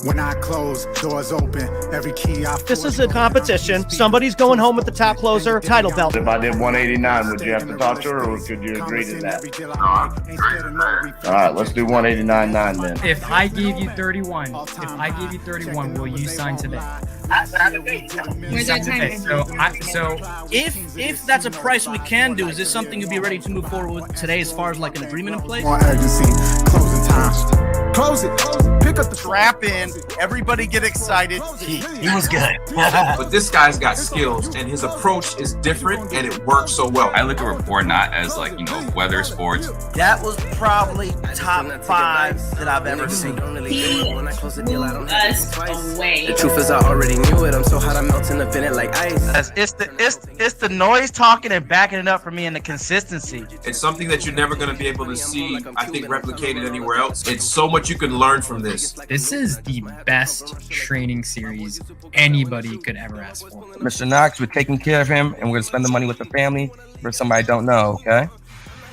When I close, doors open. Every key I This is a competition. Somebody's going home with the top closer title belt. If I did 189, would you have to talk to her, or could you agree to that? All right, let's do 189.9 then. If I gave you 31, will you sign today? You sign today. So If that's a price we can do, is this something you'd be ready to move forward with today as far as like an agreement in place? More urgency. Closing time. Close it. Pick up the Strap in. Everybody get excited. He was good. But this guy's got skills, and his approach is different, and it works so well. I look at report not as like, weather, sports. That was probably top 5 that I've ever seen. He us away. The truth is I already knew it. I'm so hot I melt in the vent like ice. It's the noise talking and backing it up for me, and the consistency. It's something that you're never going to be able to see, I think, replicated anywhere else. It's so much you can learn from this. this is the best training series anybody could ever ask for. Mr. Knox, we're taking care of him, and we're going to spend the money with the family for somebody I don't know, okay?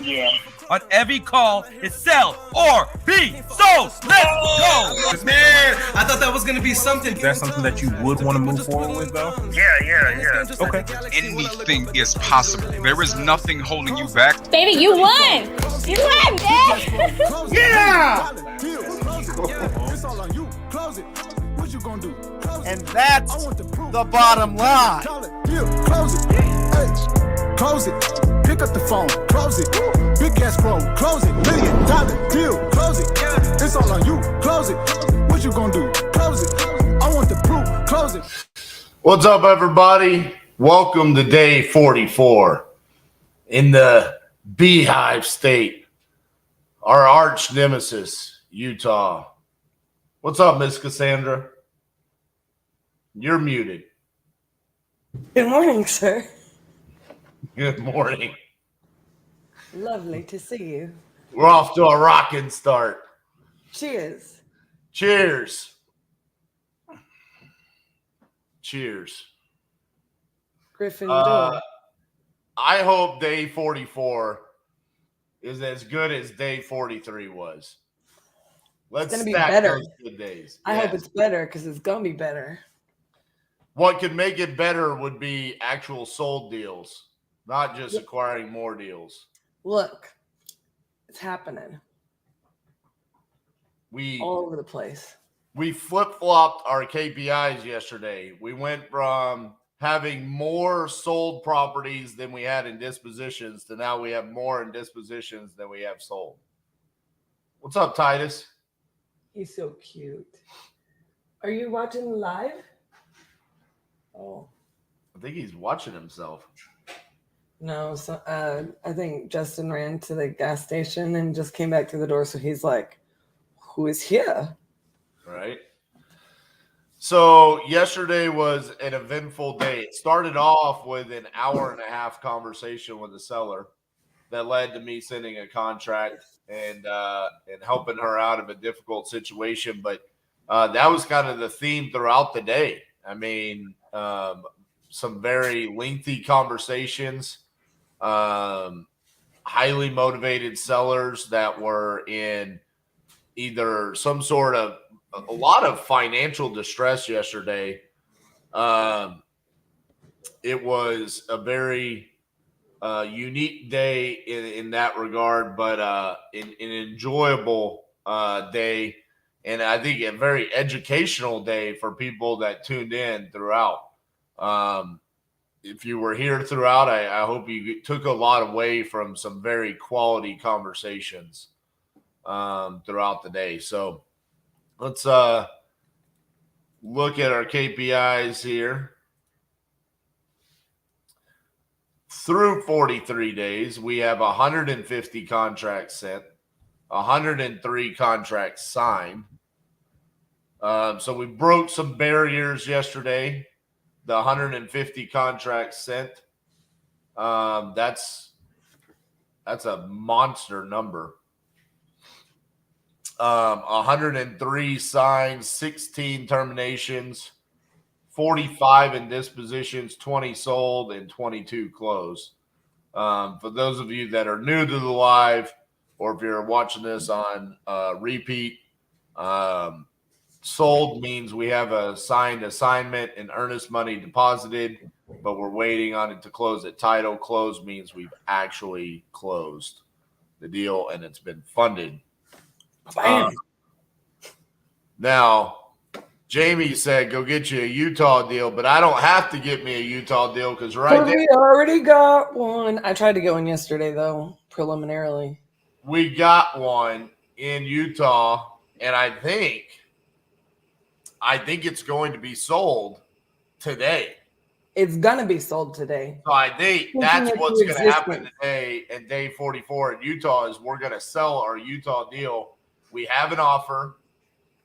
Yeah. On every call, it's sell or be sold. Let's go. Man, I thought that was going to be something. Is that something that you would want to move forward with, though? Yeah. Okay. Anything is possible. There is nothing holding you back. Baby, you won! You won, man! Yeah! It's all on you. Close it. What you gonna do? And that's the bottom line. Close it. Hey, close it. Pick up the phone. Close it. Big ass grow. Close it. $1 million deal. Close it. It's all on you. Close it. What you gonna do? Close it. I want the proof. Close it. What's up, everybody? Welcome to day 44 in the Beehive State, our arch nemesis, Utah. What's up, Miss Cassandra? You're muted. Good morning, sir. Good morning. Lovely to see you. We're off to a rocking start. Cheers. Cheers. Cheers. Gryffindor. I hope day 44 is as good as day 43 was. Let's it's gonna be stack better. those good days. I Yes. hope it's better because it's gonna be better. What could make it better would be actual sold deals, not just acquiring more deals. Look, it's happening We all over the place. we flip-flopped our KPIs yesterday. We went from having more sold properties than we had in dispositions to now we have more in dispositions than we have sold. What's up, Titus? He's so cute. Are you watching live? Oh I think he's watching himself. no! So I think Justin ran to the gas station and just came back to the door. So he's like, "Who is here?" Right. So yesterday was an eventful day. It started off with an hour and a half conversation with the seller that led to me sending a contract and helping her out of a difficult situation. But that was kind of the theme throughout the day. I mean, some very lengthy conversations, highly motivated sellers that were in either some sort of a lot of financial distress yesterday. It was a very unique day in that regard, but an enjoyable day, and I think a very educational day for people that tuned in throughout. If you were here throughout, I hope you took a lot away from some very quality conversations throughout the day. So let's look at our KPIs here. Through 43 days, we have 150 contracts sent, 103 contracts signed. So we broke some barriers yesterday. The 150 contracts sent. That's a monster number. 103 signs, 16 terminations, 45 in dispositions, 20 sold, and 22 closed. For those of you that are new to the live, or if you're watching this on repeat, Sold means we have a signed assignment and earnest money deposited, but we're waiting on it to close at title. Close means we've actually closed the deal and it's been funded. Now, Jamie said, go get you a Utah deal, but I don't have to get me a Utah deal because we already got one. I tried to get one yesterday, though, preliminarily. We got one in Utah, and I think it's going to be sold today. It's going to be sold today. So I think that's what's going to happen today in day 44 in Utah is we're going to sell our Utah deal. We have an offer.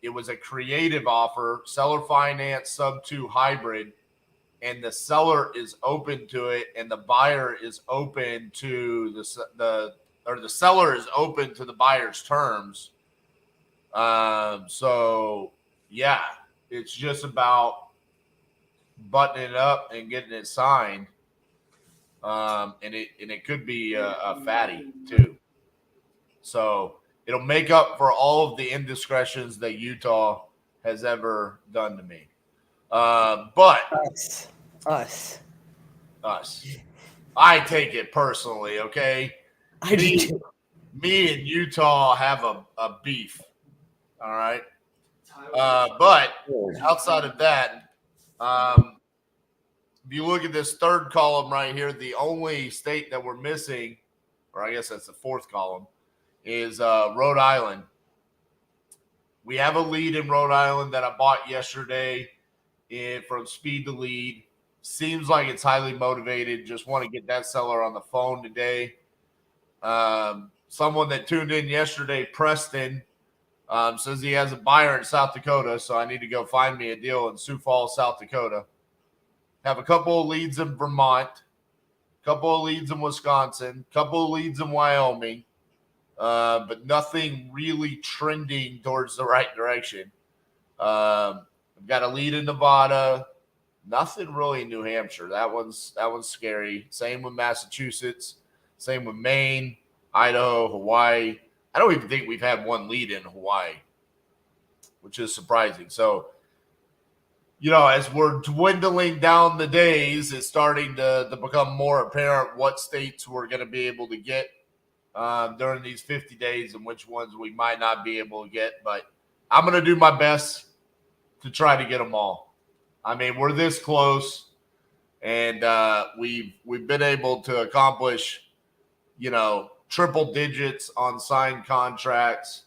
It was a creative offer, seller finance sub-2 hybrid, and the seller is open to it, and the buyer is open to the seller is open to the buyer's terms. So yeah, it's just about buttoning it up and getting it signed. And it could be a fatty too. So it'll make up for all of the indiscretions that Utah has ever done to me. But us. I take it personally, okay? I do too. Me and Utah have a beef. All right. But outside of that, if you look at this third column right here, the only state that we're missing, or I guess that's the fourth column, is Rhode Island. We have a lead in Rhode Island that I bought yesterday from Speed to Lead. Seems like it's highly motivated. Just want to get that seller on the phone today. Someone that tuned in yesterday, Preston, says he has a buyer in South Dakota, so I need to go find me a deal in Sioux Falls, South Dakota. Have a couple of leads in Vermont, a couple of leads in Wisconsin, a couple of leads in Wyoming. But nothing really trending towards the right direction. I've got a lead in Nevada. Nothing really in New Hampshire. That one's scary. Same with Massachusetts. Same with Maine, Idaho, Hawaii. I don't even think we've had one lead in Hawaii, which is surprising. So, as we're dwindling down the days, it's starting to become more apparent what states we're going to be able to get during these 50 days and which ones we might not be able to get. But I'm going to do my best to try to get them all. I mean, we're this close, and we've been able to accomplish, triple digits on signed contracts,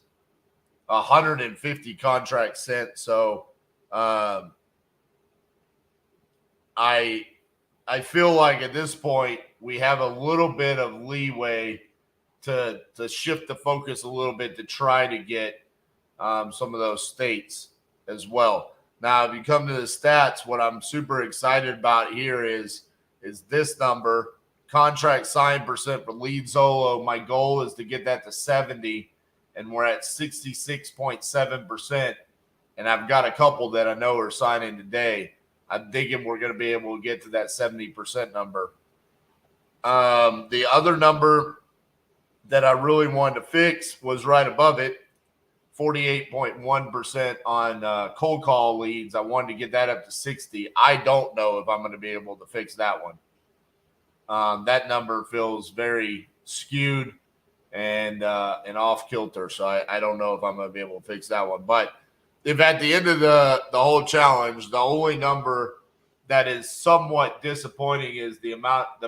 150 contracts sent. So I feel like at this point we have a little bit of leeway to shift the focus a little bit to try to get some of those states as well. Now, if you come to the stats, what I'm super excited about here is this number, contract signed percent for lead solo. My goal is to get that to 70, and we're at 66.7%. And I've got a couple that I know are signing today. I'm thinking we're going to be able to get to that 70% number. The other number that I really wanted to fix was right above it, 48.1% on cold call leads. I wanted to get that up to 60. I don't know if I'm going to be able to fix that one. That number feels very skewed and off kilter, so I don't know if I'm going to be able to fix that one. But if at the end of the whole challenge, the only number that is somewhat disappointing is the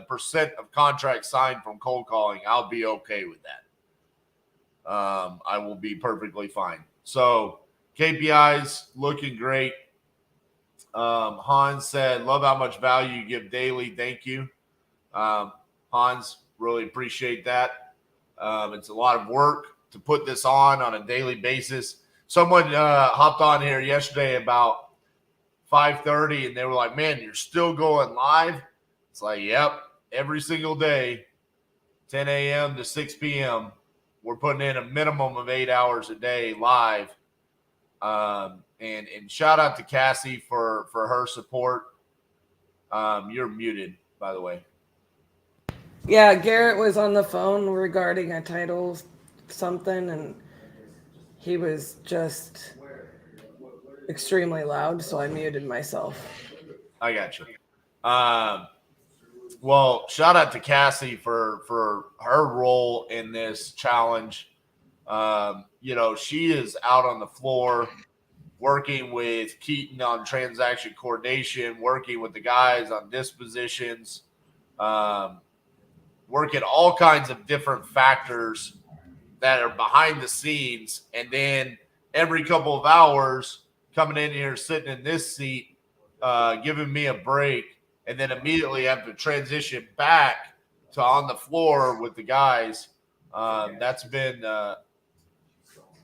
percent of contracts signed from cold calling, I'll be okay with that. I will be perfectly fine. So KPIs looking great. Hans said, love how much value you give daily. Thank you. Hans, really appreciate that. It's a lot of work to put this on a daily basis. Someone hopped on here yesterday about 5:30 and they were like, man, you're still going live? It's like, yep, every single day, 10 a.m. to 6 p.m., we're putting in a minimum of 8 hours a day live. And shout out to Cassie for her support. You're muted, by the way. Yeah, Garrett was on the phone regarding a title something, and he was just extremely loud, so I muted myself. I got you. Well, shout out to Cassie for her role in this challenge. She is out on the floor working with Keaton on transaction coordination, working with the guys on dispositions, working all kinds of different factors that are behind the scenes. And then every couple of hours coming in here, sitting in this seat, giving me a break, and then immediately have to transition back to on the floor with the guys. That's been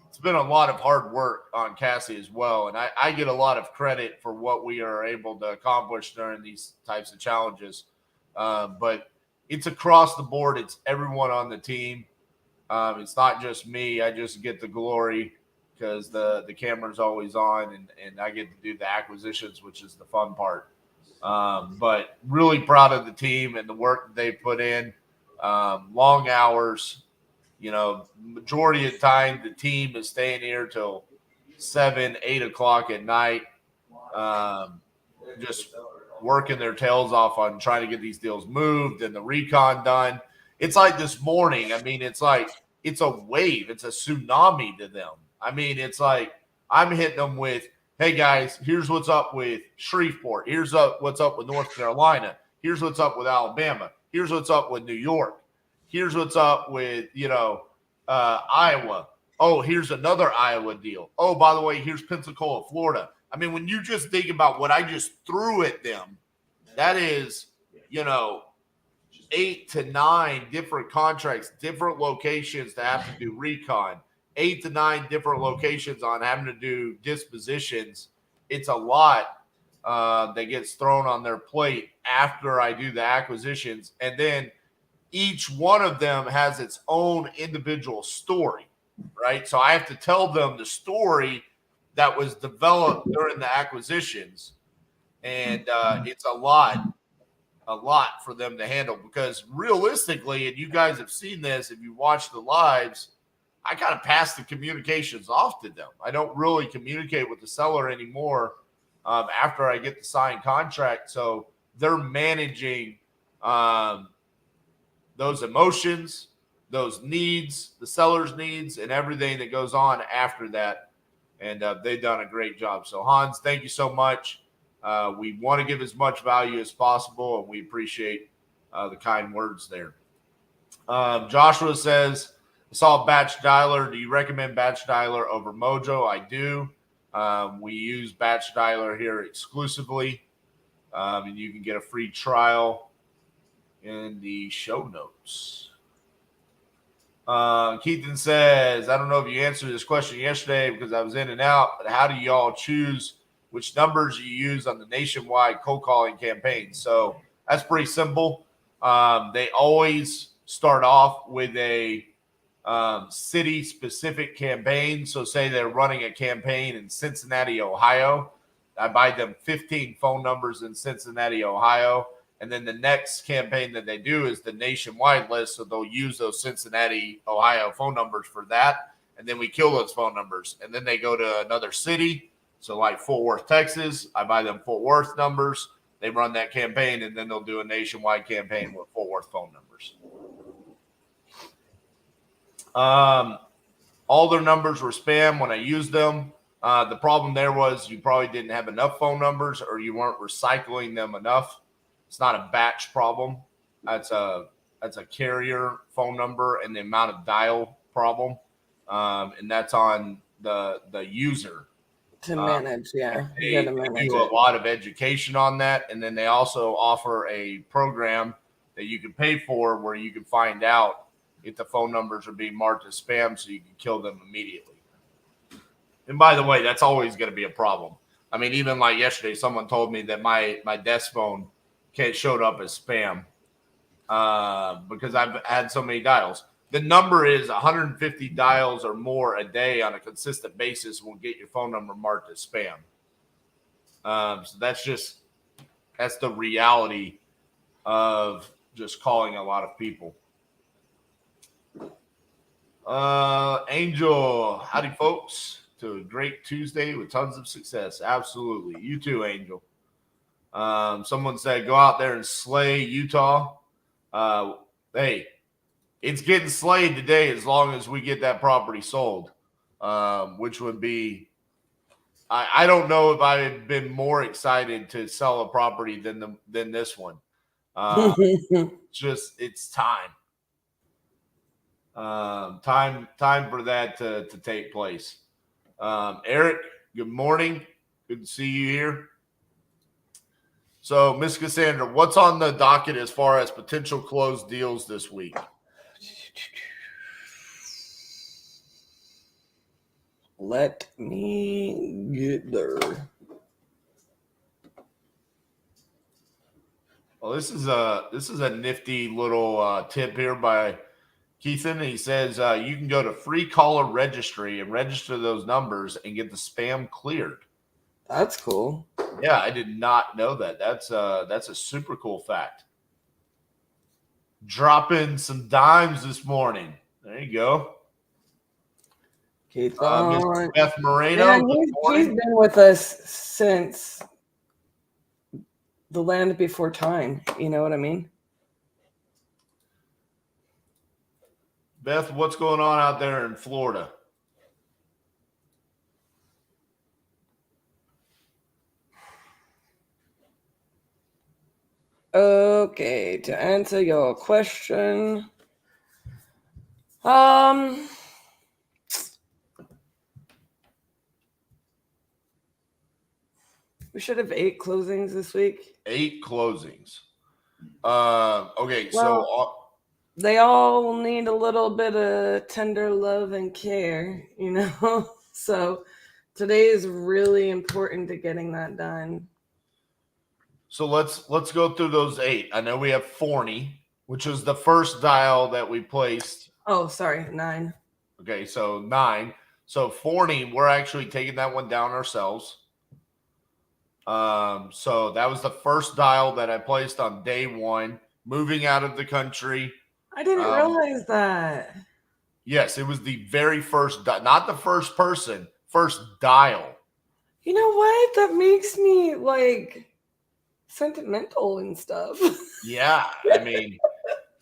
it's been a lot of hard work on Cassie as well. And I get a lot of credit for what we are able to accomplish during these types of challenges. But it's across the board. It's everyone on the team. It's not just me. I just get the glory because the camera's always on and I get to do the acquisitions, which is the fun part. But really proud of the team and the work that they put in. Long hours. Majority of the time the team is staying here till 7, 8 o'clock at night, just working their tails off on trying to get these deals moved and the recon done. It's like this morning. I mean, it's like it's a wave. It's a tsunami to them. I mean, it's like I'm hitting them with, hey, guys, here's what's up with Shreveport. Here's what's up with North Carolina. Here's what's up with Alabama. Here's what's up with New York. Here's what's up with, Iowa. Oh, here's another Iowa deal. Oh, by the way, here's Pensacola, Florida. I mean, when you just think about what I just threw at them, that is, 8 to 9 different contracts, different locations to have to do recon, 8 to 9 different locations on having to do dispositions. It's a lot that gets thrown on their plate after I do the acquisitions. And then each one of them has its own individual story, right? So I have to tell them the story that was developed during the acquisitions. And it's a lot for them to handle because realistically, and you guys have seen this, if you watch the lives, I kind of pass the communications off to them. I don't really communicate with the seller anymore after I get the signed contract. So they're managing those emotions, those needs, the seller's needs, and everything that goes on after that. And they've done a great job. So, Hans, thank you so much. We want to give as much value as possible, and we appreciate the kind words there. Joshua says, I saw Batch Dialer. Do you recommend Batch Dialer over Mojo? I do. We use Batch Dialer here exclusively, and you can get a free trial in the show notes. Keaton says, I don't know if you answered this question yesterday because I was in and out, but how do y'all choose which numbers you use on the nationwide cold calling campaign? So that's pretty simple. They always start off with a city-specific campaign. So say they're running a campaign in Cincinnati, Ohio. I buy them 15 phone numbers in Cincinnati, Ohio. And then the next campaign that they do is the nationwide list. So they'll use those Cincinnati, Ohio phone numbers for that. And then we kill those phone numbers. And then they go to another city. So like Fort Worth, Texas, I buy them Fort Worth numbers. They run that campaign, and then they'll do a nationwide campaign with Fort Worth phone numbers. All their numbers were spam when I used them. The problem there was you probably didn't have enough phone numbers or you weren't recycling them enough. It's not a batch problem. That's a carrier phone number and the amount of dial problem. And that's on the user. To manage, yeah. They do a lot of education on that. And then they also offer a program that you can pay for where you can find out if the phone numbers are being marked as spam so you can kill them immediately. And by the way, that's always going to be a problem. I mean, even like yesterday, someone told me that my desk phone showed up as spam because I've had so many dials. The number is 150 dials or more a day on a consistent basis will get your phone number marked as spam. So that's the reality of just calling a lot of people. Angel, howdy folks. to a great Tuesday with tons of success. Absolutely. You too, Angel. Someone said go out there and slay Utah. Hey, it's getting slayed today as long as we get that property sold, which would be I don't know if I've been more excited to sell a property than this one. It's time. Time for that to take place. Eric, good morning. Good to see you here. So, Miss Cassandra, what's on the docket as far as potential closed deals this week? Let me get there. Well, this is a nifty little tip here by Keithan. He says you can go to Free Caller Registry and register those numbers and get the spam cleared. That's cool. Yeah, I did not know that. That's a super cool fact. Dropping some dimes this morning. There you go. Keith Beth Moreno. Man, he's been with us since the land before time. You know what I mean? Beth, what's going on out there in Florida? Okay, to answer your question, we should have 8 closings this week. 8 closings. Okay, Well, so they all need a little bit of tender love and care, you know? So today is really important to getting that done. So let's go through those 8. I know we have Forney, which was the first dial that we placed. Oh, sorry, 9. Okay, so 9. So Forney, we're actually taking that one down ourselves. So that was the first dial that I placed on day 1, moving out of the country. I didn't realize that. Yes, it was the very first, not the first person, first dial. You know what? That makes me like sentimental and stuff. Yeah, I mean,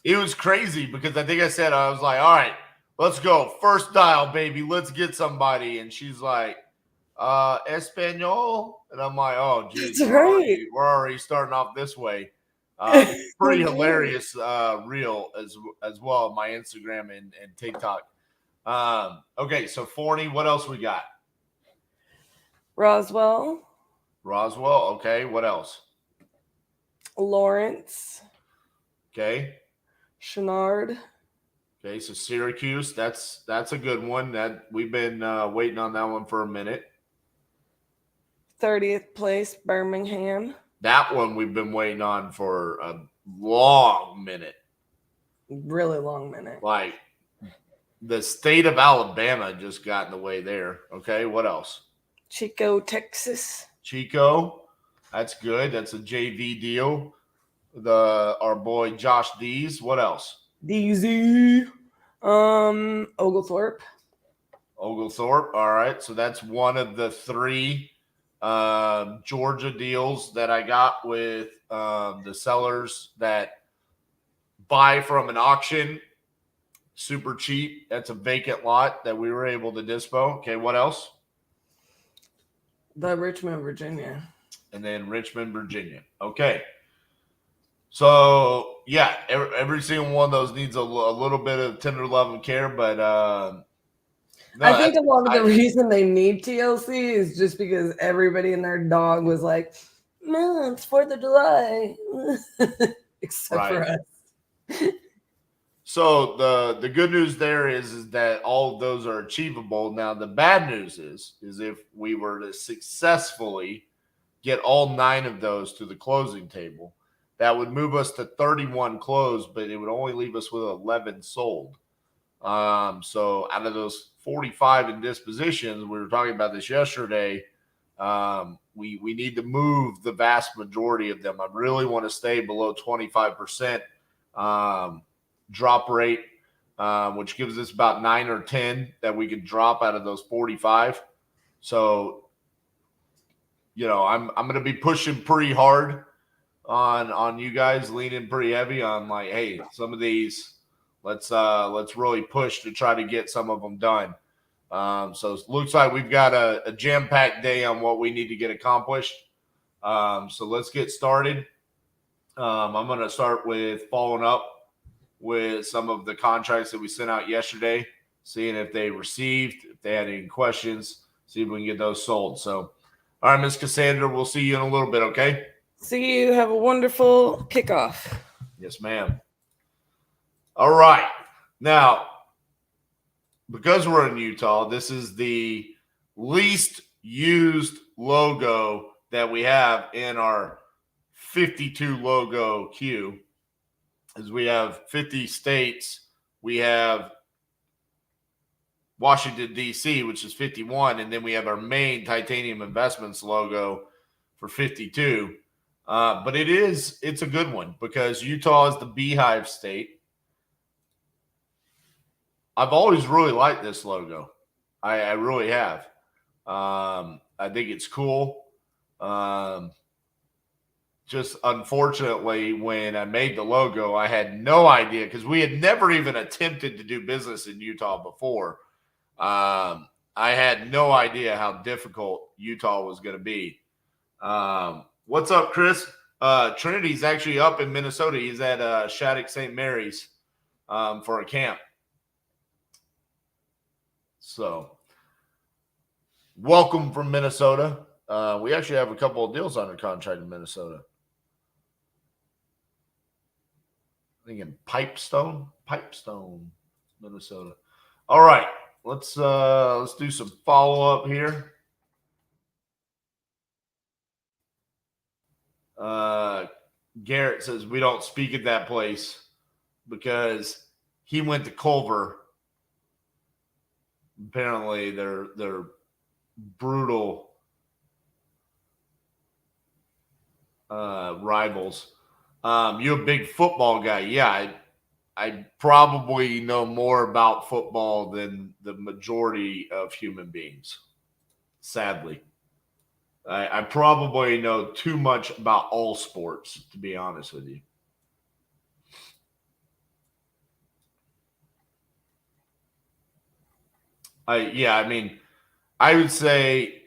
it was crazy because I think I was like, all right, let's go. First dial, baby. Let's get somebody. And she's like, Espanol. And I'm like, oh, geez, That's right. We're already starting off this way. Pretty hilarious reel as well on my Instagram and TikTok. Okay, so Forney, what else we got? Roswell. Okay, what else? Lawrence. Okay. Chenard. Okay, so Syracuse, that's a good one. That we've been waiting on that one for a minute. 30th place, Birmingham. That one we've been waiting on for a long minute. Really long minute. Like the state of Alabama just got in the way there. Okay, what else? Chico, Texas. Chico, that's good. That's a JV deal. Our boy Josh Dees. What else? DZ. Oglethorpe. All right, so that's one of the 3 Georgia deals that I got with the sellers that buy from an auction super cheap. That's a vacant lot that we were able to dispo. Okay, what else? The Richmond, Virginia. And then Richmond, Virginia. Okay. So, yeah, every single one of those needs a little bit of tender love and care, but no, I think a lot of the reason they need TLC is just because everybody and their dog was like, no, it's 4th of July. Except for us. So the good news there is that all of those are achievable. Now, the bad news is if we were to successfully get all 9 of those to the closing table, that would move us to 31 closed, but it would only leave us with 11 sold. So out of those 45 in dispositions, we were talking about this yesterday, we need to move the vast majority of them. I really want to stay below 25% drop rate, which gives us about 9 or 10 that we can drop out of those 45. So, I'm going to be pushing pretty hard on you guys, leaning pretty heavy on like, hey, some of these, let's really push to try to get some of them done. So it looks like we've got a jam-packed day on what we need to get accomplished. So let's get started. I'm going to start with following up with some of the contracts that we sent out yesterday, seeing if they received, if they had any questions, see if we can get those sold. So, all right, Miss Cassandra, we'll see you in a little bit, okay? See you. Have a wonderful kickoff. Yes, ma'am. All right. Now, because we're in Utah, this is the least used logo that we have in our 52 logo queue. As we have 50 states, we have Washington, D.C., which is 51, and then we have our main Titanium Investments logo for 52. But it's a good one because Utah is the beehive state. I've always really liked this logo. I really have. I think it's cool. Just unfortunately, when I made the logo, I had no idea because we had never even attempted to do business in Utah before. I had no idea how difficult Utah was going to be. What's up, Chris? Trinity's actually up in Minnesota. He's at Shattuck St. Mary's for a camp. So, welcome from Minnesota. We actually have a couple of deals under contract in Minnesota. I think in Pipestone, Minnesota. All right, let's do some follow up here. Garrett says we don't speak at that place because he went to Culver. Apparently, they're brutal rivals. You're a big football guy. Yeah, I probably know more about football than the majority of human beings, sadly. I probably know too much about all sports, to be honest with you. I would say,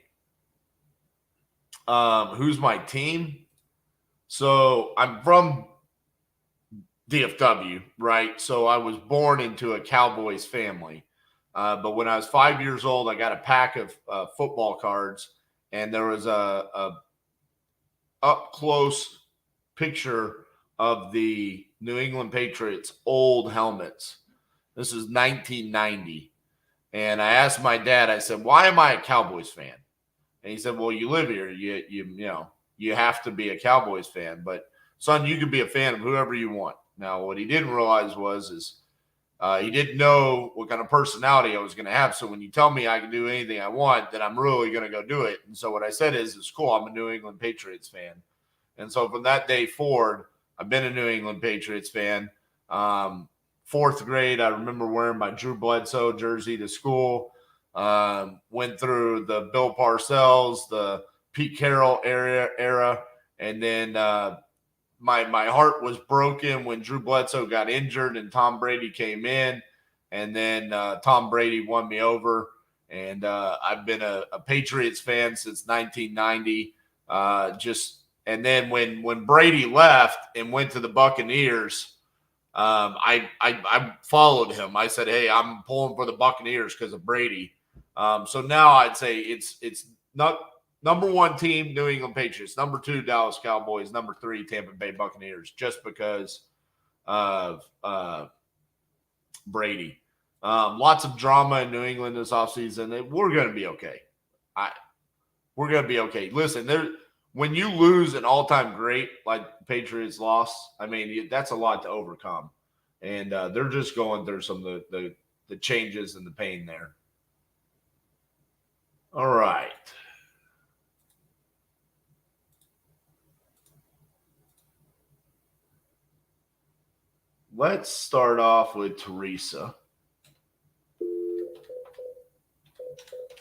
who's my team? So I'm from DFW, right? So I was born into a Cowboys family. But when I was 5 years old, I got a pack of football cards, and there was a up-close picture of the New England Patriots old helmets. This is 1990. And I asked my dad, I said, why am I a Cowboys fan? And he said, well, you live here. You have to be a Cowboys fan. But, son, you can be a fan of whoever you want. Now, what he didn't realize is he didn't know what kind of personality I was going to have. So when you tell me I can do anything I want, then I'm really going to go do it. And so what I said is, it's cool. I'm a New England Patriots fan. And so from that day forward, I've been a New England Patriots fan. Fourth grade, I remember wearing my Drew Bledsoe jersey to school. Went through the Bill Parcells, the Pete Carroll era. And then my heart was broken when Drew Bledsoe got injured and Tom Brady came in. And then Tom Brady won me over. And I've been a Patriots fan since 1990. And then when Brady left and went to the Buccaneers, I followed him. I said, hey, I'm pulling for the Buccaneers because of Brady. So now I'd say it's not number one team, New England Patriots. Number two, Dallas Cowboys. Number three, Tampa Bay Buccaneers, just because of Brady. Lots of drama in New England this offseason. We're going to be okay. We're going to be okay. Listen, when you lose an all-time great like the Patriots lost, that's a lot to overcome. And they're just going through some of the changes and the pain there. All right. Let's start off with Teresa.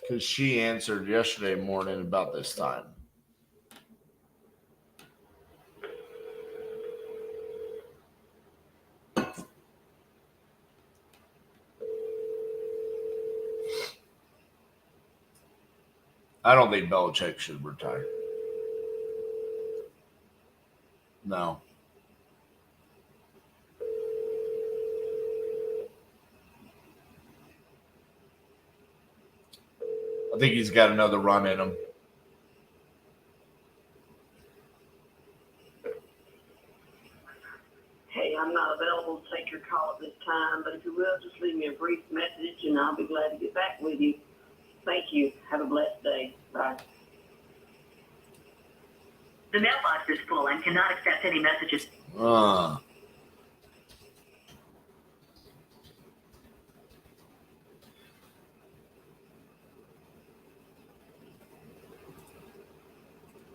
Because she answered yesterday morning about this time. I don't think Belichick should retire. No. I think he's got another run in him. Hey, I'm not available to take your call at this time, but if you will, just leave me a brief message and I'll be glad to get back with you. Thank you. Have a blessed day. Bye. The mailbox is full and cannot accept any messages.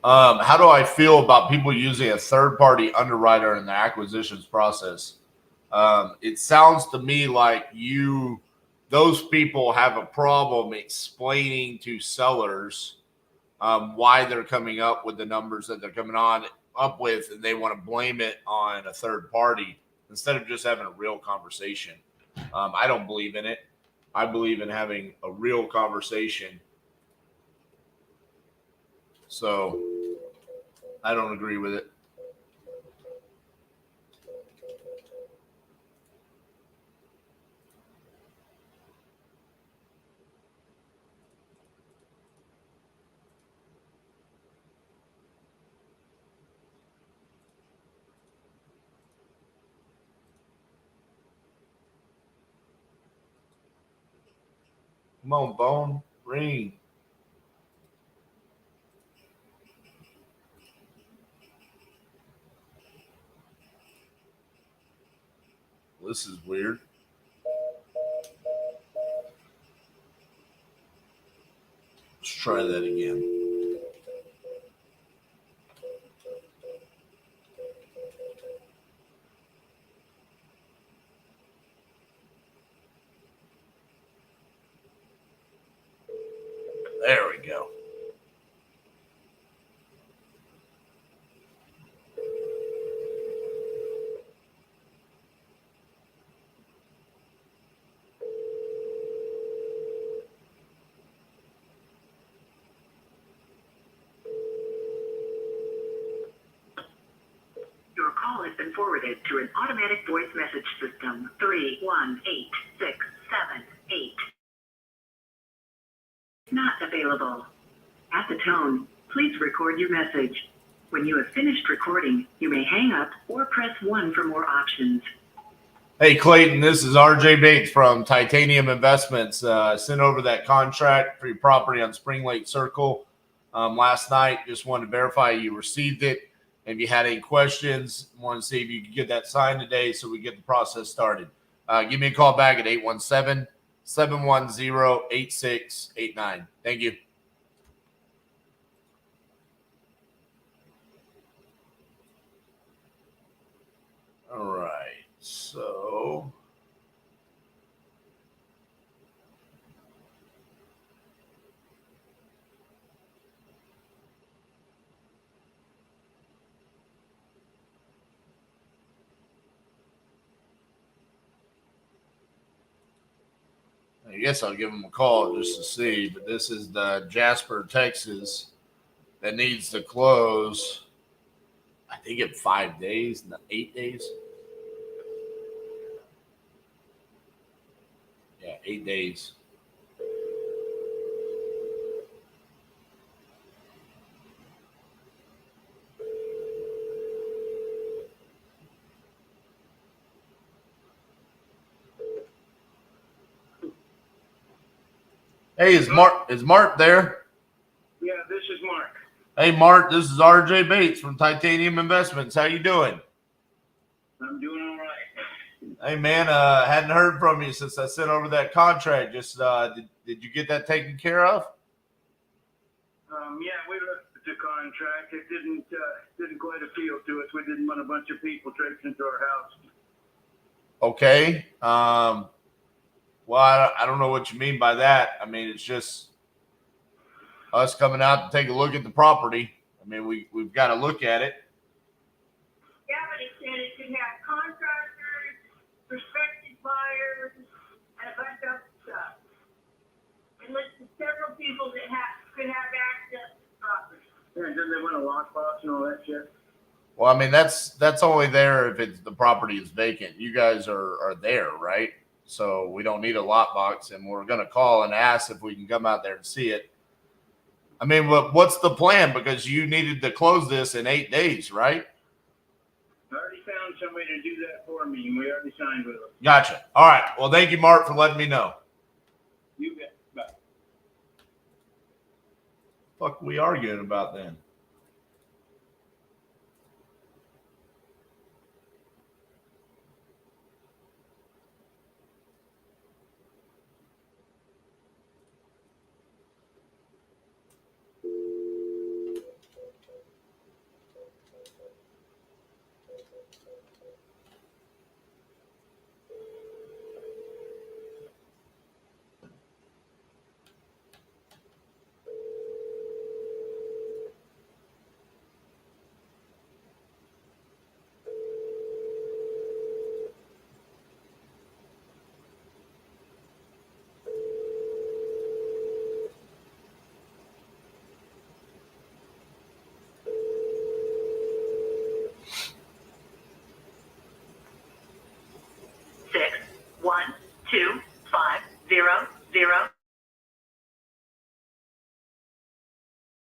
How do I feel about people using a third-party underwriter in the acquisitions process? It sounds to me like those people have a problem explaining to sellers why they're coming up with the numbers that they're coming up with, and they want to blame it on a third party instead of just having a real conversation. I don't believe in it. I believe in having a real conversation. So I don't agree with it. Come on, Bone. Ring. This is weird. Let's try that again. There we go. Your call has been forwarded to an automatic voice message system. 318678. Not available. At the tone, please record your message. When you have finished recording, you may hang up or press 1 for more options. Hey, Clayton, this is RJ Bates from Titanium Investments. Sent over that contract for your property on Spring Lake Circle last night. Just wanted to verify you received it. If you had any questions, want to see if you could get that signed today so we get the process started. Give me a call back at 817-710-8689. Thank you. All right, so I guess I'll give them a call just to see, but this is the Jasper, Texas that needs to close, I think in 5 days, not 8 days. Yeah, 8 days. Hey, is Mark there? Yeah, this is Mark. Hey, Mark, this is RJ Bates from Titanium Investments. How you doing? I'm doing all right. Hey, man, hadn't heard from you since I sent over that contract. Just did you get that taken care of? Yeah, we looked at the contract. It didn't quite appeal to us. We didn't want a bunch of people traipsing into our house. Okay. Well, I don't know what you mean by that. I mean, it's just us coming out to take a look at the property. I mean, we've got to look at it. Yeah, but it said it could have contractors, prospective buyers, and a bunch of stuff. It listed several people that could have access to the property. Yeah, then they want a lockbox and all that shit. Well, I mean, that's only there if the property is vacant. You guys are there, right? So we don't need a lockbox, and we're going to call and ask if we can come out there and see it. I mean, what's the plan? Because you needed to close this in 8 days, right? I already found somebody to do that for me, and we already signed with them. Gotcha. All right. Well, thank you, Mark, for letting me know. You bet. Bye. Fuck, we arguing about then?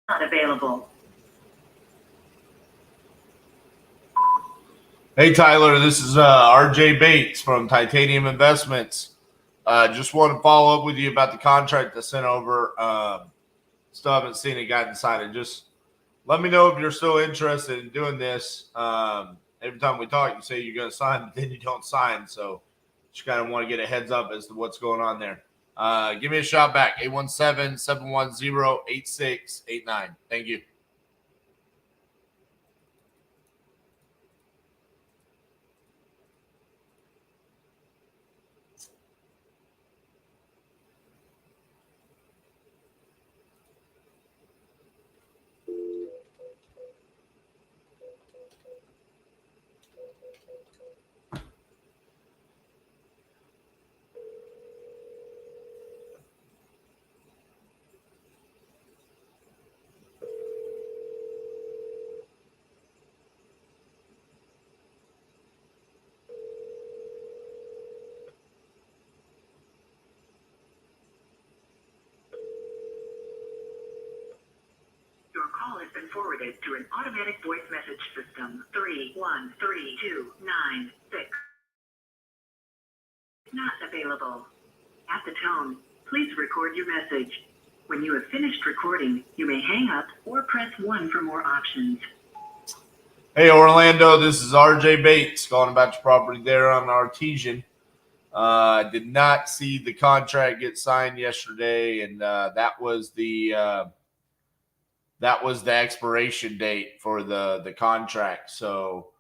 Not available. Hey, Tyler, this is RJ Bates from Titanium Investments. Just want to follow up with you about the contract I sent over. Still haven't seen it gotten signed. Just let me know if you're still interested in doing this. Every time we talk, you say you're going to sign, but then you don't sign. So just kind of want to get a heads up as to what's going on there. Give me a shout back, 817-710-8689. Thank you. Your call has been forwarded to an automatic voice message system. 313296. Not available. At the tone, please record your message. When you have finished recording, you may hang up or press 1 for more options. Hey, Orlando, this is RJ Bates calling about your property there on Artesian. Did not see the contract get signed yesterday, and that was the expiration date for the contract. So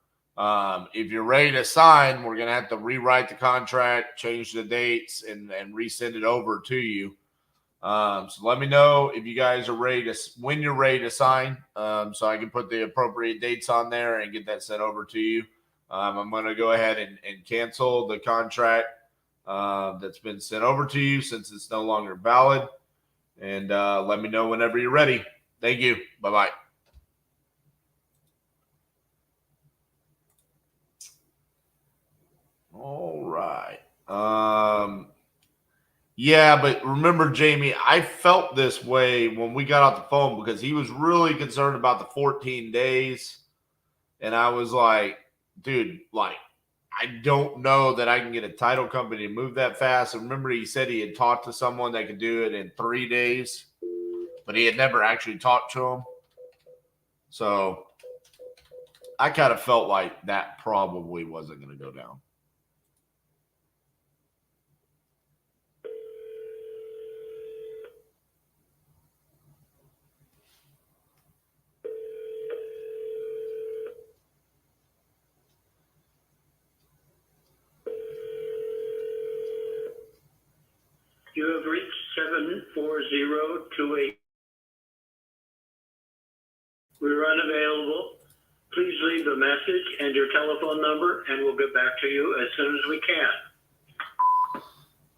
if you're ready to sign, we're going to have to rewrite the contract, change the dates, and resend it over to you. So let me know if you guys are ready when you're ready to sign, so I can put the appropriate dates on there and get that sent over to you. I'm going to go ahead and cancel the contract that's been sent over to you since it's no longer valid. And let me know whenever you're ready. Thank you. Bye-bye. All right. Yeah, but remember, Jamie, I felt this way when we got off the phone because he was really concerned about the 14 days. And I was like, dude, like, I don't know that I can get a title company to move that fast. And remember, he said he had talked to someone that could do it in 3 days, but he had never actually talked to him. So I kind of felt like that probably wasn't going to go down. You have reached 74028. a message and your telephone number, and we'll get back to you as soon as we can.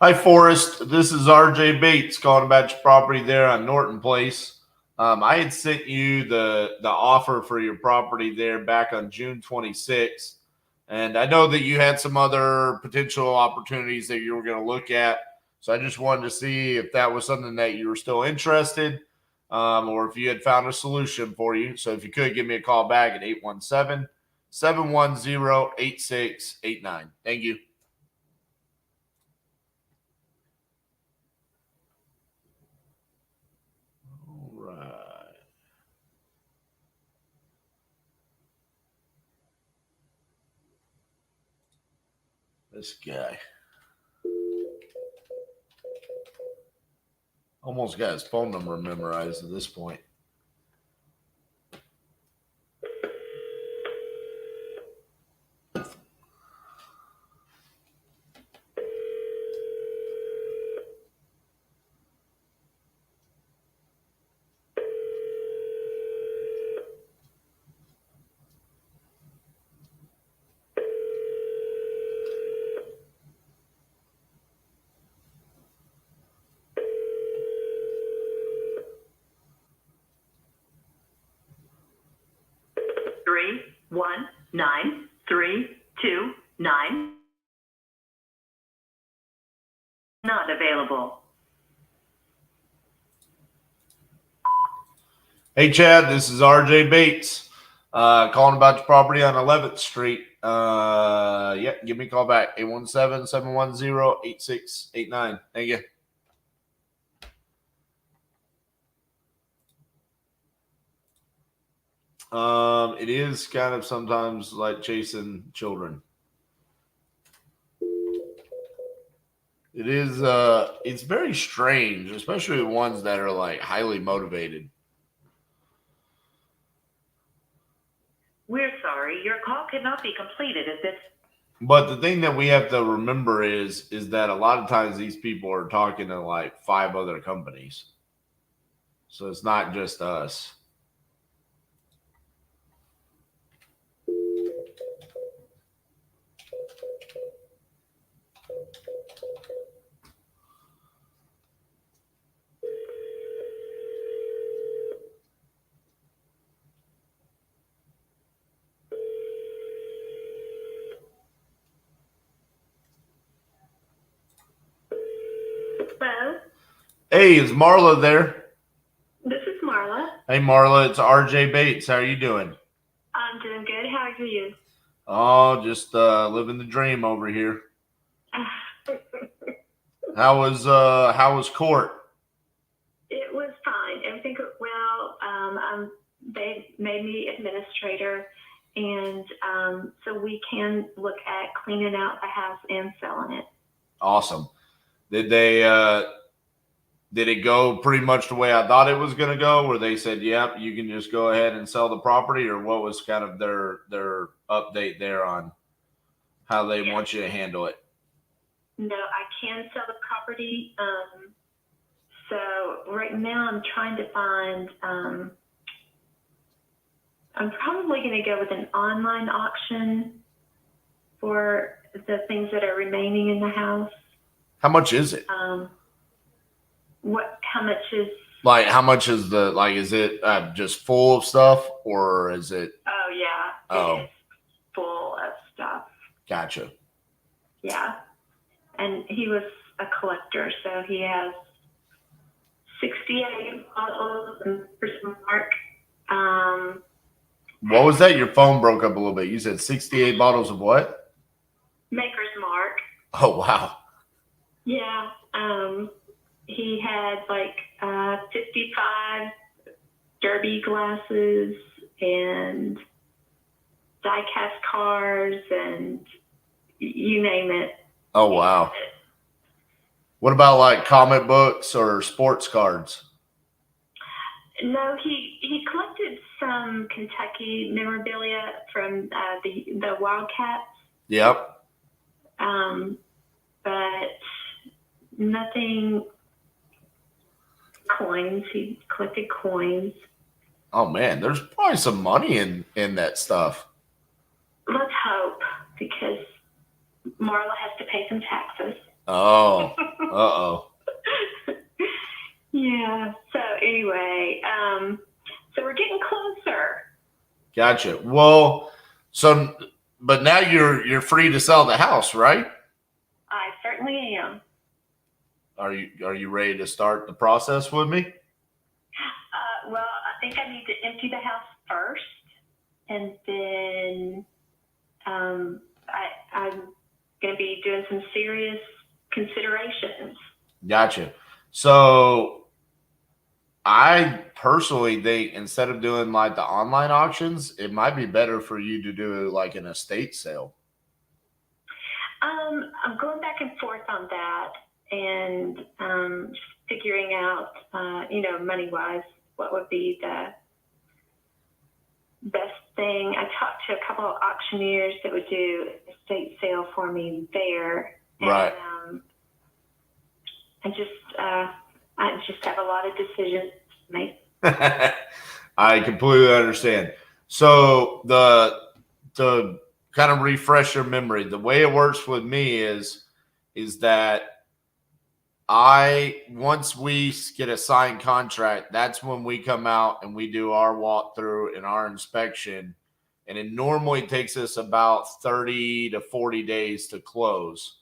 Hi, Forrest. This is RJ Bates calling about your property there on Norton Place. I had sent you the offer for your property there back on June 26th. And I know that you had some other potential opportunities that you were going to look at. So I just wanted to see if that was something that you were still interested, or if you had found a solution for you. So if you could give me a call back at 817-710-8689. Thank you. All right. This guy. Almost got his phone number memorized at this point. Three, 1, 9, 3, 2, 9. Not available. Hey, Chad, this is RJ Bates calling about your property on 11th Street. Yeah, give me a call back, 817-710-8689. Thank you. It is kind of sometimes like chasing children. It is, it's very strange, especially the ones that are like highly motivated. We're sorry, your call cannot be completed at this. But the thing that we have to remember is that a lot of times these people are talking to like 5 other companies. So it's not just us. Hello, Hey, is Marla there? this is Marla. Hey, Marla, it's RJ Bates. How are you doing? I'm doing good. How are you? Oh, just living the dream over here. How was court? It was fine. Everything went well. They made me administrator, and so we can look at cleaning out the house and selling it. Awesome. Did it go pretty much the way I thought it was going to go, where they said, yep, you can just go ahead and sell the property, or what was kind of their update there on how they want you to handle it? No, I can sell the property. So right now I'm trying to find, I'm probably going to go with an online auction for the things that are remaining in the house. How much is it? How much is? Like, how much is is it just full of stuff, or is it? Oh yeah. Oh. It is full of stuff. Gotcha. Yeah. And he was a collector, so he has 68 bottles and Mark. What was that? Your phone broke up a little bit. You said 68 bottles of what? Maker's Mark. Oh, wow. Yeah. He had like 55 derby glasses and die-cast cars and you name it. Oh, wow. What about like comic books or sports cards? No, he collected some Kentucky memorabilia from the Wildcats. Yep. But nothing. Coins. He collected coins. Oh man, there's probably some money in that stuff. Let's hope, because Marla has to pay some taxes. Oh, uh-oh. Yeah. So anyway, so we're getting closer. Gotcha. Well, so, but now you're free to sell the house, right? I certainly am. Are you ready to start the process with me? Well, I think I need to empty the house first, and then I'm going to be doing some serious considerations. Gotcha. So I personally think instead of doing like the online auctions, it might be better for you to do like an estate sale. I'm going back and forth on that, and figuring out, money-wise, what would be the best thing. I talked to a couple of auctioneers that would do estate sale for me there. Right. And, I just have a lot of decisions to make. I completely understand. So to kind of refresh your memory, the way it works with me is that once we get a signed contract, that's when we come out and we do our walkthrough and our inspection. And it normally takes us about 30 to 40 days to close.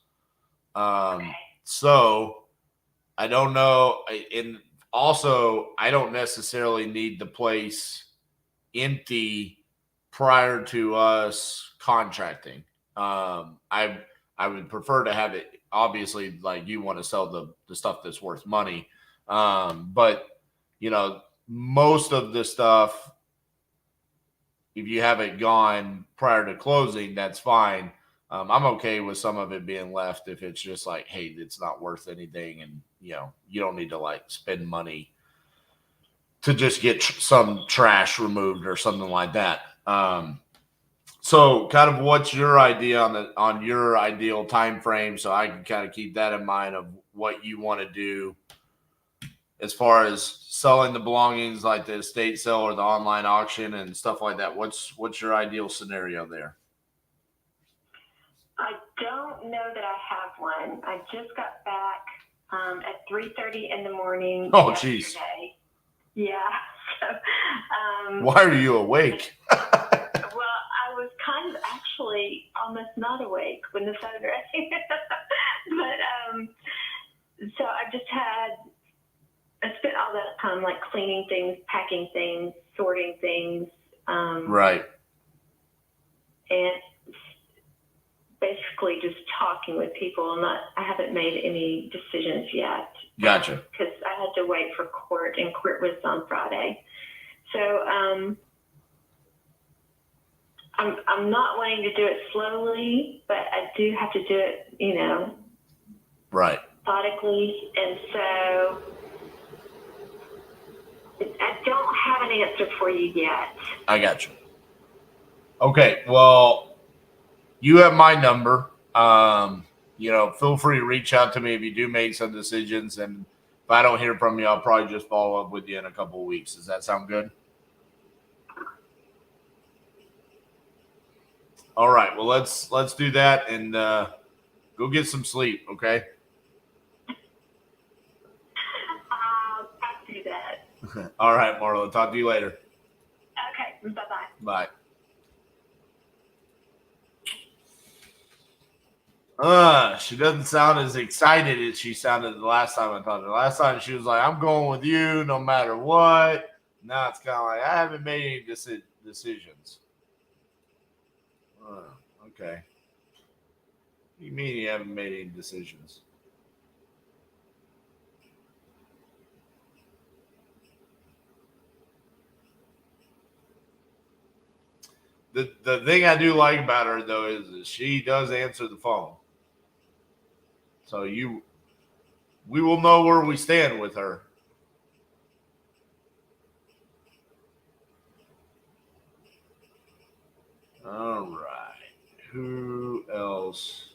So I don't know. And also, I don't necessarily need the place empty prior to us contracting. I would prefer to have it, obviously, like you want to sell the stuff that's worth money. But, most of the stuff, if you have it gone prior to closing, that's fine. I'm okay with some of it being left if it's just like, hey, it's not worth anything, and you don't need to like spend money to just get some trash removed or something like that. So kind of what's your idea on your ideal time frame, so I can kind of keep that in mind of what you want to do as far as selling the belongings, like the estate sale or the online auction and stuff like that. What's your ideal scenario there? I don't know that I have one. I just got back at 3:30 in the morning. Oh, geez. Yeah. So, why are you awake? well, I was kind of actually almost not awake when the phone rang. But so I spent all that time like cleaning things, packing things, sorting things. Right. And basically just talking with people. I haven't made any decisions yet. Gotcha. Because I had to wait for court, and court was on Friday. So I'm not wanting to do it slowly, but I do have to do it, right, methodically. And so I don't have an answer for you yet. I got you. Okay, well, you have my number. Feel free to reach out to me if you do make some decisions. And if I don't hear from you, I'll probably just follow up with you in a couple of weeks. Does that sound good? All right. Well, let's do that and go get some sleep. Okay. I'll do that. All right, Marla. Talk to you later. Okay. Bye-bye. Bye. She doesn't sound as excited as she sounded the last time I talked to her. Last time she was like, I'm going with you no matter what. Now it's kind of like, I haven't made any decisions. Okay. What do you mean you haven't made any decisions? The thing I do like about her, though, is that she does answer the phone. So we will know where we stand with her. All right. Who else?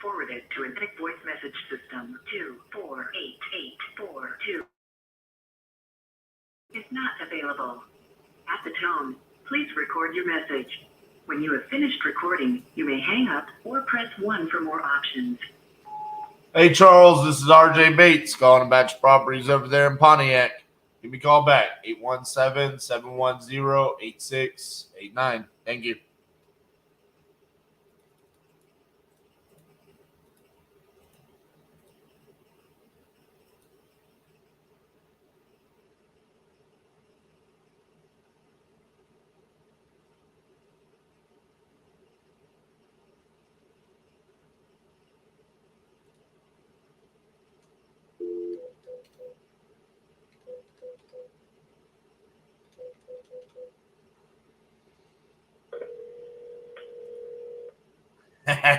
forwarded to an voice message system. 248842 is not available. At the tone, please record your message. When you have finished recording, you may hang up or press 1 for more options. Hey, Charles, this is RJ Bates calling about your properties over there in Pontiac. Give me a call back, 817-710-8689. Thank you.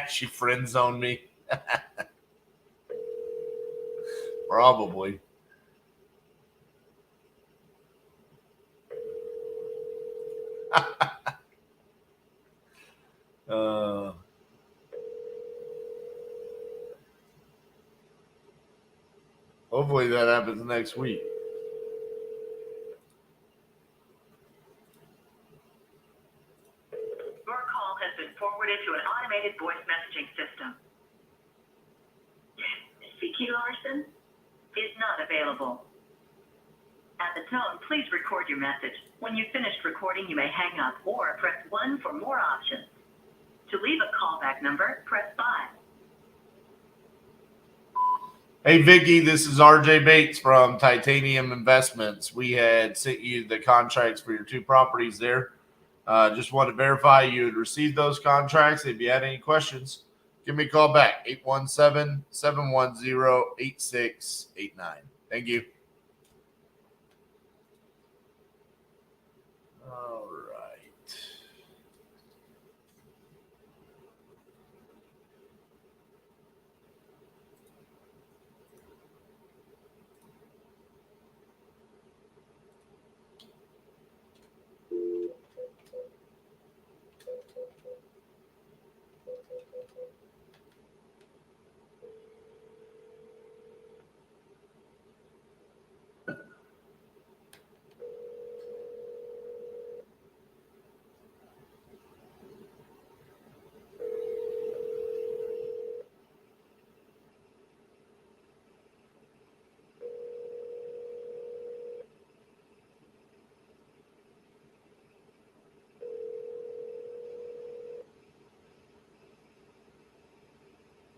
She friend zoned me. Probably. Hopefully that happens next week. Your call has been forwarded to an automated voice messaging system. Vicky Larson is not available. At the tone, please record your message. When you've finished recording, you may hang up or press 1 for more options. To leave a callback number, press 5. Hey, Vicky, this is RJ Bates from Titanium Investments. We had sent you the contracts for your 2 properties there. Just wanted to verify you had received those contracts. If you had any questions, give me a call back, 817-710-8689. Thank you. All right.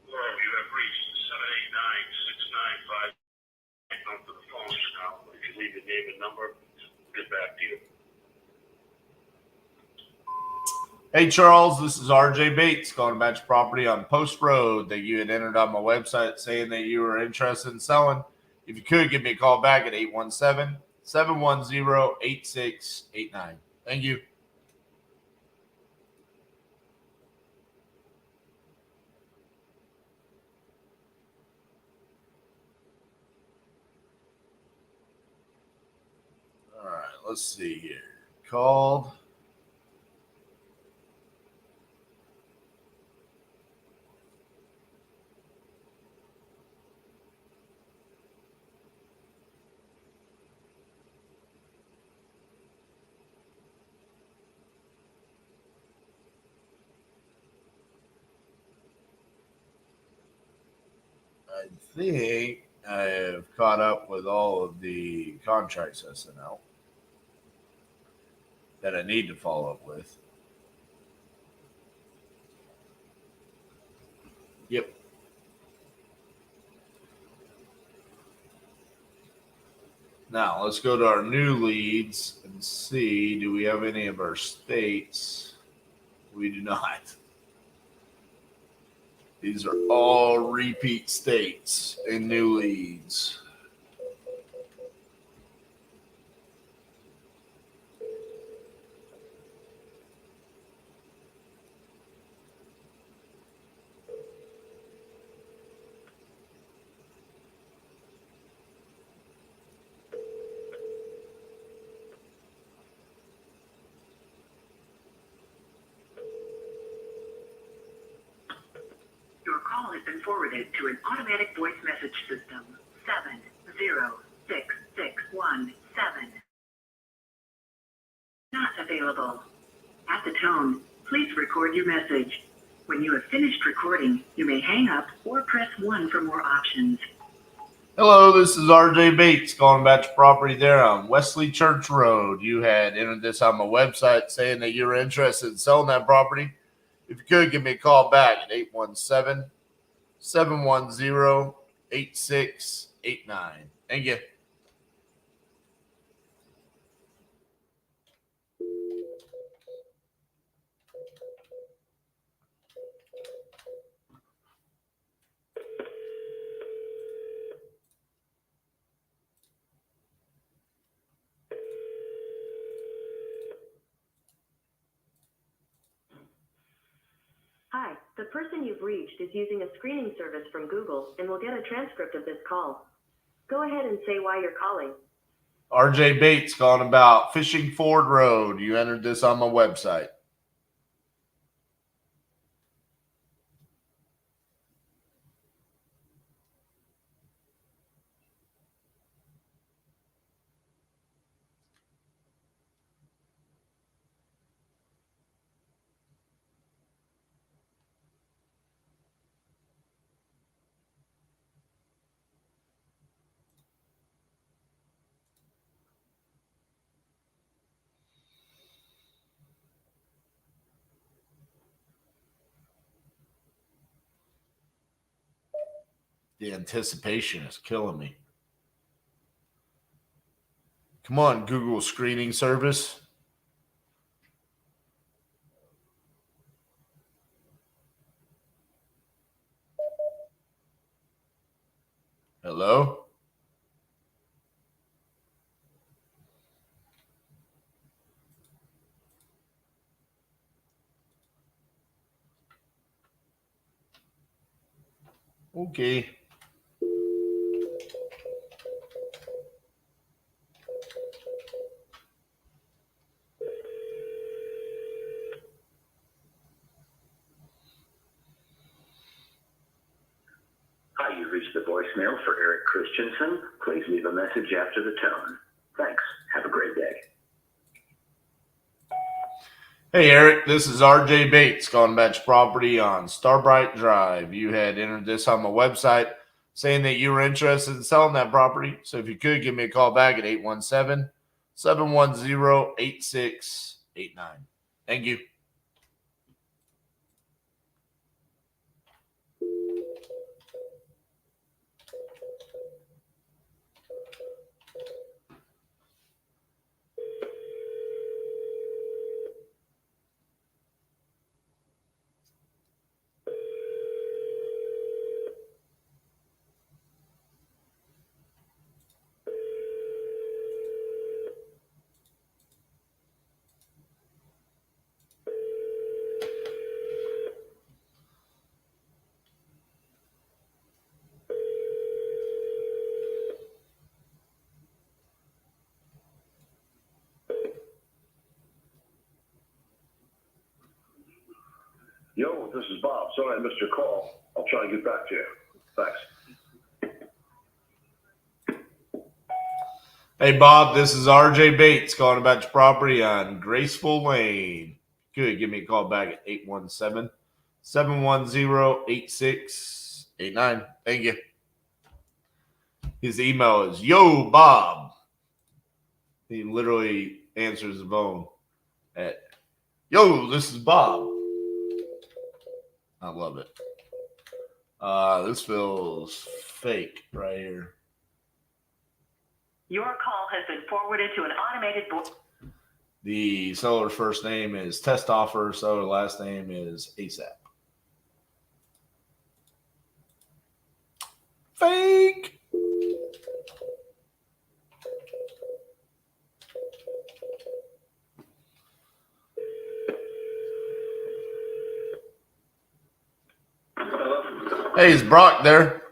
You have reached 789-695. Come to the phone now. If you leave your name and number, we'll get back to you. Hey, Charles, this is RJ Bates calling about your property on Post Road that you had entered on my website saying that you were interested in selling. If you could, give me a call back at 817-710-8689. Thank you. All right, let's see here. Called. I think I have caught up with all of the contracts I sent out that I need to follow up with. Yep. Now let's go to our new leads and see, do we have any of our states? We do not. These are all repeat states and new leads. Your call has been forwarded to an automatic voice message system. 706617. Not available. At the tone, please record your message. When you have finished recording, you may hang up or press 1 for more options. Hello, this is RJ Bates calling about your property there on Wesley Church Road. You had entered this on my website saying that you were interested in selling that property. If you could, give me a call back at 817-710-8689. Thank you. Hi, the person you've reached is using a screening service from Google and will get a transcript of this call. Go ahead and say why you're calling. RJ Bates calling about Fishing Ford Road. You entered this on my website. The anticipation is killing me. Come on, Google screening service. Hello? Okay. Hi, you've reached the voicemail for Eric Christensen. Please leave a message after the tone. Thanks. Have a great day. Hey, Eric, this is RJ Bates calling about your property on Starbright Drive. You had entered this on my website saying that you were interested in selling that property. So if you could, give me a call back at 817-710-8689. Thank you. Yo, this is Bob. Sorry I missed your call. I'll try to get back to you. Thanks. Hey, Bob, this is RJ Bates calling about your property on Graceful Lane. Good, give me a call back at 817-710-8689. Thank you. His email is Yo Bob. He literally answers the phone at Yo, this is Bob. I love it. This feels fake right here. Your call has been forwarded to an automated voice. The seller's first name is Test Offer. Seller last name is ASAP. Fake. Hey, is Brock there?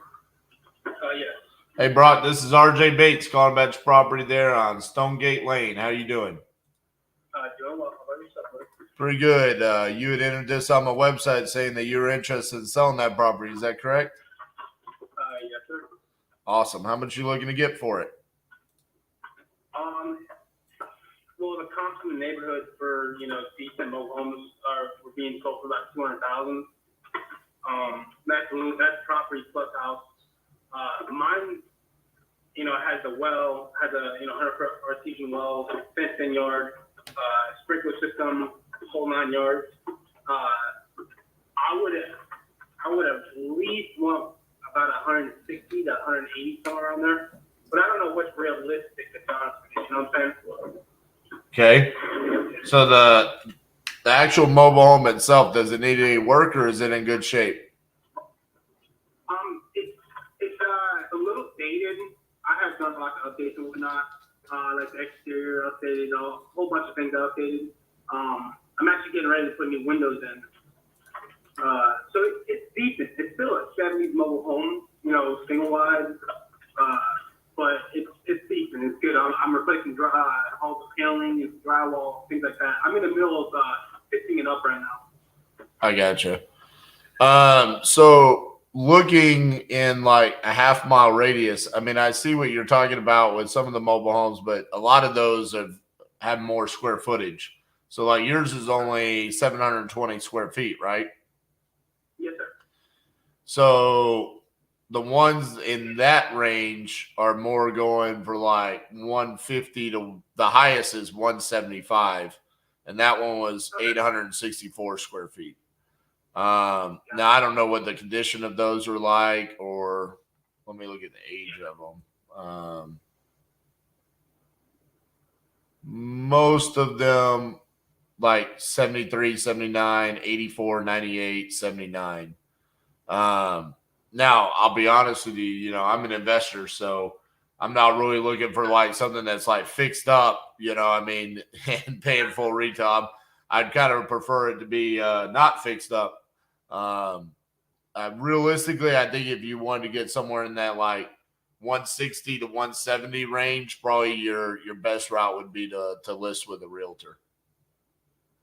Yeah. Hey, Brock, this is RJ Bates calling about your property there on Stonegate Lane. How you doing? Doing well. How about yourself? Pretty good. You had entered this on my website saying that you were interested in selling that property. Is that correct? Yes, sir. Awesome. How much you looking to get for it? Well, the comps in the neighborhood for, decent mobile homes were being sold for about 200,000. That's property plus house. Mine, has a well, has a 100-foot artesian well, fenced in yard, sprinkler system, whole 9 yards. I would have at least want about 160 to 180 somewhere around there. But I don't know what's realistic, to be honest with you. You know what I'm saying? Okay. So the actual mobile home itself, does it need any work or is it in good shape? It's a little dated. I have done lots of updates and whatnot, like the exterior updated, a whole bunch of things updated. I'm actually getting ready to put new windows in. So it's decent. It's still a 70s mobile home, single wide, but it's decent. It's good. I'm replacing all the paneling and drywall, things like that. I'm in the middle of fixing it up right now. I gotcha. So looking in like a half-mile radius, I mean, I see what you're talking about with some of the mobile homes, but a lot of those have more square footage. So like yours is only 720 square feet, right? Yes, sir. So the ones in that range are more going for like 150 to the highest is 175. And that one was 864 square feet. Now I don't know what the condition of those are like, or let me look at the age of them. Most of them like 73, 79, 84, 98, 79. Now I'll be honest with you, I'm an investor, so I'm not really looking for like something that's like fixed up, and paying full retail. I'd kind of prefer it to be not fixed up. Realistically, I think if you wanted to get somewhere in that like 160 to 170 range, probably your best route would be to list with a realtor.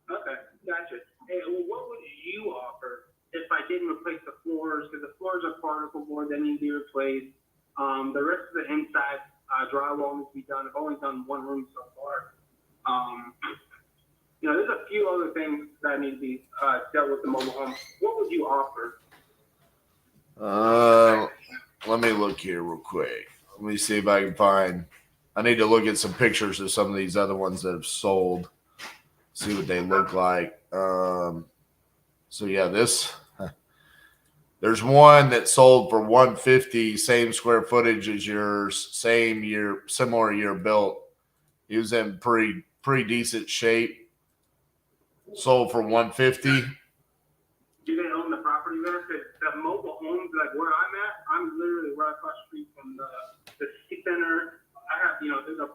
Okay, gotcha. Hey, well, what would you offer if I didn't replace the floors? Because the floors are particle board that need to be replaced. The rest of the inside drywall needs to be done. I've only done one room so far. There's a few other things that need to be dealt with the mobile home. What would you offer? Let me look here real quick. Let me see if I can find. I need to look at some pictures of some of these other ones that have sold. See what they look like. So yeah, there's one that sold for 150, same square footage as yours, same year, similar year built. He was in pretty decent shape. Sold for 150. Do they own the property there? Because the mobile homes, like where I'm at, I'm literally right across the street from the city center. I have, there's a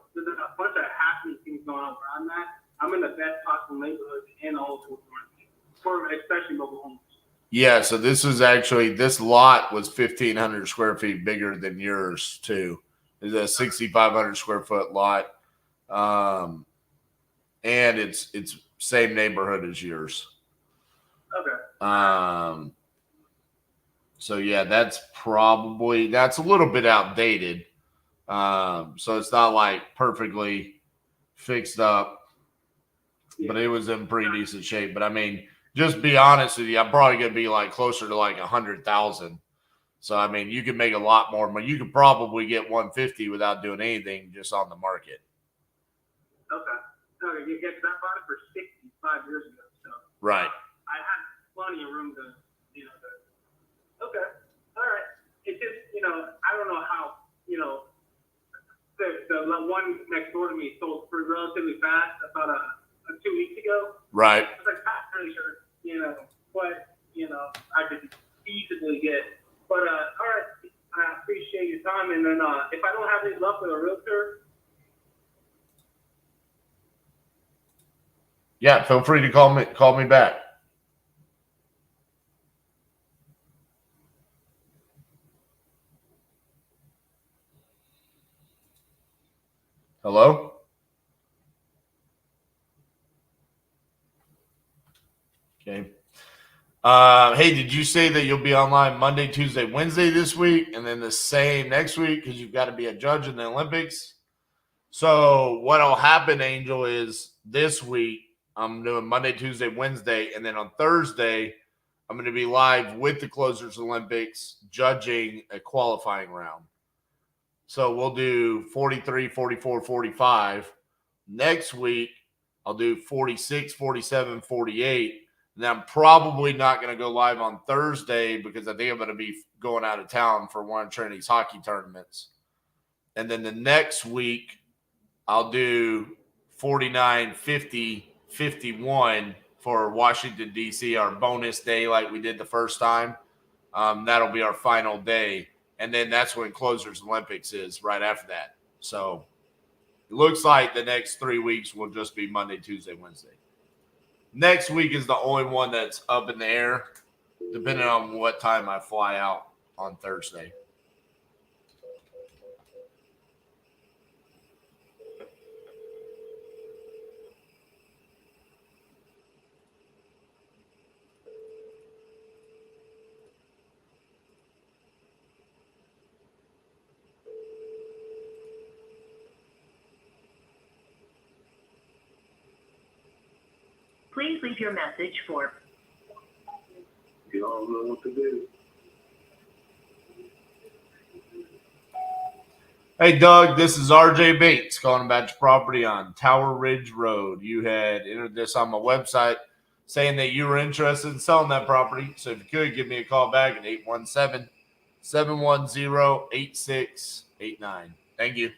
bunch of happening things going on where I'm at. I'm in the best possible neighborhood in all of for especially mobile homes. Yeah, so this lot was 1,500 square feet bigger than yours too. It's a 6,500 square foot lot, and it's same neighborhood as yours. Okay. So yeah, that's a little bit outdated. So it's not like perfectly fixed up, but it was in pretty decent shape. But I mean, just be honest with you, I'm probably gonna be like closer to like 100,000. So I mean, you could make a lot more, but you could probably get 150 without doing anything just on the market. Okay. You get that bought it for 65 years ago. So Right. I had plenty of room to. Okay. All right. It's just I don't know how the one next door to me sold for relatively fast about 2 weeks ago. Right. I was like, I'm not really sure, what I could feasibly get. But all right, I appreciate your time. And then if I don't have any luck with a realtor. Yeah, feel free to call me back. Hello? Hey, did you say that you'll be online Monday, Tuesday, Wednesday this week, and then the same next week because you've got to be a judge in the Olympics? So what'll happen, Angel, is this week I'm doing Monday, Tuesday, Wednesday, and then on Thursday I'm going to be live with the Closers Olympics judging a qualifying round. So we'll do 43, 44, 45. Next week I'll do 46, 47, 48. And I'm probably not going to go live on Thursday because I think I'm going to be going out of town for one of Trinity's hockey tournaments. And then the next week, I'll do 49, 50, 51 for Washington, D.C., our bonus day like we did the first time. That'll be our final day. And then that's when Closers Olympics is right after that. So it looks like the next 3 weeks will just be Monday, Tuesday, Wednesday. Next week is the only one that's up in the air, depending on what time I fly out on Thursday. Please leave your message for. You don't know what to do. Hey, Doug, this is RJ Bates calling about your property on Tower Ridge Road. You had entered this on my website saying that you were interested in selling that property. So if you could, give me a call back at 817-710-8689. Thank you.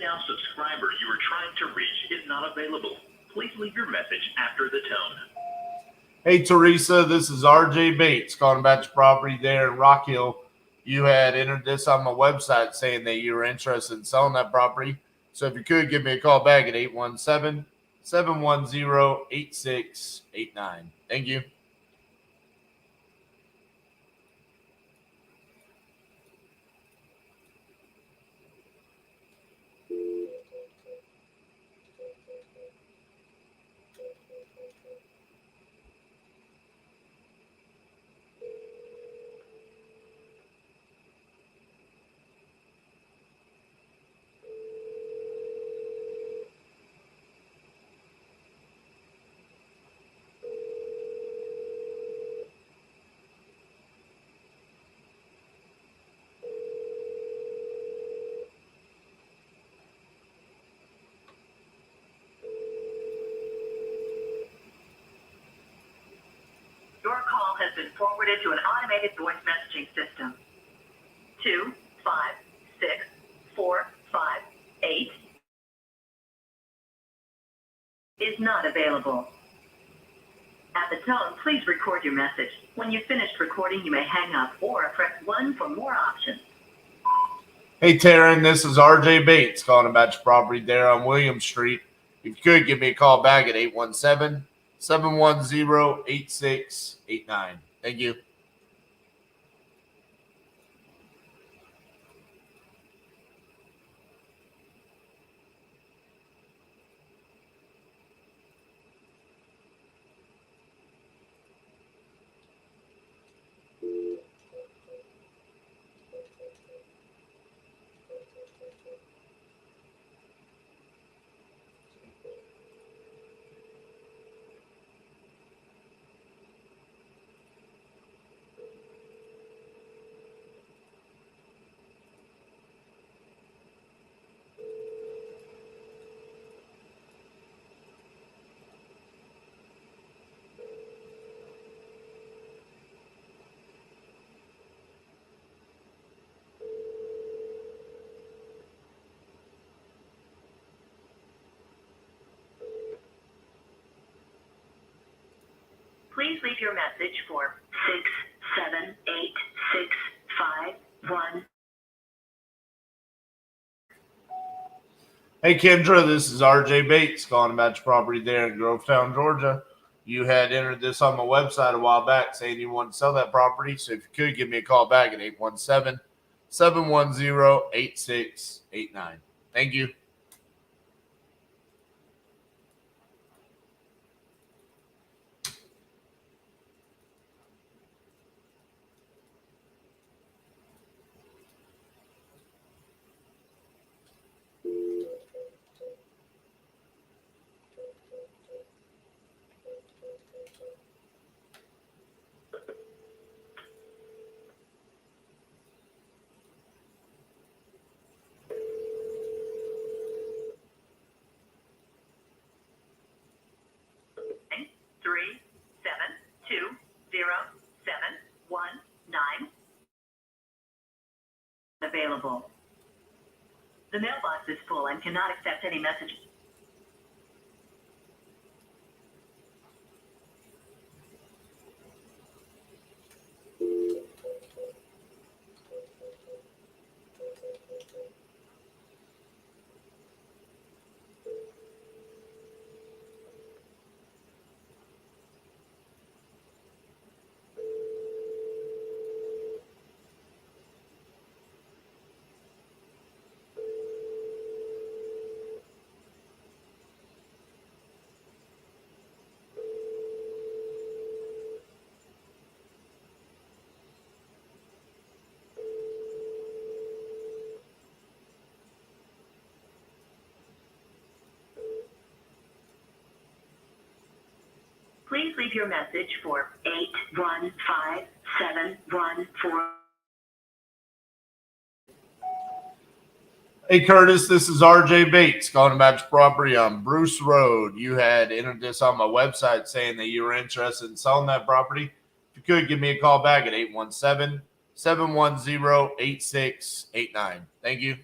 Now subscriber you are trying to reach is not available. Please leave your message after the tone. Hey, Teresa, this is RJ Bates calling about your property there in Rock Hill. You had entered this on my website saying that you were interested in selling that property. So if you could, give me a call back at 817-710-8689. Thank you. Your call has been forwarded to an automated voice messaging system. 256458 is not available. At the tone, please record your message. When you've finished recording, you may hang up or press 1 for more options. Hey, Taryn, this is RJ Bates calling about your property there on William Street. If you could, give me a call back at 817-710-8689. Thank you. Please leave your message for 6786551. Hey, Kendra, this is RJ Bates calling about your property there in Grovetown, Georgia. You had entered this on my website a while back saying you wanted to sell that property. So if you could, give me a call back at 817-710-8689. Thank you. Available. The mailbox is full and cannot accept any messages. Please leave your message for 815714. Hey, Curtis, this is RJ Bates calling about your property on Bruce Road. You had entered this on my website saying that you were interested in selling that property. If you could, give me a call back at 817-710-8689. Thank you.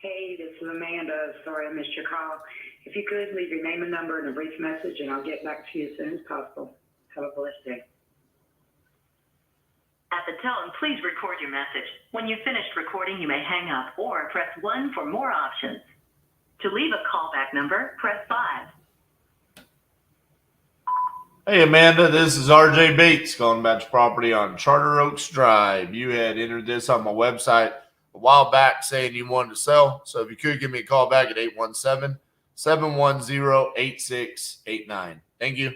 Hey, this is Amanda. Sorry I missed your call. If you could, leave your name and number and a brief message, and I'll get back to you as soon as possible. Have a blessed day. At the tone, please record your message. When you've finished recording, you may hang up or press 1 for more options. To leave a callback number, press 5. Hey, Amanda, this is RJ Bates calling about your property on Charter Oaks Drive. You had entered this on my website a while back saying you wanted to sell. So if you could, give me a call back at 817-710-8689. Thank you.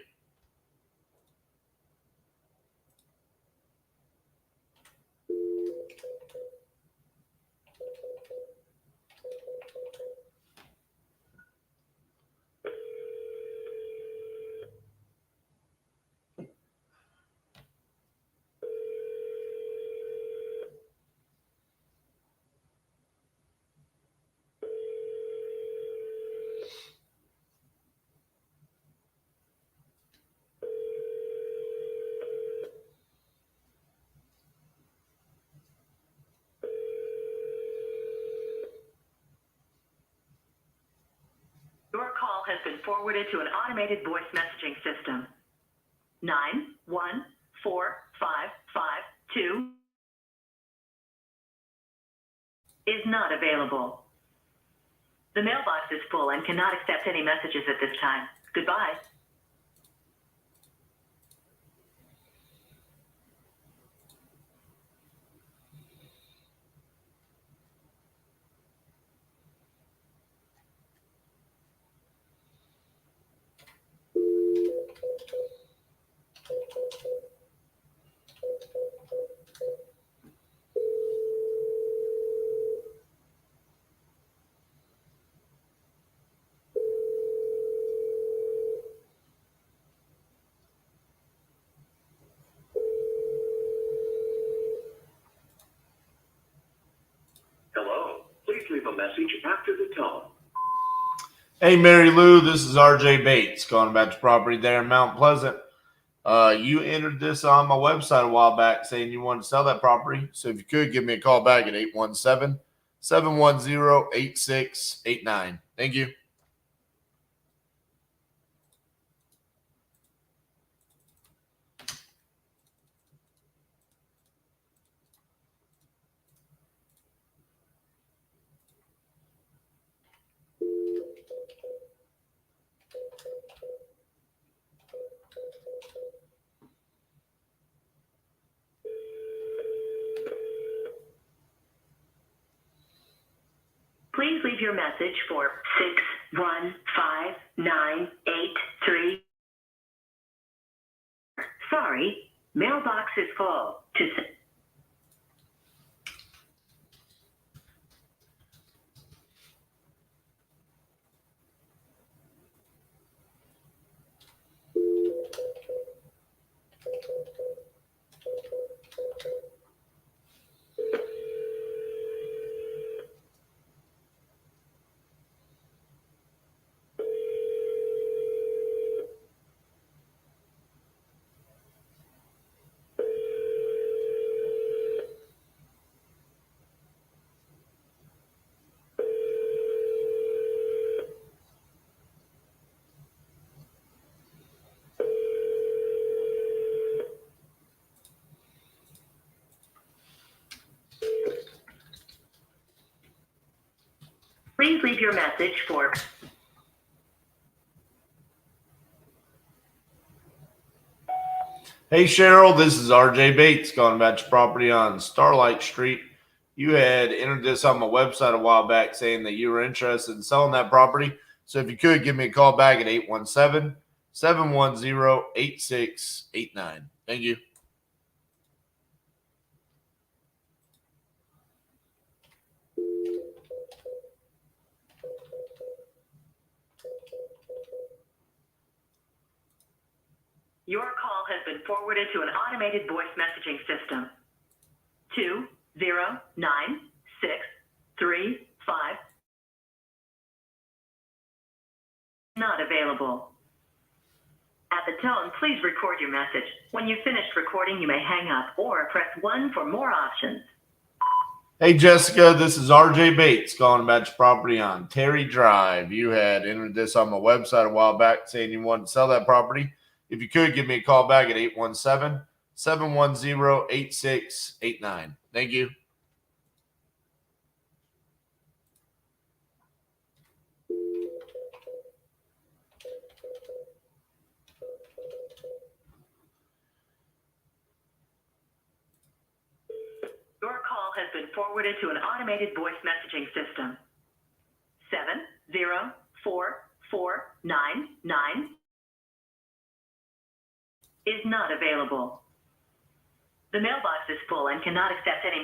Your call has been forwarded to an automated voice messaging system. 914552 is not available. The mailbox is full and cannot accept any messages at this time. Goodbye. Hello. Please leave a message after the tone. Hey, Mary Lou, this is RJ Bates calling about your property there in Mount Pleasant. You entered this on my website a while back saying you wanted to sell that property. So if you could give me a call back at 817-710-8689. Thank you. Please leave your message for 615-983. Sorry, mailbox is full. Please leave your message for Hey, Cheryl, this is RJ Bates calling about your property on Starlight Street. You had entered this on my website a while back saying that you were interested in selling that property. So if you could give me a call back at 817-710-8689. Thank you. Your call has been forwarded to an automated voice messaging system. 209-635 not available. At the tone, please record your message. When you've finished recording, you may hang up or press 1 for more options. Hey, Jessica, this is RJ Bates calling about your property on Terry Drive. You had entered this on my website a while back saying you wanted to sell that property. If you could, give me a call back at 817-710-8689. Thank you. Your call has been forwarded to an automated voice messaging system. 7044999 is not available. The mailbox is full and cannot accept any.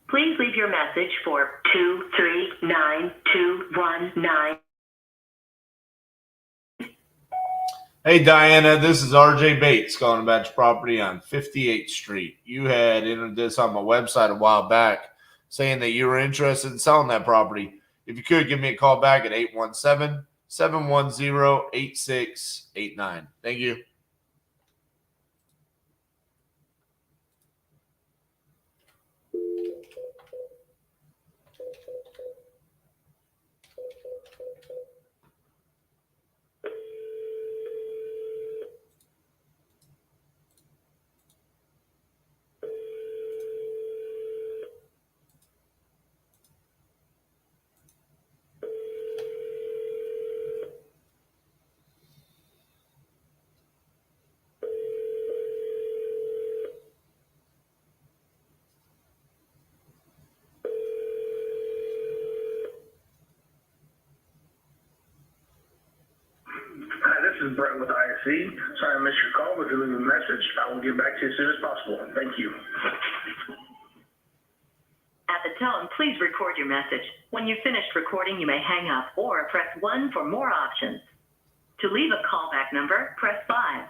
Please leave your message for 239219. Hey, Diana, this is RJ Bates calling about your property on 58th Street. You had entered this on my website a while back saying that you were interested in selling that property. If you could, give me a call back at 817-710-8689. Thank you. this is Brett with ISC. Sorry I missed your call, but if you leave a message, I will get back to you as soon as possible. Thank you. At the tone, please record your message. When you've finished recording, you may hang up or press 1 for more options. To leave a callback number, press 5.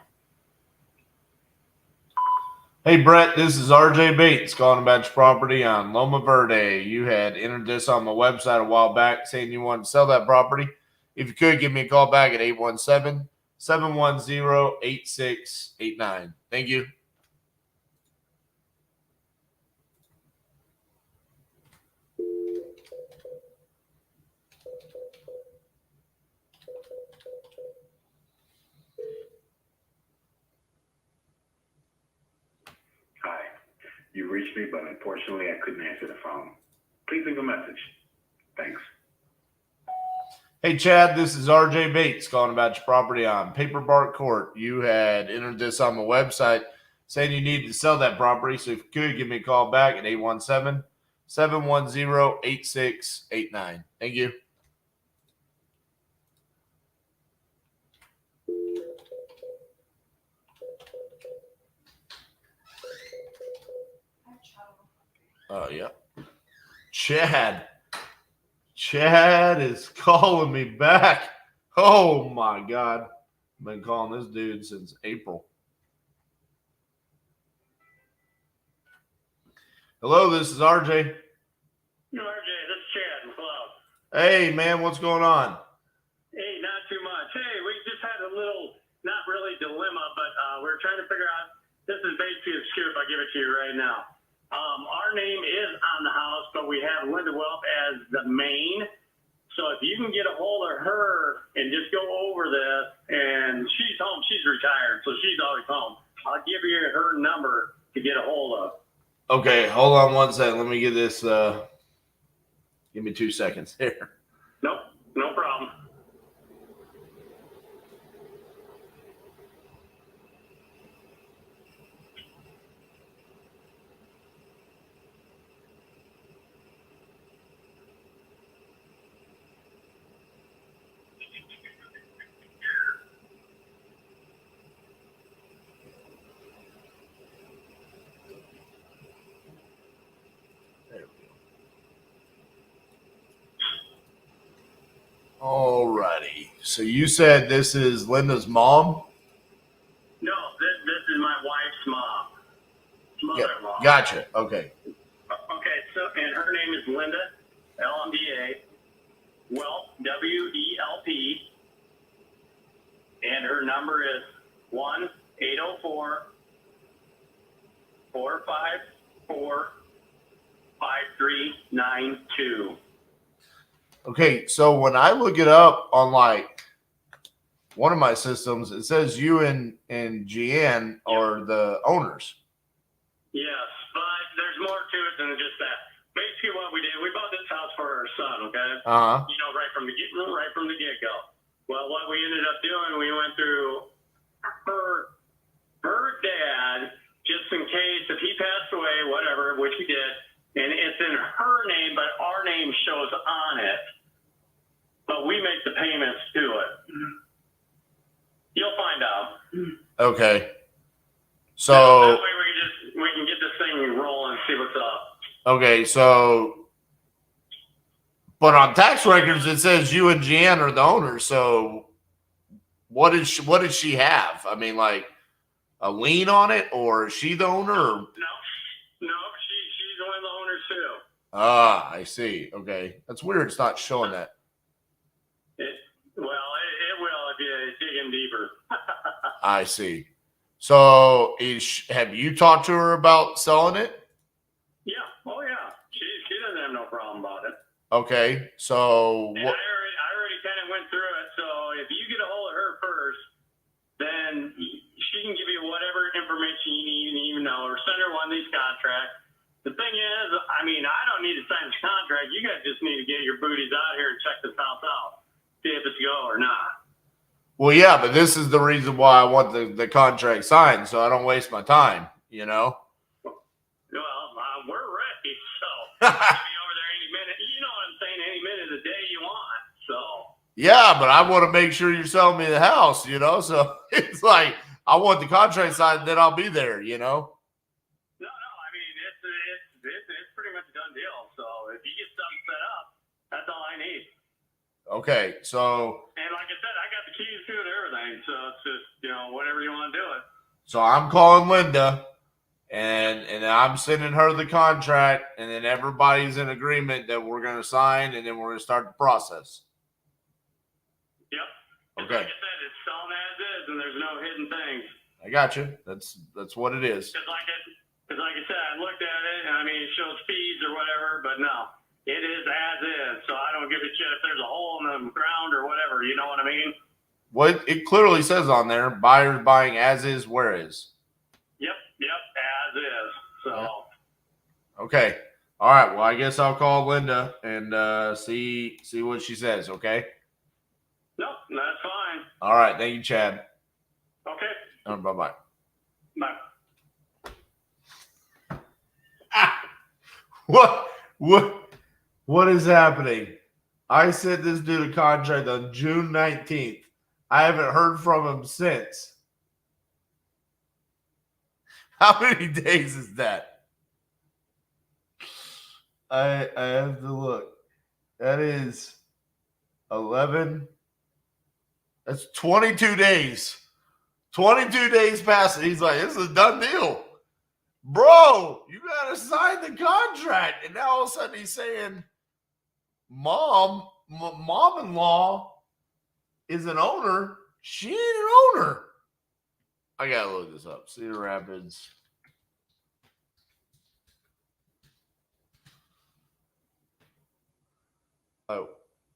Hey, Brett, this is RJ Bates calling about your property on Loma Verde. You had entered this on my website a while back saying you wanted to sell that property. If you could, give me a call back at 817-710-8689. Thank you. Hi. You reached me, but unfortunately I couldn't answer the phone. Please leave a message. Thanks. Hey, Chad, this is RJ Bates calling about your property on Paper Bark Court. You had entered this on my website saying you needed to sell that property. So if you could, give me a call back at 817-710-8689. Thank you. Oh, yeah. Chad is calling me back. Oh, my God. I've been calling this dude since April. Hello, this is RJ. RJ, this is Chad. Hello. Hey, man, what's going on? Hey, not too much. Hey, we just had a little, not really dilemma, but we're trying to figure out, this is basically a scoop. I'll give it to you right now. Our name is on the house, but we have Linda Welp as the main. So if you can get a hold of her and just go over this, and she's home, she's retired, so she's always home. I'll give you her number to get a hold of. Okay, hold on one second. Let me get this. Give me 2 seconds here. Nope, no problem. Alrighty. So you said this is Linda's mom? No, this is my wife's mom. Mother-in-law. Gotcha. Okay. Okay, so, and her name is Linda, L-M-D-A, Welp, W-E-L-P, and her number is 1-804-454-5392. Okay, so when I look it up on like one of my systems, it says you and Jeanne are the owners. Yes, but there's more to it than just that. Basically, what we did, we bought this house for our son. Okay. Uh-huh. You know, right from the get go. Well, what we ended up doing, we went through her dad, just in case if he passed away, whatever, which he did, and it's in her name, but our name shows on it. But we make the payments to it. You'll find out. Okay. So that way we can get this thing rolling and see what's up. okay, so but on tax records it says you and Jeanne are the owners. So what did she have? I mean, like a lien on it, or is she the owner? Or? No, she's one of the owners too. Ah, I see. Okay, that's weird. It's not showing that. It will if you dig in deeper. I see. So have you talked to her about selling it? Yeah. Oh yeah. She doesn't have no problem about it. Okay. So and I already kind of went through it. So if you get a hold of her first, then she can give you whatever information you need to know, or send her one of these contracts. The thing is, I mean, I don't need to sign the contract. You guys just need to get your booties out here and check this house out. See if it's go or not. Well, yeah, but this is the reason why I want the contract signed, so I don't waste my time, you know? Well, we're ready, so I'll be over there any minute. You know what I'm saying? Any minute of the day you want, so. Yeah, but I want to make sure you're selling me the house, you know? So it's like, I want the contract signed, then I'll be there, you know? No, I mean, it's pretty much a done deal. So if you get something set up, that's all I need. Okay, so. And like I said, I got the keys to it and everything. So it's just, you know, whatever you want to do it. So I'm calling Linda, and I'm sending her the contract, and then everybody's in agreement that we're going to sign, and then we're going to start the process. Yep. Okay. Like I said, it's selling as is, and there's no hidden things. I got you. That's what it is. Because like I said, I looked at it, and I mean, it shows fees or whatever, but no, it is as is. So I don't give a shit if there's a hole in the ground or whatever. You know what I mean? Well, it clearly says on there, buyers buying as is, where is. Yep, as is. So. Okay. All right. Well, I guess I'll call Linda and see what she says. Okay. No, that's fine. All right. Thank you, Chad. Okay. Bye-bye. Bye. What is happening? I sent this dude a contract on June 19th. I haven't heard from him since. How many days is that? I have to look. That is 11. That's 22 days. 22 days past it. He's like, this is a done deal. Bro, you got to sign the contract. And now all of a sudden he's saying, mom-in-law is an owner. She ain't an owner. I got to look this up. Cedar Rapids. Oh,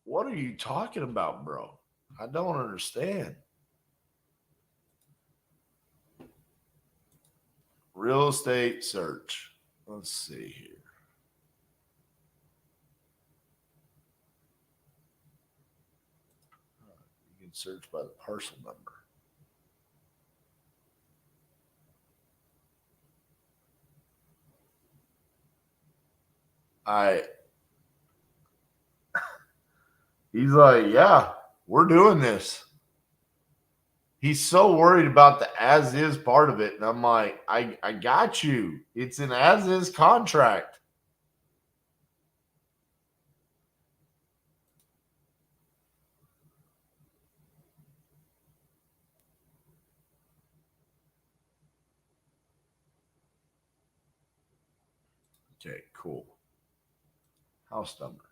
what are you talking about, bro? I don't understand. Real estate search. Let's see here. You can search by the parcel number. He's like, yeah, we're doing this. He's so worried about the as is part of it. And I'm like, I got you. It's an as is contract. Okay, cool. House number.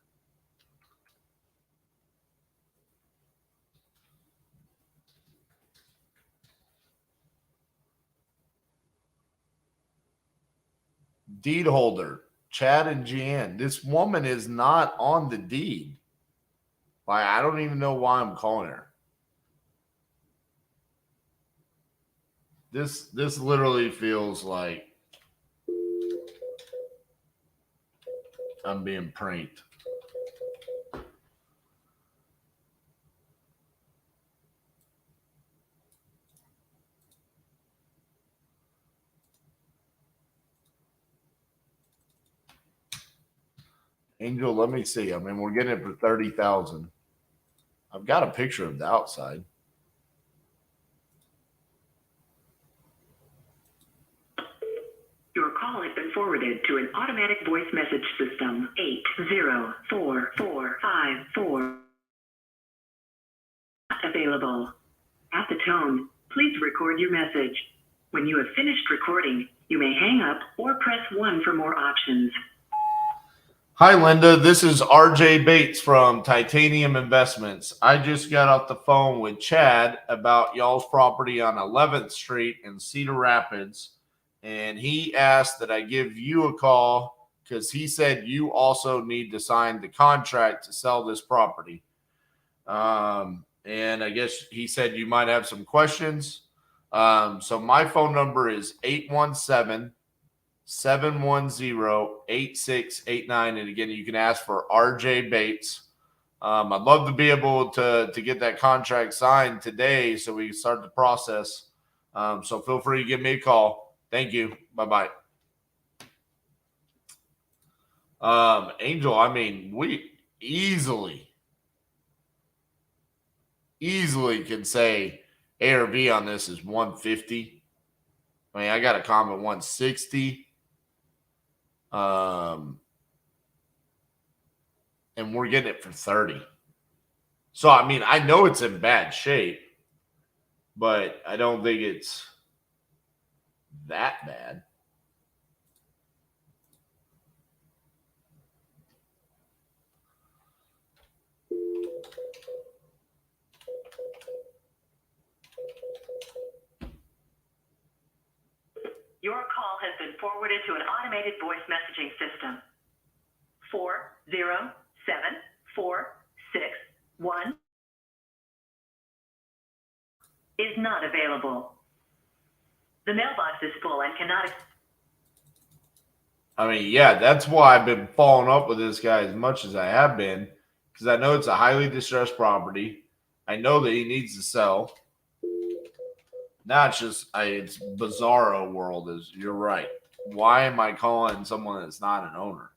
Deed holder, Chad and Jeanne. This woman is not on the deed. Like, I don't even know why I'm calling her. This literally feels like I'm being pranked. Angel, let me see. I mean, we're getting it for $30,000. I've got a picture of the outside. Your call has been forwarded to an automatic voice message system. 804454 not available. At the tone, please record your message. When you have finished recording, you may hang up or press 1 for more options. Hi, Linda. This is RJ Bates from Titanium Investments. I just got off the phone with Chad about y'all's property on 11th Street in Cedar Rapids. And he asked that I give you a call because he said you also need to sign the contract to sell this property. And I guess he said you might have some questions. So my phone number is 817-710-8689. And again, you can ask for RJ Bates. I'd love to be able to get that contract signed today so we can start the process. So feel free to give me a call. Thank you. Bye-bye. Angel, I mean, we easily easily can say ARV on this is 150. I mean, I got a comp at 160. And we're getting it for 30. So, I mean, I know it's in bad shape, but I don't think it's that bad. Your call has been forwarded to an automated voice messaging system. 407461 is not available. The mailbox is full and cannot. I mean, yeah, that's why I've been following up with this guy as much as I have been, because I know it's a highly distressed property. I know that he needs to sell. Not just it's bizarro world. Is you're right. Why am I calling someone that's not an owner?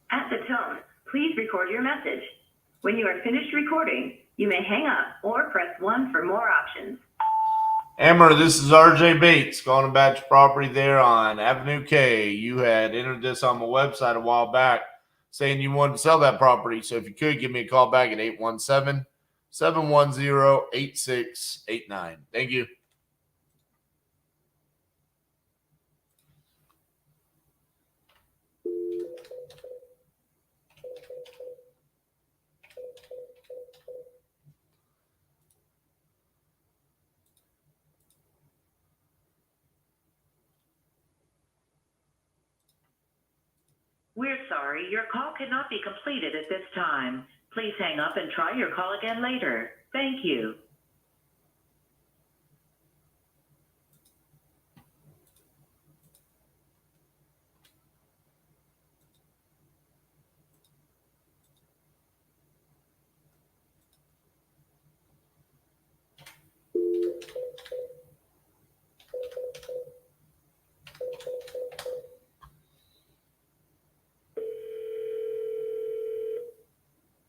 At the tone, please record your message. When you are finished recording, you may hang up or press 1 for more options. Amber, this is RJ Bates calling about your property there on Avenue K. You had entered this on my website a while back saying you wanted to sell that property. So if you could, give me a call back at 817-710-8689. Thank you. We're sorry, your call cannot be completed at this time. Please hang up and try your call again later. Thank you.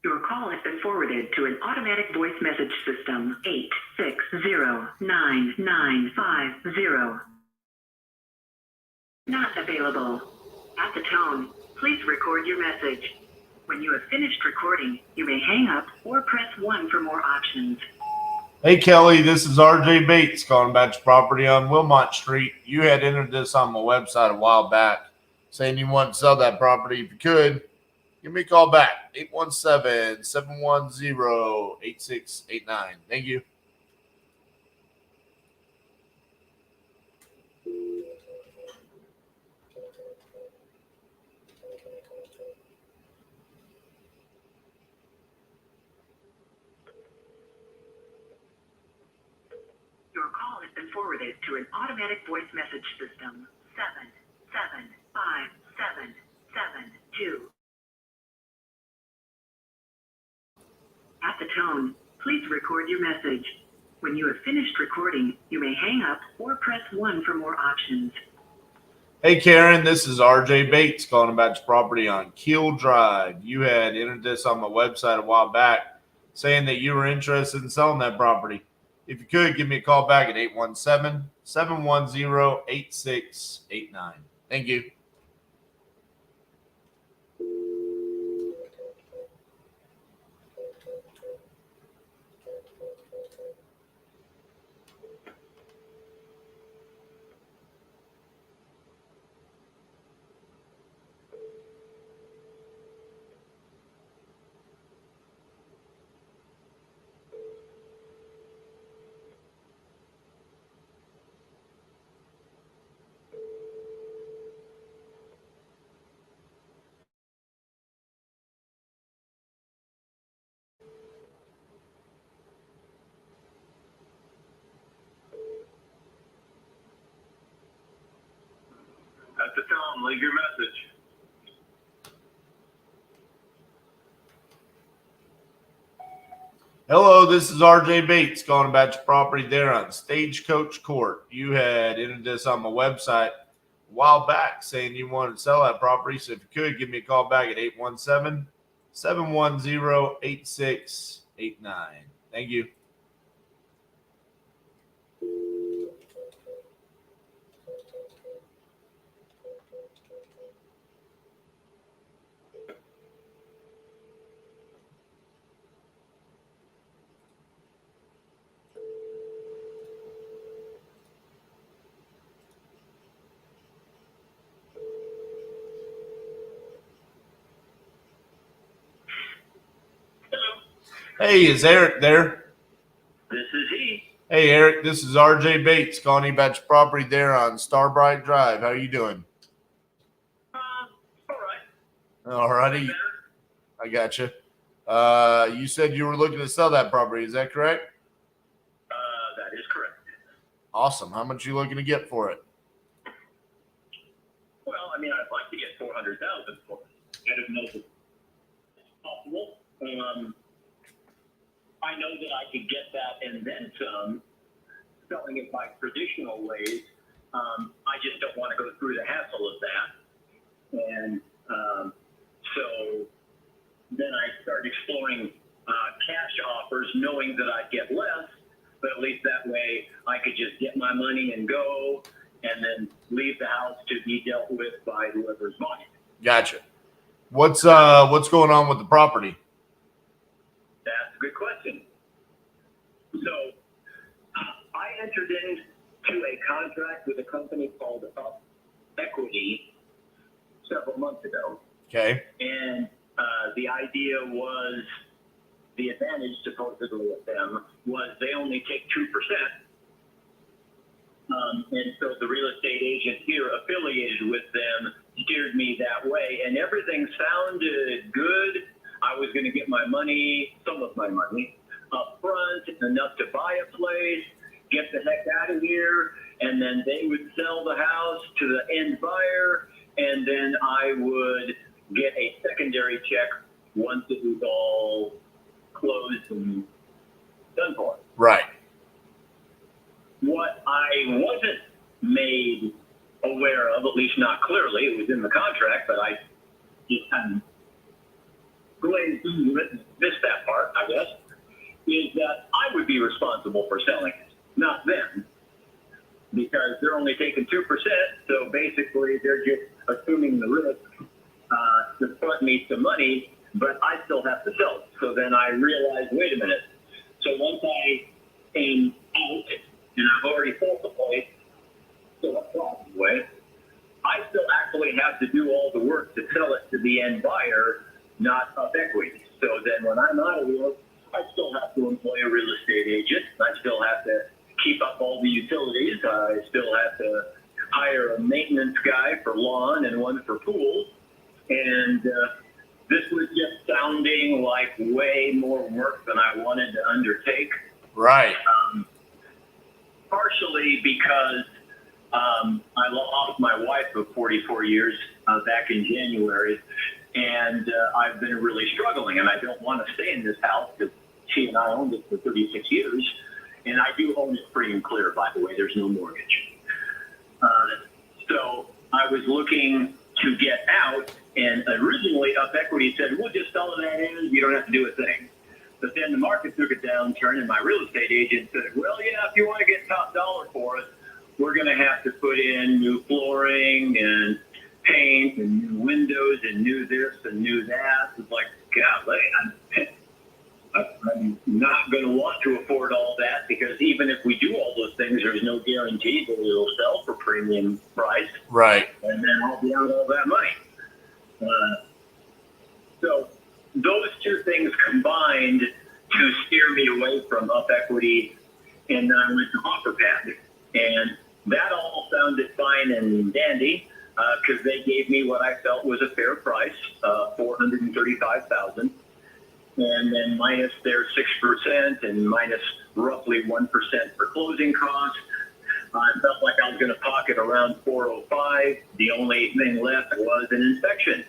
Your call has been forwarded to an automatic voice message system. 8609950. Not available. At the tone, please record your message. When you have finished recording, you may hang up or press 1 for more options. Hey, Kelly, this is RJ Bates calling about your property on Wilmot Street. You had entered this on my website a while back saying you wanted to sell that property. If you could, give me a call back, 817-710-8689. Thank you. Your call has been forwarded to an automatic voice message system. 775-772. At the tone, please record your message. When you have finished recording, you may hang up or press 1 for more options. Hey, Karen, this is RJ Bates calling about your property on Keel Drive. You had entered this on my website a while back saying that you were interested in selling that property. If you could, give me a call back at 817-710-8689. Thank you. tone. Leave your message. Hello, this is RJ Bates calling about your property there on Stagecoach Court. You had entered this on my website a while back saying you wanted to sell that property. So if you could, give me a call back at 817-710-8689. Thank you. Hey, is Eric there? This is he. Hey, Eric, this is RJ Bates calling you about your property there on Starbright Drive. How are you doing? All righty. I got you. You said you were looking to sell that property. Is that correct? That is correct. Awesome. How much are you looking to get for it? Well, I mean, I'd like to get $400,000 for it. I don't know if it's possible. I know that I could get that and then some, selling it by traditional ways. I just don't want to go through the hassle of that. And so then I started exploring cash offers, knowing that I'd get less, but at least that way I could just get my money and go, and then leave the house to be dealt with by whoever's buying it. Gotcha. What's going on with the property? That's a good question. So I entered into a contract with a company called Equity several months ago. Okay. And the idea was, the advantage supposedly with them was they only take 2%. And so the real estate agent here affiliated with them steered me that way, and everything sounded good. I was going to get my money, some of my money, up front, enough to buy a place, get the heck out of here, and then they would sell the house to the end buyer, and then I would get a secondary check once it was all closed and done for. Right. What I wasn't made aware of, at least not clearly, it was in the contract, but I just hadn't missed that part, I guess, is that I would be responsible for selling it, not them, because they're only taking 2%, so basically they're just assuming the risk to front me some money, but I still have to sell it. So then I realized, wait a minute. So once I came out, and I've already sold the place, so a problem way, I still actually have to do all the work to sell it to the end buyer, not up equity. So then when I'm out of here, I still have to employ a real estate agent. I still have to keep up all the utilities. I still have to hire a maintenance guy for lawn and one for pool. And this was just sounding like way more work than I wanted to undertake. Right. Partially because I lost my wife of 44 years back in January, and I've been really struggling, and I don't want to stay in this house because she and I owned it for 36 years, and I do own it free and clear, by the way. There's no mortgage. So I was looking to get out, and originally Up Equity said, we'll just sell it as is, you don't have to do a thing. But then the market took a downturn, and my real estate agent said, well, yeah, if you want to get top dollar for it, we're going to have to put in new flooring and paint and new windows and new this and new that. It's like, golly, I'm not going to want to afford all that, because even if we do all those things, there's no guarantee that it'll sell for premium price. Right. And then I'll be out all that money. So those two things combined to steer me away from Up Equity, and then I went to OfferPad. And that all sounded fine and dandy, because they gave me what I felt was a fair price, $435,000, and then minus their 6% and minus roughly 1% for closing costs. I felt like I was going to pocket around 405. The only thing left was an inspection.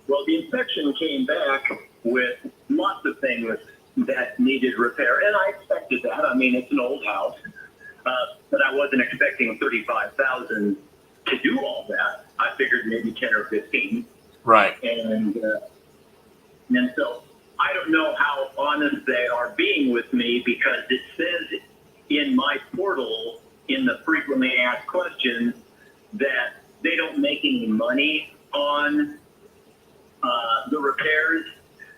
Well, the inspection came back with lots of things that needed repair, and I expected that. I mean, it's an old house, but I wasn't expecting $35,000 to do all that. I figured maybe 10 or 15. Right. And so I don't know how honest they are being with me, because it says in my portal in the frequently asked questions that they don't make any money on the repairs.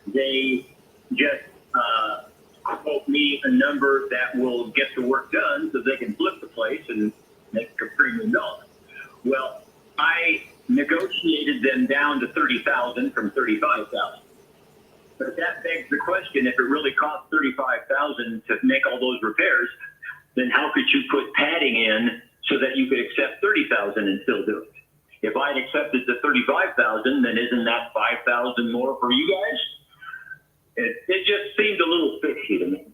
They just quote me a number that will get the work done so they can flip the place and make a premium dollar. Well, I negotiated them down to $30,000 from $35,000. But that begs the question: if it really cost $35,000 to make all those repairs, then how could you put padding in so that you could accept $30,000 and still do it? If I'd accepted the $35,000, then isn't that $5,000 more for you guys? It just seemed a little fishy to me.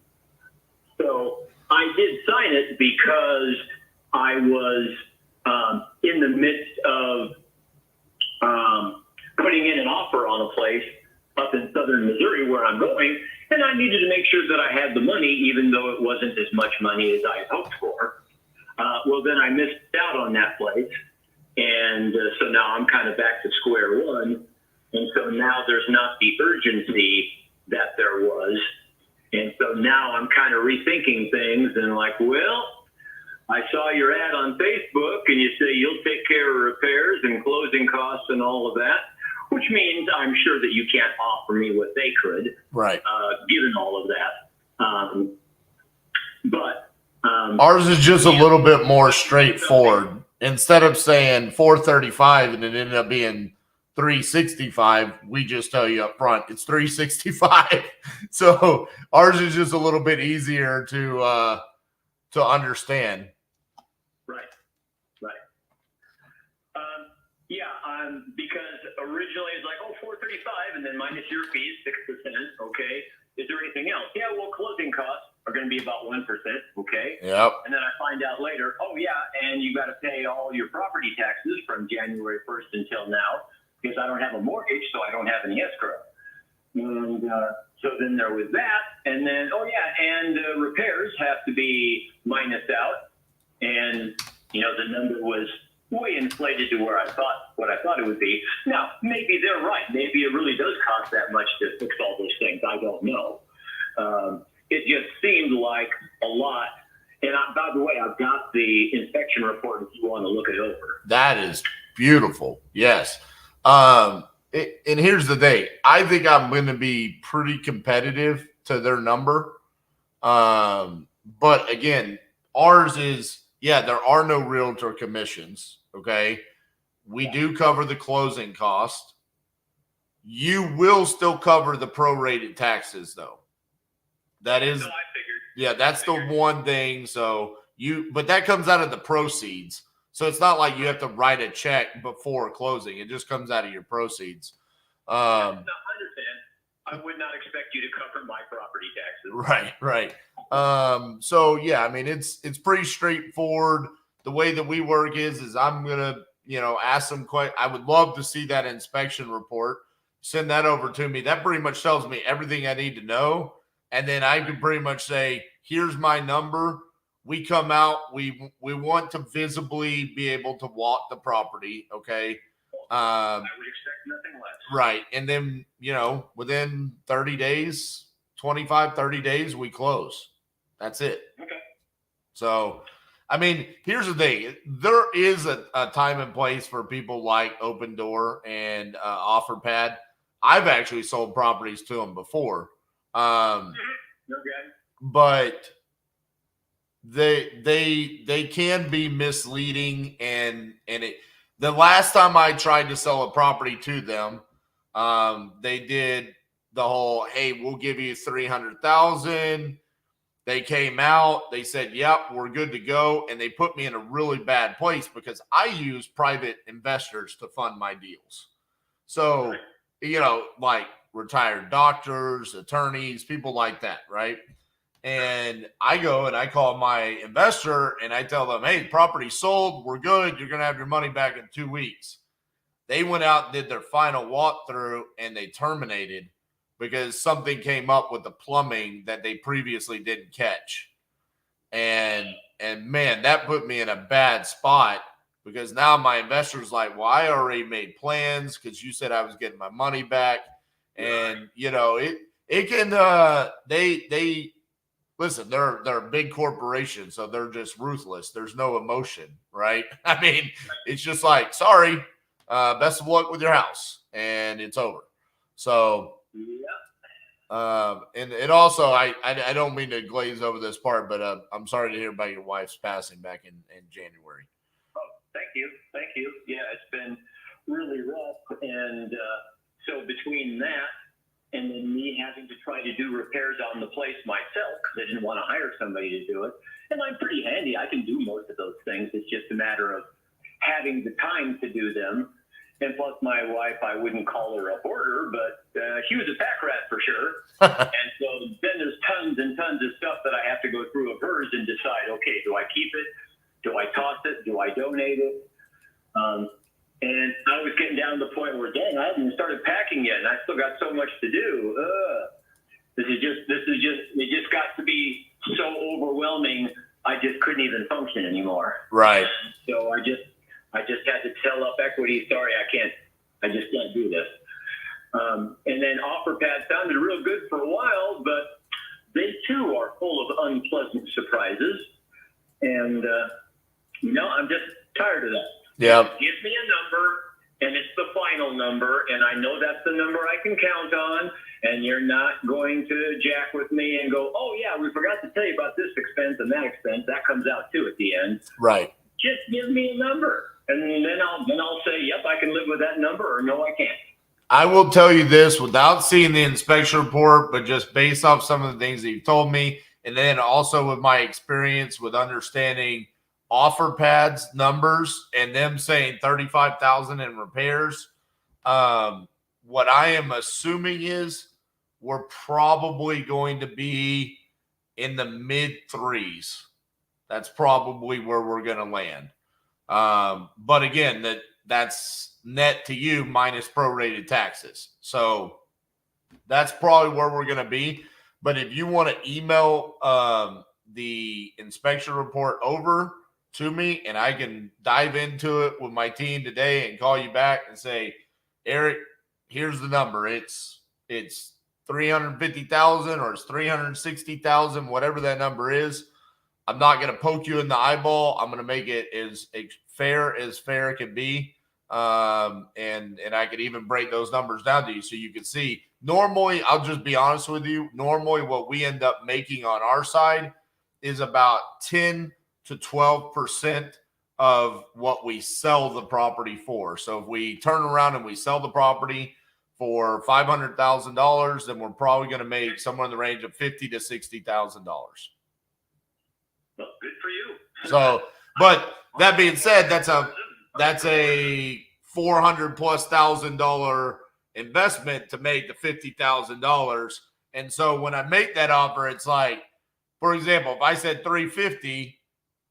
So I did sign it because I was in the midst of putting in an offer on a place up in southern Missouri where I'm going, and I needed to make sure that I had the money, even though it wasn't as much money as I had hoped for. Well, then I missed out on that place, and so now I'm kind of back to square one, and so now there's not the urgency that there was, and so now I'm kind of rethinking things and like, well, I saw your ad on Facebook, and you say you'll take care of repairs and closing costs and all of that, which means I'm sure that you can't offer me what they could, right? Given all of that. But ours is just a little bit more straightforward. Instead of saying 435 and it ended up being 365, we just tell you up front it's 365. So ours is just a little bit easier to understand. Because originally it's like, 435 and then minus your fees, 6%. Okay. Is there anything else? Yeah, well, closing costs are going to be about 1%. Okay. Yep. And then I find out later, and you got to pay all your property taxes from January 1st until now, because I don't have a mortgage, so I don't have any escrow. And so then there was that. And then, and repairs have to be minused out. And, the number was way inflated to what I thought it would be. Now, maybe they're right. Maybe it really does cost that much to fix all those things. I don't know. It just seemed like a lot. And by the way, I've got the inspection report if you want to look it over. That is beautiful. Yes. And here's the thing. I think I'm going to be pretty competitive to their number. But again, ours is, there are no realtor commissions. Okay. We do cover the closing cost. You will still cover the prorated taxes though. That is, so I figured. That's the one thing. So but that comes out of the proceeds. So it's not like you have to write a check before closing. It just comes out of your proceeds. I understand. I would not expect you to cover my property taxes. Right. So I mean, it's pretty straightforward. The way that we work is I'm gonna, ask some questions. I would love to see that inspection report. Send that over to me. That pretty much tells me everything I need to know, and then I can pretty much say, "Here's my number." We come out. We want to visibly be able to walk the property. Okay. I would expect nothing less. Right. And then, within 30 days, 30 days, we close. That's it. Okay. So, I mean, here's the thing. There is a time and place for people like Open Door and OfferPad. I've actually sold properties to them before. Okay. But they can be misleading, and the last time I tried to sell a property to them, they did the whole, hey, we'll give you $300,000. They came out, they said, yep, we're good to go. And they put me in a really bad place because I use private investors to fund my deals. So, like retired doctors, attorneys, people like that. Right. And I go and I call my investor and I tell them, hey, property sold. We're good. You're going to have your money back in 2 weeks. They went out and did their final walkthrough and they terminated because something came up with the plumbing that they previously didn't catch. And man, that put me in a bad spot because now my investor's like, well, I already made plans because you said I was getting my money back. And, you know, it can, they listen, they're a big corporation, so they're just ruthless. There's no emotion, right? I mean, it's just like, sorry, best of luck with your house, and it's over. So, and it also, I don't mean to glaze over this part, but I'm sorry to hear about your wife's passing back in January. Oh, thank you. Yeah, it's been really rough, and so between that and then me having to try to do repairs on the place myself because I didn't want to hire somebody to do it. And I'm pretty handy. I can do most of those things. It's just a matter of having the time to do them. And plus my wife, I wouldn't call her a hoarder, but she was a pack rat for sure. And so then there's tons and tons of stuff that I have to go through of hers and decide, okay, do I keep it? Do I toss it? Do I donate it? And I was getting down to the point where, dang, I haven't even started packing yet, and I still got so much to do. It just got to be so overwhelming. I just couldn't even function anymore. Right. So I just had to sell up equity. Sorry, I just can't do this. And then OfferPad sounded real good for a while, but they too are full of unpleasant surprises. And, I'm just tired of that. Yeah. Give me a number, and it's the final number, and I know that's the number I can count on, and you're not going to jack with me and go, oh, yeah, we forgot to tell you about this expense and that expense. That comes out, too, at the end. Right. Just give me a number, and then I'll say, yep, I can live with that number, or no, I can't. I will tell you this without seeing the inspection report, but just based off some of the things that you've told me, and then also with my experience with understanding OfferPad's numbers and them saying 35,000 in repairs. What I am assuming is we're probably going to be in the mid threes. That's probably where we're going to land. But again, that's net to you minus prorated taxes. So that's probably where we're going to be. But if you want to email the inspection report over to me, and I can dive into it with my team today and call you back and say, Eric, here's the number. It's 350,000 or it's 360,000, whatever that number is. I'm not going to poke you in the eyeball. I'm going to make it as fair can be. And I could even break those numbers down to you so you can see. Normally, I'll just be honest with you. Normally, what we end up making on our side is about 10 to 12% of what we sell the property for. So if we turn around and we sell the property for $500,000, then we're probably going to make somewhere in the range of $50,000 to $60,000. Well, good for you. So, but that being said, that's a $400,000+ investment to make the $50,000. And so when I make that offer, it's like, for example, if I said 350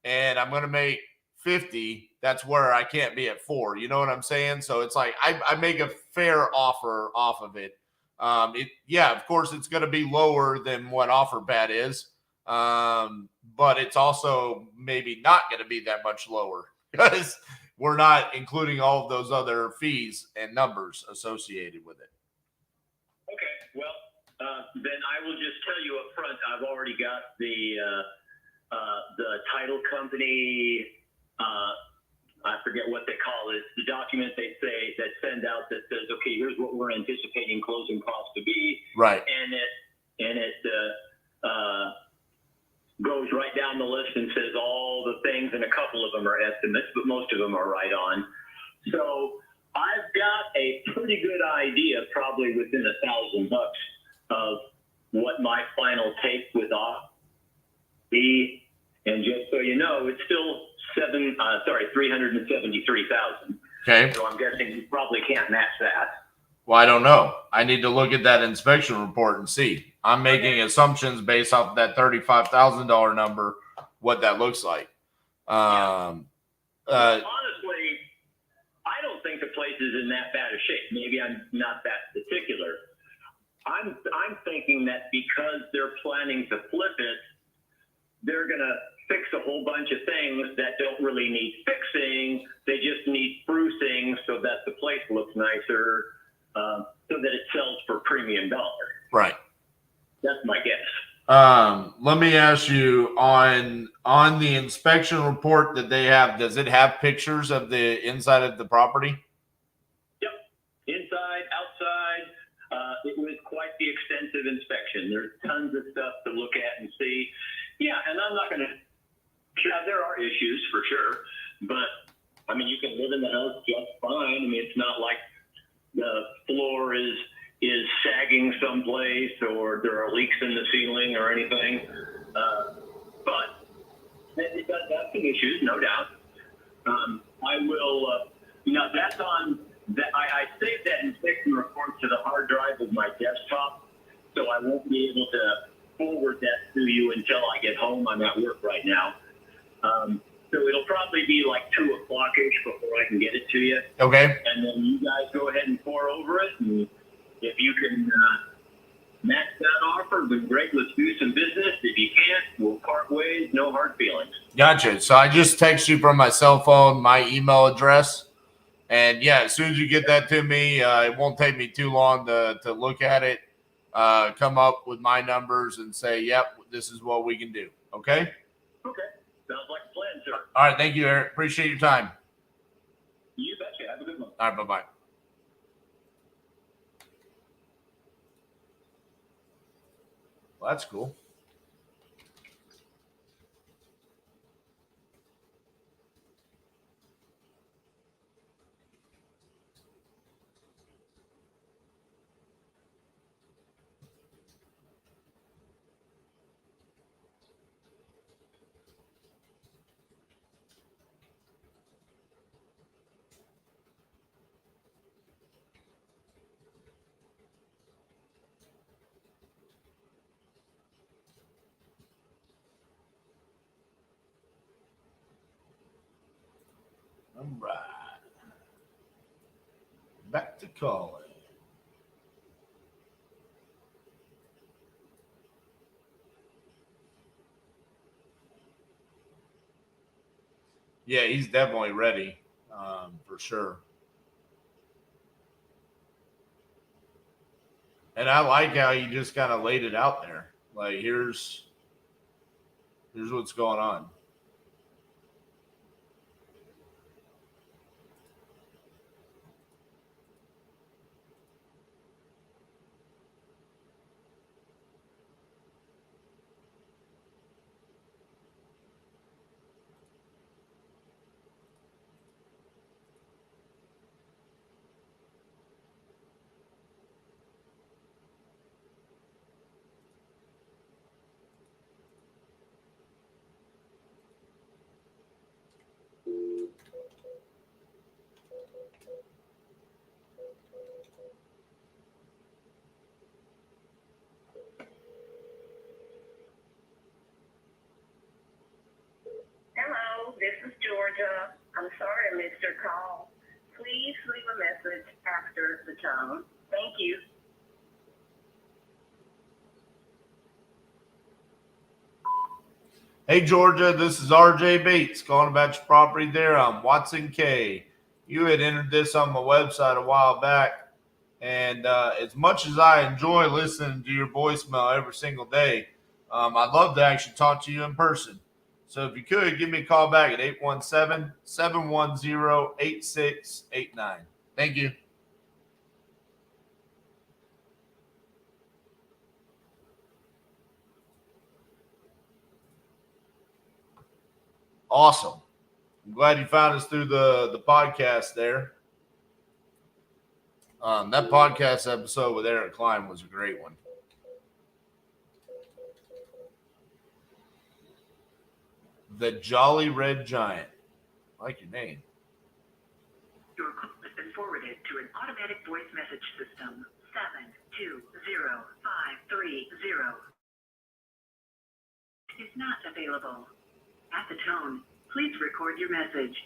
and I'm going to make 50, that's where I can't be at 4. You know what I'm saying? So it's like I make a fair offer off of it. Of course, it's going to be lower than what OfferPad is, but it's also maybe not going to be that much lower because we're not including all of those other fees and numbers associated with it. Okay, well, then I will just tell you up front, I've already got the title company, I forget what they call it, the document they say that send out that says, okay, here's what we're anticipating closing costs to be. Right. And it goes right down the list and says all the things, and a couple of them are estimates, but most of them are right on. So I've got a pretty good idea, probably within $1,000 of what my final take with be. And just so you know, it's still $373,000. Okay. So I'm guessing you probably can't match that. Well, I don't know. I need to look at that inspection report and see. I'm making assumptions based off that $35,000 number, what that looks like. Honestly, I don't think the place is in that bad of shape. Maybe I'm not that particular. I'm thinking that because they're planning to flip it, they're going to fix a whole bunch of things that don't really need fixing. They just need sprucing so that the place looks nicer, so that it sells for premium dollar. Right. That's my guess. Let me ask you on the inspection report that they have, does it have pictures of the inside of the property? Yep. Inside, outside. It was quite the extensive inspection. There's tons of stuff to look at and see. Yeah, and I'm not going to. Yeah, there are issues for sure, but I mean, you can live in the house just fine. I mean, it's not like the floor is sagging someplace or there are leaks in the ceiling or anything. But it does have some issues, no doubt. I will. That's on. I saved that inspection report to the hard drive of my desktop, so I won't be able to forward that to you until I get home. I'm at work right now. So it'll probably be like 2 o'clock-ish before I can get it to you. Okay. And then you guys go ahead and pour over it. And if you can match that offer, then great, let's do some business. If you can't, we'll part ways, no hard feelings. Gotcha. So I just text you from my cell phone, my email address. And yeah, as soon as you get that to me, it won't take me too long to look at it, come up with my numbers and say, yep, this is what we can do. Okay? Okay. Sounds like a plan, sir. All right. Thank you, Eric. Appreciate your time. You betcha. Have a good one. All right. Bye-bye. Well, that's cool. All right. Back to calling. Yeah, he's definitely ready, for sure. And I like how you just kind of laid it out there. Like, here's what's going on. Hello, this is Georgia. I'm sorry I missed your call. Please leave a message after the tone. Thank you. Hey, Georgia, this is RJ Bates calling about your property there on Watson K. You had entered this on my website a while back, and as much as I enjoy listening to your voicemail every single day, I'd love to actually talk to you in person. So if you could, give me a call back at 817-710-8689. Thank you. Awesome. I'm glad you found us through the podcast there. That podcast episode with Eric Klein was a great one. The Jolly Red Giant. I like your name. Your call has been forwarded to an automatic voice message system. 720530 is not available. At the tone, please record your message.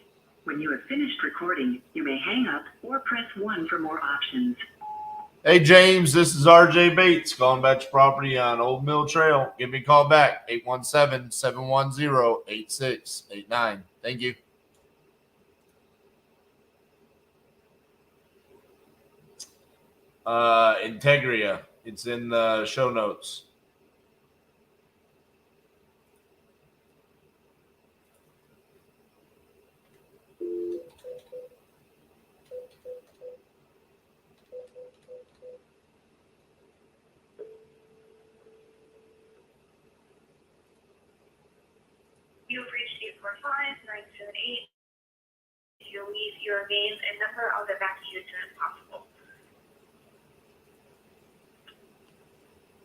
When you have finished recording, you may hang up or press 1 for more options. Hey, James, this is RJ Bates calling about your property on Old Mill Trail. Give me a call back, 817-710-8689. Thank you. Integria. It's in the show notes. You have reached 845-978. If you'll leave your name and number, I'll get back to you as soon as possible.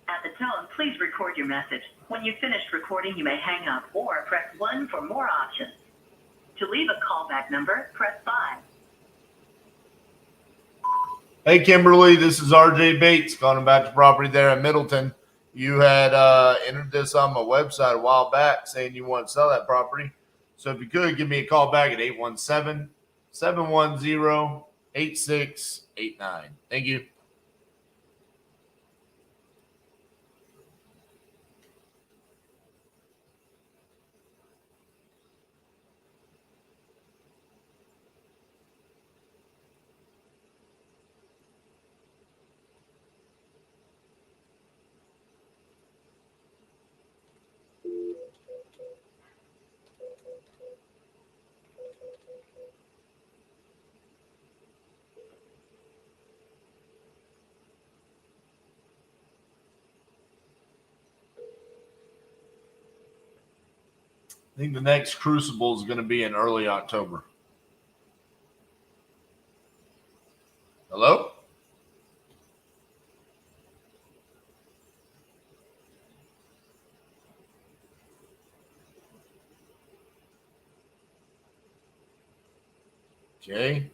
At the tone, please record your message. When you've finished recording, you may hang up or press 1 for more options. To leave a callback number, press 5. Hey, Kimberly, this is RJ Bates calling about your property there in Middleton. You had entered this on my website a while back saying you want to sell that property. So if you could, give me a call back at 817-710-8689. Thank you. I think the next Crucible is going to be in early October. Hello? Okay.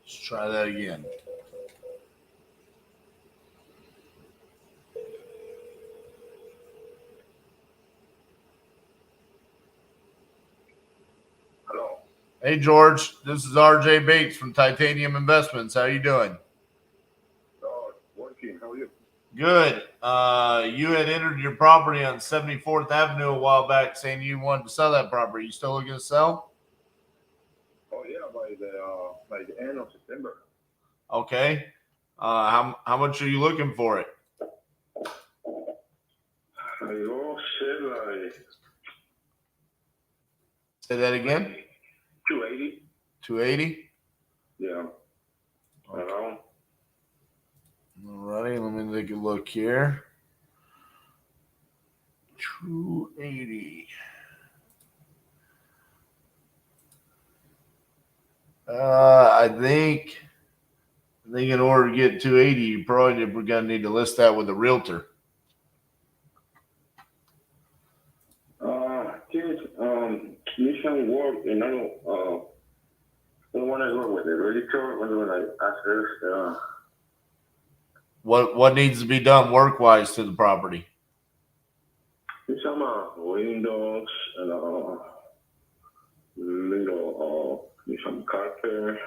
Let's try that again. Hello. Hey, George. This is RJ Bates from Titanium Investments. How you doing? Working. How are you? Good. You had entered your property on 74th Avenue a while back saying you wanted to sell that property. You still looking to sell? Oh yeah, by the end of September. Okay. How much are you looking for it? I will say like Say that again. 280. 280. Yeah. Around. Alrighty, let me take a look here. 280. I think in order to get 280, you probably we're gonna need to list that with a realtor. Need some work, and I don't want to work with a realtor. When I ask her, What needs to be done work wise to the property? some windows and little some carpet,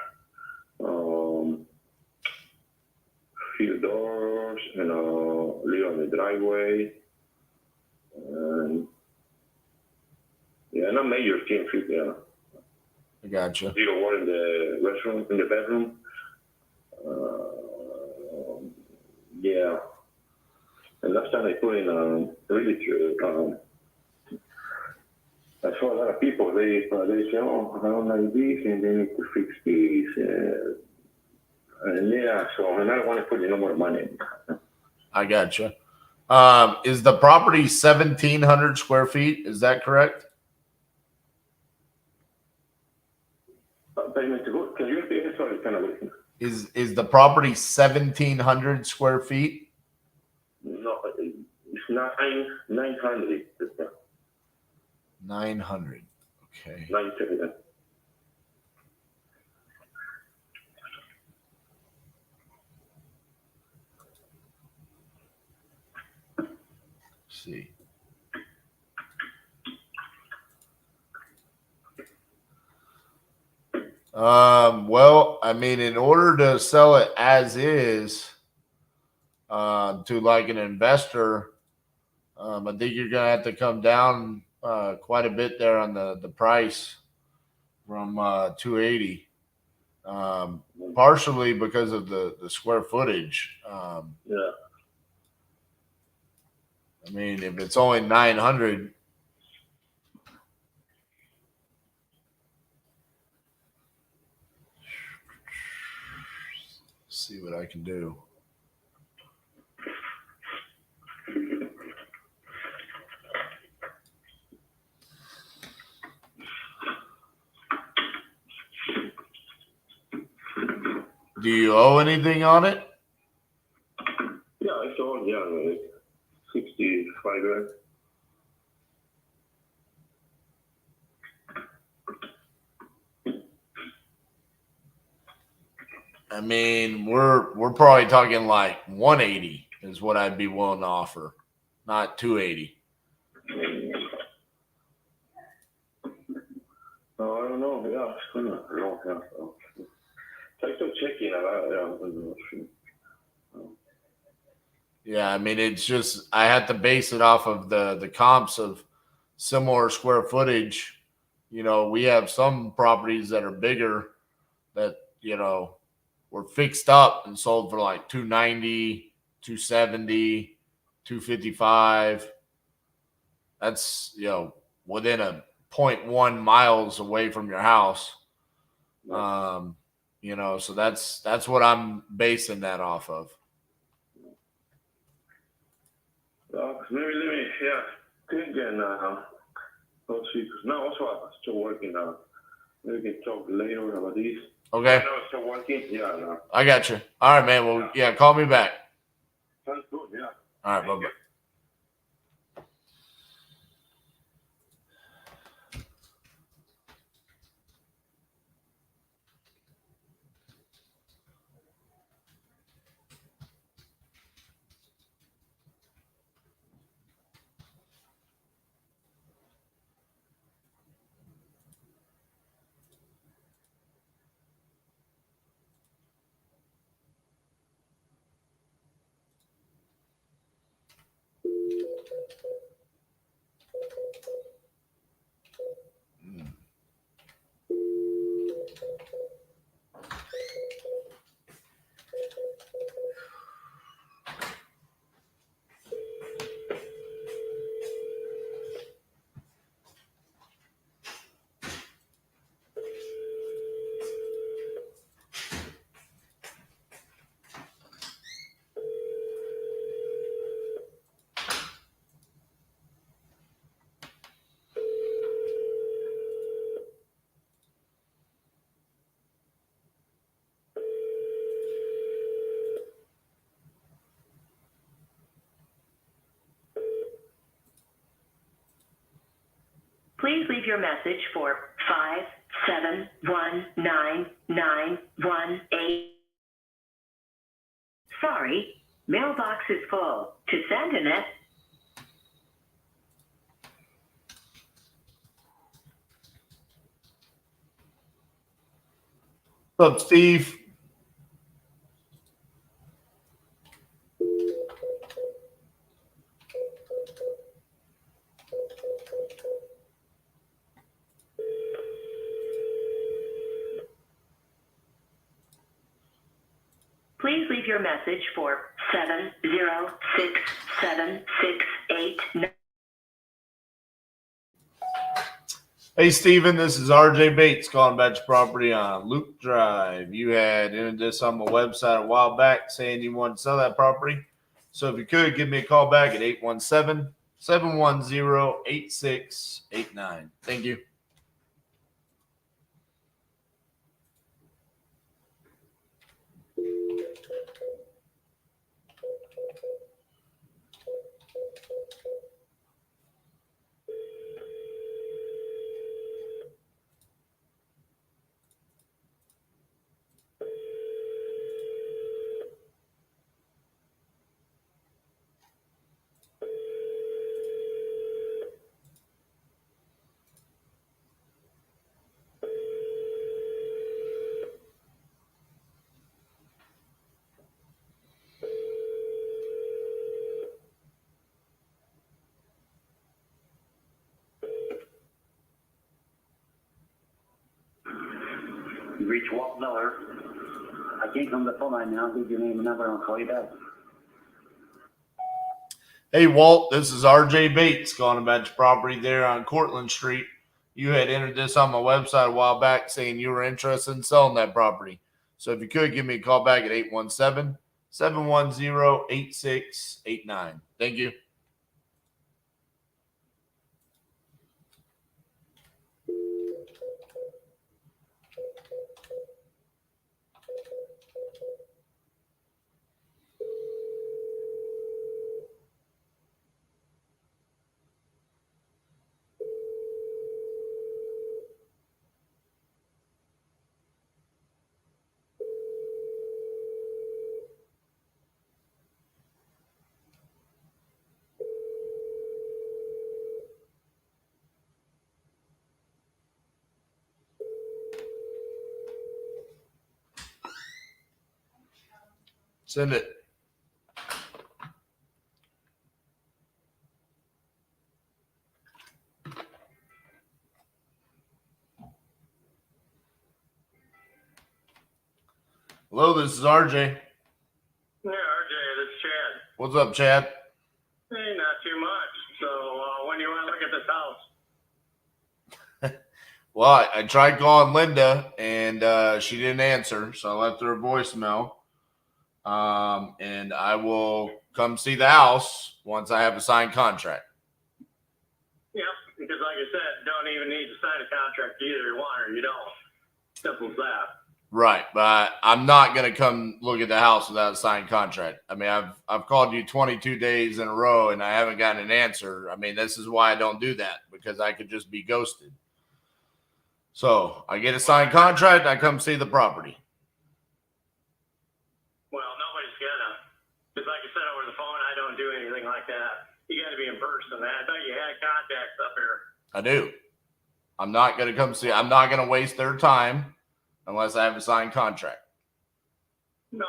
few doors and little on the driveway, and yeah, not major things. Yeah, I gotcha. Little one in the restroom, in the bedroom. Yeah. And last time I put in really I saw a lot of people. They say, "Oh, I don't like this, and they need to fix this." And yeah, and I don't want to put in no more money. I gotcha. Is the property 1,700 square feet? Is that correct? Can you repeat it? Sorry, kind of listening. Is the property 1,700 square feet? No, it's 900. 900. Okay. 900. see. Well, I mean, in order to sell it as is to like an investor, I think you're gonna have to come down quite a bit there on the price from 280. Partially because of the square footage. Yeah. I mean, if it's only 900, see what I can do. Do you owe anything on it? Yeah, I saw, yeah, like 65 grand. I mean, we're probably talking like 180 is what I'd be willing to offer, not 280. No, I don't know. Yeah, it's gonna long time. Thanks for checking it. Yeah, I mean, it's just I had to base it off of the comps of similar square footage. You know, we have some properties that are bigger that, you know, were fixed up and sold for like 290, 270, 255. That's, you know, within a 0.1 miles away from your house. You know, so that's what I'm basing that off of. Maybe let me, think and let's see, because now also I'm still working. Maybe we can talk later about this. Okay. I know it's still working. Yeah, no. I got you. All right, man. Well, yeah, call me back. Sounds good, yeah. All right, bye-bye. Please leave your message for 5719918. Sorry, mailbox is full. To send an S. What's up, Steve? Please leave your message for 7067689. Hey, Steven, this is RJ Bates calling about your property on Loop Drive. You had entered this on my website a while back saying you wanted to sell that property. So if you could, give me a call back at 817-710-8689. Thank you. reached Walt Miller. I can't come to the phone line now. I'll give your name and number and I'll call you back. Hey, Walt, this is RJ Bates calling about your property there on Cortlandt Street. You had entered this on my website a while back saying you were interested in selling that property. So if you could, give me a call back at 817-710-8689. Thank you. Send it. Hello, this is RJ. Yeah, RJ, this is Chad. What's up, Chad? Hey, not too much. So, when do you want to look at this house? Well, I tried calling Linda, and she didn't answer, so I left her a voicemail. And I will come see the house once I have a signed contract. Yeah, because like I said, don't even need to sign a contract. You either want or you don't. Simple as that. Right, but I'm not going to come look at the house without a signed contract. I mean, I've called you 22 days in a row, and I haven't gotten an answer. I mean, this is why I don't do that, because I could just be ghosted. So I get a signed contract, I come see the property. Well, nobody's gonna. Because like I said over the phone, I don't do anything like that. You got to be in person. I thought you had contacts up here. I do. I'm not going to come see. I'm not going to waste their time unless I have a signed contract. No,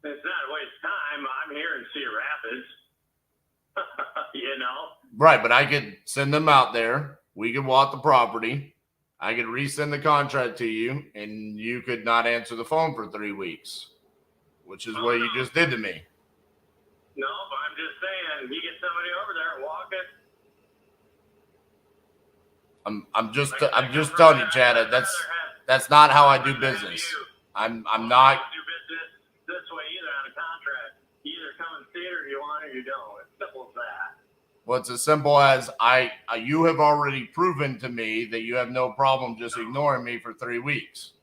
it's not a waste of time. I'm here in Cedar Rapids. You know? Right, but I could send them out there. We could walk the property. I could resend the contract to you, and you could not answer the phone for 3 weeks, which is what you just did to me. No, but I'm just saying, you get somebody over there and walk it. I'm just telling you, Chad. That's not how I do business. I'm not. Do business this way either on a contract. You either come and see it or you want it or you don't. It's simple as that. Well, it's as simple as you have already proven to me that you have no problem just ignoring me for 3 weeks.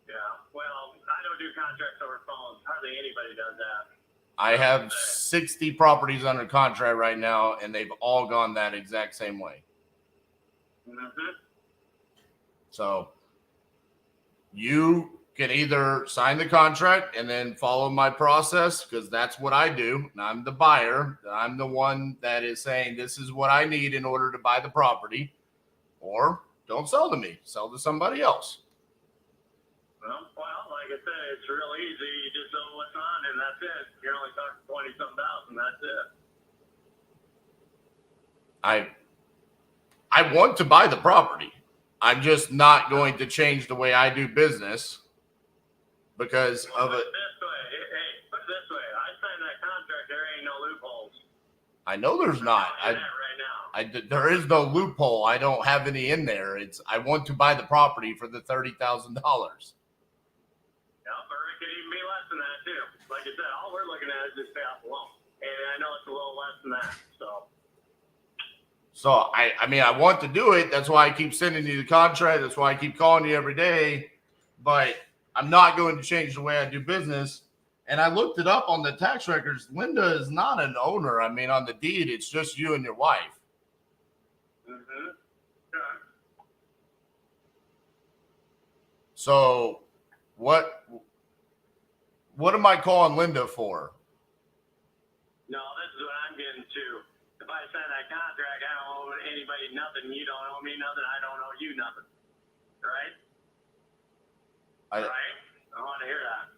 Yeah, well, I don't do contracts over phone. Hardly anybody does that. I have 60 properties under contract right now, and they've all gone that exact same way. Mm-hmm. So you can either sign the contract and then follow my process, because that's what I do. And I'm the buyer. I'm the one that is saying this is what I need in order to buy the property, or don't sell to me, sell to somebody else. Well, like I said, it's real easy. You just know what's on, and that's it. You're only talking 20-some thousand. That's it. I want to buy the property. I'm just not going to change the way I do business because of it. Put it this way. I signed that contract. There ain't no loopholes. I know there's not. There is no loophole. I don't have any in there. I want to buy the property for the $30,000. Yeah, but it could even be less than that too. Like I said, all we're looking at is just pay off the loan, and I know it's a little less than that. So I mean, I want to do it. That's why I keep sending you the contract. That's why I keep calling you every day. But I'm not going to change the way I do business. And I looked it up on the tax records. Linda is not an owner. I mean, on the deed, it's just you and your wife. Mm-hmm. Yeah. So what am I calling Linda for? No, this is what I'm getting to. If I sign that contract, I don't owe anybody nothing. You don't owe me nothing. I don't owe you nothing. Right? Right? I want to hear that.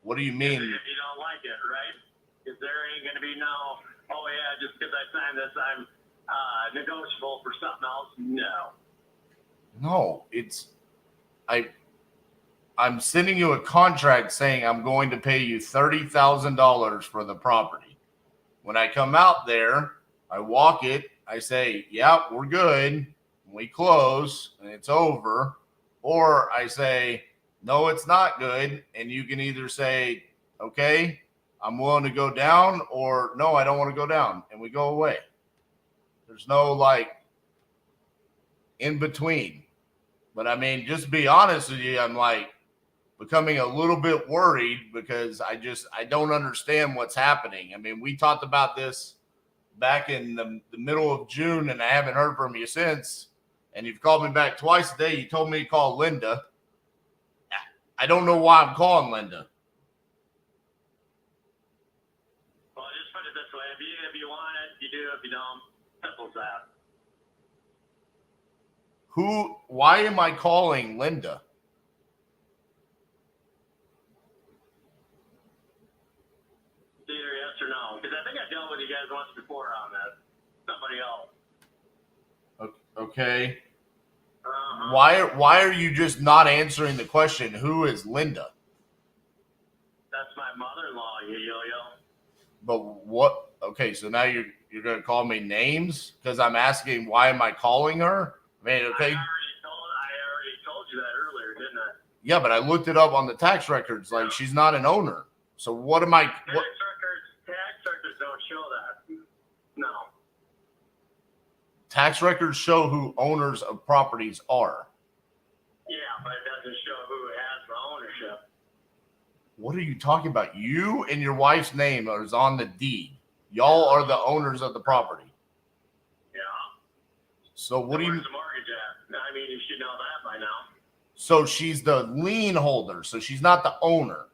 What do you mean? If you don't like it, right? Because there ain't going to be no, oh yeah, just because I signed this, I'm negotiable for something else. No. No, I'm sending you a contract saying I'm going to pay you $30,000 for the property. When I come out there, I walk it. I say, yeah, we're good. We close and it's over. Or I say, no, it's not good. And you can either say, okay, I'm willing to go down, or no, I don't want to go down. And we go away. There's no like in between. But I mean, just to be honest with you, I'm like becoming a little bit worried because I don't understand what's happening. I mean, we talked about this back in the middle of June, and I haven't heard from you since. And you've called me back twice a day. You told me to call Linda. I don't know why I'm calling Linda. Well, just put it this way. If you want it, you do. If you don't, simple as that. Why am I calling Linda? Either yes or no. Because I think I dealt with you guys once before on that. Somebody else. Okay. Why are you just not answering the question? Who is Linda? That's my mother-in-law, you yo-yo. But what? Okay, so now you're going to call me names because I'm asking why am I calling her? I mean, okay. I already told you that earlier, didn't I? Yeah, but I looked it up on the tax records. Like, she's not an owner. So what am I? Tax records don't show that. No. Tax records show who owners of properties are. Yeah, but it doesn't show who has the ownership. What are you talking about? You and your wife's name is on the deed. Y'all are the owners of the property. Yeah. So what do you? Where's the mortgage at? I mean, you should know that by now. So she's the lien holder. So she's not the owner.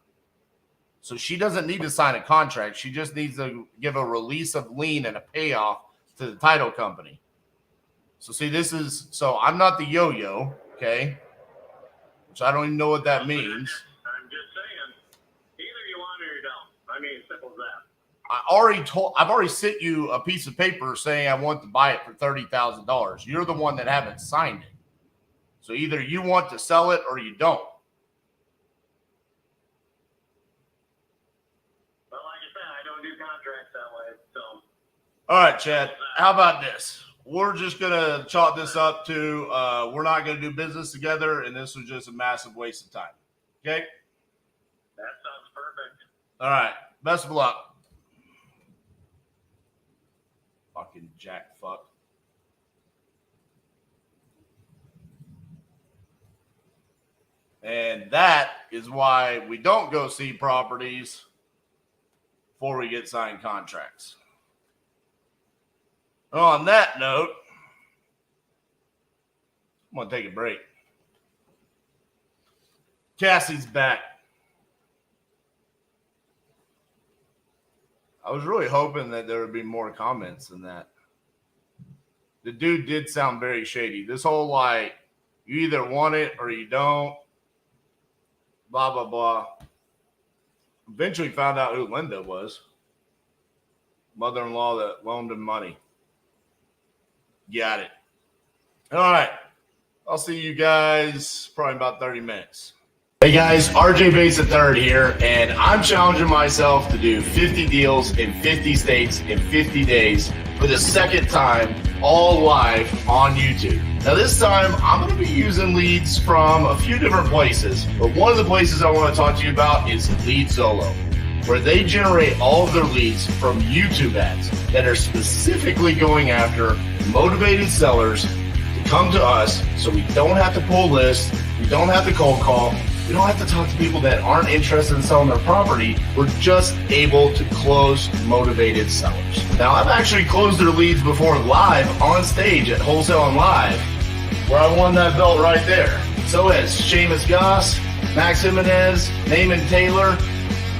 So she doesn't need to sign a contract. She just needs to give a release of lien and a payoff to the title company. So see, so I'm not the yo-yo, okay? Which I don't even know what that means. I'm just saying, either you want it or you don't. I mean, simple as that. I've already sent you a piece of paper saying I want to buy it for $30,000. You're the one that haven't signed it. So either you want to sell it or you don't. Well, like I said, I don't do contracts that way, so. All right, Chad, how about this? We're just going to chalk this up to we're not going to do business together, and this was just a massive waste of time. Okay? That sounds perfect. All right. Best of luck. Fucking jack fuck. And that is why we don't go see properties before we get signed contracts. On that note, I'm going to take a break. Cassie's back. I was really hoping that there would be more comments than that. The dude did sound very shady. This whole, like, you either want it or you don't. Blah, blah, blah. Eventually found out who Linda was. Mother-in-law that loaned him money. Got it. All right. I'll see you guys probably about 30 minutes. Hey guys, RJ Bates III here, and I'm challenging myself to do 50 deals in 50 states in 50 days for the second time, all live on YouTube. Now this time, I'm going to be using leads from a few different places, but one of the places I want to talk to you about is LeadZolo, where they generate all of their leads from YouTube ads that are specifically going after motivated sellers to come to us so we don't have to pull lists, we don't have to cold call, we don't have to talk to people that aren't interested in selling their property. We're just able to close motivated sellers. Now, I've actually closed their leads before live on stage at Wholesale and Live, where I won that belt right there. So has Seamus Goss, Max Jimenez, Naaman Taylor,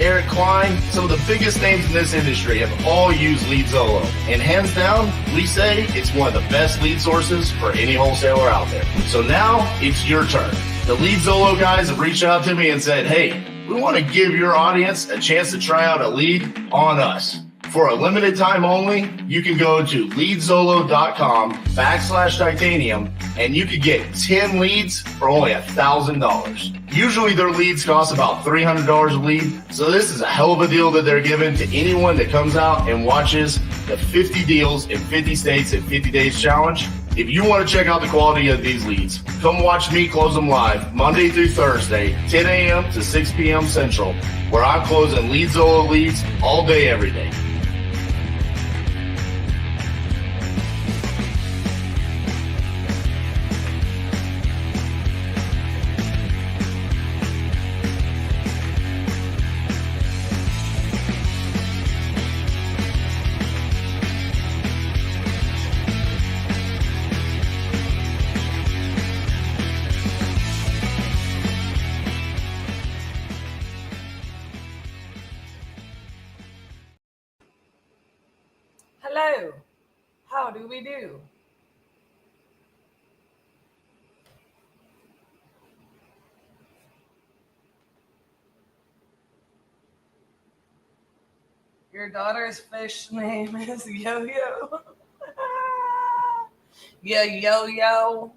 Eric Klein. Some of the biggest names in this industry have all used LeadZolo. And hands down, we say it's one of the best lead sources for any wholesaler out there. So now it's your turn. The LeadZolo guys have reached out to me and said, hey, we want to give your audience a chance to try out a lead on us. For a limited time only, you can go to leadzolo.com/titanium and you could get 10 leads for only $1,000. Usually their leads cost about $300 a lead, so this is a hell of a deal that they're giving to anyone that comes out and watches the 50 deals in 50 states in 50 days challenge. If you want to check out the quality of these leads, come watch me close them live Monday through Thursday, 10 a.m. to 6 p.m. Central, where I'm closing LeadZolo leads all day, every day. Hello. How do we do? Your daughter's fish name is Yo-Yo. Yeah, Yo-Yo.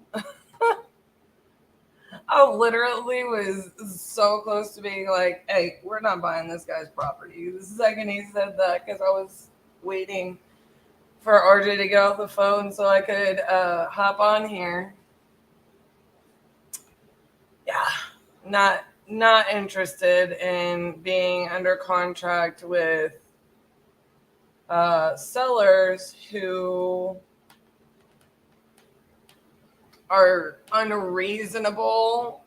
I literally was so close to being like, hey, we're not buying this guy's property. The second he said that, because I was waiting for RJ to get off the phone so I could hop on here. Yeah, not interested in being under contract with sellers who are unreasonable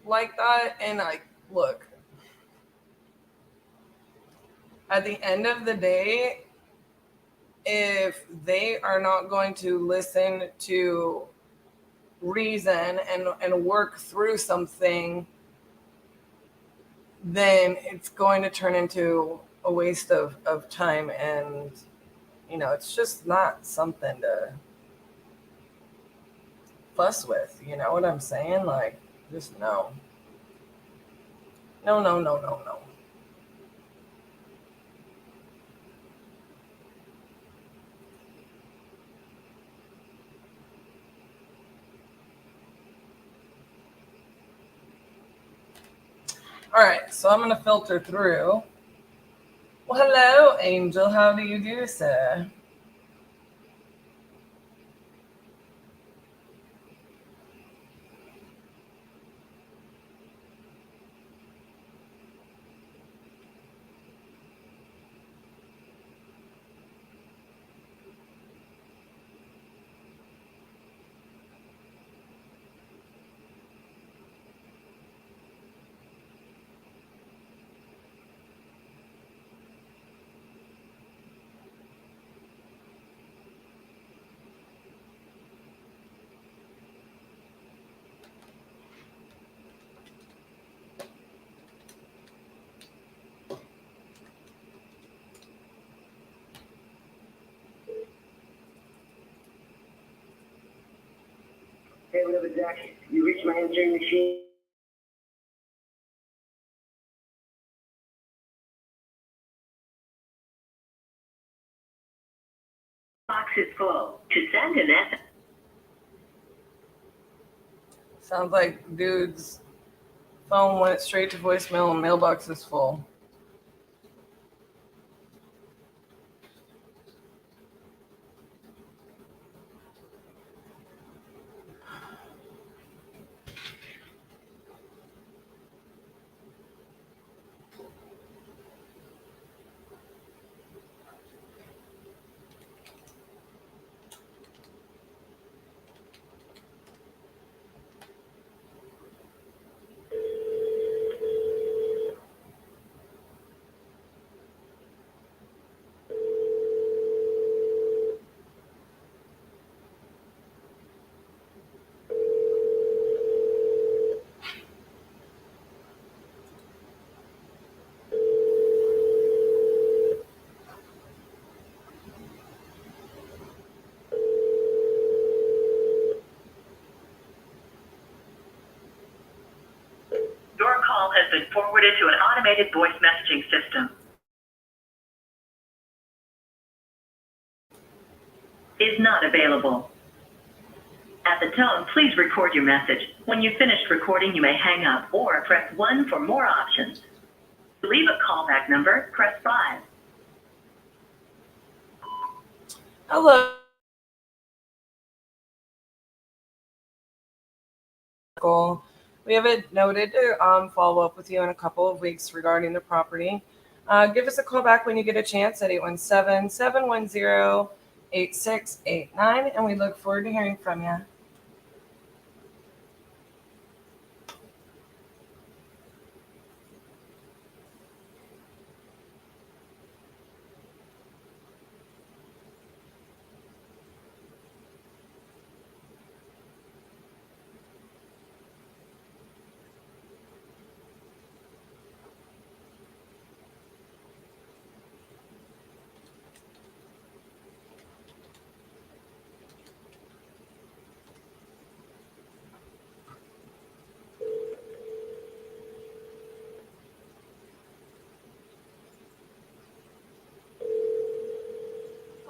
like that. And look, at the end of the day, if they are not going to listen to reason and work through something, then it's going to turn into a waste of time. And, it's just not something to fuss with. You know what I'm saying? Just no. No. All right, so I'm going to filter through. Well, hello, Angel. How do you do, sir? Hey, whatever, Jack. You reached my answering machine. Box is full. To send an SMS. Sounds like dude's phone went straight to voicemail and mailbox is full. Your call has been forwarded to an automated voice messaging system. is not available. At the tone, please record your message. When you've finished recording, you may hang up or press 1 for more options. To leave a callback number, press 5. Hello. We have it noted to follow up with you in a couple of weeks regarding the property. Give us a call back when you get a chance at 817-710-8689, and we look forward to hearing from you.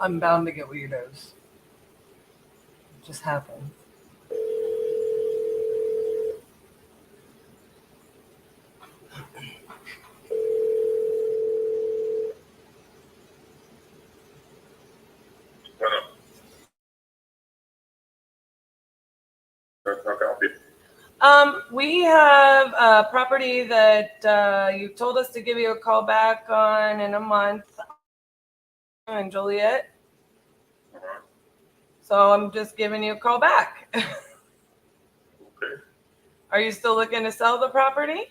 I'm bound to get weirdos. It just happened. We have a property that you told us to give you a call back on in a month in Joliet. So I'm just giving you a call back. Okay. Are you still looking to sell the property?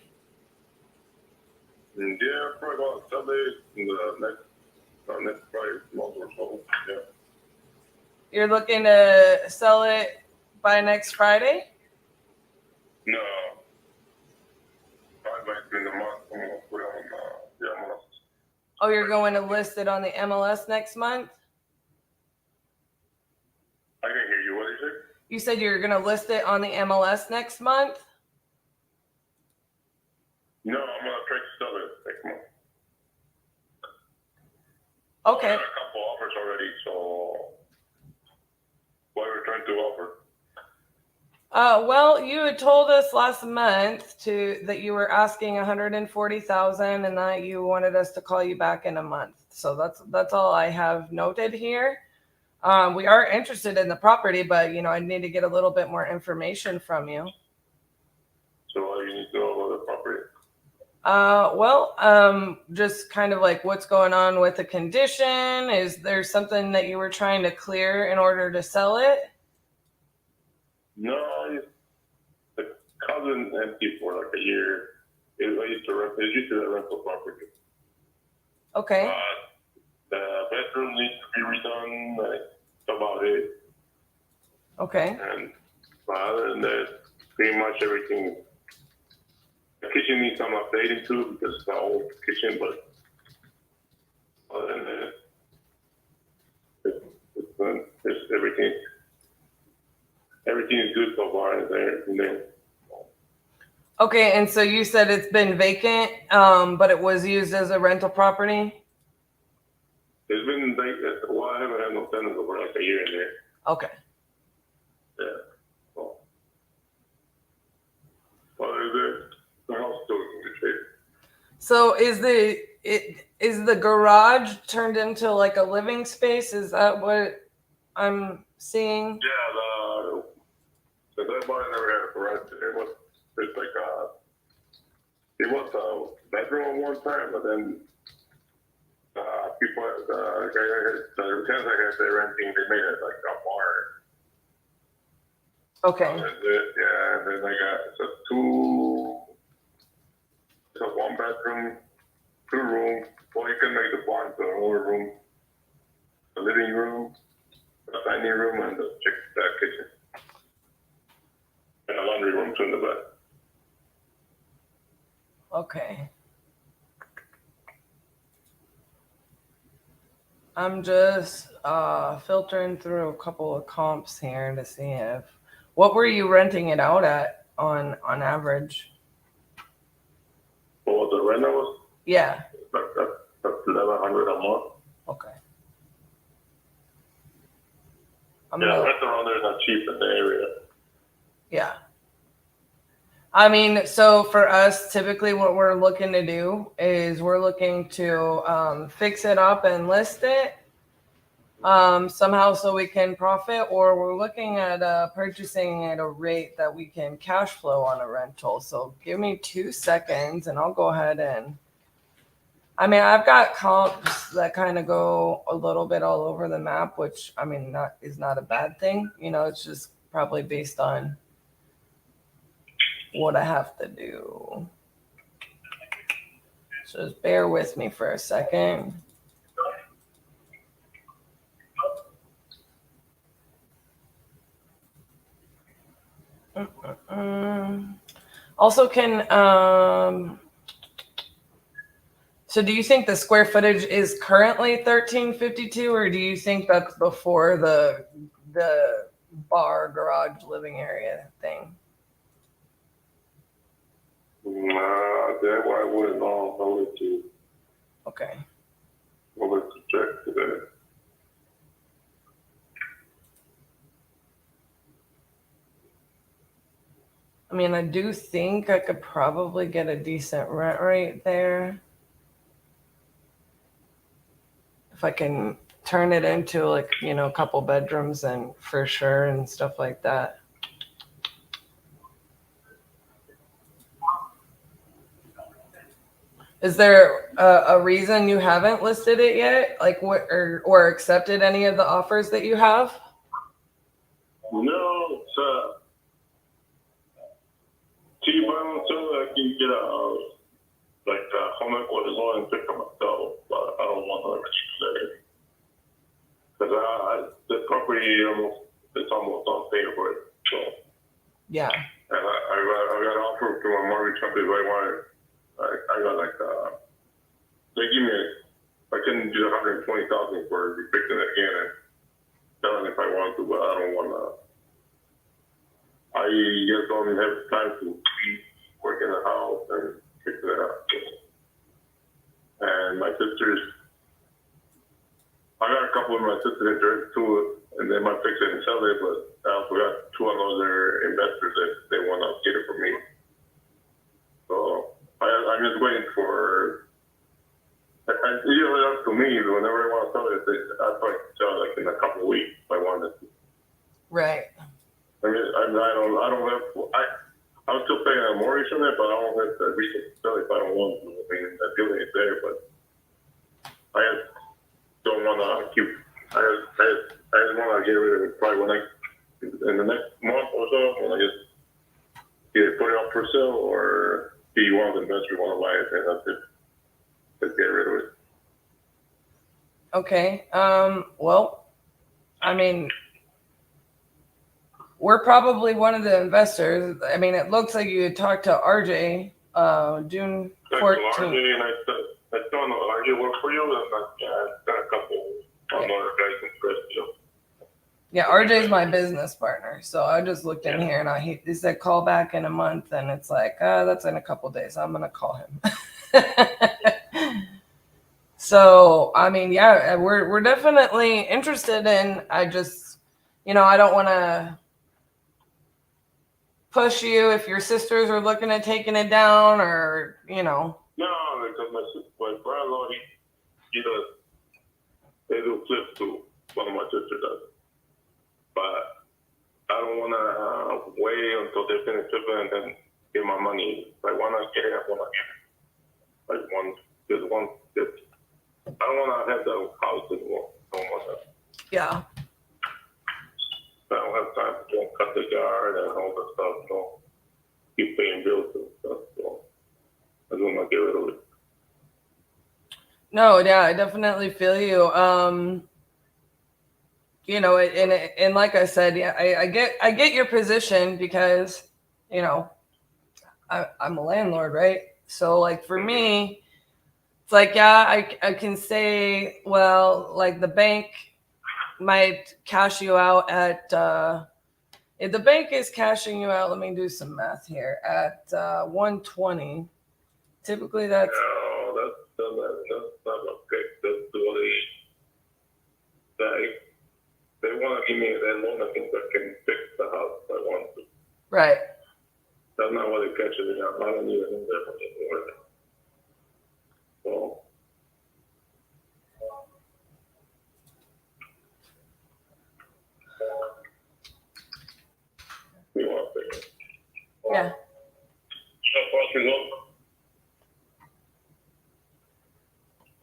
Yeah, probably about Sunday, next Friday, month or so. Yeah. You're looking to sell it by next Friday? No. Probably like in the month. I'm gonna put it on. I'm gonna. Oh, you're going to list it on the MLS next month? I didn't hear you. What did you say? You said you're going to list it on the MLS next month? No, I'm gonna try to sell it next month. Okay. I had a couple offers already, so what are we trying to offer? Well, you had told us last month that you were asking $140,000 and that you wanted us to call you back in a month. So that's all I have noted here. We are interested in the property, but I need to get a little bit more information from you. So what do you need to know about the property? Just kind of like what's going on with the condition. Is there something that you were trying to clear in order to sell it? No, the cousin empty for like a year. It used to rent. It used to be a rental property. Okay. The bedroom needs to be redone. That's about it. Okay. And other than that, pretty much everything. The kitchen needs some updating too because it's an old kitchen, but other than that, it's everything. Everything is good so far in there. Okay, and so you said it's been vacant, but it was used as a rental property? It's been vacant. Well, I haven't had no tenants over like a year in there. Okay. Yeah. Well, the house still in good shape. So is the garage turned into like a living space? Is that what I'm seeing? Yeah, the everybody never had a garage there. It's like it was a bedroom at one time, but then people, the tenants I had there renting, they made it like a bar. Okay. And then I got it's a 1 bedroom, 2 room. Well, you can make the barn to a lower room, a living room, a dining room, and the kitchen. And a laundry room too in the back. Okay. I'm just filtering through a couple of comps here to see what were you renting it out at on average? What the rent was? Yeah. That's $1,100 a month. Okay. I'm gonna, rent around there is not cheap in the area. yeah. I mean, so for us, typically what we're looking to do is we're looking to fix it up and list it somehow so we can profit, or we're looking at purchasing at a rate that we can cash flow on a rental. So give me 2 seconds and I'll go ahead and, I mean, I've got comps that kind of go a little bit all over the map, which I mean, is not a bad thing. You know, it's just probably based on what I have to do. So just bear with me for a second. Also, so do you think the square footage is currently 1352, or do you think that's before the bar, garage, living area thing? That I wouldn't know. I'll let you. Okay. I'll let you check today. I mean, I do think I could probably get a decent rent rate there. If I can turn it into like, you know, a couple bedrooms and for sure and stuff like that. Is there a reason you haven't listed it yet? Like what, or accepted any of the offers that you have? No, it's cheap so I can get home equity loan and pick up myself, but I don't want to let you say. Because the property it's almost on paper, so. Yeah. And I got an offer from a mortgage company, but I got they give me, I can do 120,000 for fixing it again and telling if I want to, but I don't want to. I just don't have time to work in the house and fix it up. And my sisters, I got a couple of my sisters interested too, and they might fix it and sell it, but I also got two other investors that they want to get it from me. So I'm just waiting for. It's usually up to me. Whenever I want to sell it, I'll probably sell it like in a couple of weeks if I wanted to. Right. I mean, I was still paying a mortgage on it, but I don't have to sell it if I don't want to. I mean, the building is there, but I just don't want to keep. I just want to get rid of it probably in the next month or so when I just either put it up for sale or see one of the investors want to buy it, and that's it. Let's get rid of it. Okay. Well, I mean, we're probably one of the investors. I mean, it looks like you had talked to RJ June 14th. RJ, and I don't know, RJ work for you, and I've got a couple other guys interested you. Yeah, RJ's my business partner. So I just looked in here and he said call back in a month, and it's like, that's in a couple days. I'm gonna call him. So I mean, yeah, we're definitely interested in. I just, you know, I don't want to push you if your sisters are looking at taking it down, or you know. No, because my brother-in-law, they do flips too. One of my sisters does, but I don't want to wait until they finish flipping and then get my money. If I want to get it, I want to get it. Like one. I don't want to have the house anymore. I don't want that. Yeah. I don't have time to go cut the yard and all that stuff. So keep paying bills and stuff. So I don't want to get rid of it. No, yeah, I definitely feel you. You know, and like I said, yeah, I get your position because, you know, I'm a landlord, right? So like for me, it's like, yeah, I can say, well, like the bank might cash you out at, if the bank is cashing you out, let me do some math here, at 120. Typically that's. No, that's not okay. That's the only thing. they want to give me that loan, I think that can fix the house if I want to. Right. That's not what it catches it out. I don't need anything different anymore. So. You want to fix it? Yeah.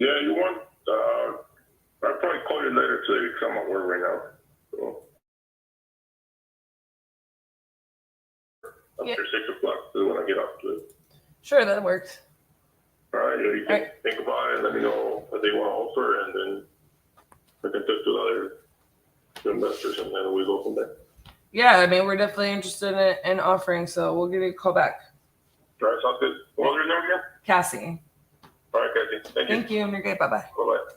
Yeah, you want? I'll probably call you later today because I'm at work right now. So. After 6 o'clock is when I get off to it. Sure, that works. All right, you can think about it, let me know what they want to offer, and then I can talk to the investors, and then we go from there. Yeah, I mean, we're definitely interested in offering, so we'll give you a call back. All right, sounds good. What was your name again? Cassie. All right, Cassie. Thank you. Thank you, and you're great. Bye-bye. Bye-bye.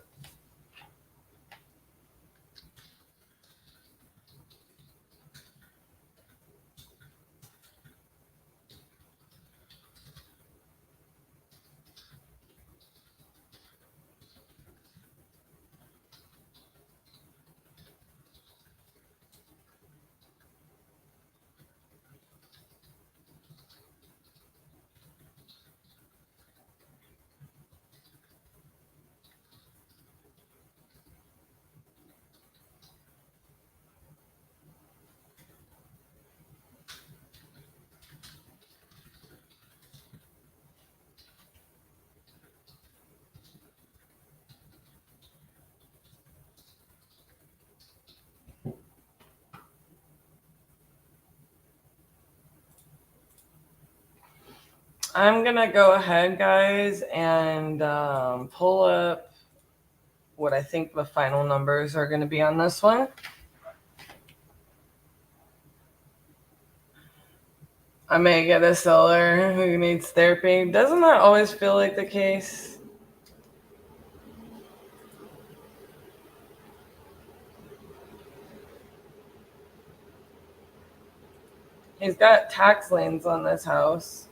I'm going to go ahead, guys, and pull up what I think the final numbers are going to be on this one. I may get a seller who needs therapy. Doesn't that always feel like the case? He's got tax liens on this house.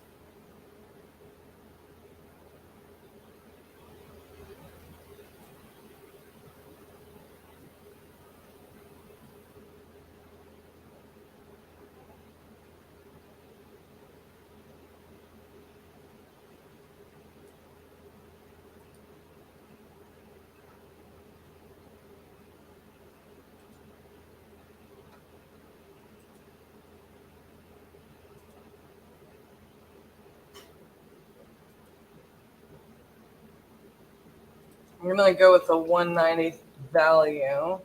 I'm going to go with the 190 value.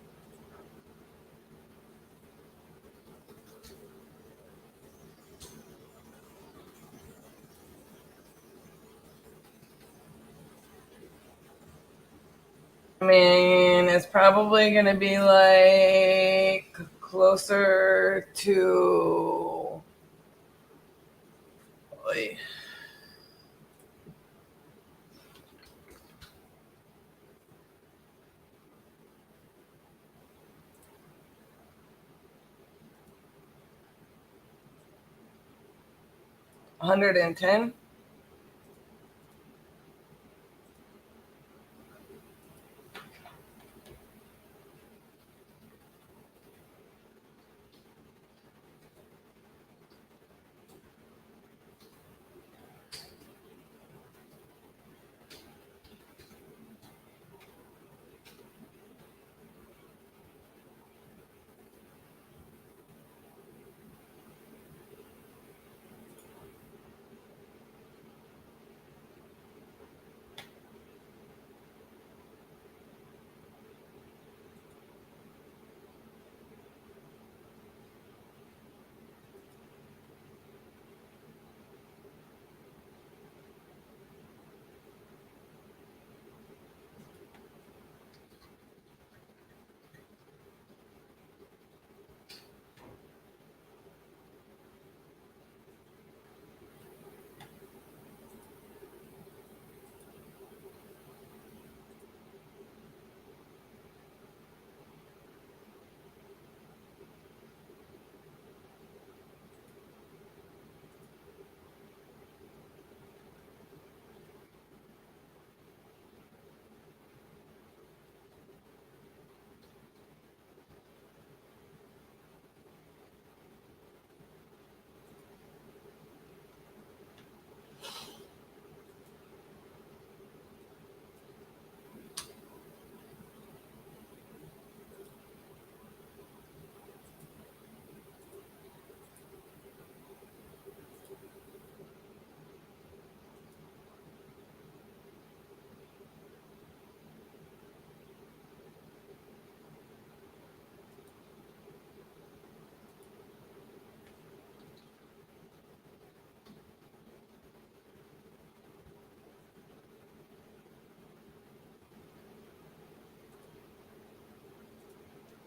I mean, it's probably going to be like closer to like, $110.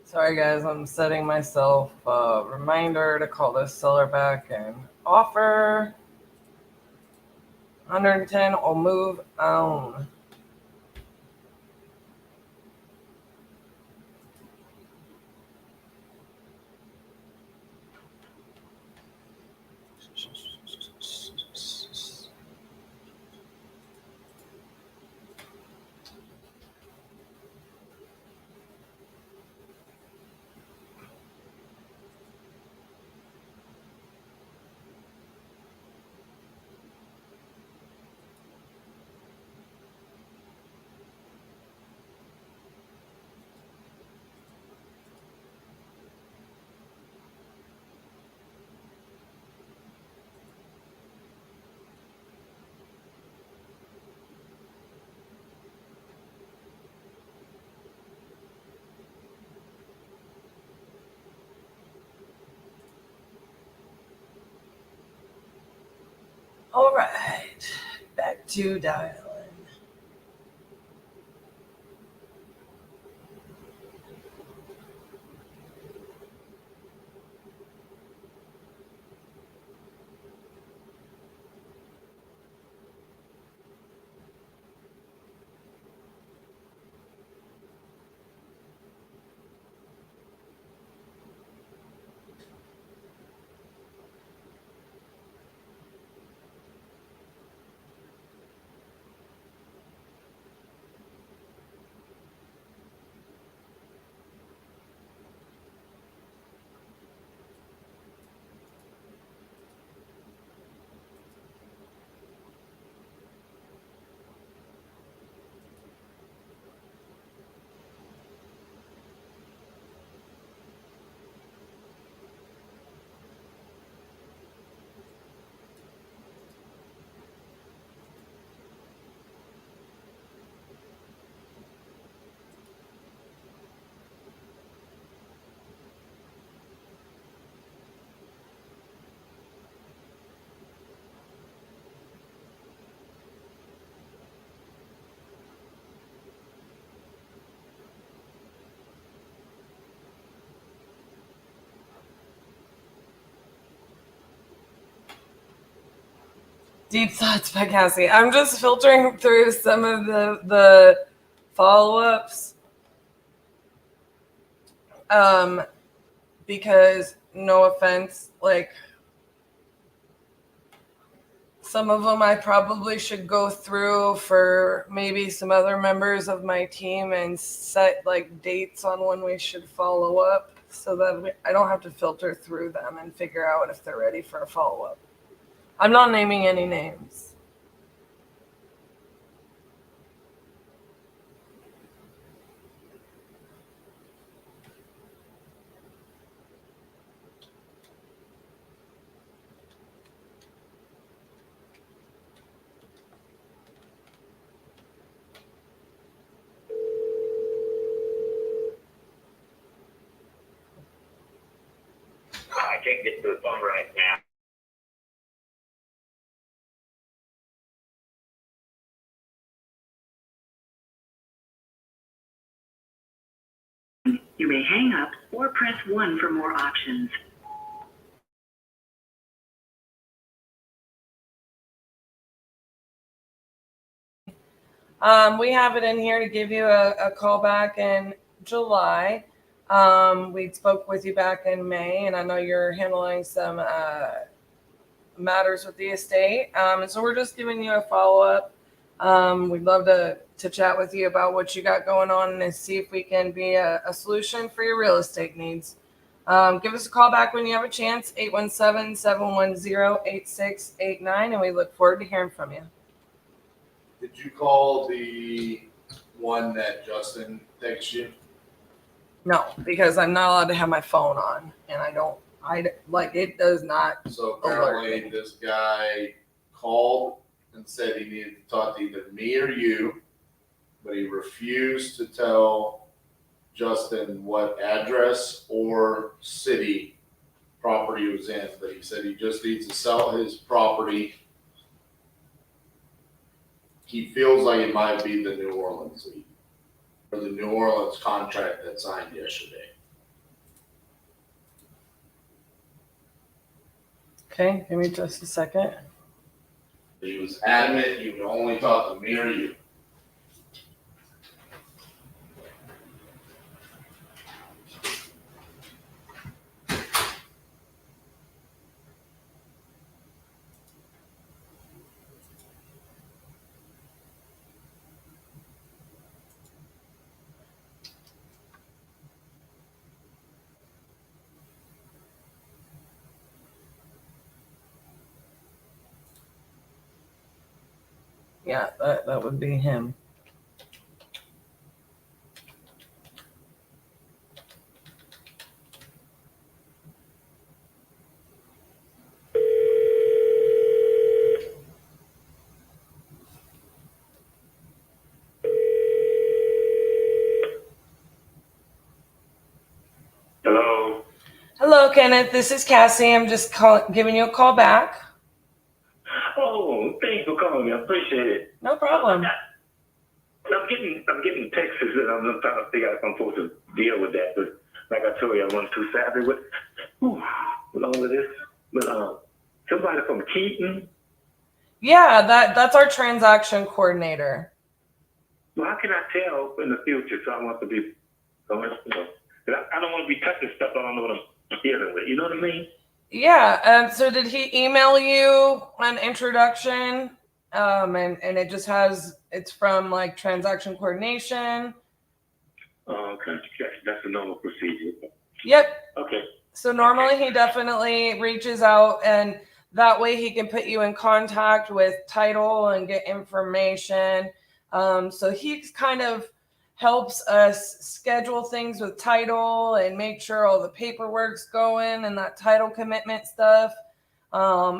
Sorry guys, I'm setting myself a reminder to call this seller back and offer 110 or move on. All right, back to dialing. Deep thoughts by Cassie. I'm just filtering through some of the follow-ups. Because no offense, like some of them I probably should go through for maybe some other members of my team and set like dates on when we should follow up so that I don't have to filter through them and figure out if they're ready for a follow-up. I'm not naming any names. I can't get to the phone right now. You may hang up or press 1 for more options. We have it in here to give you a call back in July. We spoke with you back in May, and I know you're handling some matters with the estate. And so we're just giving you a follow-up. We'd love to chat with you about what you got going on and see if we can be a solution for your real estate needs. Give us a call back when you have a chance, 817-710-8689, and we look forward to hearing from you. Did you call the one that Justin texted you? No, because I'm not allowed to have my phone on, and it does not. So apparently this guy called and said he needed to talk to either me or you, but he refused to tell Justin what address or city property was in, but he said he just needs to sell his property. He feels like it might be the New Orleans lead or the New Orleans contract that signed yesterday. Okay, give me just a second. He was adamant he would only talk to me or you. Yeah, that would be him. Hello. Hello, Kenneth. This is Cassie. I'm just giving you a call back. Oh, thanks for calling me. I appreciate it. No problem. I'm getting texts and I'm trying to figure out if I'm supposed to deal with that. But like I told you, I wasn't too savvy with all of this. But somebody from Keaton. Yeah, that's our transaction coordinator. Well, how can I tell in the future? So I want to be, I don't want to be touching stuff I don't know what I'm dealing with. You know what I mean? Yeah. So did he email you an introduction? And it just it's from like transaction coordination. Oh, okay. That's a normal procedure. Yep. Okay. So normally he definitely reaches out, and that way he can put you in contact with title and get information. So he kind of helps us schedule things with title and make sure all the paperwork's going and that title commitment stuff.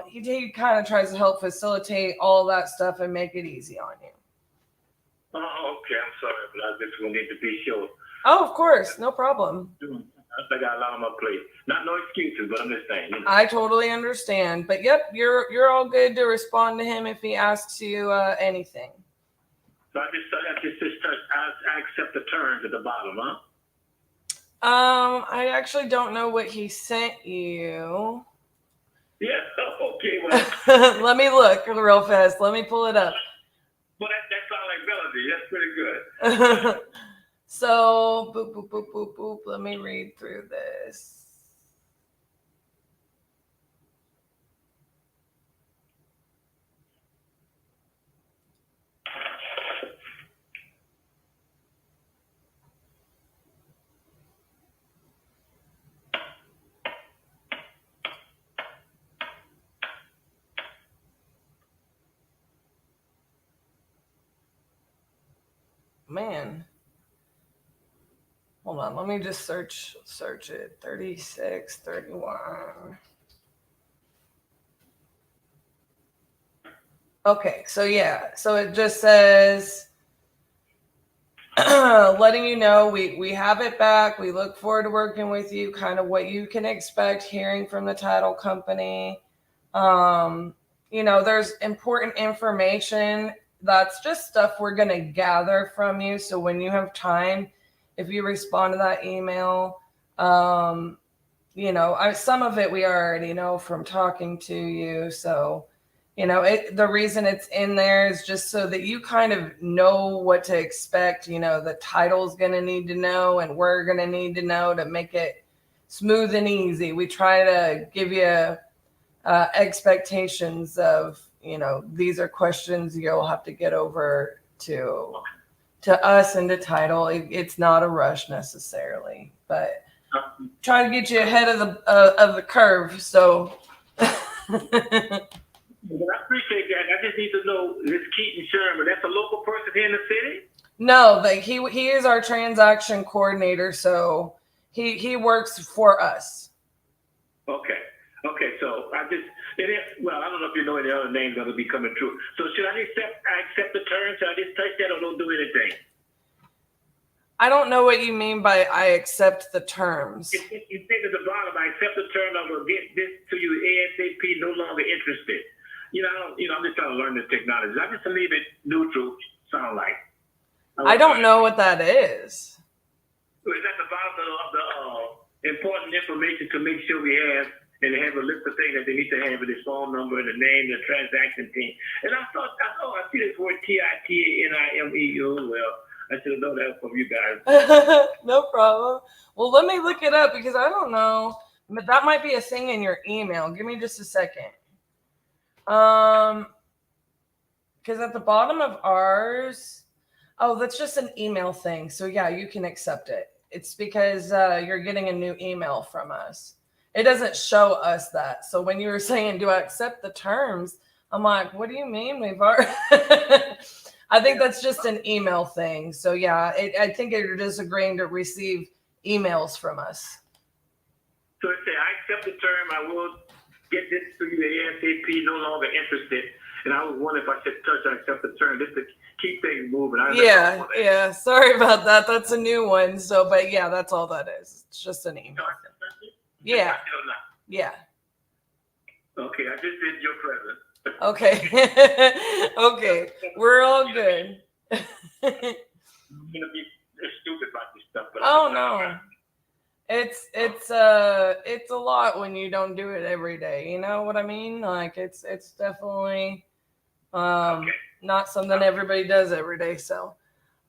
He kind of tries to help facilitate all that stuff and make it easy on you. Oh, okay. I'm sorry, but I just will need to be sure. Oh, of course. No problem. I got a lot on my plate. No excuses, but I'm just saying. You know. I totally understand. But yep, you're all good to respond to him if he asks you anything. So I accept the terms at the bottom, huh? I actually don't know what he sent you. Yeah, okay. Well, Let me look real fast. Let me pull it up. Well, that sounds like melody. That's pretty good. So, boop, boop, boop, boop, boop. Let me read through this. Man. Hold on, let me just search it. 36, 31. Okay, so yeah, so it just says, letting you know we have it back. We look forward to working with you, kind of what you can expect hearing from the title company. There's important information. That's just stuff we're going to gather from you. So when you have time, if you respond to that email, some of it we already know from talking to you. So, the reason it's in there is just so that you kind of know what to expect. The title's going to need to know, and we're going to need to know to make it smooth and easy. We try to give you expectations of, these are questions you'll have to get over to us and to title. It's not a rush necessarily, but try to get you ahead of the curve. So Well, I appreciate that. I just need to know this Keaton Sherman. That's a local person here in the city? No, he is our transaction coordinator, so he works for us. Okay. So I don't know if you know any other names that'll be coming through. So should I accept the terms? Should I just touch that or don't do anything? I don't know what you mean by I accept the terms. You think at the bottom, I accept the term. I will get this to you ASAP. No longer interested. I'm just trying to learn the technology. I just leave it neutral. Sound like. I don't know what that is. Is that the bottom of the important information to make sure we have and they have a list of things that they need to have with his phone number and the name, the transaction team. And I see this word TITANIMEU. Well, I should have known that from you guys. No problem. Well, let me look it up because I don't know. But that might be a thing in your email. Give me just a second. Because at the bottom of ours, oh, that's just an email thing. So yeah, you can accept it. It's because you're getting a new email from us. It doesn't show us that. So when you were saying, do I accept the terms? I'm like, what do you mean? We've already... I think that's just an email thing. So yeah, I think you're just agreeing to receive emails from us. So it said, I accept the term. I will get this to you ASAP. No longer interested. And I was wondering if I should touch I accept the term just to keep things moving. Yeah. Sorry about that. That's a new one. So, but yeah, that's all that is. It's just an email. Yeah. Yeah. Okay, I just did your present. Okay. Okay. We're all good. I'm gonna be stupid about this stuff. But Oh no. It's a lot when you don't do it every day. You know what I mean? Like it's definitely not something everybody does every day. So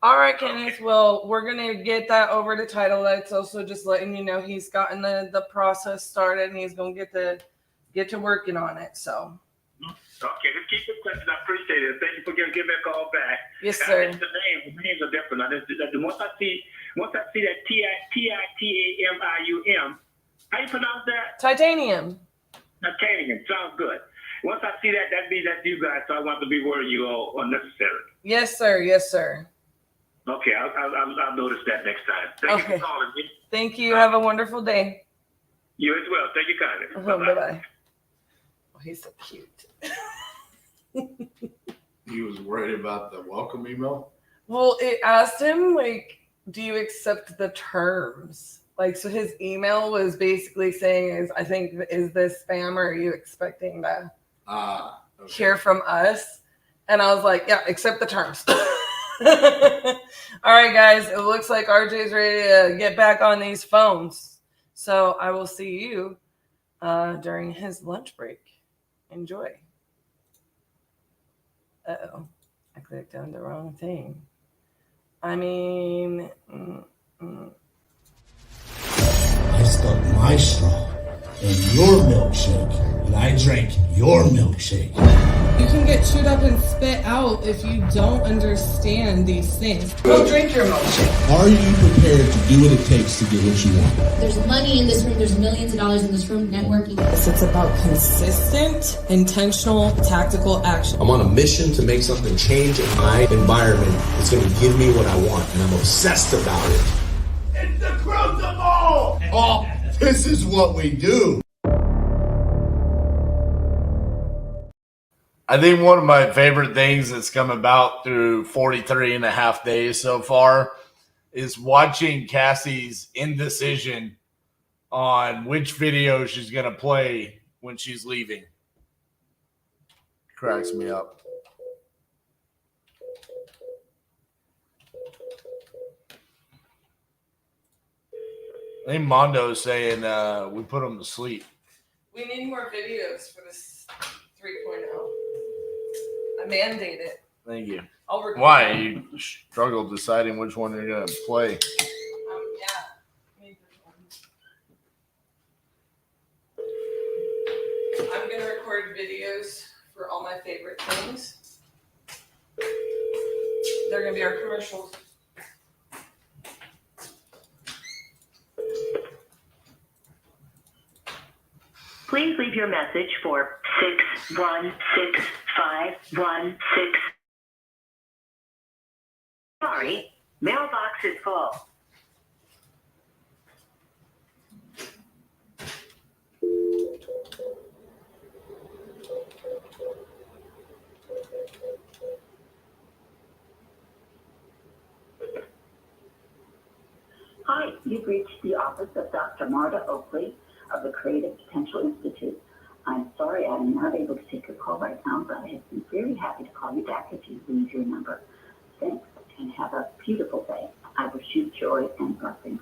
all right, Kenneth. Well, we're gonna get that over to Title. That's also just letting you know he's gotten the process started and he's gonna get to working on it. So okay, just keep the question. I appreciate it. Thank you for giving me a call back. Yes, sir. The names are different. Once I see that TITANIUM, how you pronounce that? Titanium. Titanium. Sounds good. Once I see that means that's you guys. So I want to be worrying you all unnecessary. Yes, sir. Yes, sir. Okay, I'll notice that next time. Thank you for calling me. Thank you. Have a wonderful day. You as well. Thank you kindly. Bye-bye. Oh, he's so cute. He was worried about the welcome email. Well, it asked him, like, do you accept the terms? Like, so his email was basically saying, is this spam or are you expecting to hear from us? And I was like, yeah, accept the terms. All right, guys, it looks like RJ's ready to get back on these phones. So I will see you during his lunch break. Enjoy. Uh-oh, I clicked on the wrong thing. I mean, I stuck my straw in your milkshake, and I drank your milkshake. You can get chewed up and spit out if you don't understand these things. Go drink your milkshake. Are you prepared to do what it takes to get what you want? There's money in this room. There's millions of dollars in this room. Networking. It's about consistent, intentional, tactical action. I'm on a mission to make something change in my environment. It's going to give me what I want, and I'm obsessed about it. It's the crucible! Oh, this is what we do. I think one of my favorite things that's come about through 43 and a half days so far is watching Cassie's indecision on which video she's going to play when she's leaving. Cracks me up. I think Mondo's saying we put him to sleep. We need more videos for this 3.0. I mandate it. Thank you. I'll record. Why? You struggle deciding which one you're going to play. Yeah. I'm going to record videos for all my favorite things. They're going to be our commercials. Please leave your message for 6165116. Sorry, mailbox is full. Hi, you've reached the office of Dr. Marta Oakley of the Creative Potential Institute. I'm sorry I'm not able to take your call right now, but I have been very happy to call you back if you leave your number. Thanks, and have a beautiful day. I wish you joy and blessings.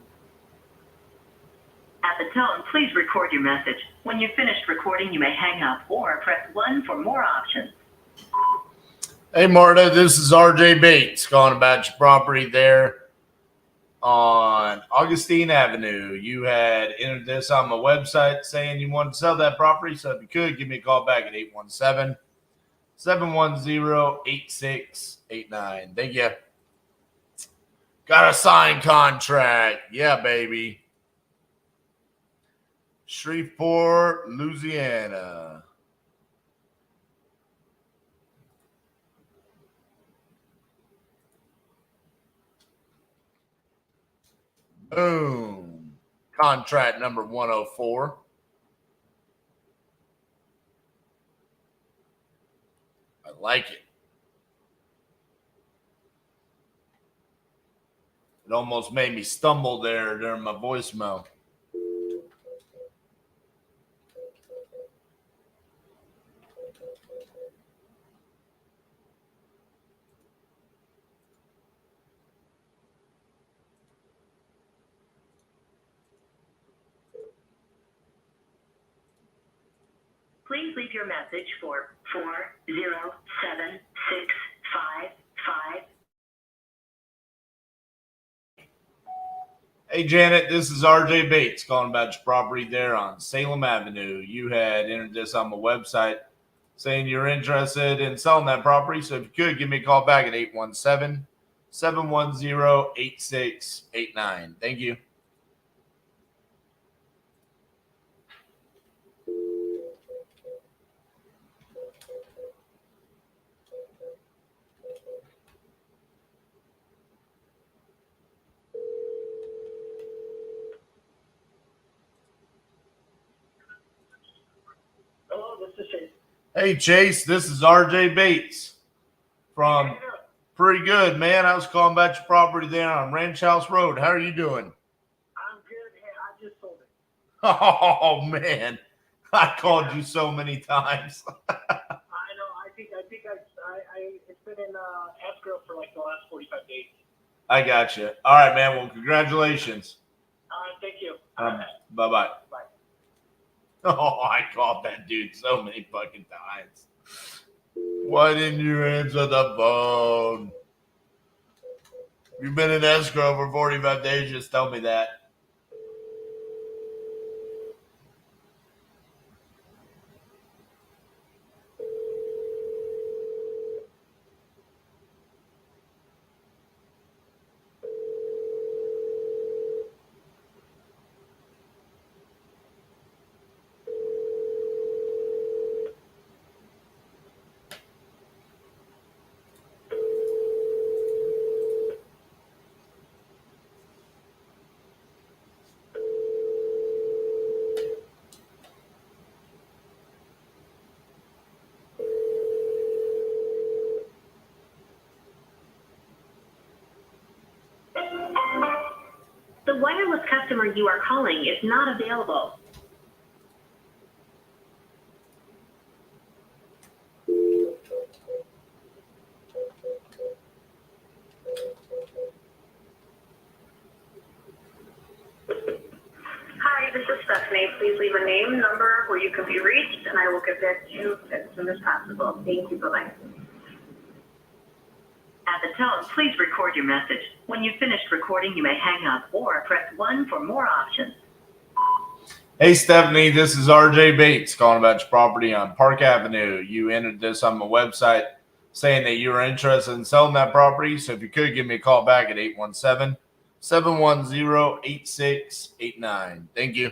At the tone, please record your message. When you've finished recording, you may hang up or press 1 for more options. Hey, Marta, this is RJ Bates calling about your property there on Augustine Avenue. You had entered this on my website saying you wanted to sell that property. So if you could, give me a call back at 817-710-8689. Thank you. Got a signed contract. Yeah, baby. Shreveport, Louisiana. Boom. Contract number 104. I like it. It almost made me stumble there during my voicemail. Please leave your message for 407-655. Hey, Janet, this is RJ Bates calling about your property there on Salem Avenue. You had entered this on my website saying you're interested in selling that property. So if you could, give me a call back at 817-710-8689. Thank you. Hello, this is Chase. Hey, Chase, this is RJ Bates from Pretty Good, man. I was calling about your property there on Ranch House Road. How are you doing? I'm good. Hey, I just sold it. Oh, man. I called you so many times. I know. I think it's been in escrow for like the last 45 days. I got you. All right, man. Well, congratulations. Thank you. Bye-bye. Bye. Oh, I called that dude so many fucking times. Why didn't you answer the phone? You've been in escrow for 45 days. Just tell me that. The wireless customer you are calling is not available. Hi, this is Stephanie. Please leave a name, number where you can be reached, and I will get back to you as soon as possible. Thank you. Bye-bye. At the tone, please record your message. When you've finished recording, you may hang up or press 1 for more options. Hey, Stephanie, this is RJ Bates calling about your property on Park Avenue. You entered this on my website saying that you were interested in selling that property. So if you could, give me a call back at 817-710-8689. Thank you.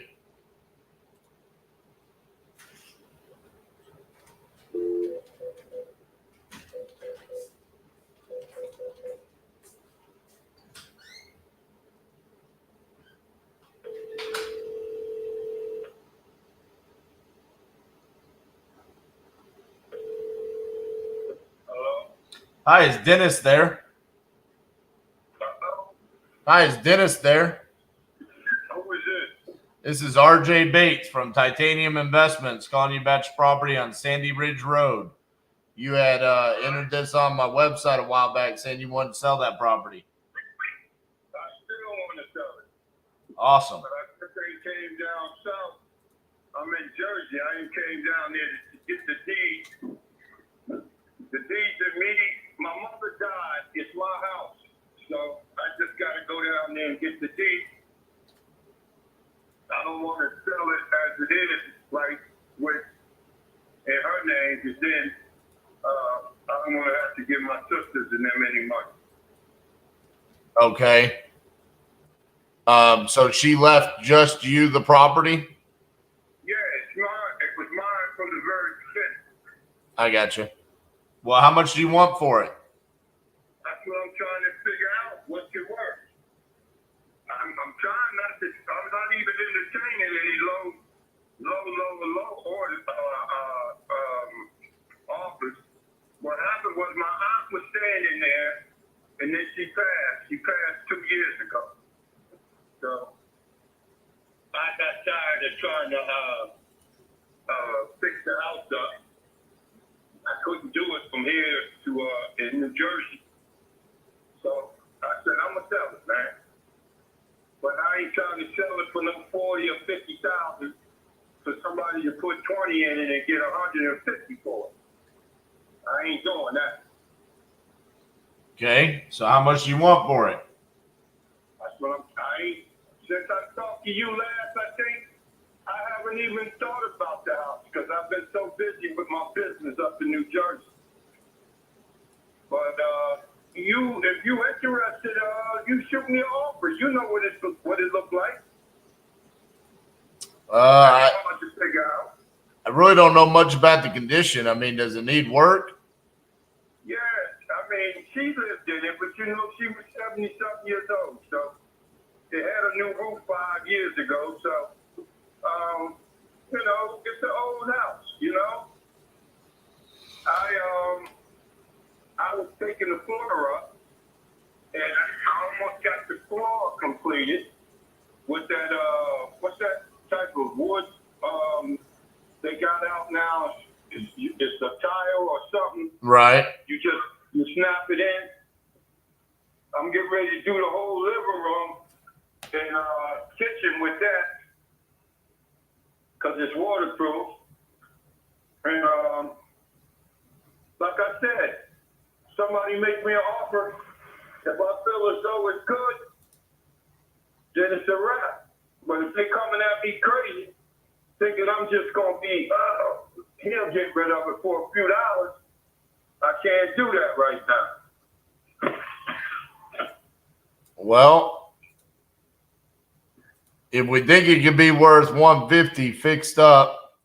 Hi, is Dennis there? Hi, is Dennis there? Who is it? This is RJ Bates from Titanium Investments calling you about your property on Sandy Ridge Road. You had entered this on my website a while back saying you wanted to sell that property. I still want to sell it. Awesome. But I prefer you came down south. I'm in Jersey. I ain't came down there to get the deed. The deed to me, my mother died. It's my house. So I just got to go down there and get the deed. I don't want to sell it as it is, like with in her name, because then I don't want to have to give my sisters and them any money. Okay. So she left just you the property? Yeah, it's mine. It was mine from the very beginning. I got you. Well, how much do you want for it? That's what I'm trying to figure out. What's it worth? I'm trying not to. I'm not even entertaining any low order offers. What happened was my aunt was standing there, and then she passed. She passed 2 years ago. So I got tired of trying to fix the house up. I couldn't do it from here to in New Jersey. So I said, I'm gonna sell it, man. But I ain't trying to sell it for no 40 or 50,000 for somebody to put 20 in it and get 150 for it. I ain't doing that. Okay. So how much do you want for it? That's what since I talked to you last, I think I haven't even thought about the house because I've been so busy with my business up in New Jersey. But if you interested, you shoot me an offer. You know what it looked like. I hard to figure out. I really don't know much about the condition. I mean, does it need work? Yeah, I mean, she lived in it, but she was 70-something years old, so they had a new roof 5 years ago, so it's an old house, I was taking the floor up, and I almost got the floor completed with that, what's that type of wood they got out now? It's a tile or something. Right. You snap it in. I'm getting ready to do the whole living room and kitchen with that because it's waterproof. And like I said, somebody make me an offer. If I feel as though it's good, then it's a wrap. But if they coming at me crazy, thinking I'm just gonna be he'll get rid of it for a few dollars, I can't do that right now. Well, if we think it could be worth 150 fixed up,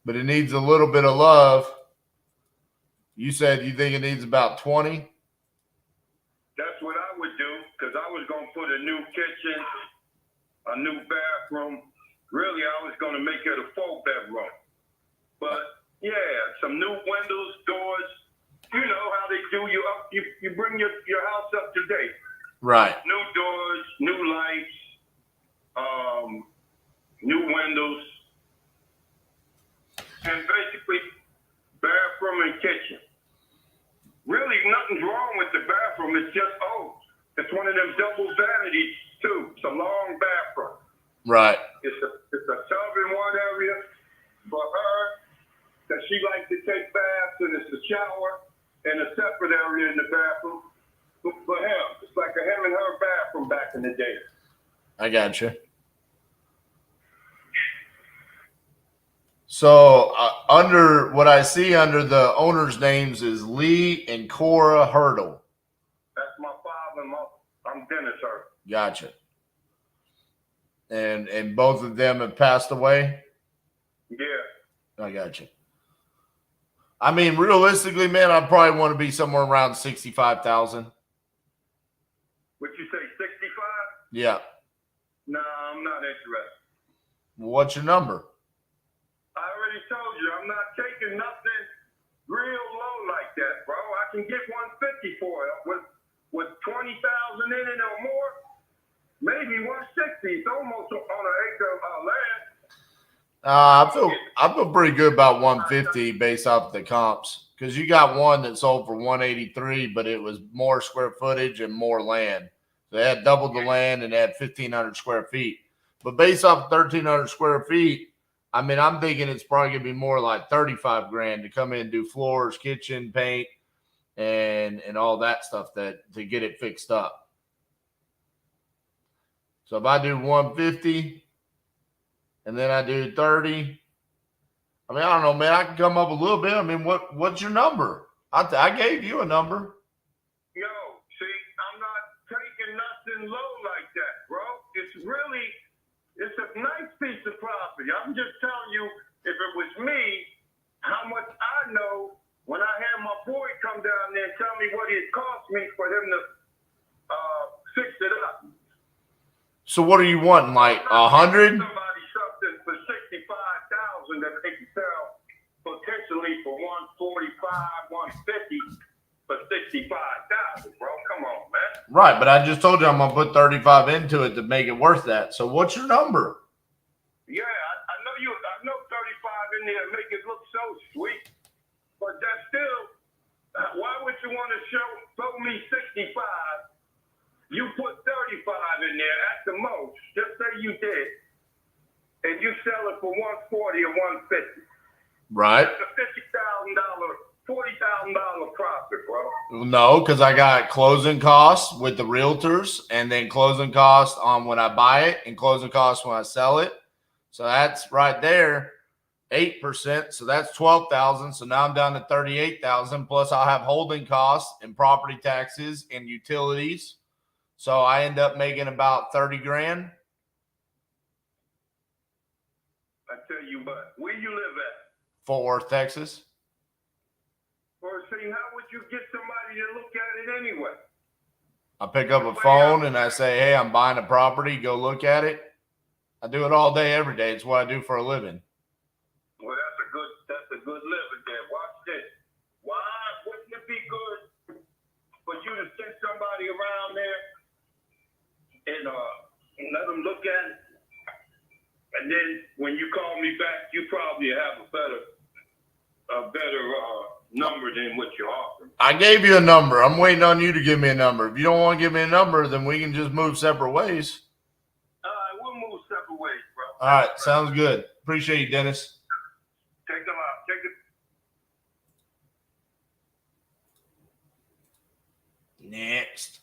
but it needs a little bit of love, you said you think it needs about 20? That's what I would do, because I was going to put a new kitchen, a new bathroom. Really, I was going to make it a 4-bedroom. But, yeah, some new windows, doors. You know how they do you bring your house up to date. Right. New doors, new lights, new windows, and basically bathroom and kitchen. Really, nothing's wrong with the bathroom. It's just old. It's one of them double vanities too. It's a long bathroom. Right. It's a tub in one area for her that she likes to take baths, and it's a shower and a separate area in the bathroom for him. It's like a him and her bathroom back in the day. I got you. So under what I see under the owner's names is Lee and Cora Hurdle. That's my father and mother. I'm Dennis Hurdle. Gotcha. And both of them have passed away? Yeah. I got you. I mean, realistically, man, I probably want to be somewhere around 65,000. What you say, 65? Yeah. No, I'm not interested. What's your number? I already told you, I'm not taking nothing real low like that, bro. I can get 150 for it with 20,000 in it or more. Maybe 160. It's almost on an acre of land. I feel pretty good about 150 based off the comps, because you got one that sold for 183, but it was more square footage and more land. They had double the land and they had 1,500 square feet. But based off 1,300 square feet, I mean, I'm thinking it's probably gonna be more like 35 grand to come in and do floors, kitchen, paint, and all that stuff to get it fixed up. So if I do 150 and then I do 30, I mean, I don't know, man. I can come up a little bit. I mean, what's your number? I gave you a number. Yo, see, I'm not taking nothing low like that, bro. It's a nice piece of property. I'm just telling you, if it was me, how much I know when I had my boy come down there and tell me what it cost me for him to fix it up. So what are you wanting, like 100? Somebody something for 65,000 that they can sell potentially for 145, 150 for 65,000, bro. Come on, man. Right, but I just told you I'm gonna put 35 into it to make it worth that. So what's your number? Yeah, I know you. I know 35 in there make it look so sweet, but that's still. Why would you want to show me 65? You put 35 in there at the most. Just say you did, and you sell it for 140 or 150. Right. That's a $50,000, $40,000 profit, bro. No, because I got closing costs with the realtors, and then closing costs on when I buy it, and closing costs when I sell it. So that's right there, 8%. So that's 12,000. So now I'm down to 38,000. Plus I'll have holding costs and property taxes and utilities. So I end up making about 30 grand. I tell you what, where you live at? Fort Worth, Texas. Or see, how would you get somebody to look at it anyway? I pick up a phone and I say, hey, I'm buying a property. Go look at it. I do it all day, every day. It's what I do for a living. Well, that's a good living there. Watch this. Why wouldn't it be good for you to send somebody around there and let them look at it? And then when you call me back, you probably have a better number than what you're offering. I gave you a number. I'm waiting on you to give me a number. If you don't want to give me a number, then we can just move separate ways. All right, we'll move separate ways, bro. All right, sounds good. Appreciate you, Dennis. Take them out. Take it. Next.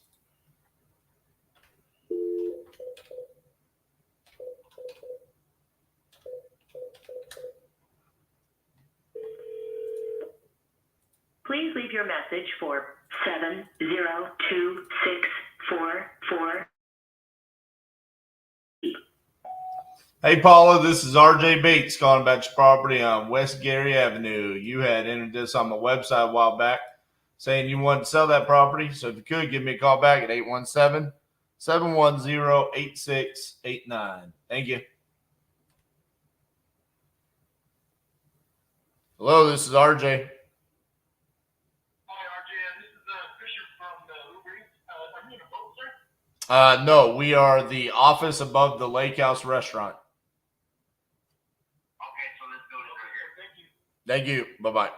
Please leave your message for 7026444. Hey, Paula, this is RJ Bates calling about your property on West Gary Avenue. You had entered this on my website a while back saying you wanted to sell that property. So if you could, give me a call back at 817-710-8689. Thank you. Hello, this is RJ. No, we are the office above the Lake House restaurant. Okay, so let's go over here. Thank you. Thank you. Bye-bye.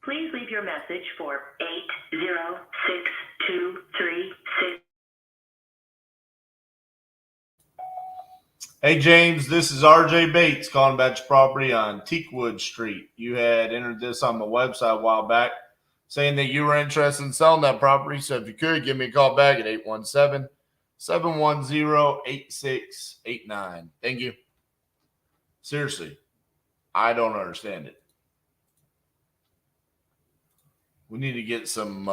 Please leave your message for 8062336. Hey, James, this is RJ Bates calling about your property on Teakwood Street. You had entered this on my website a while back saying that you were interested in selling that property. So if you could, give me a call back at 817-710-8689. Thank you. Seriously, I don't understand it. We need to get some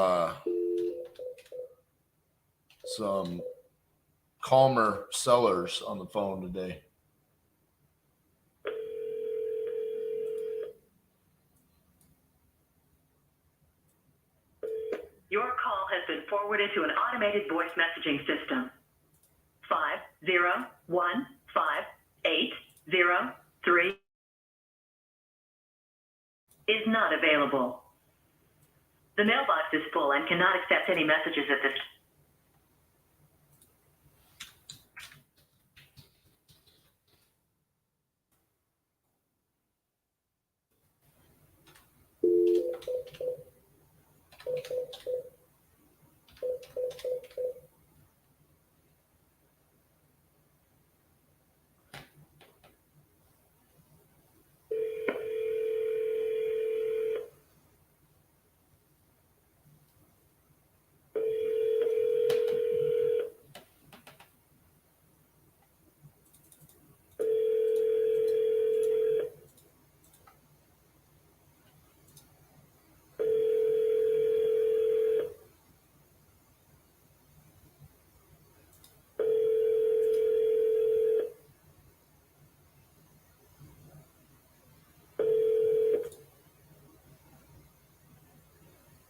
calmer sellers on the phone today. Your call has been forwarded to an automated voice messaging system. 5015803 is not available. The mailbox is full and cannot accept any messages at this time.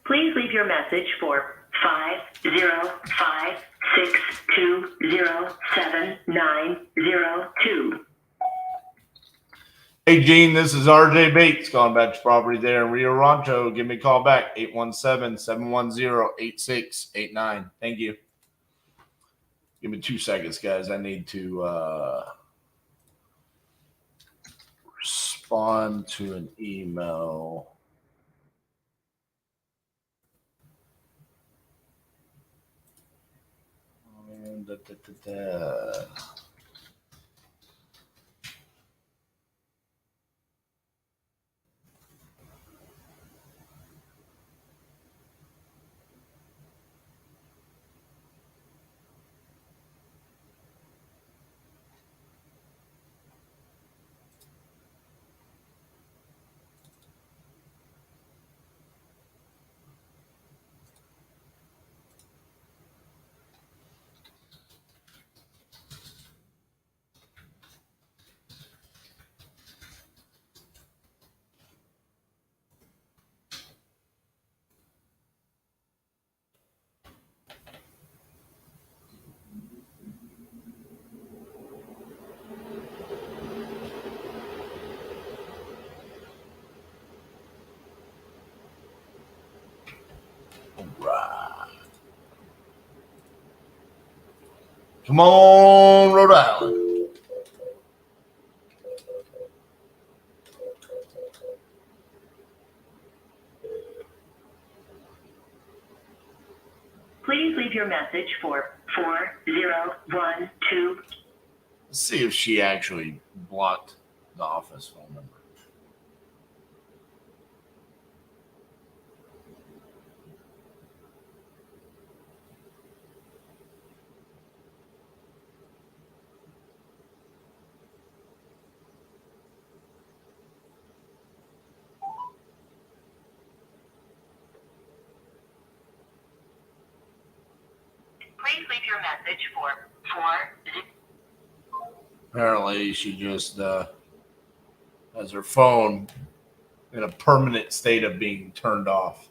Please leave your message for 505-620-7902. Hey, Gene, this is RJ Bates, calling back to property there in Rio Rancho. Give me a call back, 817-710-8689. Thank you. Give me 2 seconds, guys. I need to respond to an email. Come on, Rhode Island. Please leave your message for 4012. Let's see if she actually blocked the office phone number. Please leave your message for 40. Apparently, she just has her phone in a permanent state of being turned off.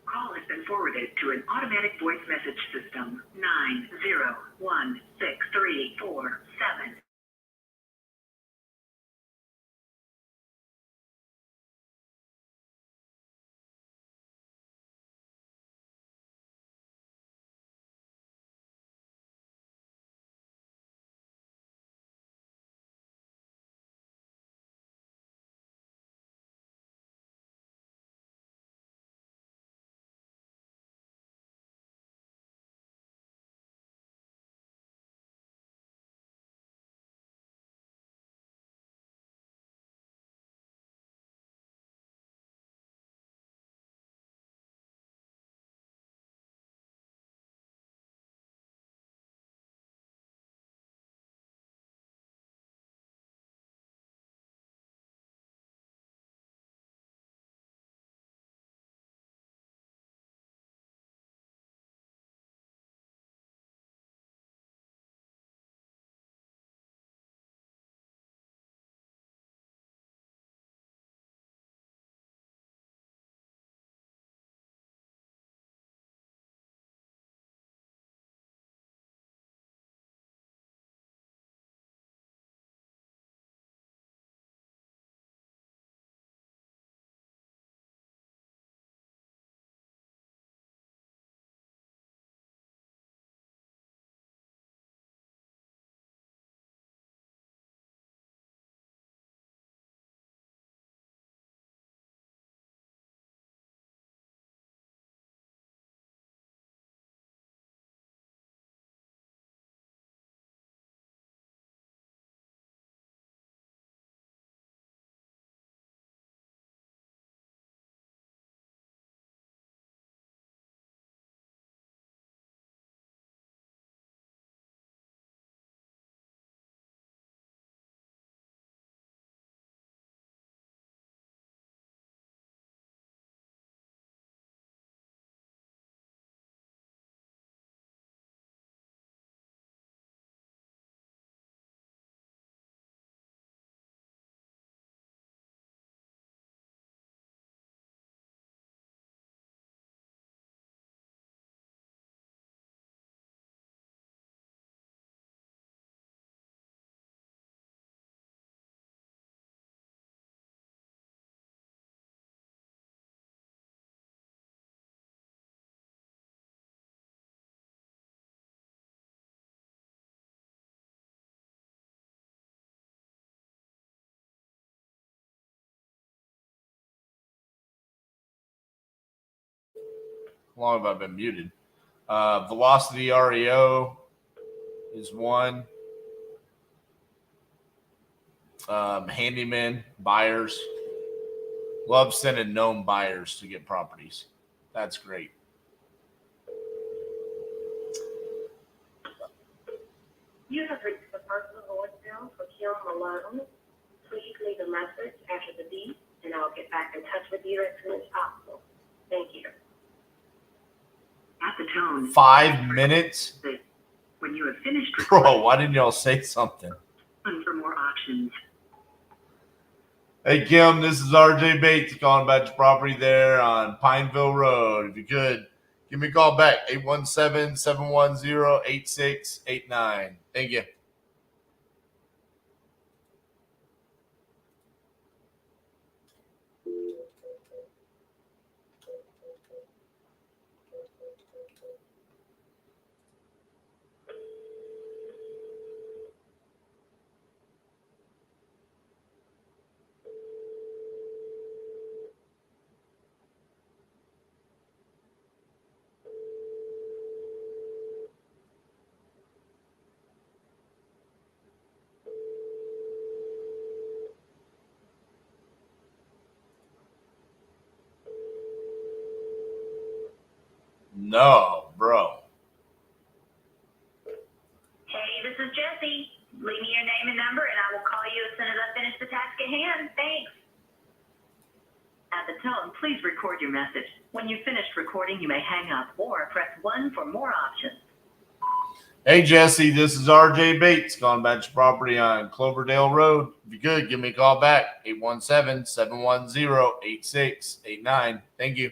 Call has been forwarded to an automatic voice message system. 9016347. long have I been muted? Velocity REO is one. Handyman buyers. Love sending known buyers to get properties. That's great. You have reached the personal voicemail for Kim Malone. Please leave a message after the beep, and I'll get back in touch with you as soon as possible. Thank you. At the tone. 5 minutes? When you have finished Bro, why didn't y'all say something? for more options. Hey, Kim, this is RJ Bates calling about your property there on Pineville Road. If you could, give me a call back, 817-710-8689. Thank you. No, bro. Hey, this is Jessie. Leave me your name and number, and I will call you as soon as I finish the task at hand. Thanks. At the tone, please record your message. When you've finished recording, you may hang up or press 1 for more options. Hey, Jesse, this is RJ Bates calling about your property on Cloverdale Road. If you could, give me a call back, 817-710-8689. Thank you.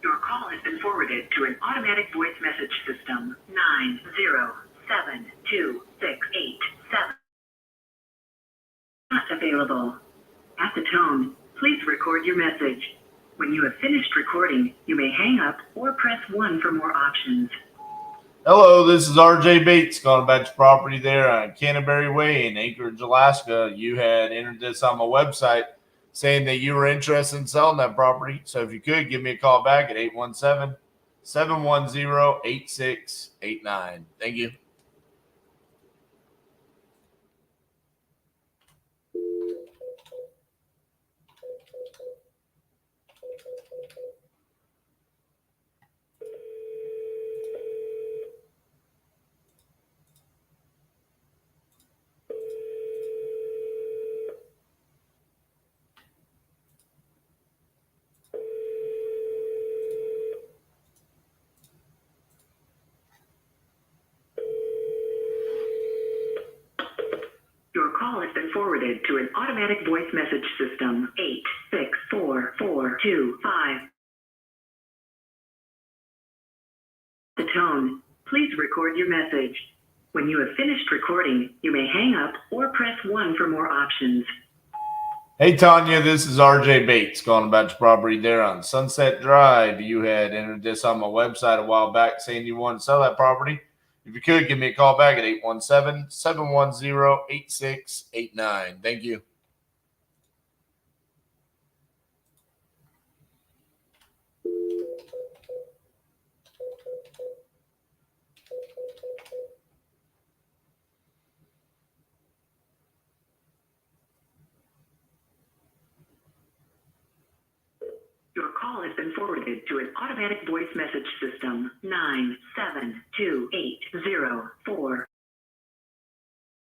Your call has been forwarded to an automatic voice message system. 9072687. Not available. At the tone, please record your message. When you have finished recording, you may hang up or press 1 for more options. Hello, this is RJ Bates calling about your property there on Canterbury Way in Anchorage, Alaska. You had entered this on my website saying that you were interested in selling that property. So if you could, give me a call back at 817-710-8689. Thank you. Your call has been forwarded to an automatic voice message system. 8644225. The tone, please record your message. When you have finished recording, you may hang up or press 1 for more options. Hey, Tanya, this is RJ Bates calling about your property there on Sunset Drive. You had entered this on my website a while back saying you wanted to sell that property. If you could, give me a call back at 817-710-8689. Thank you. Your call has been forwarded to an automatic voice message system. 97280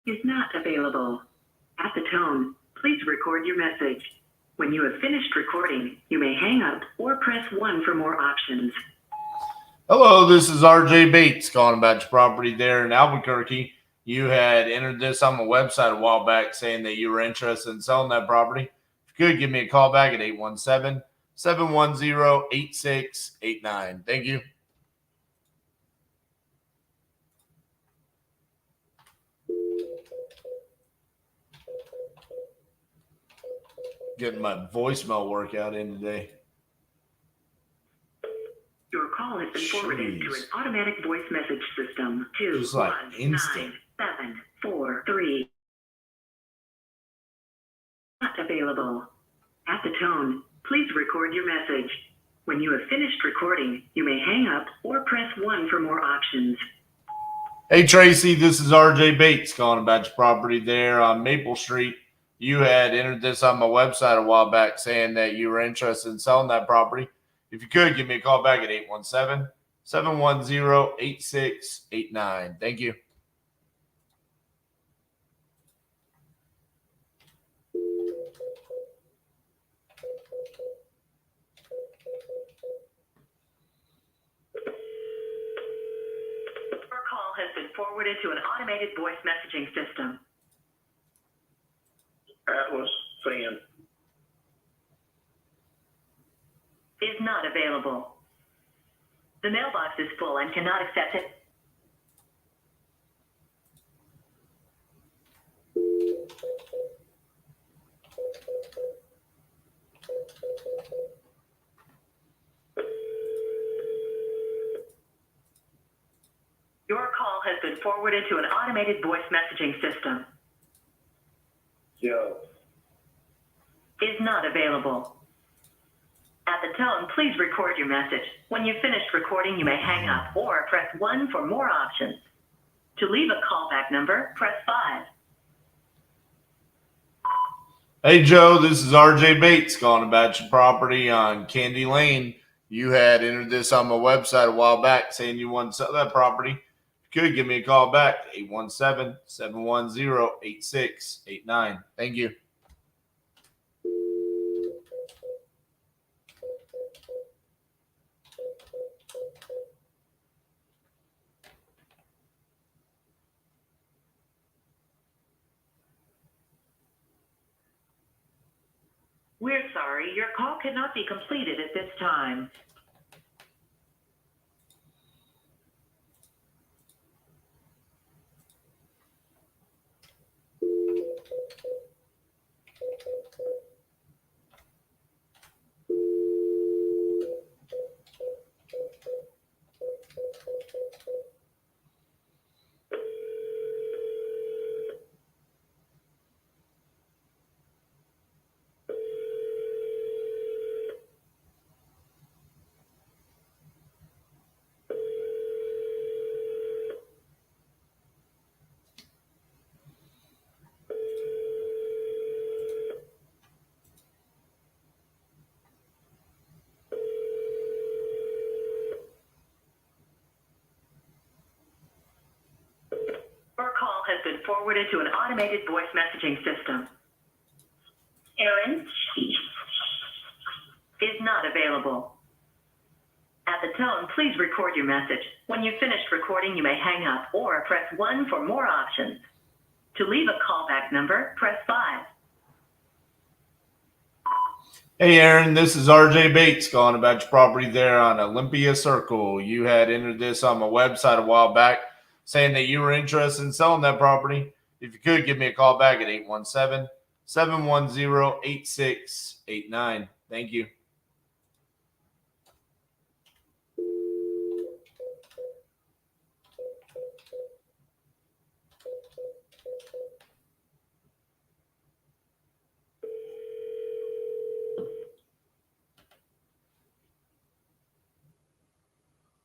is not available. At the tone, please record your message. When you have finished recording, you may hang up or press 1 for more options. Hello, this is RJ Bates calling about your property there in Albuquerque. You had entered this on my website a while back saying that you were interested in selling that property. If If you could, give me a call back at 817-710-8689. Thank you. Getting my voicemail workout in today. Your call has been forwarded to an automatic voice message system. Just like instant. 743. Not available. At the tone, please record your message. When you have finished recording, you may hang up or press 1 for more options. Hey, Tracy, this is RJ Bates calling about your property there on Maple Street. You had entered this on my website a while back saying that you were interested in selling that property. If you could, give me a call back at 817-710-8689. Thank you. Your call has been forwarded to an automated voice messaging system. Atlas fan. Is not available. The mailbox is full and cannot accept it. Your call has been forwarded to an automated voice messaging system. Joe. Is not available. At the tone, please record your message. When you've finished recording, you may hang up or press 1 for more options. To leave a callback number, press 5. Hey, Joe, this is RJ Bates calling about your property on Candy Lane. You had entered this on my website a while back saying you wanted to sell that property. If you could, give me a call back, 817-710-8689. Thank you. We're sorry, your call cannot be completed at this time. Your call has been forwarded to an automated voice messaging system. Aaron is not available. At the tone, please record your message. When you've finished recording, you may hang up or press 1 for more options. To leave a callback number, press 5. Hey, Aaron, this is RJ Bates calling about your property there on Olympia Circle. You had entered this on my website a while back saying that you were interested in selling that property. If you could, give me a call back at 817-710-8689. Thank you.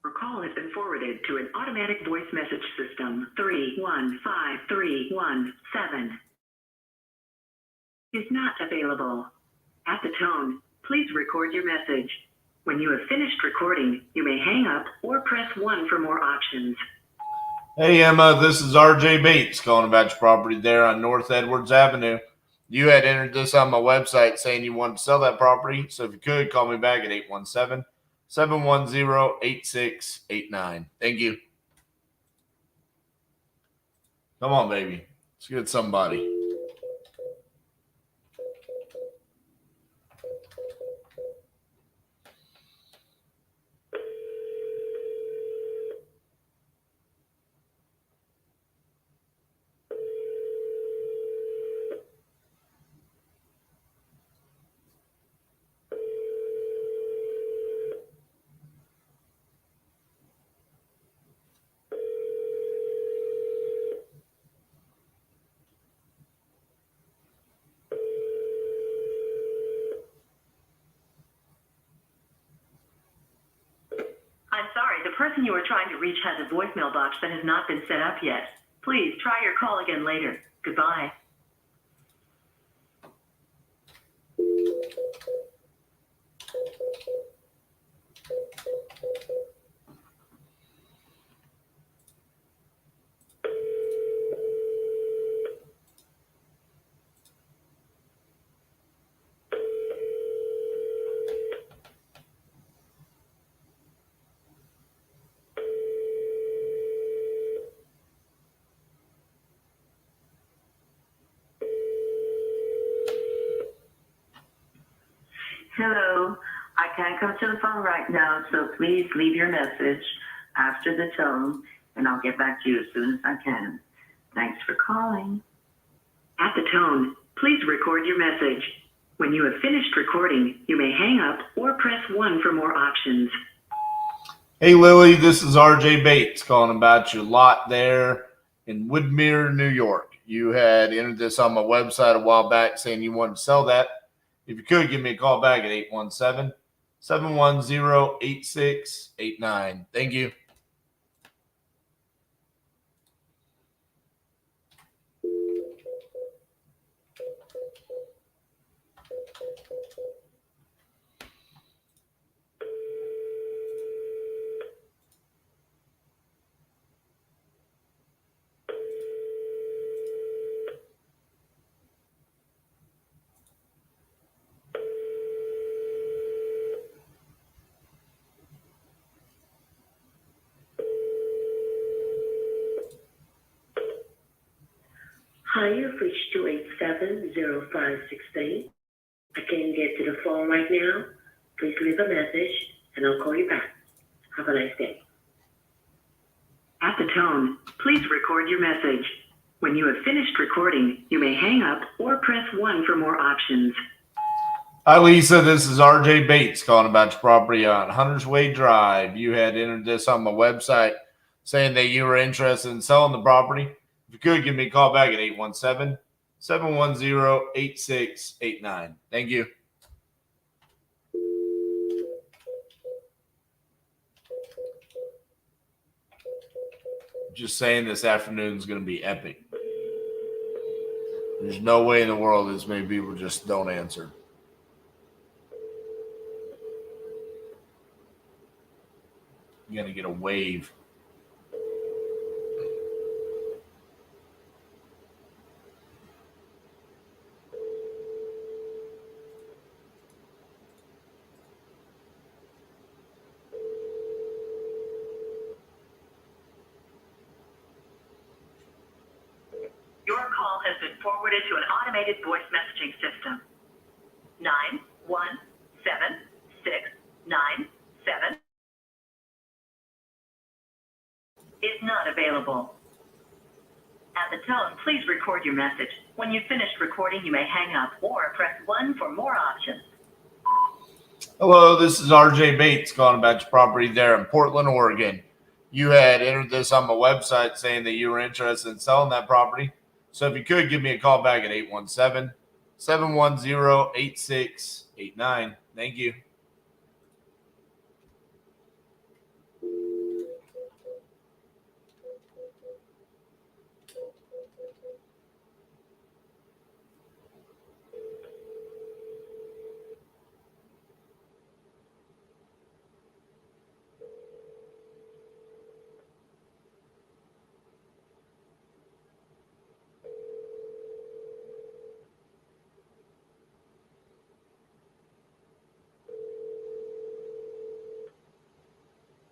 Your call has been forwarded to an automatic voice message system. 315317 is not available. At the tone, please record your message. When you have finished recording, you may hang up or press 1 for more options. Hey, Emma, this is RJ Bates calling about your property there on North Edwards Avenue. You had entered this on my website saying you wanted to sell that property. So if you could, call me back at 817-710-8689. Thank you. Come on, baby. Let's get somebody. person you are trying to reach has a voicemail box that has not been set up yet. Please try your call again later. Goodbye. Hello. I can't come to the phone right now, so please leave your message after the tone, and I'll get back to you as soon as I can. Thanks for calling. At the tone, please record your message. When you have finished recording, you may hang up or press 1 for more options. Hey, Lily, this is RJ Bates calling about your lot there in Woodmere, New York. You had entered this on my website a while back saying you wanted to sell that. If you could, give me a call back at 817-710-8689. Thank you. Hi, you've reached 287-0568. I can't get to the phone right now. Please leave a message, and I'll call you back. Have a nice day. At the tone, please record your message. When you have finished recording, you may hang up or press 1 for more options. Hi, Lisa. This is RJ Bates calling about your property on Hunters Way Drive. You had entered this on my website saying that you were interested in selling the property. If you could, give me a call back at 817-710-8689. Thank you. Just saying this afternoon is going to be epic. There's no way in the world this many people just don't answer. You're going to get a wave. Your call has been forwarded to an automated voice messaging system. 917697 is not available. At the tone, please record your message. When you've finished recording, you may hang up or press 1 for more options. Hello, this is RJ Bates calling about your property there in Portland, Oregon. You had entered this on my website saying that you were interested in selling that property. So if you could, give me a call back at 817-710-8689. Thank you.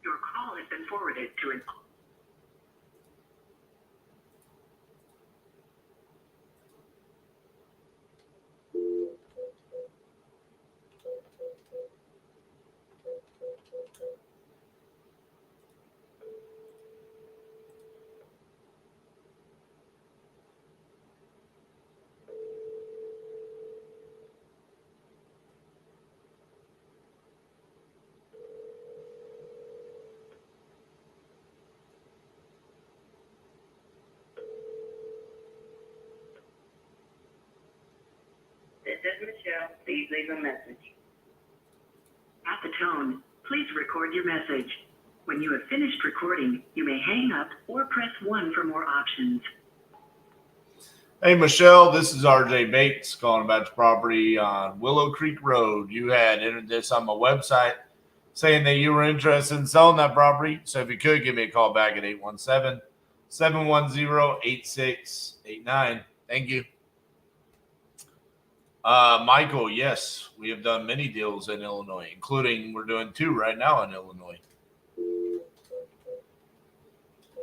Your call has been forwarded to an... This is Michelle. Please leave a message. At the tone, please record your message. When you have finished recording, you may hang up or press 1 for more options. Hey, Michelle, this is RJ Bates calling about your property on Willow Creek Road. You had entered this on my website saying that you were interested in selling that property. So if you could, give me a call back at 817-710-8689. Thank you. Michael, yes, we have done many deals in Illinois, including we're doing 2 right now in Illinois.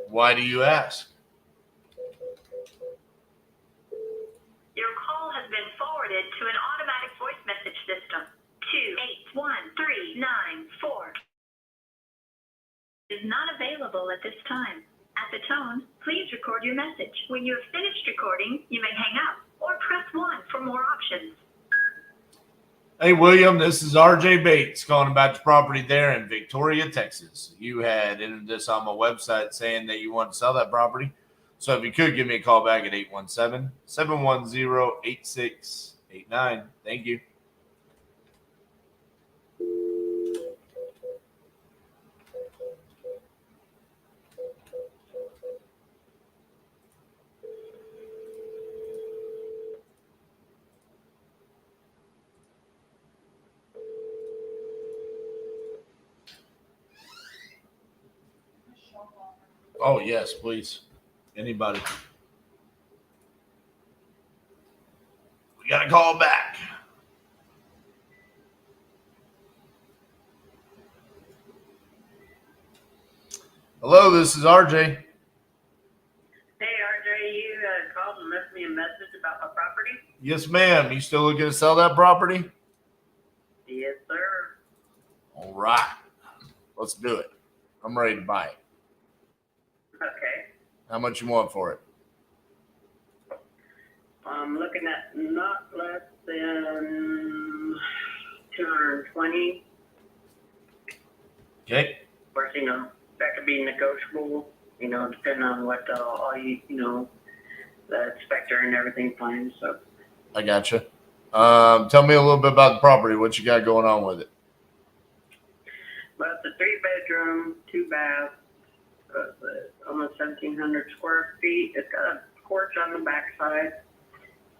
Why do you ask? Your call has been forwarded to an automatic voice message system. 281394 is not available at this time. At the tone, please record your message. When you have finished recording, you may hang up or press 1 for more options. Hey, William, this is RJ Bates calling about your property there in Victoria, Texas. You had entered this on my website saying that you want to sell that property. So if you could, give me a call back at 817-710-8689. Thank you. Oh, yes, please. Anybody. We got to call back. Hello, this is RJ. Hey, RJ, you called and left me a message about my property? Yes, ma'am. You still looking to sell that property? Yes, sir. All right. Let's do it. I'm ready to buy it. Okay. How much you want for it? I'm looking at not less than 220. Okay. Of course, that could be negotiable, depending on what all you, the inspector and everything finds. So. I gotcha. Tell me a little bit about the property. What you got going on with it? Well, it's a 3-bedroom, 2-bath, almost 1,700 square feet. It's got a porch on the backside,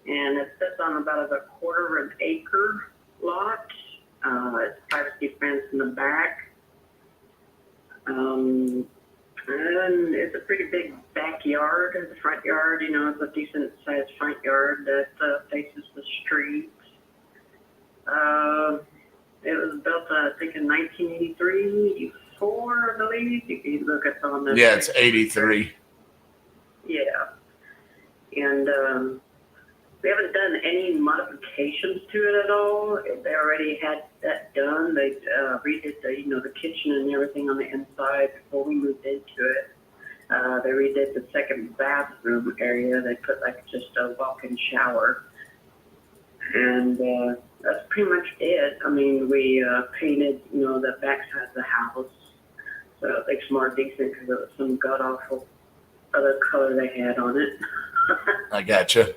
and it sits on about a quarter of an acre lot. It's privacy fence in the back. And it's a pretty big backyard, the front yard. It's a decent sized front yard that faces the street. It was built, I think, in 1983, 84, I believe. You can look at on the. Yeah, it's 83. Yeah. And we haven't done any modifications to it at all. They already had that done. They redid the kitchen and everything on the inside before we moved into it. They redid the second bathroom area. They put just a walk-in shower. And that's pretty much it. I mean, we painted, the backside of the house. So it looks more decent because it was some god-awful other color they had on it. I gotcha.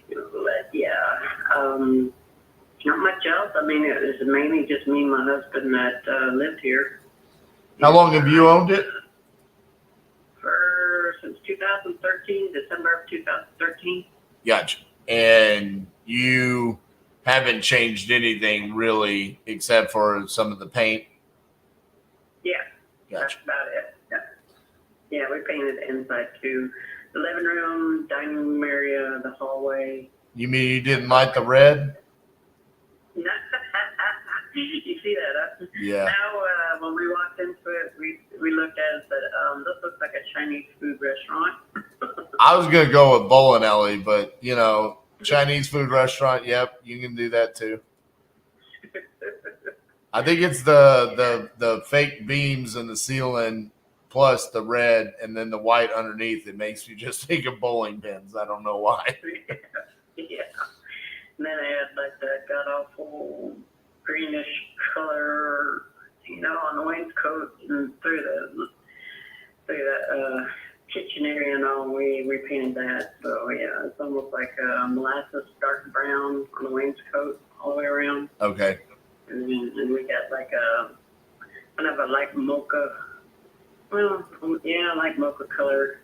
But yeah, not much else. I mean, it was mainly just me and my husband that lived here. How long have you owned it? Since 2013, December of 2013. Gotcha. And you haven't changed anything really except for some of the paint? Yeah. Gotcha. That's about it. Yeah, we painted the inside too. The living room, dining room area, the hallway. You mean you didn't like the red? You see that, huh? Yeah. Now, when we walked into it, we looked at it and said, this looks like a Chinese food restaurant. I was going to go with bowling alley, but, Chinese food restaurant, yep, you can do that too. I think it's the fake beams in the ceiling plus the red and then the white underneath. It makes you just think of bowling pins. I don't know why. Yeah. And then they had that god-awful greenish color, on the wainscot and through the kitchen area and all. We repainted that. So yeah, it's almost like molasses dark brown on the wainscot all the way around. Okay. And we got kind of a light mocha. Well, yeah, light mocha color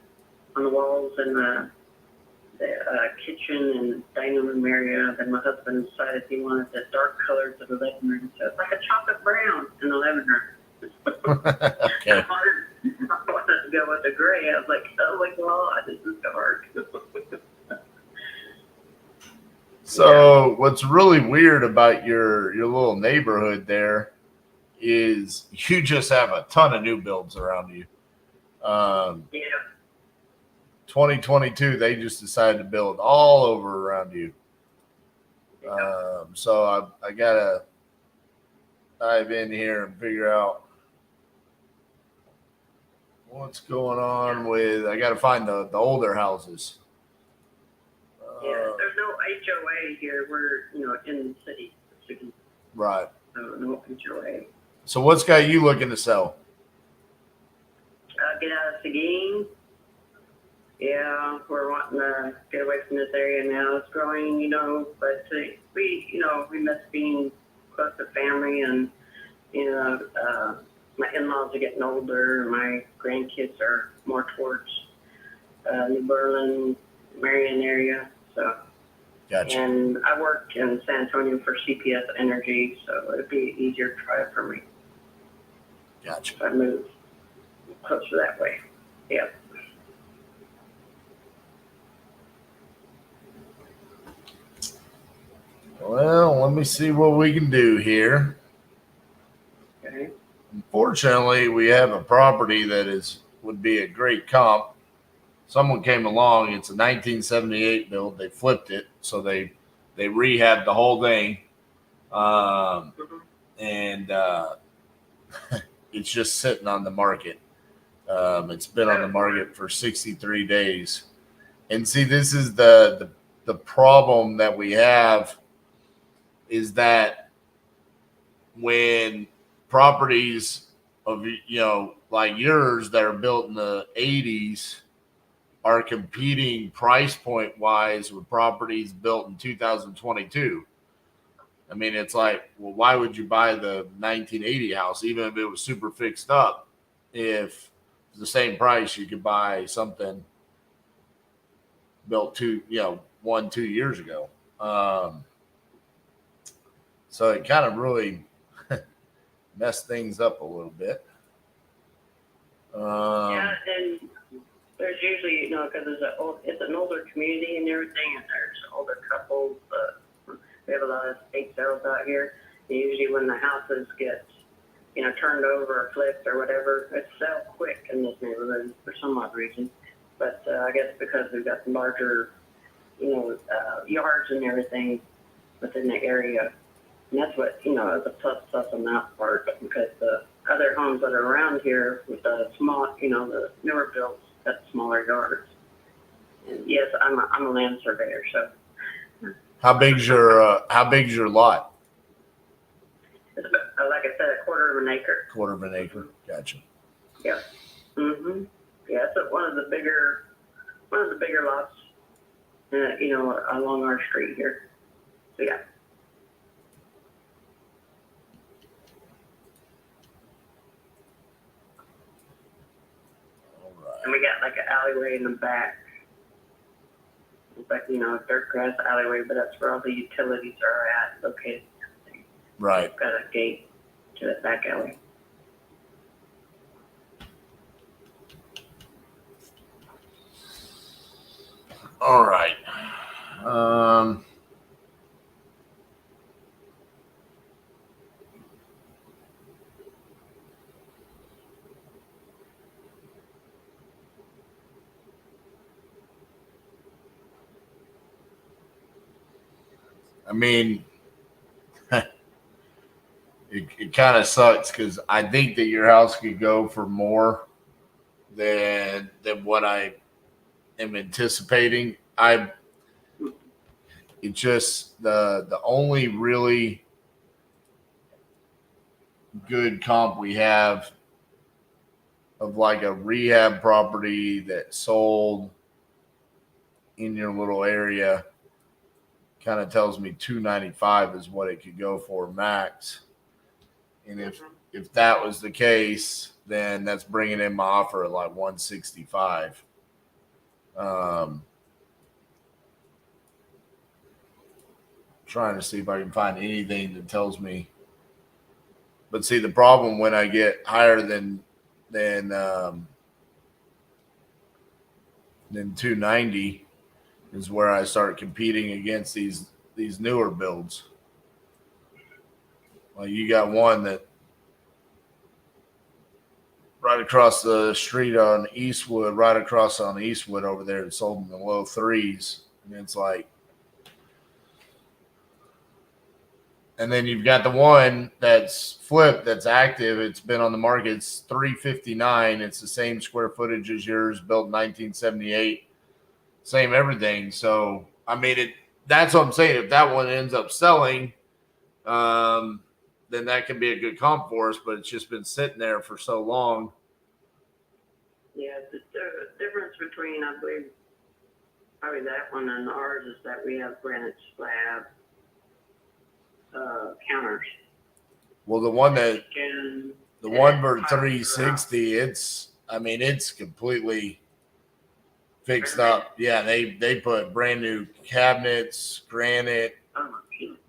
on the walls and the kitchen and dining room area. Then my husband decided he wanted the dark color to the living room, so it's like a chocolate brown in the living room. Okay. I wanted to go with the gray. I was like, oh my god, this is dark. So what's really weird about your little neighborhood there is you just have a ton of new builds around you. Yeah. 2022, they just decided to build all over around you. So I gotta dive in here and figure out what's going on with. I gotta find the older houses. Yeah, there's no HOA here. We're in the city. Right. So no HOA. So what's got you looking to sell? Get out of Seguin. Yeah, we're wanting to get away from this area now. It's growing, but we miss being close to family, and my in-laws are getting older. My grandkids are more towards New Berlin, Marion area. So, gotcha. And I work in San Antonio for CPS Energy, so it'd be easier drive for me. Gotcha. If I move closer that way. Yeah. Well, let me see what we can do here. Okay. Unfortunately, we have a property that would be a great comp. Someone came along. It's a 1978 build. They flipped it, so they rehabbed the whole thing, and it's just sitting on the market. It's been on the market for 63 days, and see, this is the problem that we have is that when properties of like yours that are built in the 80s are competing price point wise with properties built in 2022. I mean, it's like, well, why would you buy the 1980 house, even if it was super fixed up? If it's the same price, you could buy something built 1-2 years ago. So it kind of really messed things up a little bit. Yeah, and there's usually, because it's an older community and everything, and there's older couples. We have a lot of estate sales out here. And usually when the houses get, turned over or flipped or whatever, it sells quick in this neighborhood for some odd reason. But I guess because we've got larger, yards and everything within the area. And that's what, is a plus on that part, because the other homes that are around here with the small, the newer builds, got smaller yards. And yes, I'm a land surveyor, so. How big's your lot? It's about, like I said, a quarter of an acre. Quarter of an acre. Gotcha. Yeah. Mhm. Yeah, it's one of the bigger lots, along our street here. So yeah. And we got like an alleyway in the back. It's like, a dirt grass alleyway, but that's where all the utilities are located. Right. We've got a gate to the back alley. All right. I mean, it kind of sucks because I think that your house could go for more than what I am anticipating. It's just the only really good comp we have of like a rehab property that sold in your little area kind of tells me $295 is what it could go for max. And if that was the case, then that's bringing in my offer at like 165. Trying to see if I can find anything that tells me. But see, the problem when I get higher than 290 is where I start competing against these newer builds. Like you got one that right across the street on Eastwood, right across on Eastwood over there, it sold in the low threes. And it's like, and then you've got the one that's flipped, that's active. It's been on the market. It's 359. It's the same square footage as yours, built in 1978. Same everything. So, I mean, that's what I'm saying. If that one ends up selling, then that can be a good comp for us, but it's just been sitting there for so long. Yeah, the difference between, I believe, probably that one and ours is that we have granite slab counters. Well, the one for 360, it's completely fixed up. Yeah, they put brand new cabinets, granite,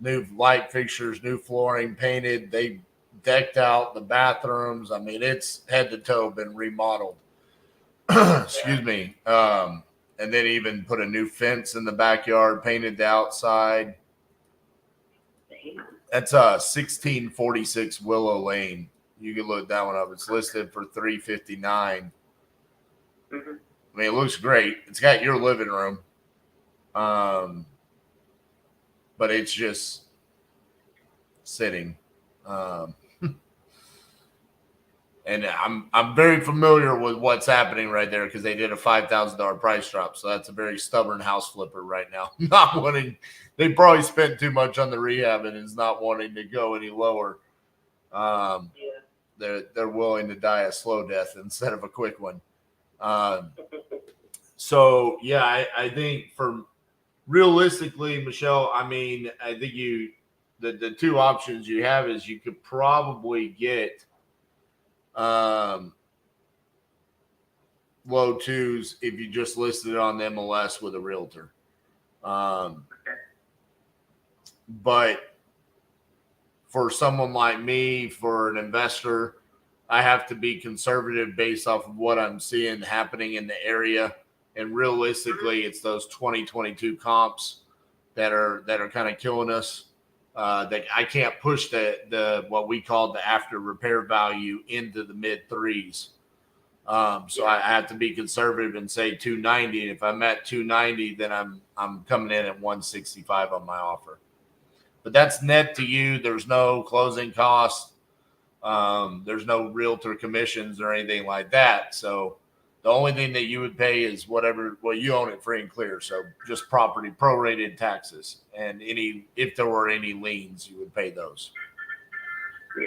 new light fixtures, new flooring, painted. They decked out the bathrooms. I mean, it's head to toe been remodeled. Excuse me. And then even put a new fence in the backyard, painted the outside. That's 1646 Willow Lane. You can look that one up. It's listed for $359. I mean, it looks great. It's got your living room. But it's just sitting. And I'm very familiar with what's happening right there because they did a $5,000 price drop. So that's a very stubborn house flipper right now. Not wanting, they probably spent too much on the rehab and is not wanting to go any lower. They're willing to die a slow death instead of a quick one. So yeah, I think for realistically, Michelle, I mean, I think the two options you have is you could probably get low twos if you just listed it on the MLS with a realtor. But for someone like me, for an investor, I have to be conservative based off of what I'm seeing happening in the area. And realistically, it's those 2022 comps that are kind of killing us. That I can't push the what we call the after repair value into the mid threes. So I have to be conservative and say 290. And if I'm at 290, then I'm coming in at 165 on my offer. But that's net to you. There's no closing costs. There's no realtor commissions or anything like that. So the only thing that you would pay is you own it free and clear. So just property prorated taxes and if there were any liens, you would pay those. Yeah.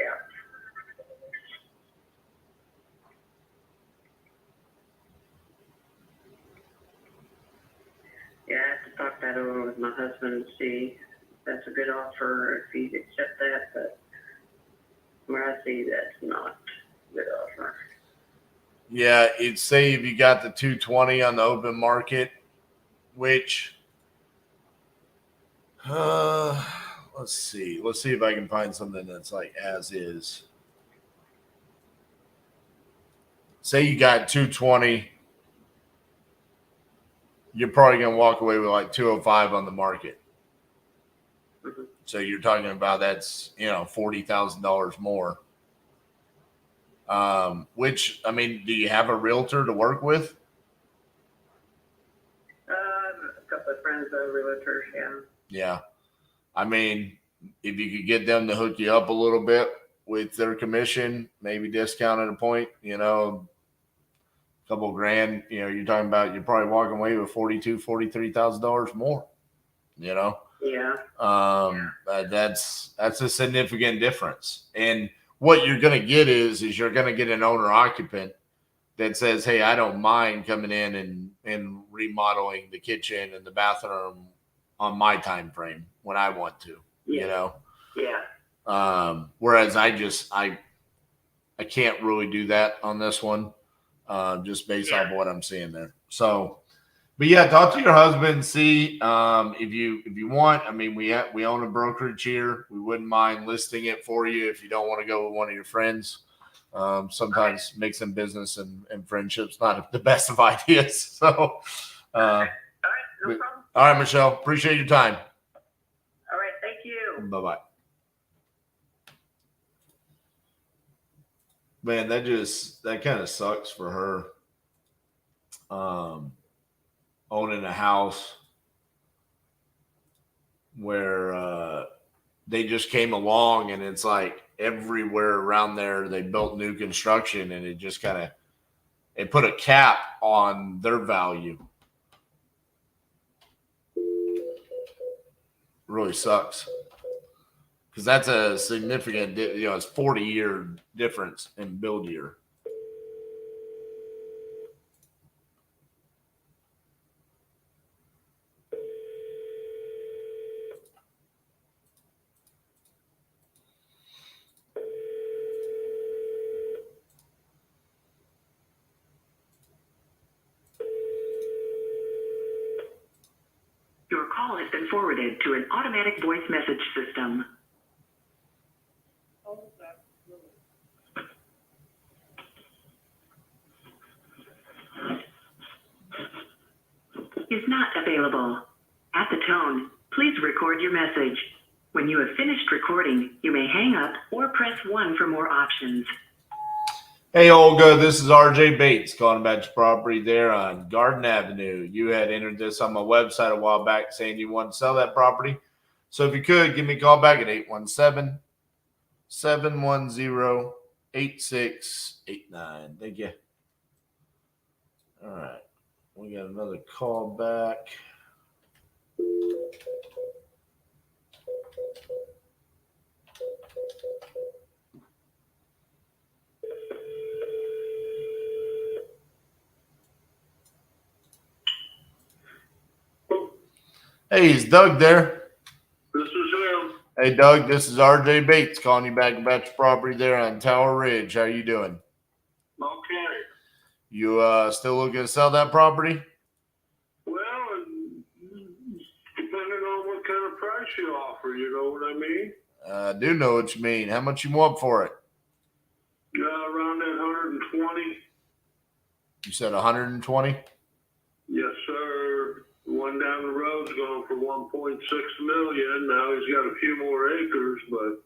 Yeah, I have to talk that over with my husband and see if that's a good offer, if he'd accept that, but where I see that's not a good offer. Yeah, it's say if you got the 220 on the open market, which let's see if I can find something that's like as is. Say you got 220, you're probably going to walk away with like 205 on the market. So you're talking about that's, $40,000 more. Which, I mean, do you have a realtor to work with? A couple of friends that are realtors, yeah. Yeah. I mean, if you could get them to hook you up a little bit with their commission, maybe discount at a point, a couple grand, you're talking about, you're probably walking away with $43,000 more, Yeah. That's a significant difference. And what you're going to get is you're going to get an owner occupant that says, hey, I don't mind coming in and remodeling the kitchen and the bathroom on my time frame when I want to, Yeah. Whereas I I can't really do that on this one, just based off what I'm seeing there. So, but yeah, talk to your husband. See if you want. I mean, we own a brokerage here. We wouldn't mind listing it for you if you don't want to go with one of your friends. Sometimes mixing business and friendships not the best of ideas. So, all right, Michelle, appreciate your time. All right, thank you. Bye-bye. Man, that kind of sucks for her. Owning a house where they just came along and it's like everywhere around there they built new construction and it just it put a cap on their value. Really sucks because that's a significant, it's 40-year difference in build year. Your call has been forwarded to an automatic voice message system. Is not available. At the tone, please record your message. When you have finished recording, you may hang up or press 1 for more options. Hey, Olga, this is RJ Bates calling about your property there on Garden Avenue. You had entered this on my website a while back saying you want to sell that property. So if you could, give me a call back at 817-710-8689. Thank you. All right. We got another call back. Hey, is Doug there? This is him. Hey, Doug, this is RJ Bates calling you back about your property there on Tower Ridge. How you doing? Okay. You still looking to sell that property? Well, depending on what kind of price you offer, you know what I mean? I do know what you mean. How much you want for it? Around that 120. You said 120? Yes, sir. The one down the road's going for 1.6 million. Now he's got a few more acres, but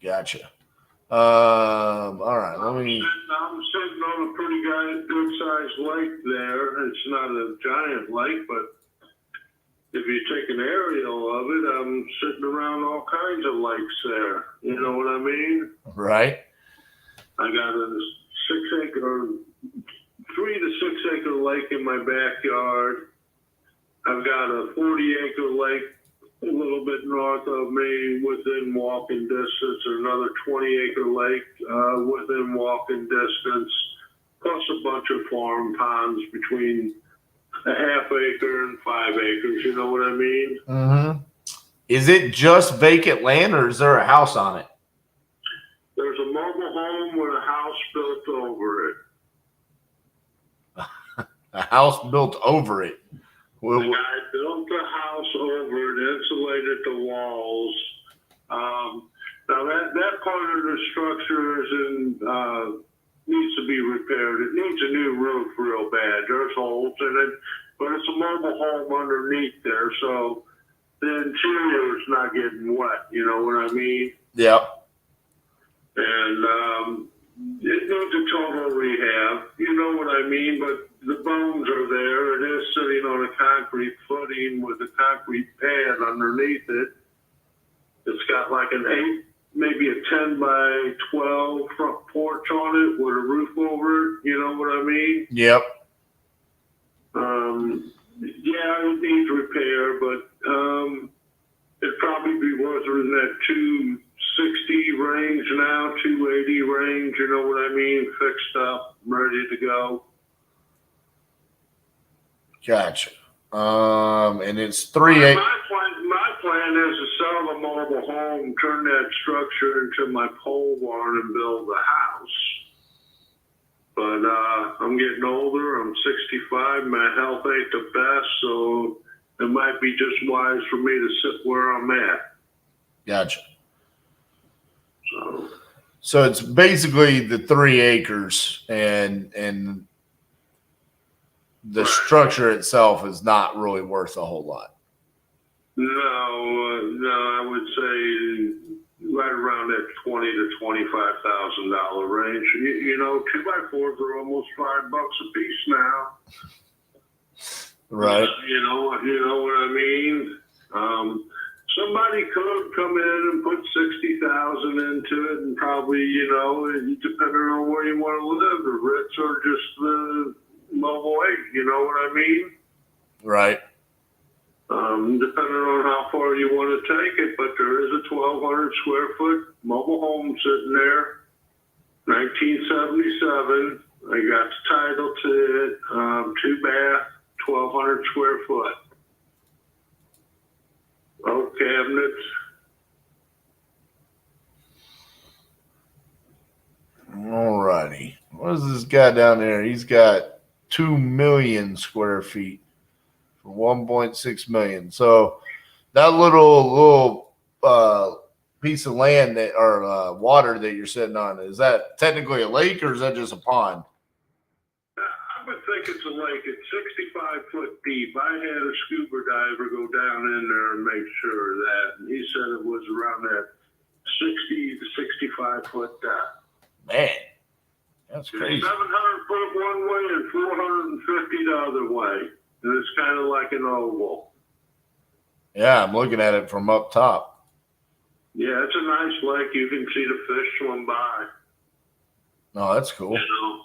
Gotcha. All right. I'm sitting on a pretty good sized lake there. It's not a giant lake, but if you take an aerial of it, I'm sitting around all kinds of lakes there. You know what I mean? Right. I got a 3 to 6 acre lake in my backyard. I've got a 40 acre lake a little bit north of me within walking distance, another 20 acre lake within walking distance, plus a bunch of farm ponds between a half acre and 5 acres. You know what I mean? Mm-hmm. Is it just vacant land or is there a house on it? There's a mobile home with a house built over it. A house built over it. The guy built the house over it, insulated the walls. Now that part of the structure needs to be repaired. It needs a new roof real bad. There's holes in it, but it's a mobile home underneath there, so the interior is not getting wet. You know what I mean? Yeah. And it needs a total rehab. You know what I mean? But the bones are there. It is sitting on a concrete footing with a concrete pad underneath it. It's got like an 8, maybe a 10 by 12 front porch on it with a roof over it. You know what I mean? Yep. Yeah, it needs repair, but it'd probably be worth it in that 260 range now, 280 range. You know what I mean? Fixed up, ready to go. Gotcha. And it's 3 acres. My plan is to sell the a mobile home, turn that structure into my pole barn and build a house. But I'm getting older. I'm 65. My health ain't the best, so it might be just wise for me to sit where I'm at. Gotcha. So it's basically the 3 acres, and the structure itself is not really worth a whole lot. No, I would say right around that $20,000 to $25,000 range. You know, 2x4s are almost $5 a piece now. Right. You know what I mean? Somebody could come in and put $60,000 into it, and probably, you know, depending on where you want to live, the Ritz or just the mobile 8. You know what I mean? Right. Depending on how far you want to take it, but there is a 1,200 square foot mobile home sitting there, 1977. I got the title to it, 2-bath, 1,200 square foot. Oak cabinets. All righty. What is this guy down there? He's got 2 million square feet for 1.6 million. So that little piece of land that or water that you're sitting on, is that technically a lake or is that just a pond? I would think it's a lake. It's 65 foot deep. I had a scuba diver go down in there and make sure of that, and he said it was around that 60 to 65 foot depth. Man, that's crazy. 700 foot one way and 450 the other way, and it's kind of like an oval. Yeah, I'm looking at it from up top. Yeah, it's a nice lake. You can see the fish swim by. Oh, that's cool. You know?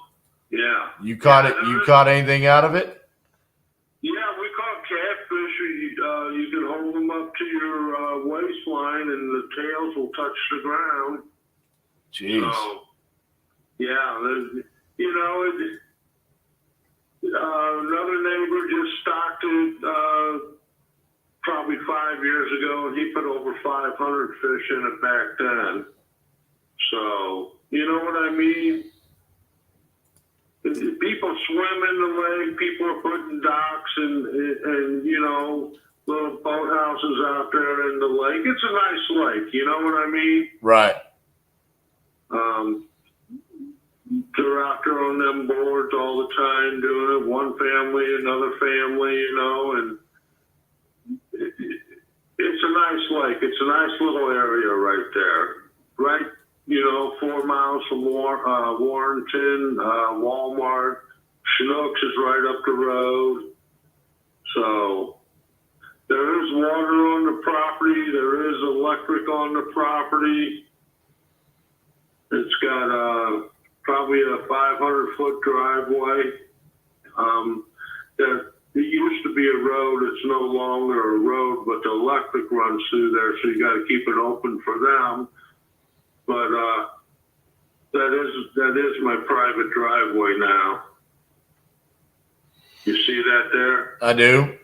Yeah. You caught it? You caught anything out of it? Yeah, we caught catfish. You can hold them up to your waistline, and the tails will touch the ground. Jeez. So, yeah, you know, another neighbor just stocked it probably 5 years ago, and he put over 500 fish in it back then. So, you know what I mean? People swim in the lake. People are putting docks and you know, little boathouses out there in the lake. It's a nice lake. You know what I mean? Right. They're out there on them boards all the time doing it. One family, another family, you know, and it's a nice lake. It's a nice little area right there. Right, you know, 4 miles from Warrenton, Walmart. Chinooks is right up the road. So there is water on the property. There is electric on the property. It's got probably a 500-foot driveway. It used to be a road. It's no longer a road, but the electric runs through there, so you got to keep it open for them. But that is my private driveway now. You see that there? I do.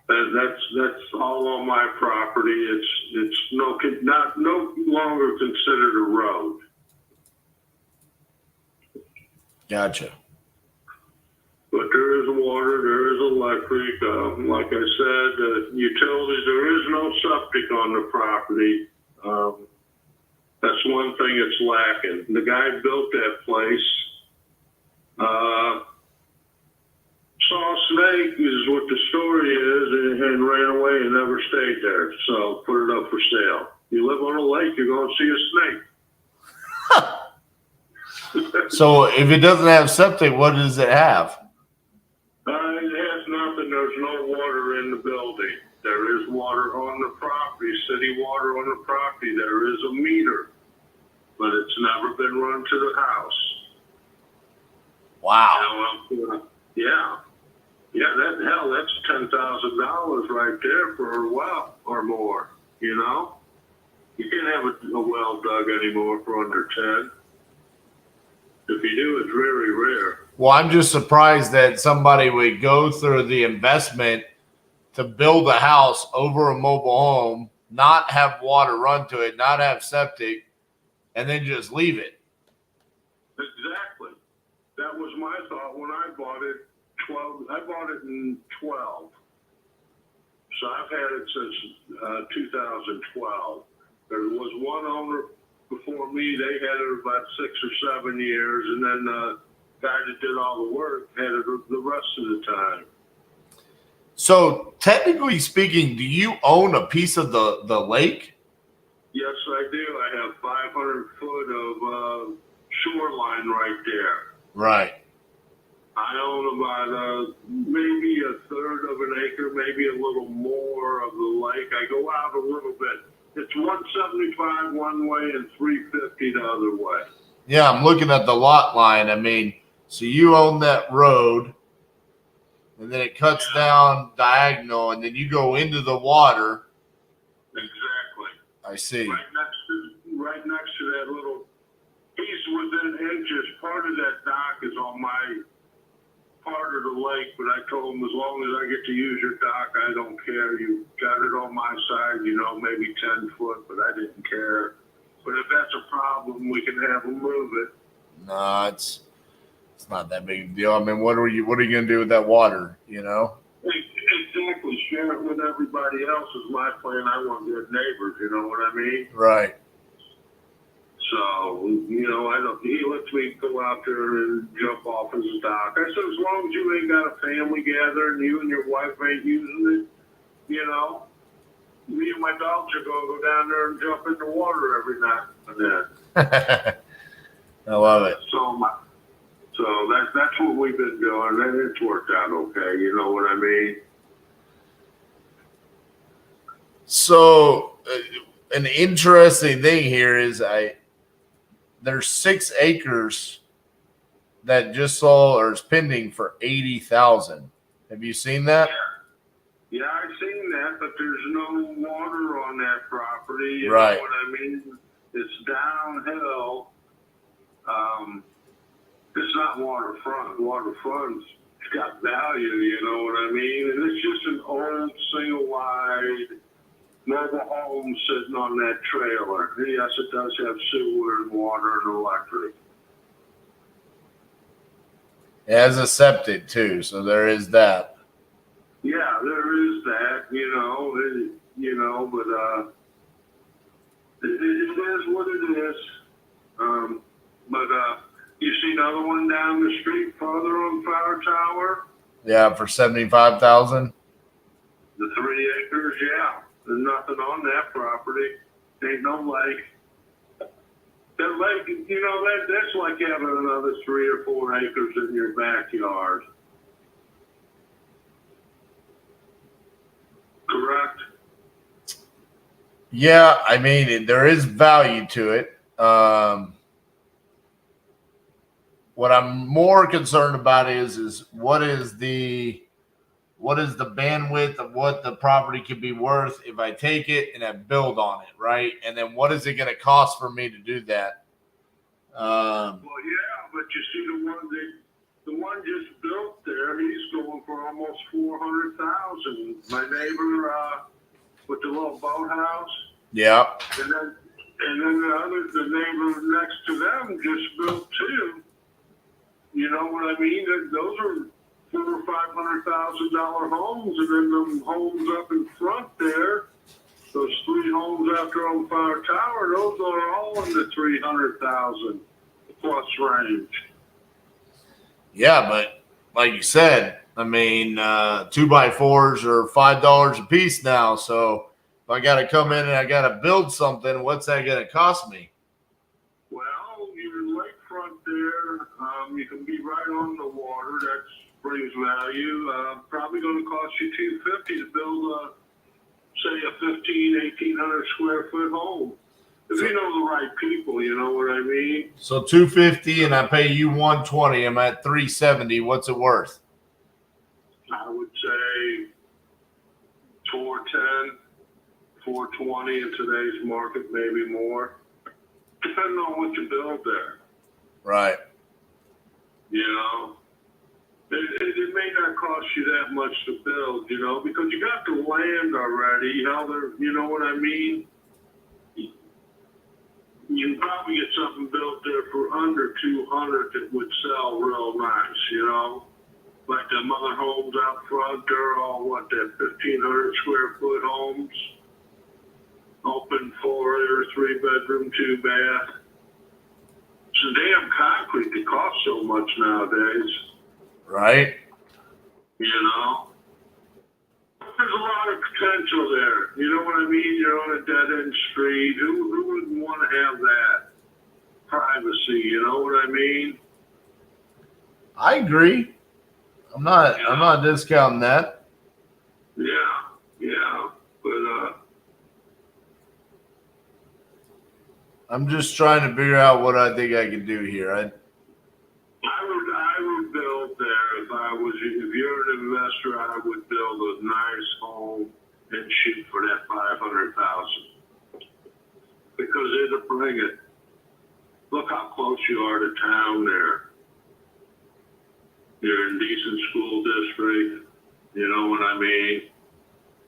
That's all on my property. It's no longer considered a road. Gotcha. But there is water, there is electric. Like I said, utilities. There is no septic on the property. That's one thing that's lacking. The guy built that place. Saw a snake is what the story is, and ran away and never stayed there. So put it up for sale. You live on a lake, you're going to see a snake. So if it doesn't have septic, what does it have? It has nothing. There's no water in the building. There is water on the property, city water on the property. There is a meter, but it's never been run to the house. Wow. Yeah. That's $10,000 right there for a well or more, you know? You can't have a well dug anymore for under 10. If you do, it's very rare. Well, I'm just surprised that somebody would go through the investment to build a house over a mobile home not have water run to it, not have septic, and then just leave it. Exactly. That was my thought when I bought it. I bought it in 12. So I've had it since 2012. There was one owner before me. They had it about 6 or 7 years, and then the guy that did all the work had it the rest of the time. So technically speaking, do you own a piece of the lake? Yes, I do. I have 500 foot of shoreline right there. Right. I own about maybe a third of an acre, maybe a little more of the lake. I go out a little bit. It's 175 one way and 350 the other way. Yeah, I'm looking at the lot line. I mean, so you own that road, and then it cuts down diagonal, and then you go into the water. Exactly. I see. Right next to that little piece within inches. Part of that dock is on my part of the lake, but I told them as long as I get to use your dock, I don't care. You got it on my side, maybe 10 foot, but I didn't care. But if that's a problem, we can have them move it. No, it's not that big a deal. I mean, what are you going to do with that water? Exactly. Share it with everybody else is my plan. I want good neighbors. You know what I mean? Right. So, I don't. He lets me go out there and jump off his dock. I said, as long as you ain't got a family gathering, you and your wife ain't using it, me and my dogs are going to go down there and jump in the water every night and then. I love it. So that's what we've been doing, and it's worked out okay. You know what I mean? So, an interesting thing here is there's 6 acres that just sold or is pending for $80,000. Have you seen that? Yeah, I've seen that, but there's no water on that property. You Right. know what I mean? It's downhill. It's not waterfront. Waterfront's got value, you know what I mean? And it's just an old single-wide mobile home sitting on that trailer. Yes, it does have sewer and water and electric. It has a septic too, so there is that. Yeah, there is that, but it is what it is. But you see another one down the street further on Fire Tower? Yeah, for $75,000. The 3 acres, yeah. There's nothing on that property. Ain't no lake. That lake, that's like having another 3 or 4 acres in your backyard. Correct? Yeah, I mean, there is value to it. What I'm more concerned about is what is the bandwidth of what the property could be worth if I take it and I build on it, right? And then what is it going to cost for me to do that? Well, yeah, but you see the one just built there, he's going for almost $400,000. My neighbor with the little boathouse. Yeah. And then the neighbor next to them just built too. You know what I mean? Those are $400,000 or $500,000 homes, and then them homes up in front there, those 3 homes out there on Fire Tower, those are all in the 300,000 plus range. Yeah, but like you said, I mean, 2x4s are $5 a piece now. So if I got to come in and I got to build something, what's that going to cost me? Well, your lakefront there, you can be right on the water. That brings value. Probably going to cost you $250 to build say a 1,800 square foot home. If you know the right people, you know what I mean? So $250 and I pay you $120. I'm at $370. What's it worth? I would say $410, $420 in today's market, maybe more, depending on what you build there. Right. You know, it may not cost cost you that much to build, you know, because you got the land already. You know what I mean? You can probably get something built there for under 200 that would sell real nice, you know? Like the mother homes out front, they're all, what, that 1,500 square foot homes? Open floor, 3-bedroom, 2-bath. It's a damn concrete that costs so much nowadays. Right? You know? There's a lot of potential there. You know what I mean? You're on a dead-end street. Who wouldn't want to have that privacy? You know what I mean? I agree. I'm not discounting that. Yeah. But I'm just trying to figure out what I think I can do here. I would build there if you're an investor, I would build a nice home and shoot for that 500,000 because it'll bring it. Look how close you are to town there. You're in a decent school district. You know what I mean?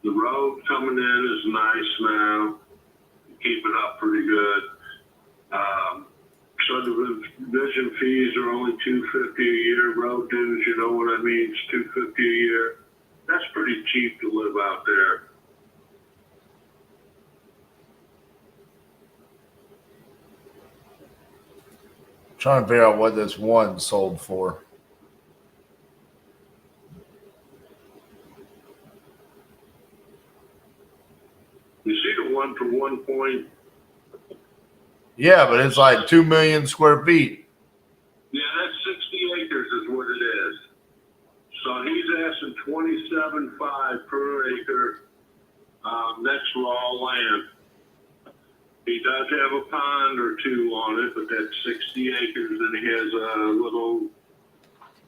The road coming in is nice now. Keep it up pretty good. Subdivision fees are only $250 a year. Road dues, you know what I mean? It's $250 a year. That's pretty cheap to live out there. Trying to figure out what this one sold for. You see the one for 1 point? Yeah, but it's like 2 million square feet. Yeah, that's 60 acres is what it is. So he's asking $27.5 per acre. That's raw land. He does have a pond or two on it, but that's 60 acres, and he has a little,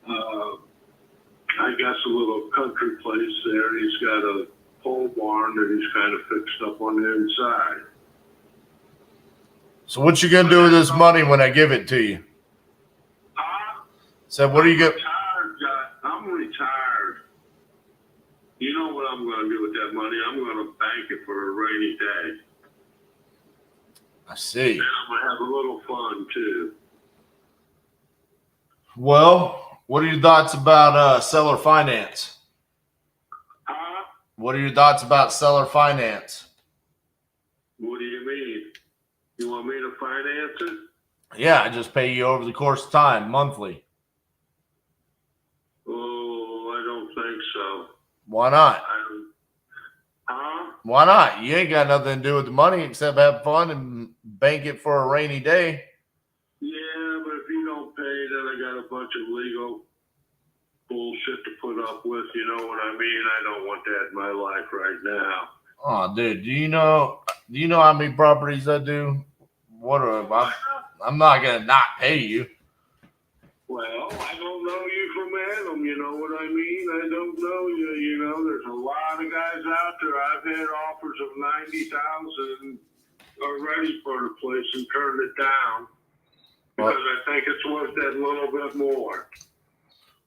I guess, a little country place there. He's got a pole barn that he's kind of fixed up on the inside. So what you gonna do with this money when I give it to you? So what are you gonna? I'm retired. You know what I'm gonna do with that money? I'm gonna bank it for a rainy day. I see. And I'm gonna have a little fun too. Well, what are your thoughts about seller finance? What are your thoughts about seller finance? What do you mean? You want me to finance it? Yeah, I just pay you over the course of time, monthly. Oh, I don't think so. Why not? Huh? Why not? You ain't got nothing to do with the money except have fun and bank it for a rainy day. Yeah, but if you don't pay, then I got a bunch of legal bullshit to put up with. You know what I mean? I don't want that in my life right now. Oh, dude, do you know how many properties I do? I'm not gonna not pay you. Well, I don't know you from Adam, you know what I mean? I don't know you, you know, there's a lot of guys out there. I've had offers of 90,000 already for the place and turned it down because I think it's worth that little bit more.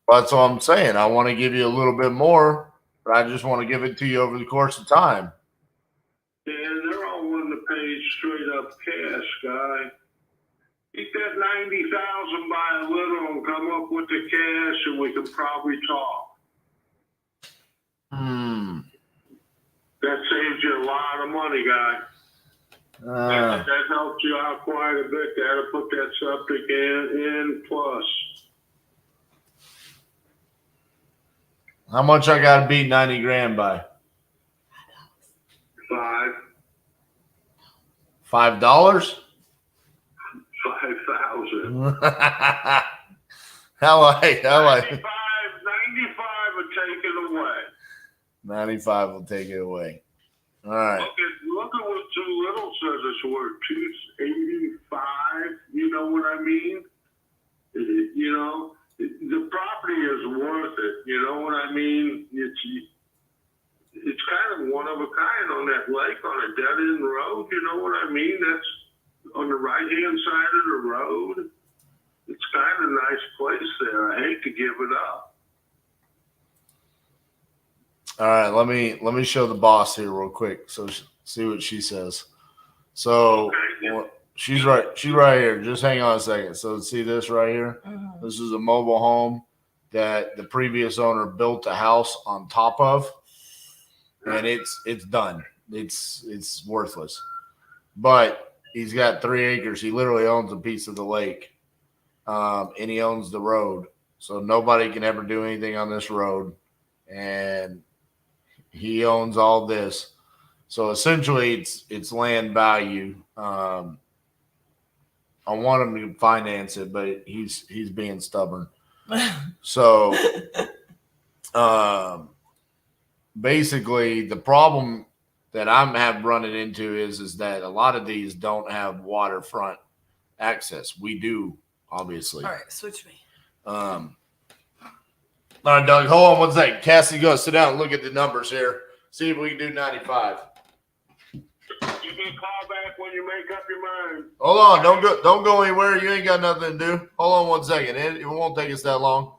Well, that's what I'm saying. I want to give you a little bit more, but I just want to give it to you over the course of time. And they're all wanting to pay straight up cash, guy. Get that 90,000 by a little and come up with the cash, and we can probably talk. That saves you a lot of money, guy. That helps you out quite a bit. That'll put that septic in plus. How much I got to beat 90 grand by? $5,000. $5? 5,000. How like 95 will take it away. 95 will take it away. All right. Look at what Too Little says it's worth. 285. You know what I mean? You know, the property is worth it. You know what I mean? It's kind of one of a kind on that lake on a dead end road. You know what I mean? That's on the right hand side of the road. It's kind of a nice place there. I hate to give it up. All right, let me show the boss here real quick. So see what she says. So she's right here. Just hang on a second. So see this right here. This is a mobile home that the previous owner built a house on top of, and it's done. It's worthless. But he's got 3 acres. He literally owns a piece of the lake, and he owns the road. So nobody can ever do anything on this road, and he owns all this. So essentially, it's land value. I want him to finance it, but he's being stubborn. So basically, the problem that I'm running into is that a lot of these don't have waterfront access. We do, obviously. All right, switch me. All right, Doug, hold on one second. Cassie, go sit down and look at the numbers here. See if we can do 95. You can call back when you make up your mind. Hold on, don't go anywhere. You ain't got nothing to do. Hold on one second. It won't take us that long.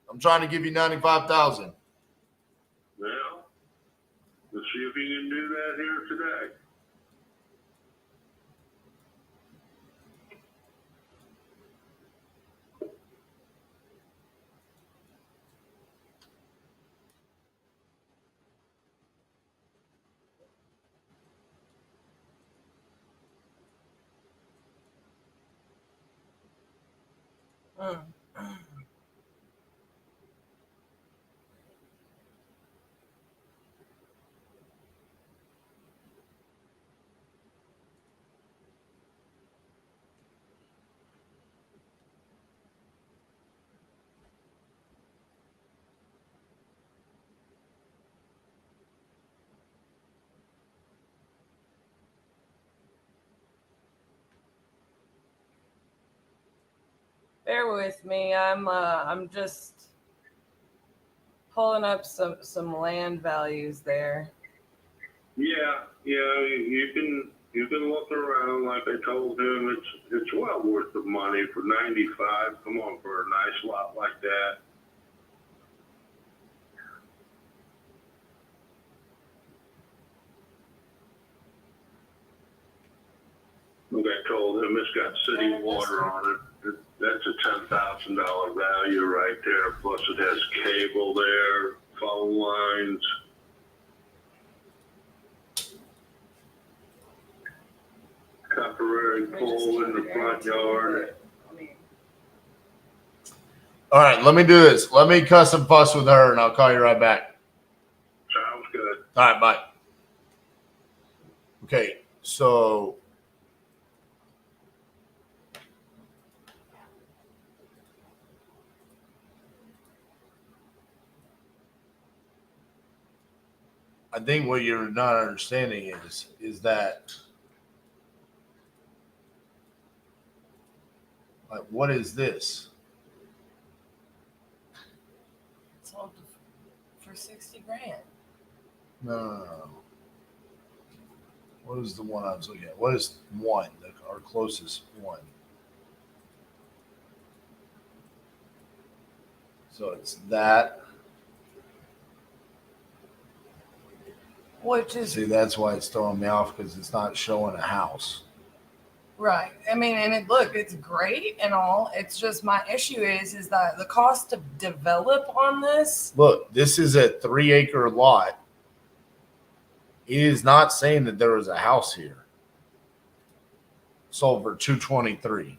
I'm trying to give you 95,000. Well, let's see if you can do that here today. Bear with me. I'm just pulling up some land values there. Yeah, you can look around. Like I told him, it's well worth the money for 95. Come on, for a nice lot like that. Like I told him, it's got city water on it. That's a $10,000 value right there. Plus, it has cable there, phone lines. Temporary pool in the front yard. All right, let me do this. Let me cuss and fuss with her, and I'll call you right back. Sounds good. All right, bye. Okay, so I think what you're not understanding is that, like, what is this? It's all for 60 grand. No. What is the one I was looking at? What is one? Our closest one. So it's that. Which is See, that's why it's throwing me off, because it's not showing a house. right. I mean, and it's great and all. It's just my issue is that the cost to develop on this. Look, this is a 3-acre lot. It is not saying that there was a house here. Sold for $223.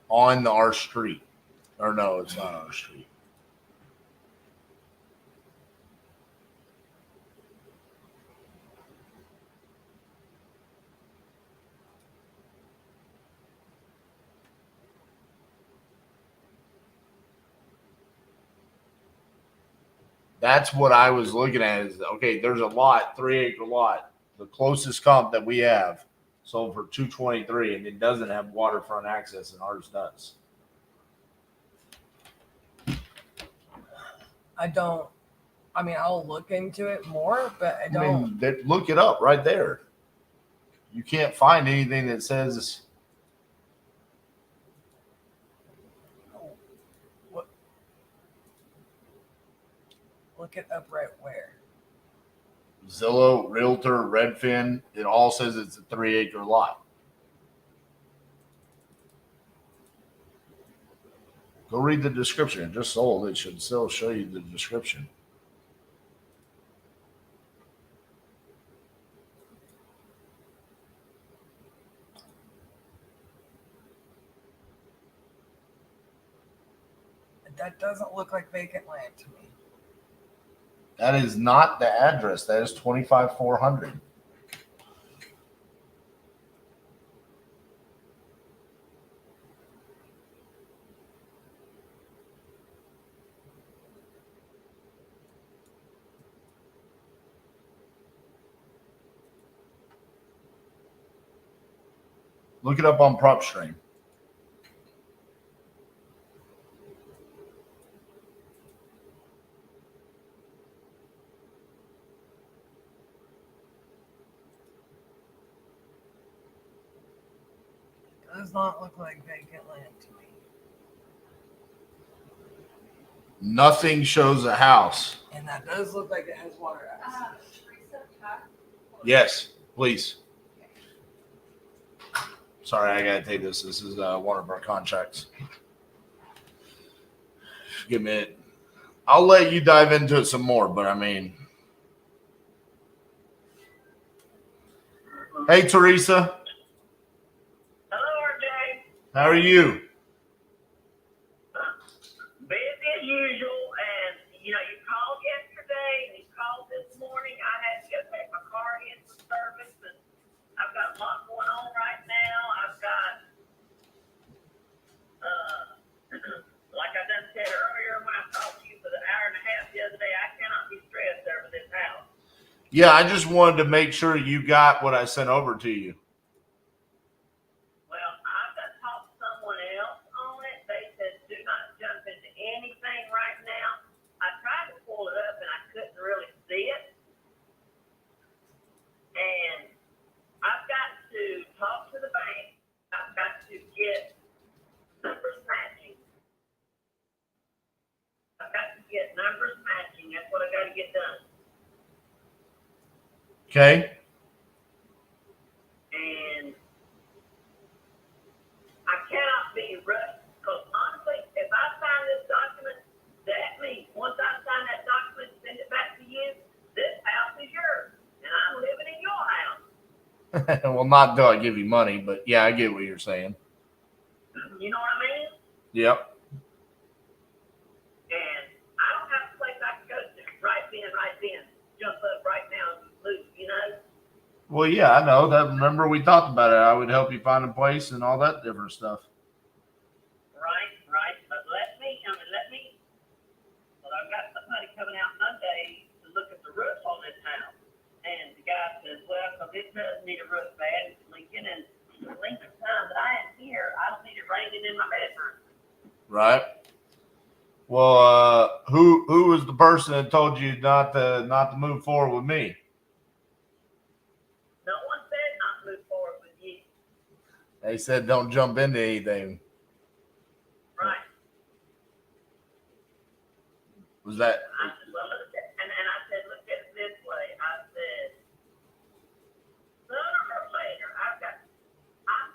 On our street. Or no, it's not our street. That's what I was looking at is, okay, there's a lot, 3-acre lot. The closest comp that we have sold for $223, and it doesn't have waterfront access, and ours does. I'll look into it more, but I don't. Look it up right there. You can't find anything that says Look it up right where. Zillow, Realtor, Redfin. It all says it's a 3-acre lot. Go read the description. It just sold. It should still show you the description. That doesn't look like vacant land to me. That is not the address. That is 25400. Look it up on PropStream. Does not look like vacant land to me. Nothing shows a house. And that does look like it has water access. Yes, please. Sorry, I gotta take this. This is one of our contracts. Give me it. I'll let you dive into it some more, but I mean, hey, Teresa. Hello, RJ. How are you? Busy as usual, and you called yesterday and you called this morning. I had to go take my car in for service, and I've got a lot going on right now. I've got, like I done said earlier when I talked to you for the hour and a half the other day, I cannot be stressed over this house. Yeah, I just wanted to make sure you got what I sent over to you. Well, I've got to talk to someone else on it. They said do not jump into anything right now. I tried to pull it up and I couldn't really see it. And I've got to talk to the bank. I've got to get numbers matching. I've got to get numbers matching. That's what I got to get done. Okay. And I cannot be rushed because honestly, if I sign this document, that means once I sign that document and send it back to you, this house is yours, and I'm living in your house. Well, not until I give you money, but yeah, I get what you're saying. You know what I mean? Yep. And I don't have a place I can go to right then, jump up right now and move, Well, yeah, I know that. Remember we talked about it. I would help you find a place and all that different stuff. Right. But well, I've got somebody coming out Monday to look at the roof on this house. And the guy says, well, because it does need a roof bad, it's leaking, and the length of time that I am here, I don't need it raining in my bedroom. Right. Well, who was the person that told you not to move forward with me? No one said not to move forward with you. They said don't jump into anything. Right. Was that? I said, well, look at, and I said, look at it this way. I said, sooner or later, I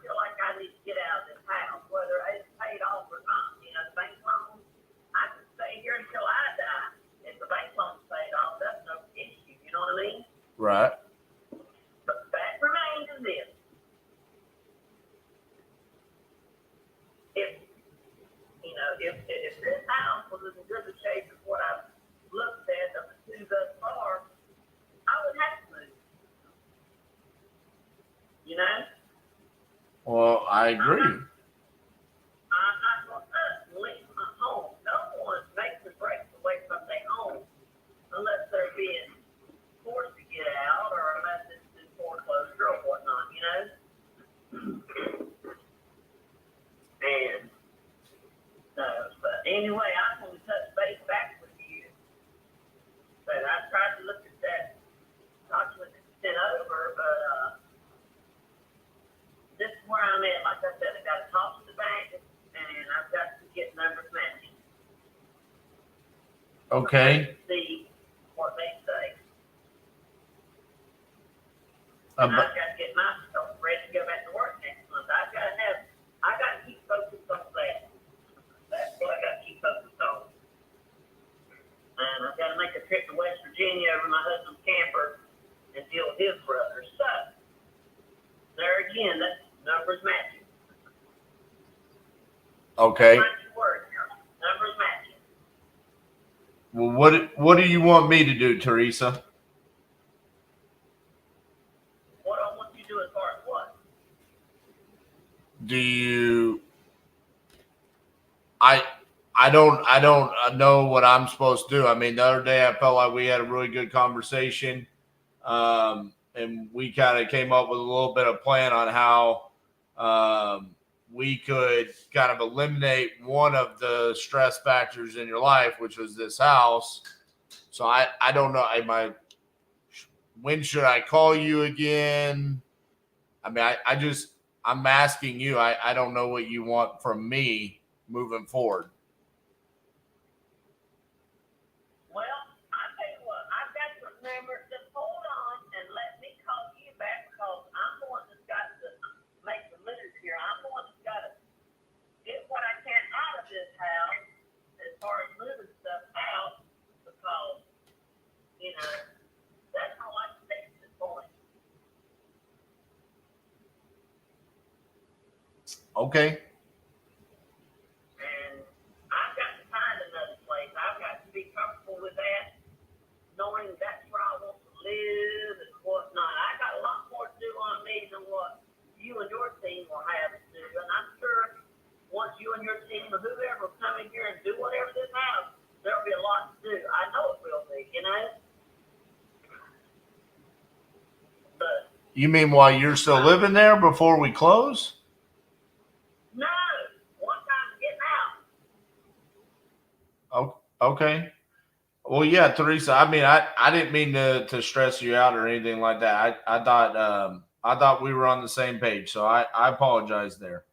feel like I need to get out of this house, whether it's paid off or not. The bank loan, I can stay here until I die. If the bank loan's paid off, that's no issue. You know what I mean? Right. But the fact remains is this. If this house was as good a shape as what I've looked at of the two thus far, I would have to move. Well, I agree. I'm not going to leave my home. No one makes or breaks away from their home unless they're being forced to get out or unless it's in foreclosure or whatnot, And but anyway, I'm going to touch base back with you. But I tried to look at that document that you sent over, but this is where I'm at. Like I said, I got to talk to the bank, and I've got to get numbers matching. Okay. See Virginia over my husband's camper and deal with his brother. So, there again, that numbers matching. Okay. Numbers matching. Well, what do you want me to do, Teresa? What I want you to do as far as what? Do you? I don't know what I'm supposed to do. I mean, the other day I felt like we had a really good conversation, and we kind of came up with a little bit of plan on how we could kind of eliminate one of the stress factors in your life, which was this house. So I don't know. When should I call you again? I mean, I'm asking you. I don't know what you want from me moving forward. Well, I'll tell you what, I've got your number. Just hold on and let me call you back because I'm the one that's got to make the moves here. I'm the one that's got to get what I can out of this house as far as moving stuff out because, you know, that's how I think at this point. Okay. And I've got to find another place. I've got to be comfortable with that, knowing that's where I want to live and whatnot. I got a lot more to do on me than what you and your team will have to do. And I'm sure once you and your team or whoever will come in here and do whatever this house, there'll be a lot to do. I know it will be, you know? But You mean while you're still living there before we close? no, once I'm getting out. Oh, okay. Well, yeah, Teresa. I mean, I didn't mean to stress you out or anything like that. I thought we were on the same page, so I apologize there.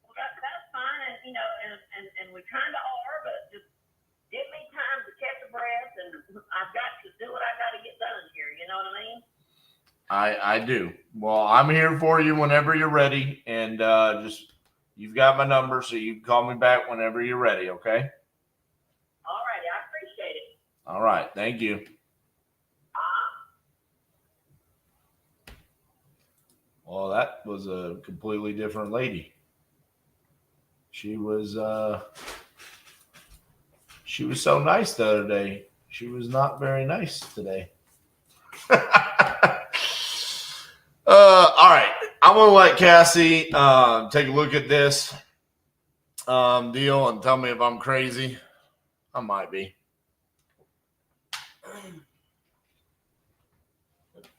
Well, that's fine, and you know, and we kind of are, but just give me time to catch a breath, and I've got to do what I got to get done here. You know what I mean? I do. Well, I'm here for you whenever you're ready, and just you've got my number, so you can call me back whenever you're ready. Okay. All righty, I appreciate it. All right. Thank you. Well, that was a completely different lady. She was so nice the other day. She was not very nice today. All right. I'm going to let Cassie take a look at this deal and tell me if I'm crazy. I might be.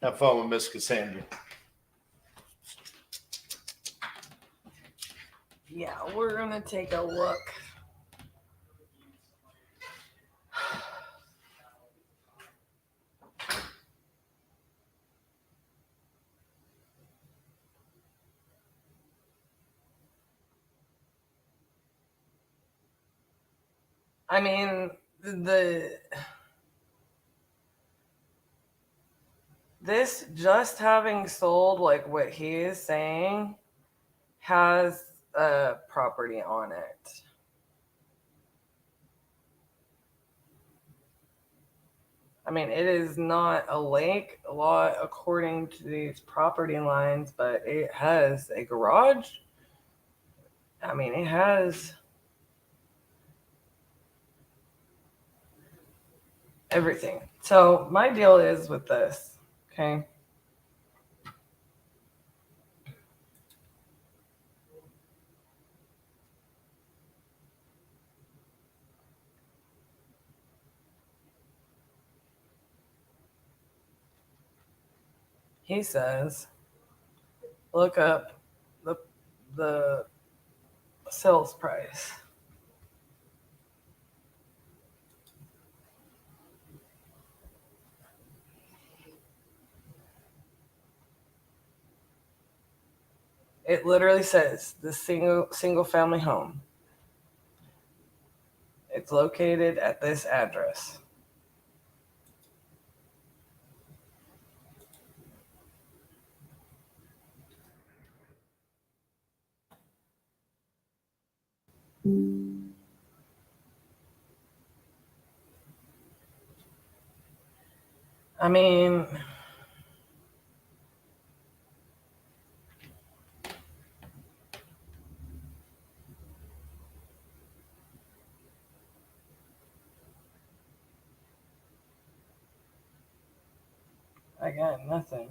Have fun with Miss Cassandra. Yeah, we're going to take a look. I mean, this just having sold, like what he is saying, has a property on it. I mean, it is not a lake lot according to these property lines, but it has a garage. I mean, it has everything. So my deal is with this, okay? He says, look up the sales price. It literally says the single family home. It's located at this address. I mean, I got nothing.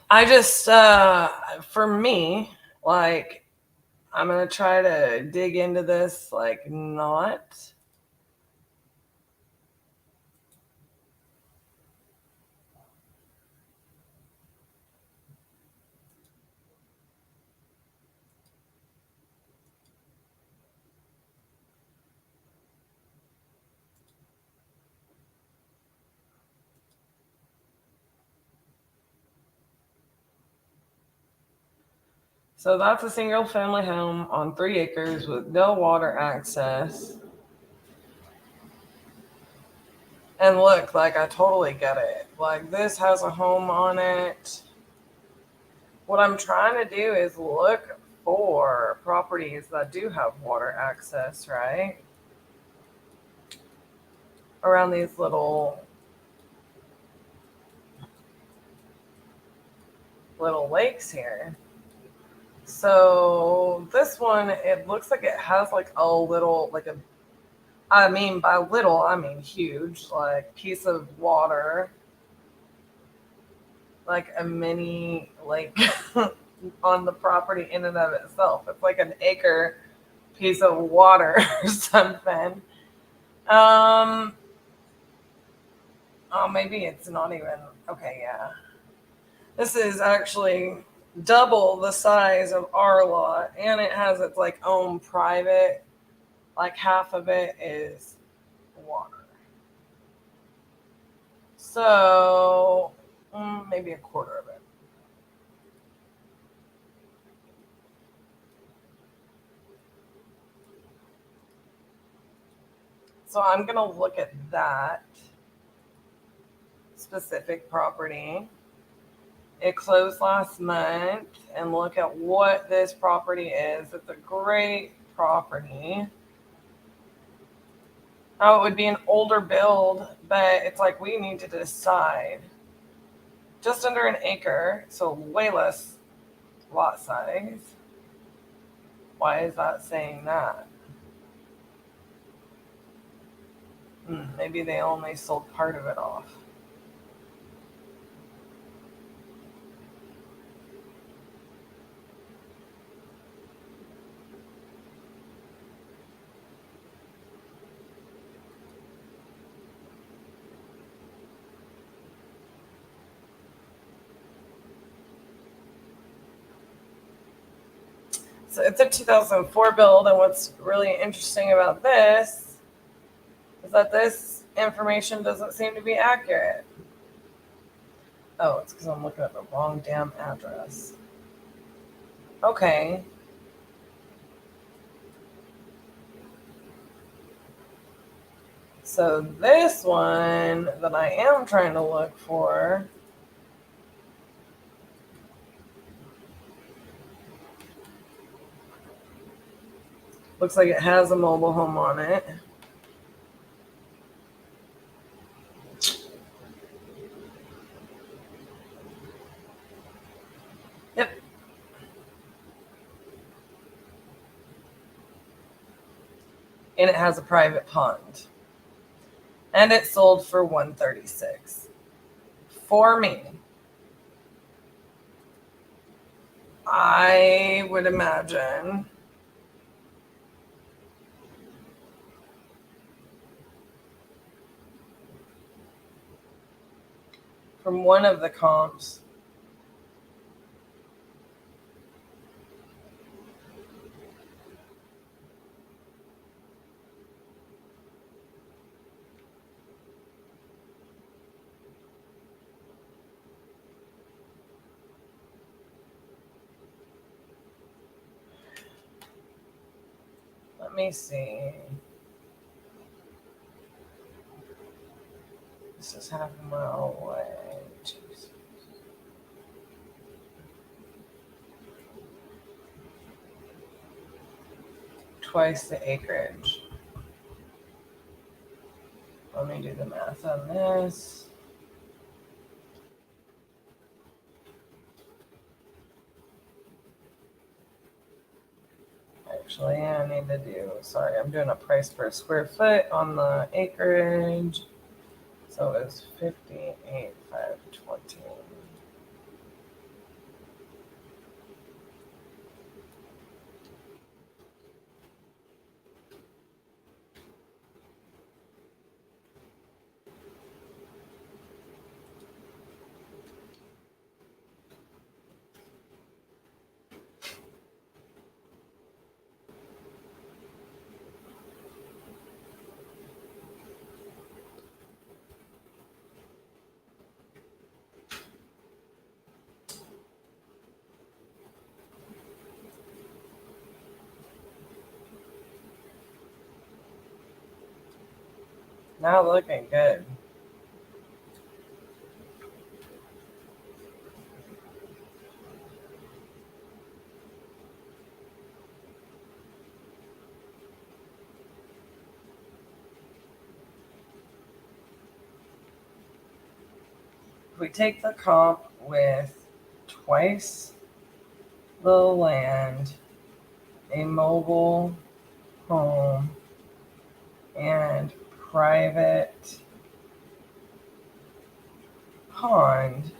I just, for me, like, I'm going to try to dig into this, like, not. So that's a single family home on 3 acres with no water access. And look, like, I totally get it. Like, this has a home on it. What I'm trying to do is look for properties that do have water access, right? Around these little lakes here. So this one, it looks like it has like a little, like a, I mean, by little, I mean huge, like piece of water, like a mini lake on the property in and of itself. It's like an acre piece of water or something. Oh, maybe it's not even, okay, yeah. This is actually double the size of our lot, and it has its like own private, like half of it is water. So maybe a quarter of it. So I'm going to look at that specific property. It closed last month, and look at what this property is. It's a great property. Oh, it would be an older build, but it's like we need to decide. Just under an acre, so way less lot size. Why is that saying that? Maybe they only sold part of it off. So it's a 2004 build, and what's really interesting about this is that this information doesn't seem to be accurate. Oh, it's because I'm looking at the wrong damn address. Okay. So this one that I am trying to look for looks like it has a mobile home on it. Yep. And it has a private pond. And it sold for $136. For me. I would imagine from one of the comps, me see. This is half a mile away. Jeez. Twice the acreage. Let me do the math on this. Actually, I need to do, sorry, I'm doing a price per square foot on the acreage. So it's 58,520. Not looking good. If we take the comp with twice the land, a mobile home, and private pond,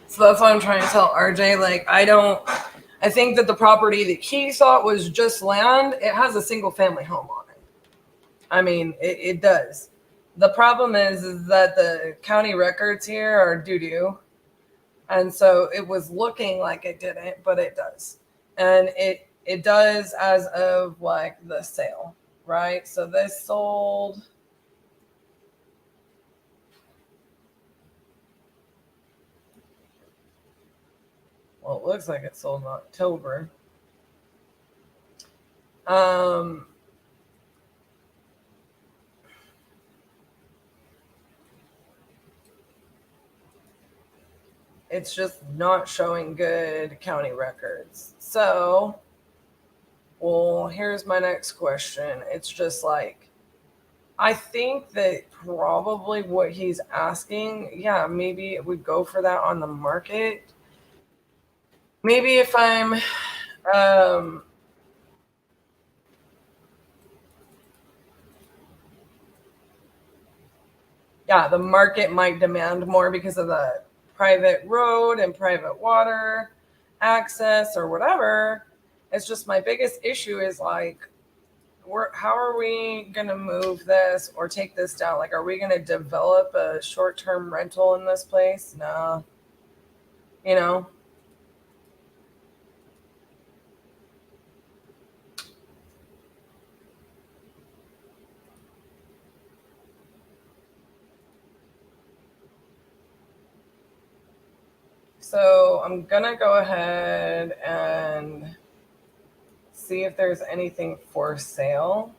so that's what I'm trying to tell RJ. Like, I think that the property that he thought was just land, it has a single family home on it. I mean, it does. The problem is that the county records here are doo-doo. And so it was looking like it didn't, but it does. And it does as of like the sale, right? So this sold. Well, it looks like it sold in October. It's just not showing good county records. So, well, here's my next question. It's just like, I think that probably what he's asking, yeah, maybe it would go for that on the market. Maybe if I'm, yeah, the market might demand more because of the private road and private water access or whatever. It's just my biggest issue is like, how are we going to move this or take this down? Like, are we going to develop a short-term rental in this place? No. You know? So I'm gonna go ahead and see if there's anything for sale.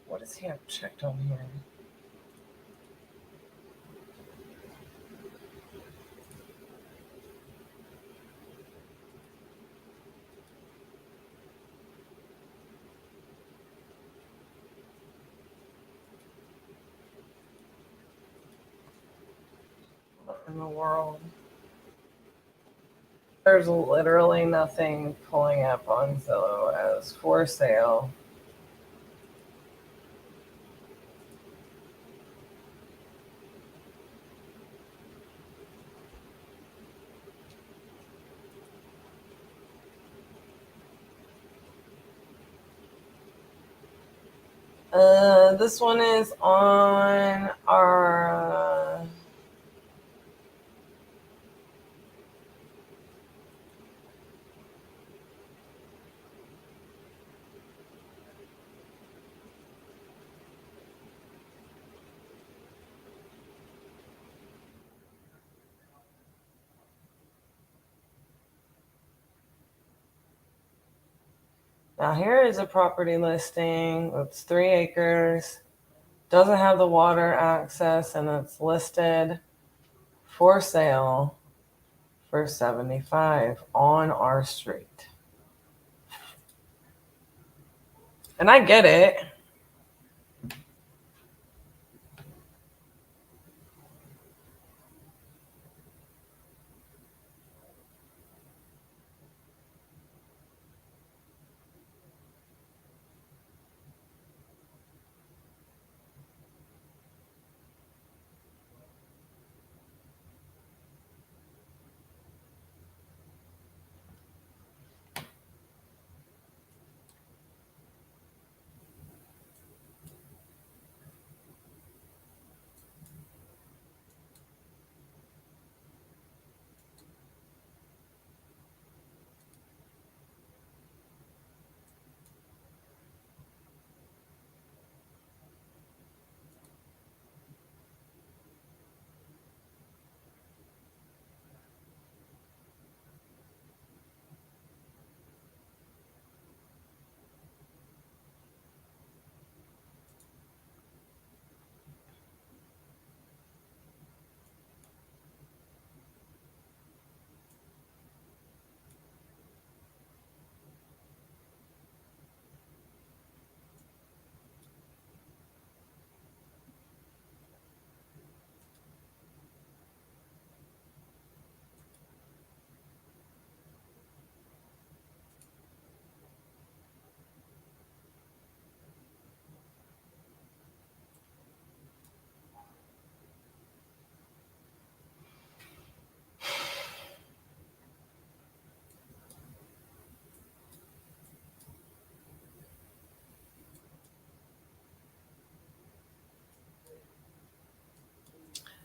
What does he have checked on here? What in the world? There's literally nothing pulling up on Zillow as for sale. This one is on our now here is a property listing. It's 3 acres, doesn't have the water access, and it's listed for sale for $75 on our street. And I get it.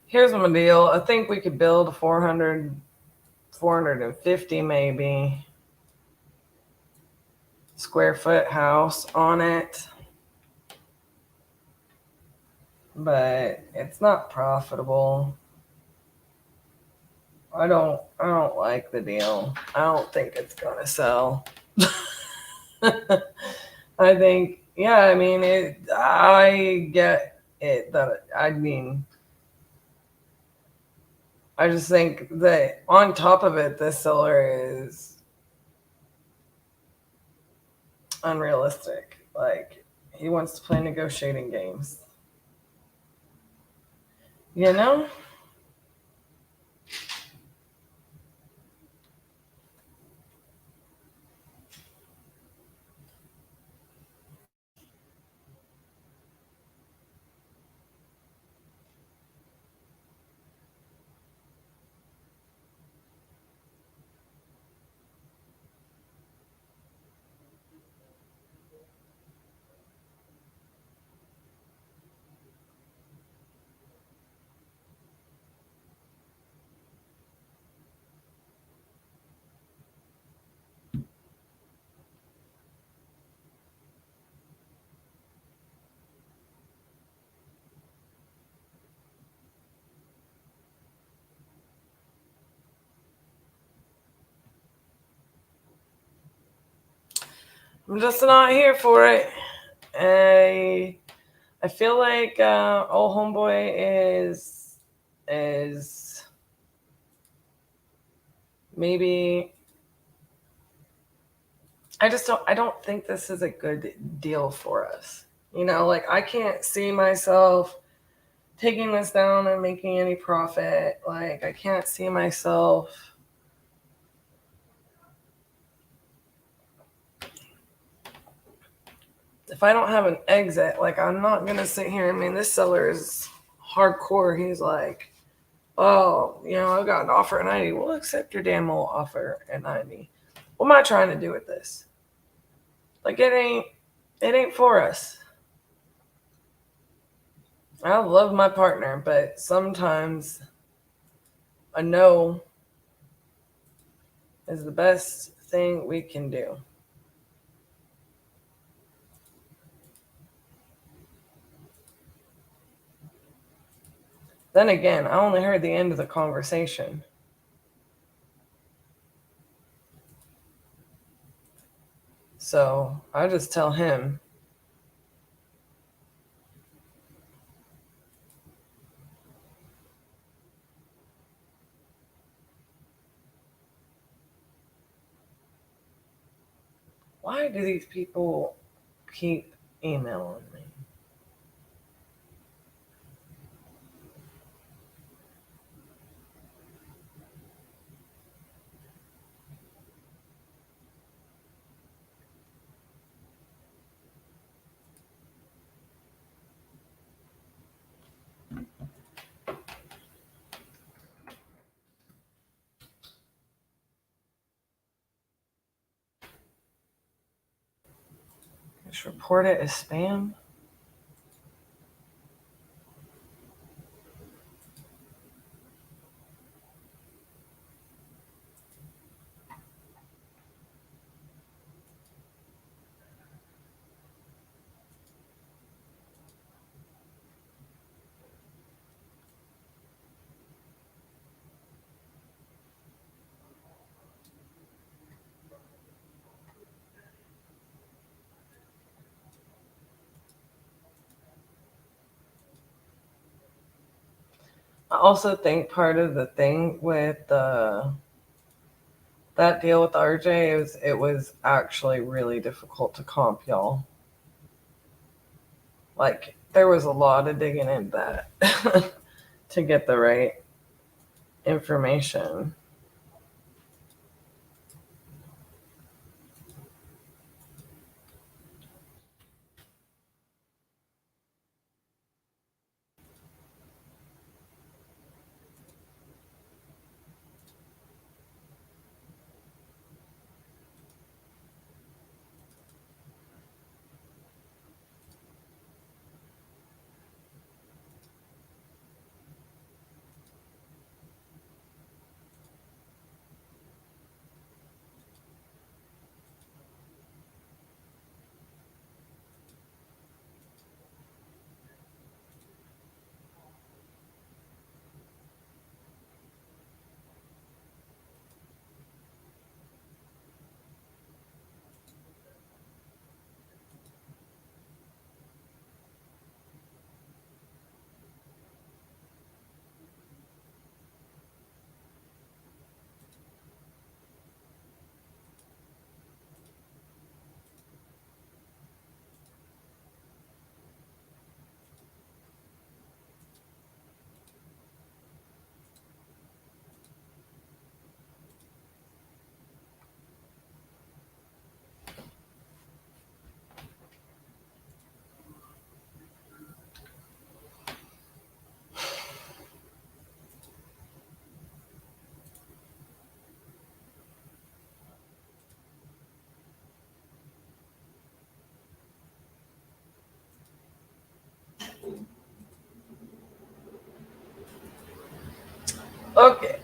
Here's my deal. I think we could build a 450 maybe square foot house on it, but it's not profitable. I don't like the deal. I don't think it's gonna sell. I think, yeah, I mean, I get it. I just think that on top of it, the seller is unrealistic. Like, he wants to play negotiating games. You know? I'm just not here for it. I feel like old homeboy is maybe. I don't think this is a good deal for us. Like I can't see myself taking this down and making any profit. Like I can't see myself. If I don't have an exit, like I'm not going to sit here. I mean, this seller is hardcore. He's like, oh, I got an offer at 90. We'll accept your damn old offer at 90. What am I trying to do with this? Like it ain't for us. I love my partner, but sometimes a no is the best thing we can do. Then again, I only heard the end of the conversation. So I just tell him, why do these people keep emailing me? Just report it as spam. I also think part of the thing with that deal with RJ it was actually really difficult to comp, y'all. Like there was a lot of digging in that to get the right information. Okay.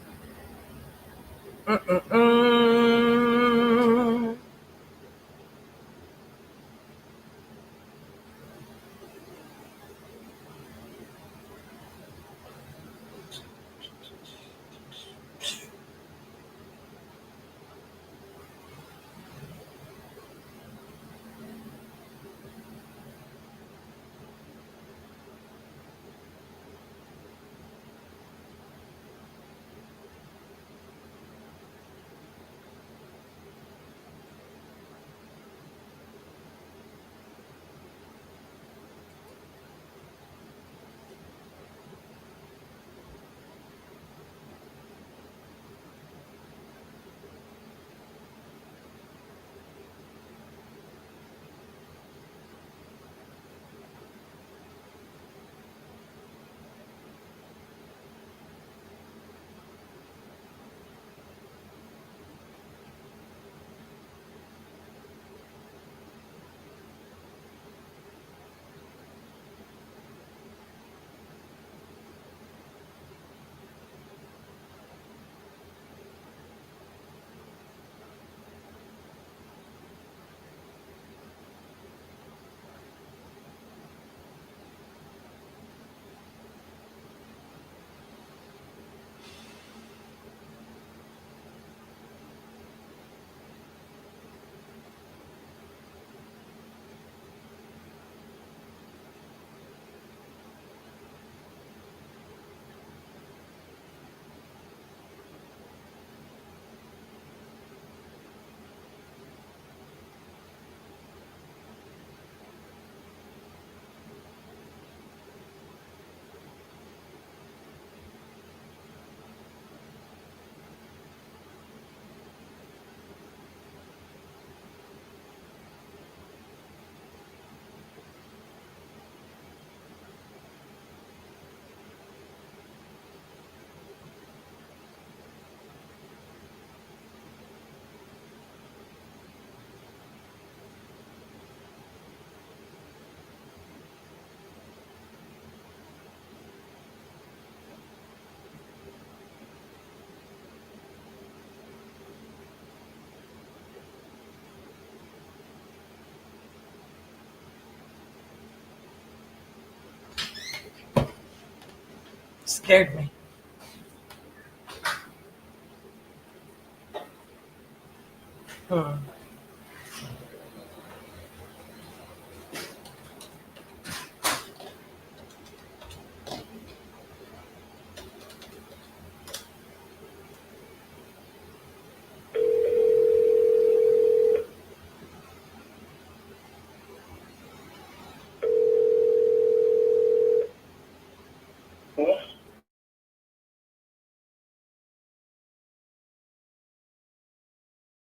scared me.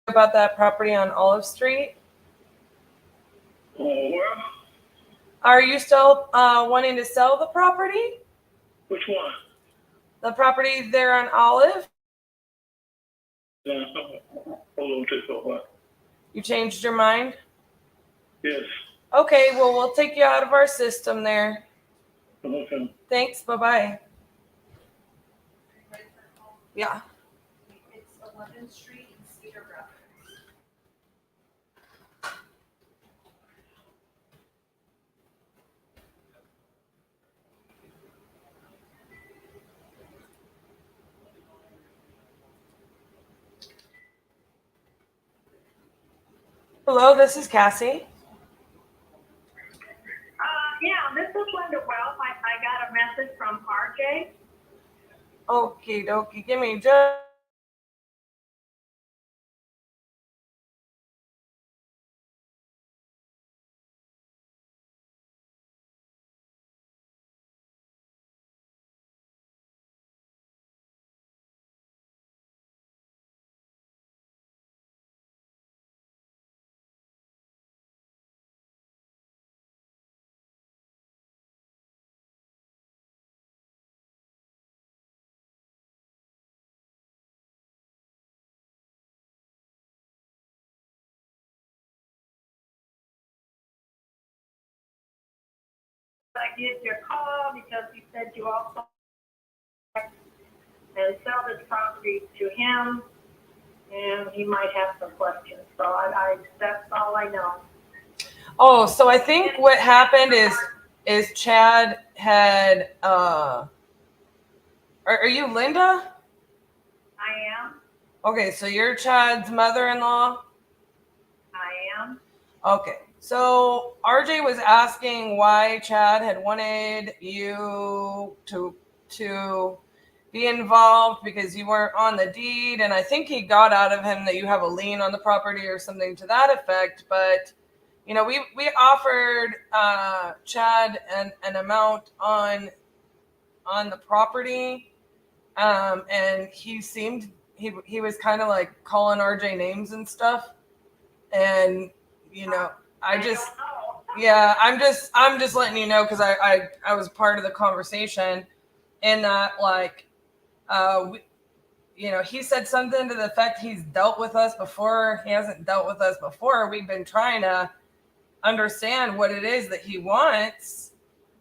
About that property on Olive Street. Are you still wanting to sell the property? Which one? The property there on Olive? Hold on just a what? You changed your mind? Yes. Okay, well, we'll take you out of our system there. Okay. Thanks, bye-bye. Yeah. It's 11th Street and Cedar Rapids. Hello, this is Cassie. Yeah, this is Linda Wells. I got a message from RJ. Okie dokie, give me just... I give you a call because he said you also and sell this property to him, and he might have some questions. So that's all I know. Oh, so I think what happened is Chad had are you Linda? I am. Okay, so you're Chad's mother-in-law? I am. Okay. So RJ was asking why Chad had wanted you to be involved because you weren't on the deed, and I think he got out of him that you have a lien on the property or something to that effect. But you know, we offered Chad an amount on the property, and he seemed he was kind of like calling RJ names and stuff, and you know. I'm just letting you know because I was part of the conversation in that, like, he said something to the effect he's dealt with us before. He hasn't dealt with us before. We've been trying to understand what it is that he wants,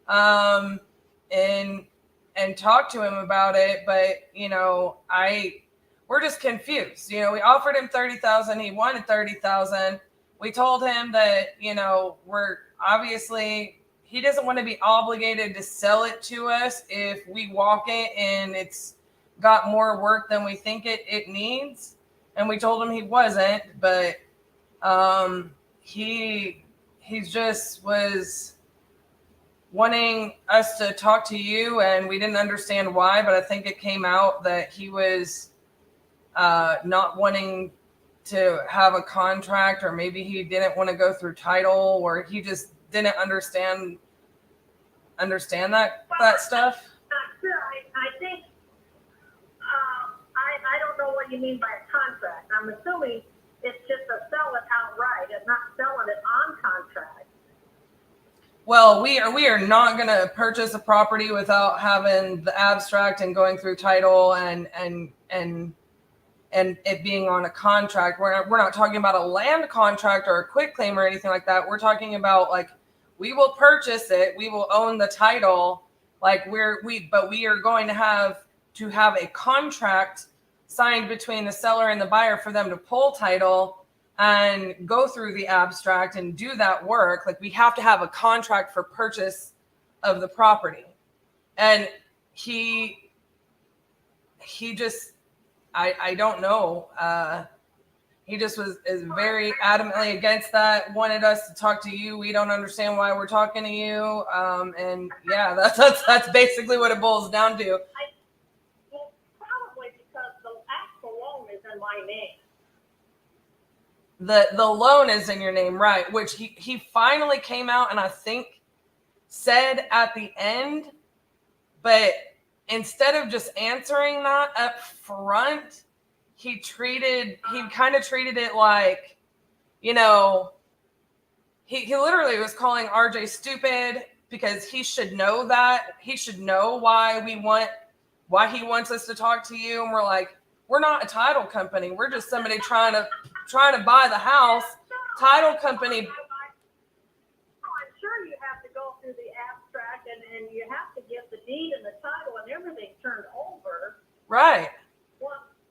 and talk to him about it. But we're just confused. We offered him $30,000. He wanted $30,000. We told him that, we're obviously, he doesn't want to be obligated to sell it to us if we walk it and it's got more work than we think it needs. And we told him he wasn't, but he just was wanting us to talk to you, and we didn't understand why, but I think it came out that he was not wanting to have a contract, or maybe he didn't want to go through title, or he just didn't understand that stuff. Sure, I think I don't know what you mean by a contract. I'm assuming it's just a sell it outright and not selling it on contract. Well, we are not going to purchase a property without having the abstract and going through title and it being on a contract. We're not talking about a land contract or a quit claim or anything like that. We're talking about, like, we will purchase it, we will own the title, like but we are going to have a contract signed between the seller and the buyer for them to pull title and go through the abstract and do that work. Like, we have to have a contract for purchase of the property. And he he just, I don't know. He just is very adamantly against that. Wanted us to talk to you. We don't understand why we're talking to you. And yeah, that's basically what it boils down to. Well, probably because the actual loan is in my name. The loan is in your name, right? Which he finally came out and I think said at the end, but instead of just answering that up front, he kind of treated it like, you know, he literally was calling RJ stupid because he should know that. He should know why he wants us to talk to you. And we're like, we're not a title company. We're just somebody trying to buy the house. Title company. I'm sure you have to go through the abstract and you have to get the deed and the title and everything turned over. Right.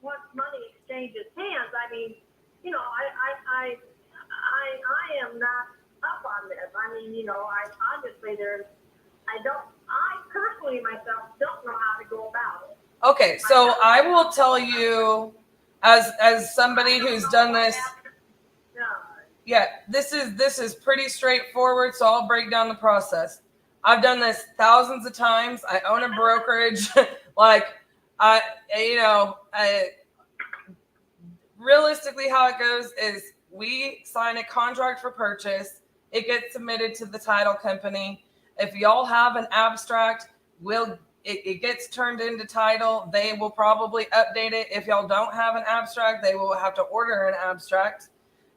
Once money exchanges hands, I mean, you know, I am not up on this. I mean, you know, I personally myself don't know how to go about it. Okay, so I will tell you, as somebody who's done this, yeah, this is pretty straightforward. So I'll break down the process. I've done this thousands of times. I own a brokerage. Realistically, how it goes is we sign a contract for purchase. It gets submitted to the title company. If y'all have an abstract, it gets turned into title. They will probably update it. If y'all don't have an abstract, they will have to order an abstract.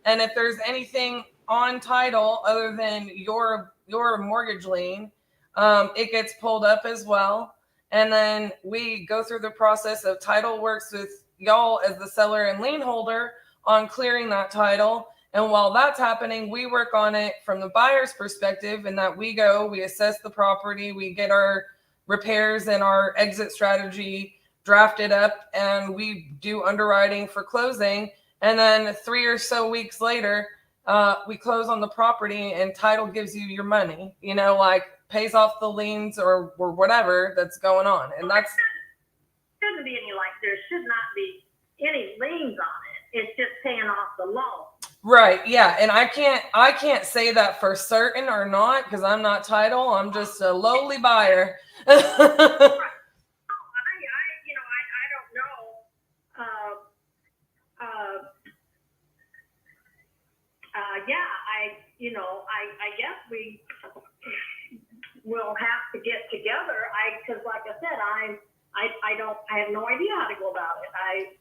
And if there's anything on title other than your mortgage lien, it gets pulled up as well. And then we go through the process of title works with y'all as the seller and lien holder on clearing that title. And while that's happening, we work on it from the buyer's perspective, in that we assess the property, we get our repairs and our exit strategy drafted up, and we do underwriting for closing. And then 3 or so weeks later, we close on the property and title gives you your money, you know, like pays off the liens or whatever that's going on. And that's Shouldn't be any, like, there should not be any liens on it. It's just paying off the loan. right. Yeah. And I can't say that for certain or not, because I'm not title. I'm just a lowly buyer. I don't know. I guess we will have to get together. Because like I said, I have no idea how to go about it.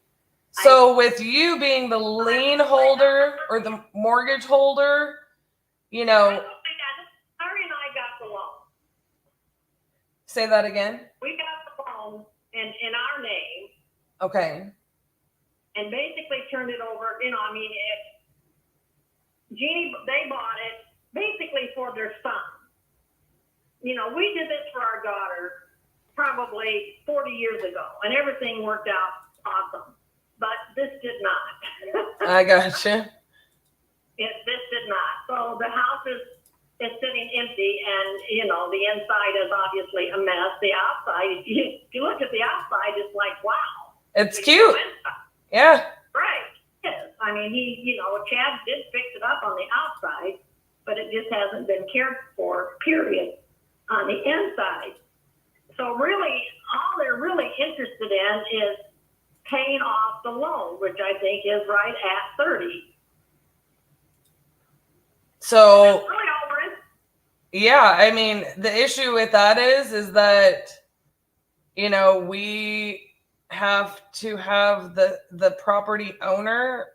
So with you being the lien holder or the mortgage holder, you know. Larry and I got the loan. Say that again. We got the loan in our name. Okay. And basically turned it over. You know, I mean, they bought it basically for their son. You know, we did this for our daughter probably 40 years ago, and everything worked out awesome. But this did not. I gotcha. This did not. So the house is sitting empty, and, you know, the inside is obviously a mess. The outside, if you look at the outside, it's like, wow. It's cute. Yeah. Right. Yes. I mean, Chad did fix it up on the outside, but it just hasn't been cared for, period, on the inside. So really, all they're really interested in is paying off the loan, which I think is right at 30. So, that's really all we're in. yeah, I mean, the issue with that is that, you know, we have to have the property owner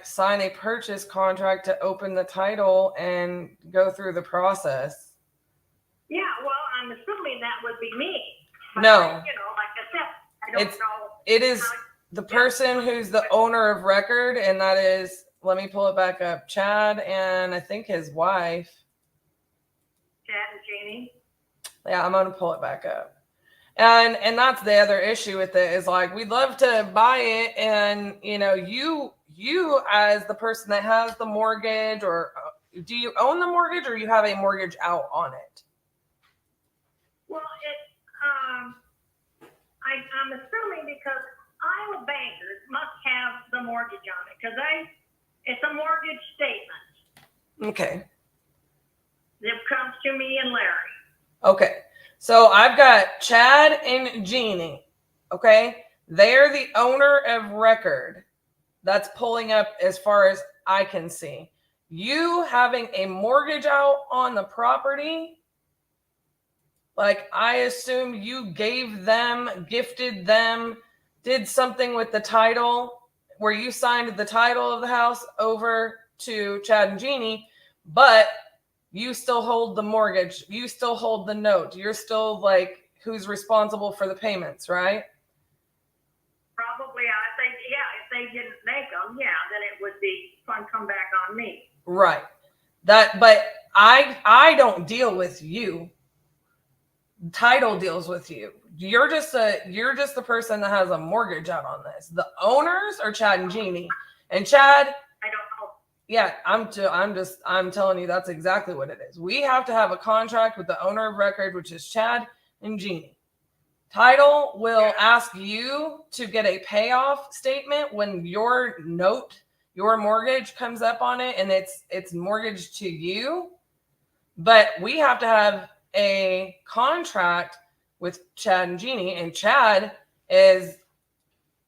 sign a purchase contract to open the title and go through the process. Yeah, well, I'm assuming that would be me. But No. like I said, I don't know. It is the person who's the owner of record, and that is, let me pull it back up, Chad and I think his wife. Chad and Jamie. Yeah, I'm gonna pull it back up. And that's the other issue with it, is like, we'd love to buy it, and you know, you as the person that has the mortgage, or do you own the mortgage, or you have a mortgage out on it? Well, because Iowa bankers must have the mortgage on it because it's a mortgage statement Okay. that comes to me and Larry. Okay. So I've got Chad and Jeannie. Okay. They're the owner of record. That's pulling up as far as I can see. You having a mortgage out on the property, like I assume you gave them, gifted them, did something with the title where you signed the title of the house over to Chad and Jeannie, but you still hold the mortgage. You still hold the note. You're still like who's responsible for the payments, right? Probably, I think, yeah, if they didn't make them, yeah, then it would be fun come back on me. Right. But I don't deal with you. Title deals with you. You're just the person that has a mortgage out on this. The owners are Chad and Jeannie. And Chad, I don't know. yeah, I'm telling you that's exactly what it is. We have to have a contract with the owner of record, which is Chad and Jeannie. Title will ask you to get a payoff statement when your note, your mortgage comes up on it and it's mortgaged to you. But we have to have a contract with Chad and Jeannie, and Chad is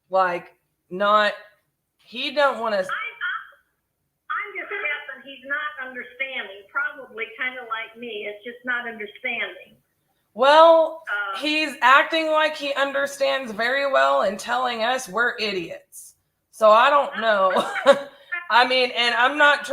like not, he don't want to. I'm just guessing he's not understanding, probably kind of like me. It's just not understanding. Well, he's acting like he understands very well and telling us we're idiots. So I don't know. I mean, and I'm not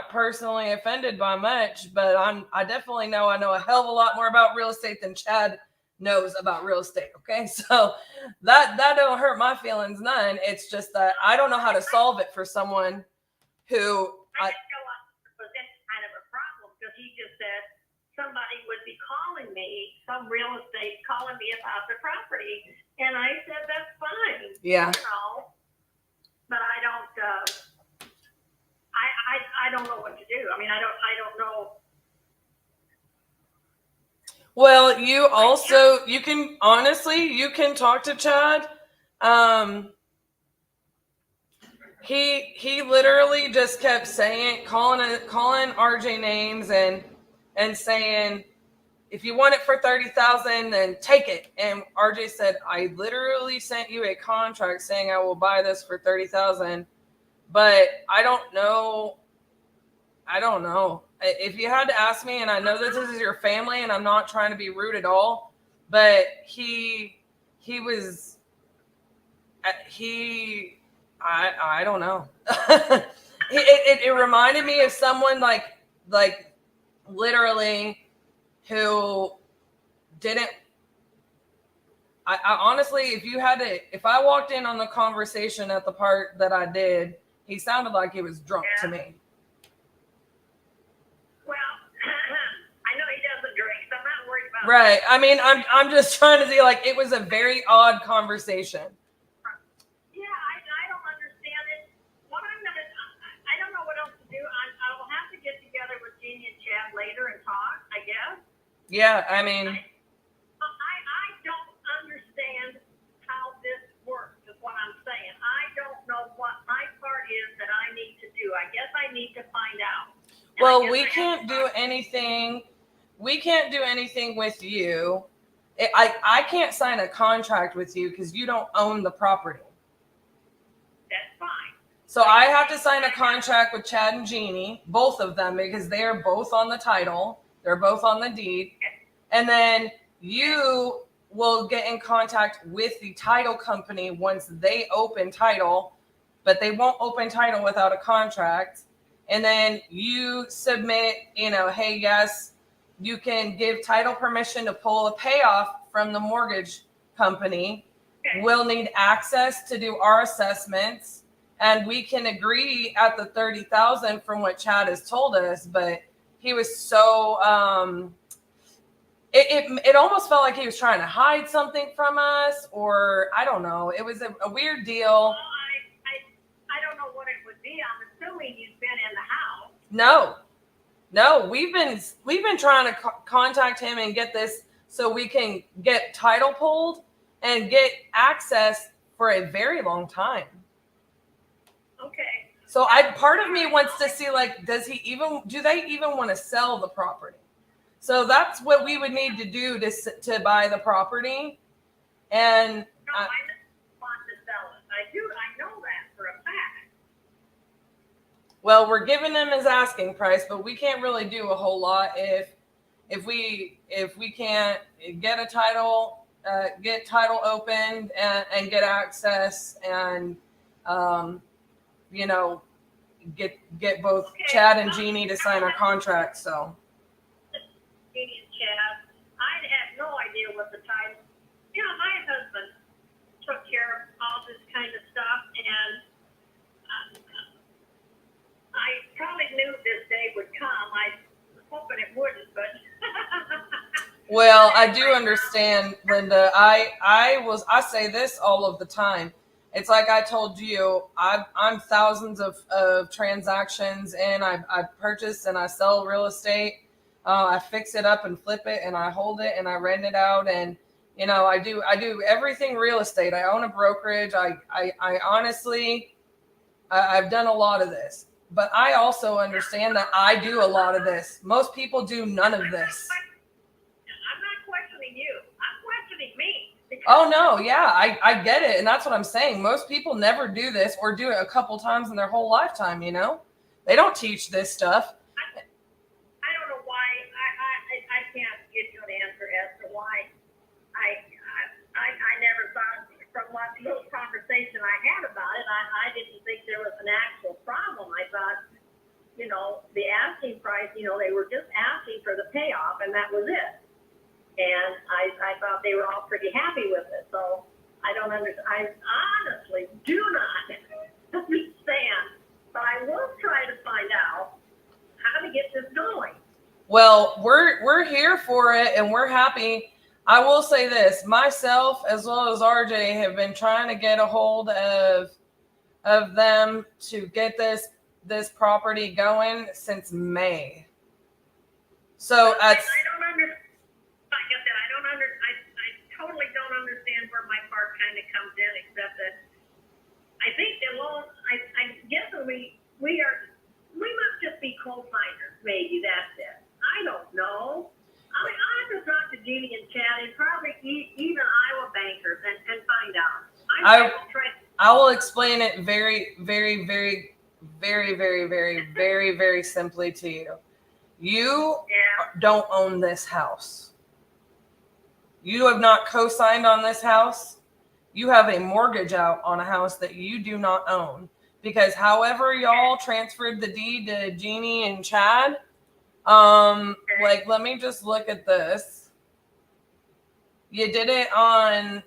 personally offended by much, but I definitely know I know a hell of a lot more about real estate than Chad knows about real estate. Okay. So that don't hurt my feelings none. It's just that I don't know how to solve it for someone who I didn't know it was any kind of a problem because he just said somebody would be calling me, some real estate calling me about the property. And I said, that's fine. Yeah. You know, but I don't know what to do. I mean, I don't know. Well, you can talk to Chad. He literally just kept calling RJ names and saying, if you want it for $30,000, then take it. And RJ said, I literally sent you a contract saying I will buy this for $30,000, but I don't know. If you had to ask me, and I know this is your family, and I'm not trying to be rude at all, but I don't know. It reminded me of someone like literally who didn't. I honestly, if I walked in on the conversation at the part that I did, he sounded like he was drunk to me. Well, I know he doesn't drink, so I'm not worried about Right. that. I mean, I'm just trying to see, like, it was a very odd conversation. Yeah, I don't understand it. I don't know what else to do. I will have to get together with Jeannie and Chad later and talk, I guess. Yeah, I mean, I don't understand how this works, is what I'm saying. I don't know what my part is that I need to do. I guess I need to find out. well, we can't do anything. We can't do anything with you. I can't sign a contract with you because you don't own the property. That's fine. So I have to sign a contract with Chad and Jeannie, both of them, because they are both on the title. They're both on the deed. And then you will get in contact with the title company once they open title, but they won't open title without a contract. And then you submit, hey, yes, you can give title permission to pull a payoff from the mortgage company. We'll need access to do our assessments, and we can agree at the $30,000 from what Chad has told us. But he was so it almost felt like he was trying to hide something from us, or I don't know. It was a weird deal. Well, I don't know what it would be. I'm assuming you've been in the house. No, we've been trying to contact him and get this so we can get title pulled. and get access for a very long time. Okay. So part of me wants to see, like, do they even want to sell the property? So that's what we would need to do to buy the property. And No, I want to sell it. I know that for a fact. well, we're giving him his asking price, but we can't really do a whole lot if we can't get a title, get title opened and get access and get both Chad and Jeannie to sign our contract. So Jeannie and Chad, I had no idea what the title. My husband took care of all this kind of stuff, and I probably knew this day would come. I was hoping it wouldn't, but. well, I do understand, Linda. I say this all of the time. It's like I told you, I'm thousands of transactions, and I purchase and I sell real estate. I fix it up and flip it, and I hold it and I rent it out, and I do everything real estate. I own a brokerage. I honestly, I've done a lot of this, but I also understand that I do a lot of this. Most people do none of this. I'm not questioning you. I'm questioning me. Oh no, yeah, I get it, and that's what I'm saying. Most people never do this or do it a couple times in their whole lifetime. They don't teach this stuff. I don't know why. I can't give you an answer as to why. I never thought, from what little conversation I had about it, I didn't think there was an actual problem. I thought, the asking price, they were just asking for the payoff, and that was it. And I thought they were all pretty happy with it. So I don't understand. I honestly do not understand, but I will try to find out how to get this going. Well, we're here for it, and we're happy. I will say this, myself as well as RJ have been trying to get a hold of them to get this property going since May. So I don't understand. Like I said, I totally don't understand where my part kind of comes in, except that I think the loan. I guess we must just be co-signers. Maybe that's it. I don't know. I have to talk to Jeannie and Chad and probably even Iowa bankers and find out. I will explain it very, very, very, very, very, very, very, very simply to you. You don't own this house. You have not co-signed on this house. You have a mortgage out on a house that you do not own. Because however y'all transferred the deed to Jeannie and Chad, let me just look at this. You did it on,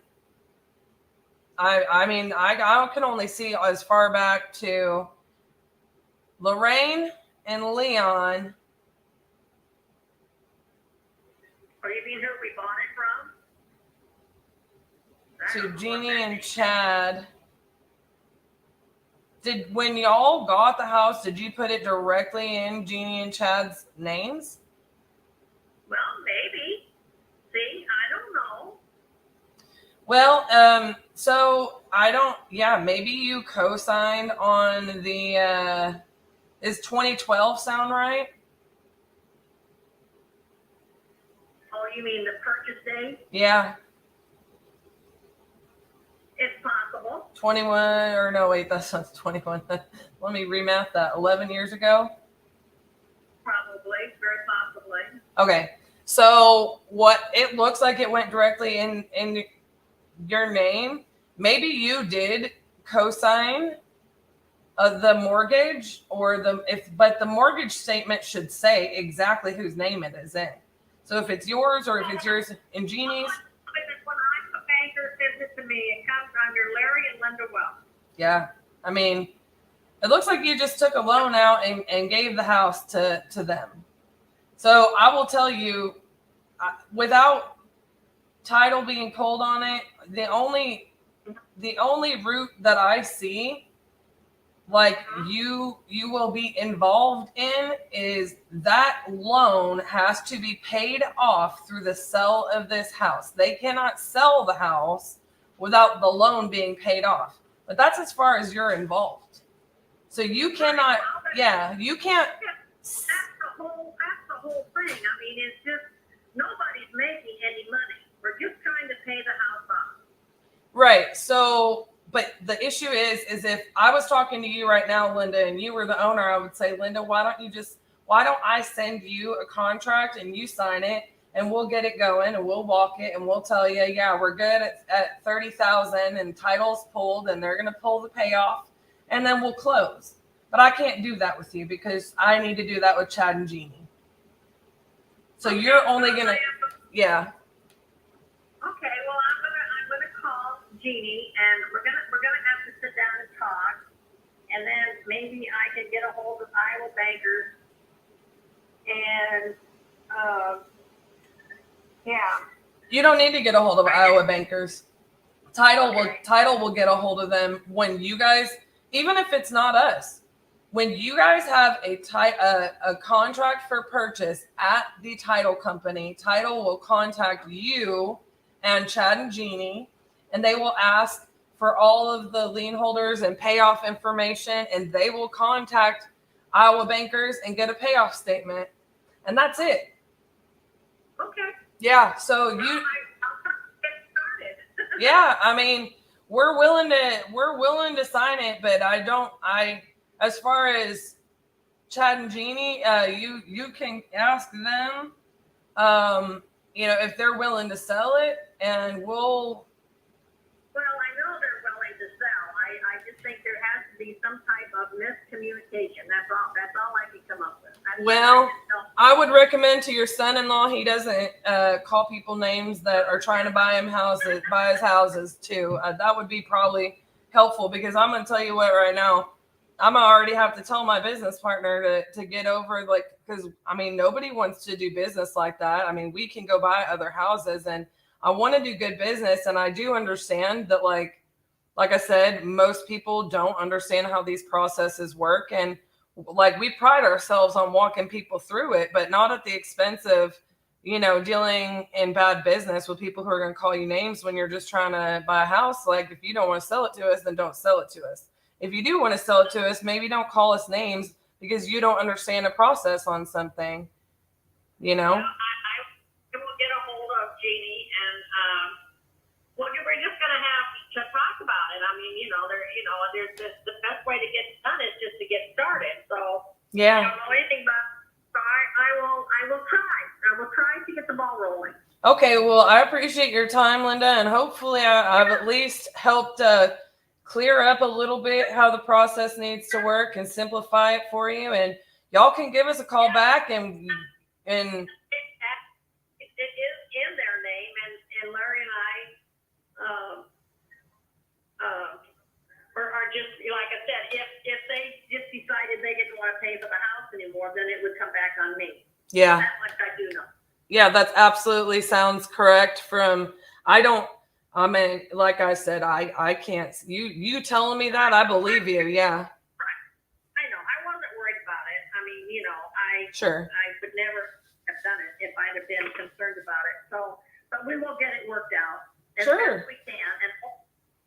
I can only see as far back to Lorraine and Leon. Or you mean who we bought it from? To Jeannie and Chad. When y'all got the house, did you put it directly in Jeannie and Chad's names? Well, maybe. See, I don't know. Well, so I don't, maybe you co-signed on the, is 2012 sound right? Oh, you mean the purchase date? Yeah. It's possible. 21, or no, wait, that's not 21. Let me remath that. 11 years ago? Probably, very possibly. Okay. So what it looks like it went directly in your name. Maybe you did co-sign the mortgage but the mortgage statement should say exactly whose name it is in. So if it's yours or if it's yours and Jeannie's. When I'm a banker sends it to me, it comes under Larry and Linda Wells. Yeah. I mean, it looks like you just took a loan out and gave the house to them. So I will tell you, without title being pulled on it, the only route that I see, like you will be involved in, is that loan has to be paid off through the sale of this house. They cannot sell the house without the loan being paid off. But that's as far as you're involved. So you cannot, you can't. That's the whole thing. I mean, it's just nobody's making any money. We're just trying to pay the house off. Right. So, but the issue is if I was talking to you right now, Linda, and you were the owner, I would say, Linda, why don't I send you a contract and you sign it and we'll get it going and we'll walk it and we'll tell you, yeah, we're good at 30,000 and title's pulled and they're going to pull the payoff and then we'll close. But I can't do that with you because I need to do that with Chad and Jeannie. So you're only going to, yeah. Okay, well, I'm gonna call Jeannie, and we're gonna have to sit down and talk, and then maybe I can get a hold of Iowa bankers, and You don't need to get a hold of Iowa bankers. Title will get a hold of them when you guys, even if it's not us, when you guys have a contract for purchase at the title company, title will contact you and Chad and Jeannie, and they will ask for all of the lien holders and payoff information, and they will contact Iowa bankers and get a payoff statement, and that's it. Okay. Yeah. So I'll get started. yeah, I mean, we're willing to sign it, but as far as Chad and Jeannie, you can ask them, if they're willing to sell it, and we'll. Well, I know they're willing to sell. I just think there has to be some type of miscommunication. That's all I can come up with. I would recommend to your son-in-law he doesn't call people names that are trying to buy his houses too. That would be probably helpful, because I'm going to tell you what right now. I'm going to already have to tell my business partner to get over, because I mean, nobody wants to do business like that. I mean, we can go buy other houses, and I want to do good business. And I do understand that, like I said, most people don't understand how these processes work. And we pride ourselves on walking people through it, but not at the expense of, dealing in bad business with people who are going to call you names when you're just trying to buy a house. Like, if you don't want to sell it to us, then don't sell it to us. If you do want to sell it to us, maybe don't call us names because you don't understand the process on something, Well, I will get a hold of Jeannie, and we're just going to have to talk about it. I mean, there's the best way to get it done is just to get started. So yeah, I don't know anything about it, so I will try. I will try to get the ball rolling. Okay, well, I appreciate your time, Linda, and hopefully I've at least helped clear up a little bit how the process needs to work and simplify it for you. And y'all can give us a call back, and it is in their name, and Larry and I are just, like I said, if they just decided they didn't want to pay for the house anymore, then it would come back on me. Yeah. That much I do know. Yeah, that absolutely sounds correct. I mean, like I said, I can't, you telling me that, I believe you. Yeah. I know. I wasn't worried about it. I mean, Sure. I would never have done it if I'd have been concerned about it. So, but we will get it worked out as Sure. best we can and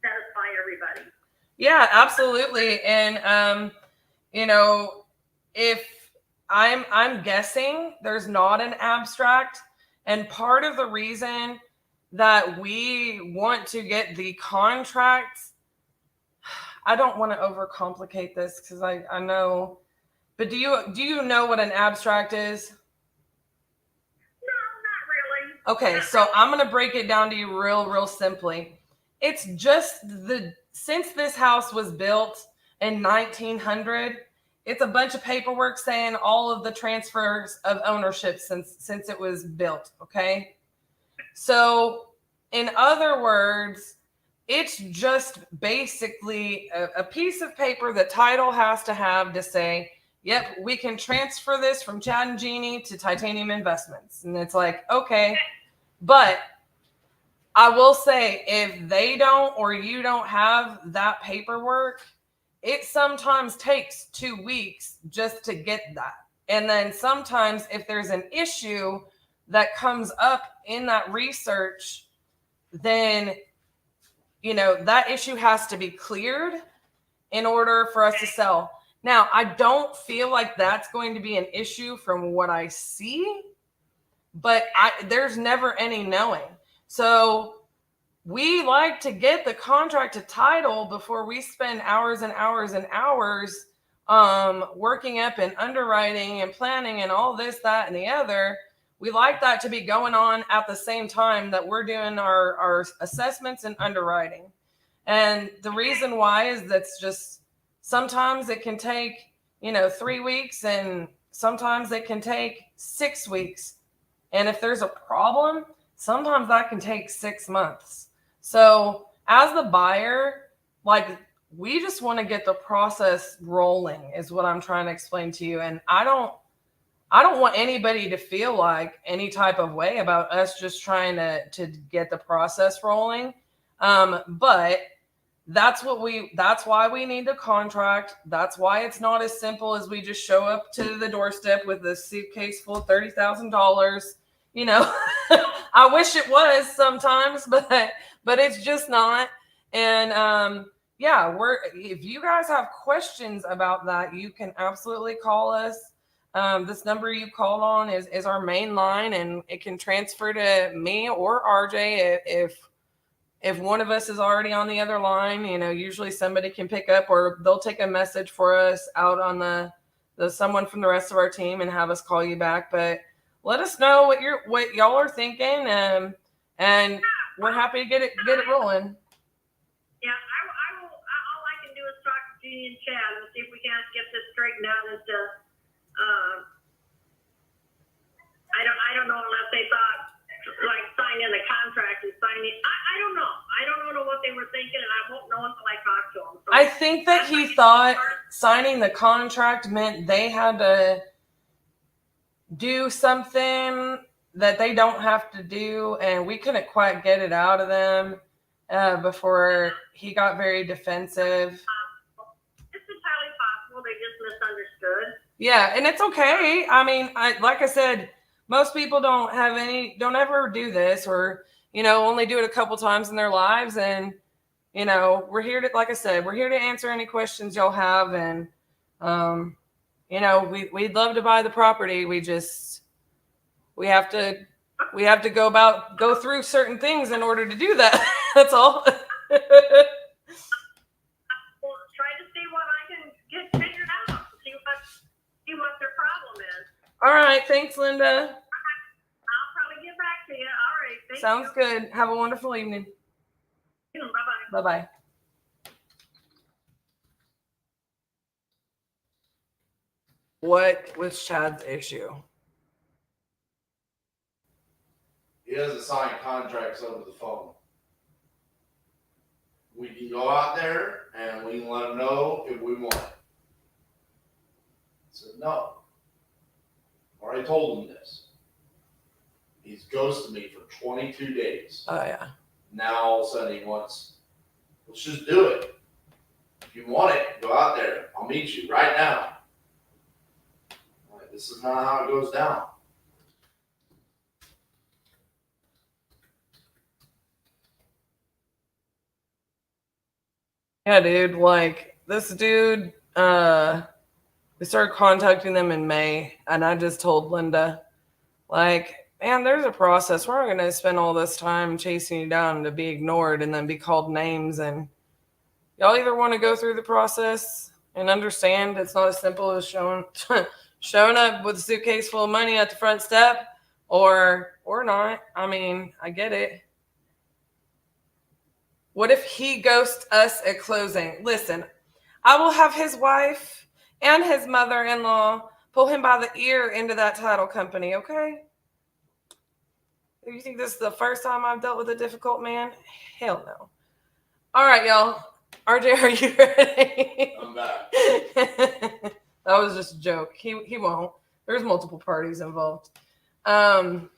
satisfy everybody. Yeah, absolutely. And, if I'm guessing there's not an abstract, and part of the reason that we want to get the contracts, I don't want to overcomplicate this because I know, but do you know what an abstract is? No, not really. Okay, so I'm going to break it down to you real simply. It's just since this house was built in 1900, it's a bunch of paperwork saying all of the transfers of ownership since it was built, okay? So, in other words, it's just basically a piece of paper that title has to have to say, yep, we can transfer this from Chad and Jeannie to Titanium Investments. And it's like, okay, but I will say, if they don't or you don't have that paperwork, it sometimes takes 2 weeks just to get that. And then sometimes if there's an issue that comes up in that research, then you know, that issue has to be cleared in order for us to sell. Now, I don't feel like that's going to be an issue from what I see, but there's never any knowing. So we like to get the contract to title before we spend hours and hours and hours working up and underwriting and planning and all this, that, and the other. We like that to be going on at the same time that we're doing our assessments and underwriting. And the reason why is that's just sometimes it can take, you know, 3 weeks, and sometimes it can take 6 weeks. And if there's a problem, sometimes that can take 6 months. So as the buyer, like, we just want to get the process rolling is what I'm trying to explain to you. And I don't want anybody to feel like any type of way about us just trying to get the process rolling. But that's why we need a contract. That's why it's not as simple as we just show up to the doorstep with a suitcase full of $30,000. You know, I wish it was sometimes, but it's just not. And yeah, if you guys have questions about that, you can absolutely call us. This number you called on is our main line, and it can transfer to me or RJ if one of us is already on the other line. You know, usually somebody can pick up, or they'll take a message for us out on the someone from the rest of our team and have us call you back. But let us know what y'all are thinking, and we're happy to get it rolling. Yeah, I will. All I can do is talk to Jeannie and Chad and see if we can't get this straightened out as to. I don't know unless they thought like signing the contract and signing. I don't know. I don't know what they were thinking, and I won't know until I talk to them. So I think that he thought signing the contract meant they had to do something that they don't have to do, and we couldn't quite get it out of them before he got very defensive. It's entirely possible they just misunderstood. Yeah, and it's okay. I mean, like I said, most people don't ever do this, or, you know, only do it a couple times in their lives. And, you know, we're here to answer any questions y'all have. And, you know, we'd love to buy the property. We have to go through certain things in order to do that. That's all. Well, try to see what I can get figured out. See what their problem is. All right. Thanks, Linda. I'll probably get back to you. All right. Thank Sounds you. good. Have a wonderful evening. Bye-bye. Bye-bye. What was Chad's issue? He doesn't sign contracts over the phone. We can go out there and we can let him know if we want it. I said, no. Already told him this. He's ghosted me for 22 days. Oh, yeah. Now all of a sudden he wants, let's just do it. If you want it, go out there. I'll meet you right now. I'm like, this is not how it goes down. Yeah, dude, like this dude, we started contacting them in May, and I just told Linda, like, man, there's a process. We're not going to spend all this time chasing you down to be ignored and then be called names. And y'all either want to go through the process and understand it's not as simple as showing up with a suitcase full of money at the front step, or not. I mean, I get it. What if he ghosts us at closing? Listen, I will have his wife and his mother-in-law pull him by the ear into that title company, okay? You think this is the first time I've dealt with a difficult man? Hell no. All right, y'all. RJ, are you ready? I'm back. That was just a joke. He won't. There's multiple parties involved. I'm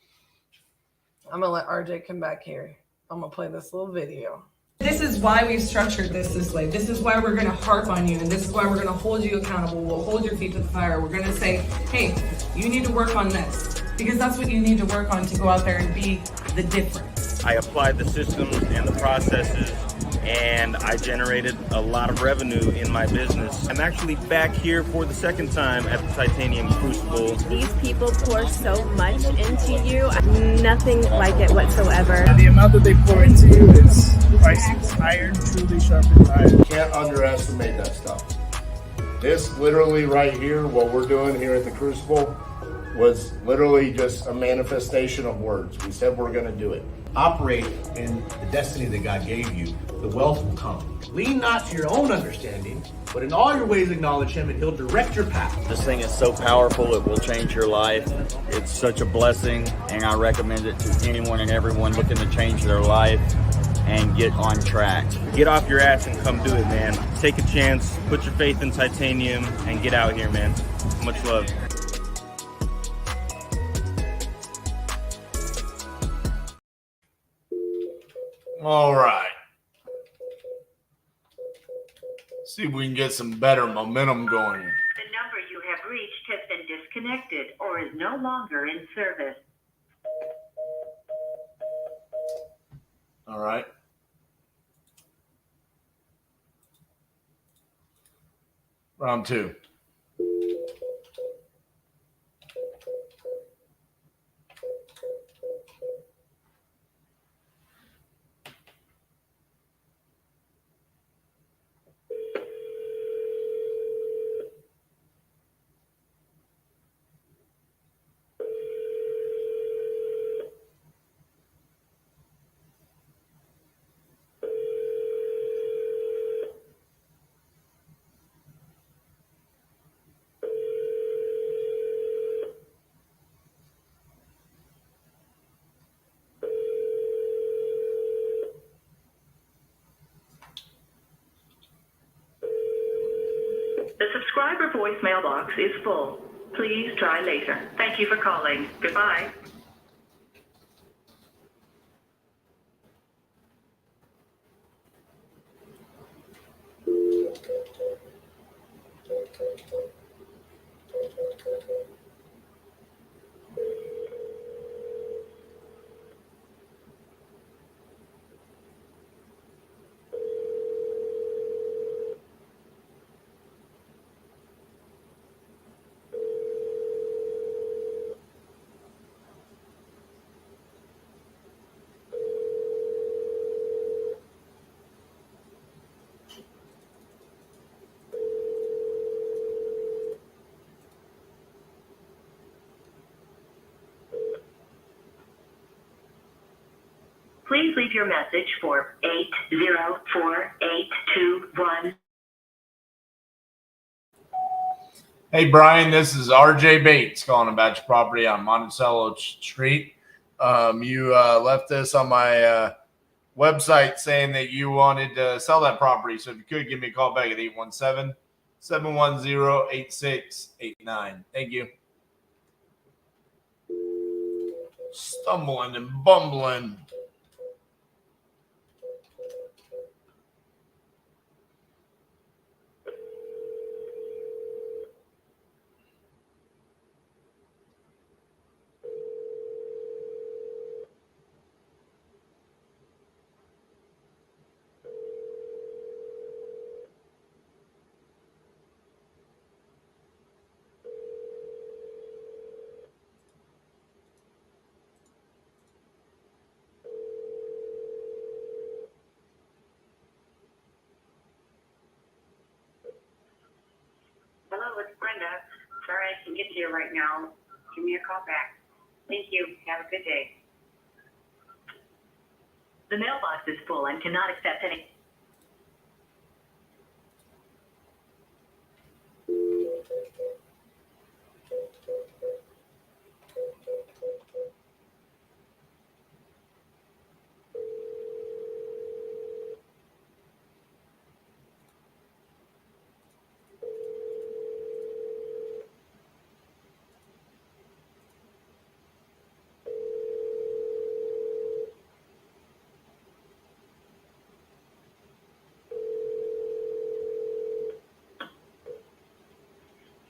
going to let RJ come back here. I'm going to play this little video. This is why we've structured this way. This is why we're going to harp on you, and this is why we're going to hold you accountable. We'll hold your feet to the fire. We're going to say, hey, you need to work on this, because that's what you need to work on to go out there and be the difference. I applied the systems and the processes and I generated a lot of revenue in my business. I'm actually back here for the second time at the Titanium Crucible. These people pour so much into you. Nothing like it whatsoever. The amount that they pour into you is priceless. Iron truly sharpens iron. Can't underestimate that stuff. This literally right here, what we're doing here at the Crucible, was literally just a manifestation of words. We said we're going to do it. Operate in the destiny that God gave you. The wealth will come. Lean not to your own understanding, but in all your ways acknowledge Him, and He'll direct your path. This thing is so powerful, it will change your life. It's such a blessing, and I recommend it to anyone and everyone looking to change their life and get on track. Get off your ass and come do it, man. Take a chance, put your faith in titanium, and get out here, man. Much love. All right. See if we can get some better momentum going. The number you have reached has been disconnected or is no longer in service. All right. Round two. The subscriber voicemail box is full. Please try later. Thank you for calling. Goodbye. Please leave your message for 804821. Hey, Brian, this is RJ Bates calling about your property on Monticello Street. You left this on my website saying that you wanted to sell that property. So if you could, give me a call back at 817-710-8689. Thank you. Stumbling and bumbling. Hello, it's Brenda. Sorry I can't get to you right now. Give me a call back. Thank you. Have a good day. The mailbox is full and cannot accept any.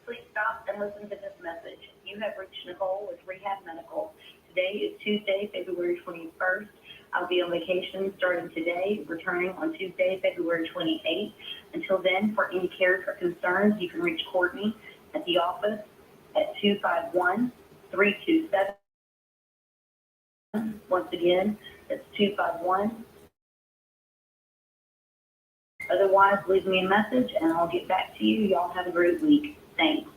Please stop and listen to this message. You have reached Nicole with Rehab Medical. Today is Tuesday, February 21st. I'll be on vacation starting today, returning on Tuesday, February 28th. Until then, for any cares or concerns, you can reach Courtney at the office at 251-327. Once again, that's 251. Otherwise, leave me a message and I'll get back to you. Y'all have a great week. Thanks.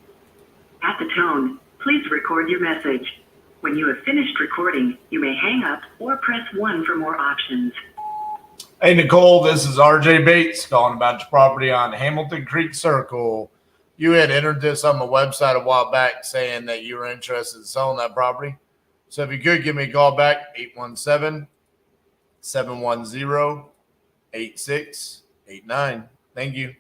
At the tone, please record your message. When you have finished recording, you may hang up or press 1 for more options. Hey, Nicole, this is RJ Bates calling about your property on Hamilton Creek Circle. You had entered this on my website a while back saying that you were interested in selling that property. So if you could give me a call back, 817-710-8689. Thank you.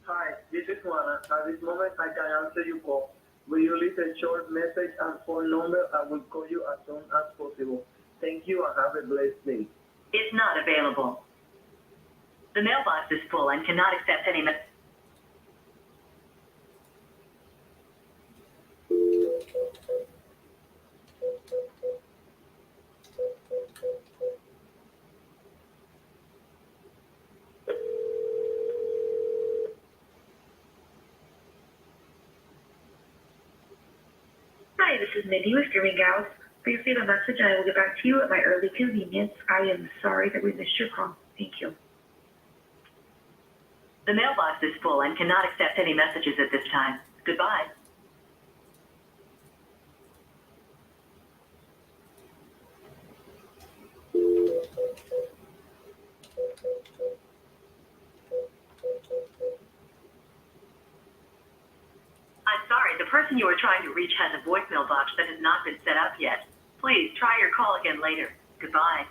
Hi, this is Juana. At this moment, I can answer your call. Will you leave a short message and phone number? I will call you as soon as possible. Thank you and have a blessed day. Is not available. The mailbox is full and cannot accept any Hi, this is Mindy with Giving Gals. Please leave a message and I will get back to you at my early convenience. I am sorry that we missed your call. Thank you. The mailbox is full and cannot accept any messages at this time. Goodbye. I'm sorry, the person you are trying to reach has a voicemail box that has not been set up yet. Please try your call again later. Goodbye.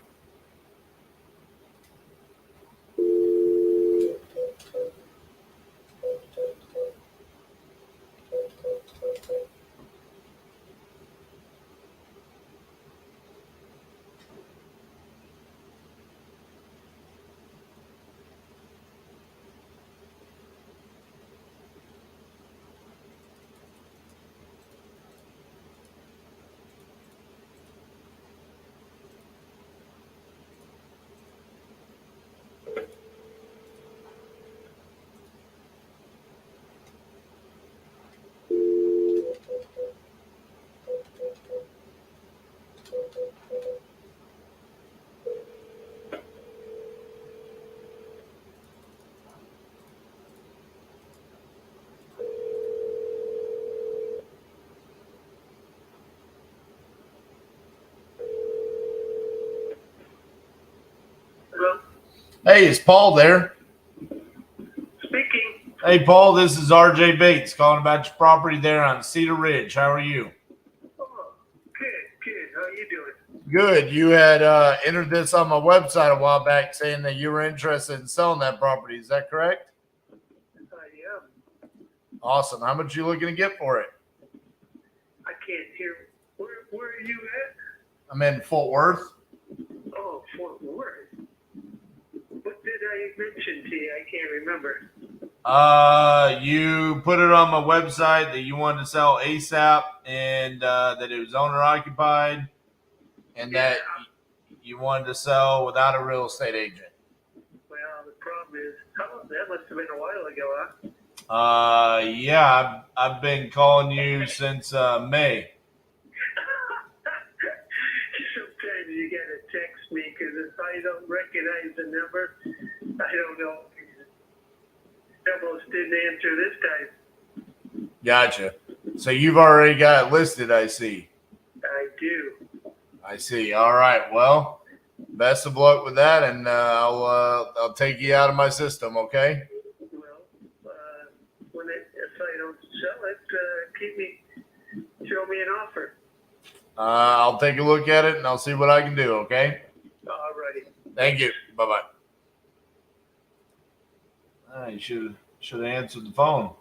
Hey, is Paul there? Speaking. Hey, Paul, this is RJ Bates calling about your property there on Cedar Ridge. How are you? Oh, good. How are you doing? Good. You had entered this on my website a while back saying that you were interested in selling that property. Is that correct? I am. Awesome. How much are you looking to get for it? I can't hear. Where are you at? I'm in Fort Worth. Oh, Fort Worth. What did I mention to you? I can't remember. You put it on my website that you wanted to sell ASAP and that it was owner occupied and that you wanted to sell without a real estate agent. Well, the problem is, that must have been a while ago, huh? Yeah, I've been calling you since May. Sometimes you gotta text me because if I don't recognize the number, I don't know. Almost didn't answer this time. Gotcha. So you've already got it listed, I see. I do. I see. All right. Well, best of luck with that, and I'll take you out of my system. Okay. If I don't sell it, show me an offer. I'll take a look at it, and I'll see what I can do. Okay. Alrighty. Thank you. Bye bye. You should have answered the phone.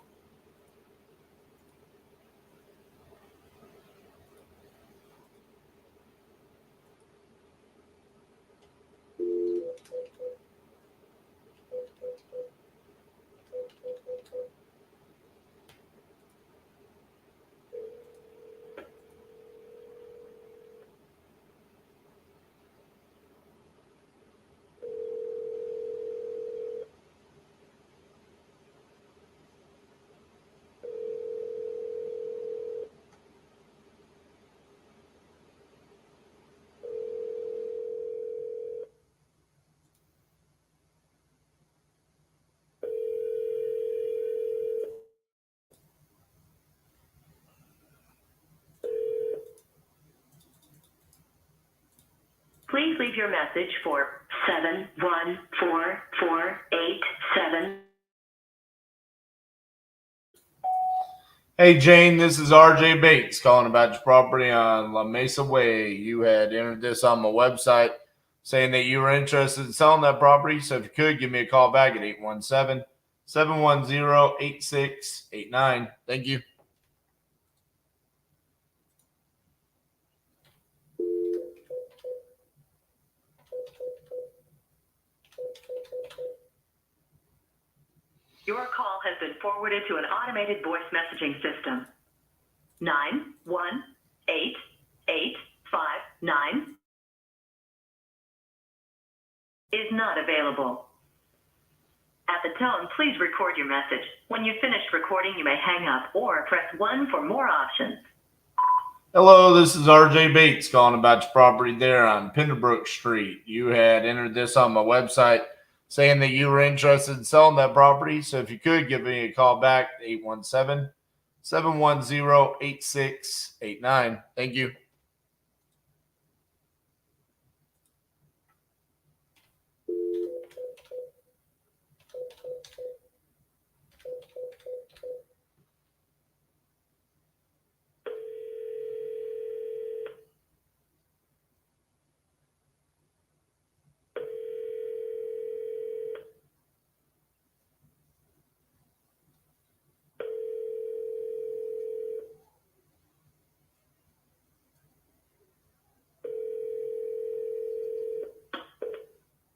Please leave your message for 714-487. Hey, Jane, this is RJ Bates calling about your property on La Mesa Way. You had entered this on my website saying that you were interested in selling that property. So if you could, give me a call back at 817-710-8689. Thank you. Your call has been forwarded to an automated voice messaging system. 918859 is not available. At the tone, please record your message. When you've finished recording, you may hang up or press 1 for more options. Hello, this is RJ Bates calling about your property there on Penderbrook Street. You had entered this on my website saying that you were interested in selling that property. So if you could, give me a call back, 817-710-8689. Thank you.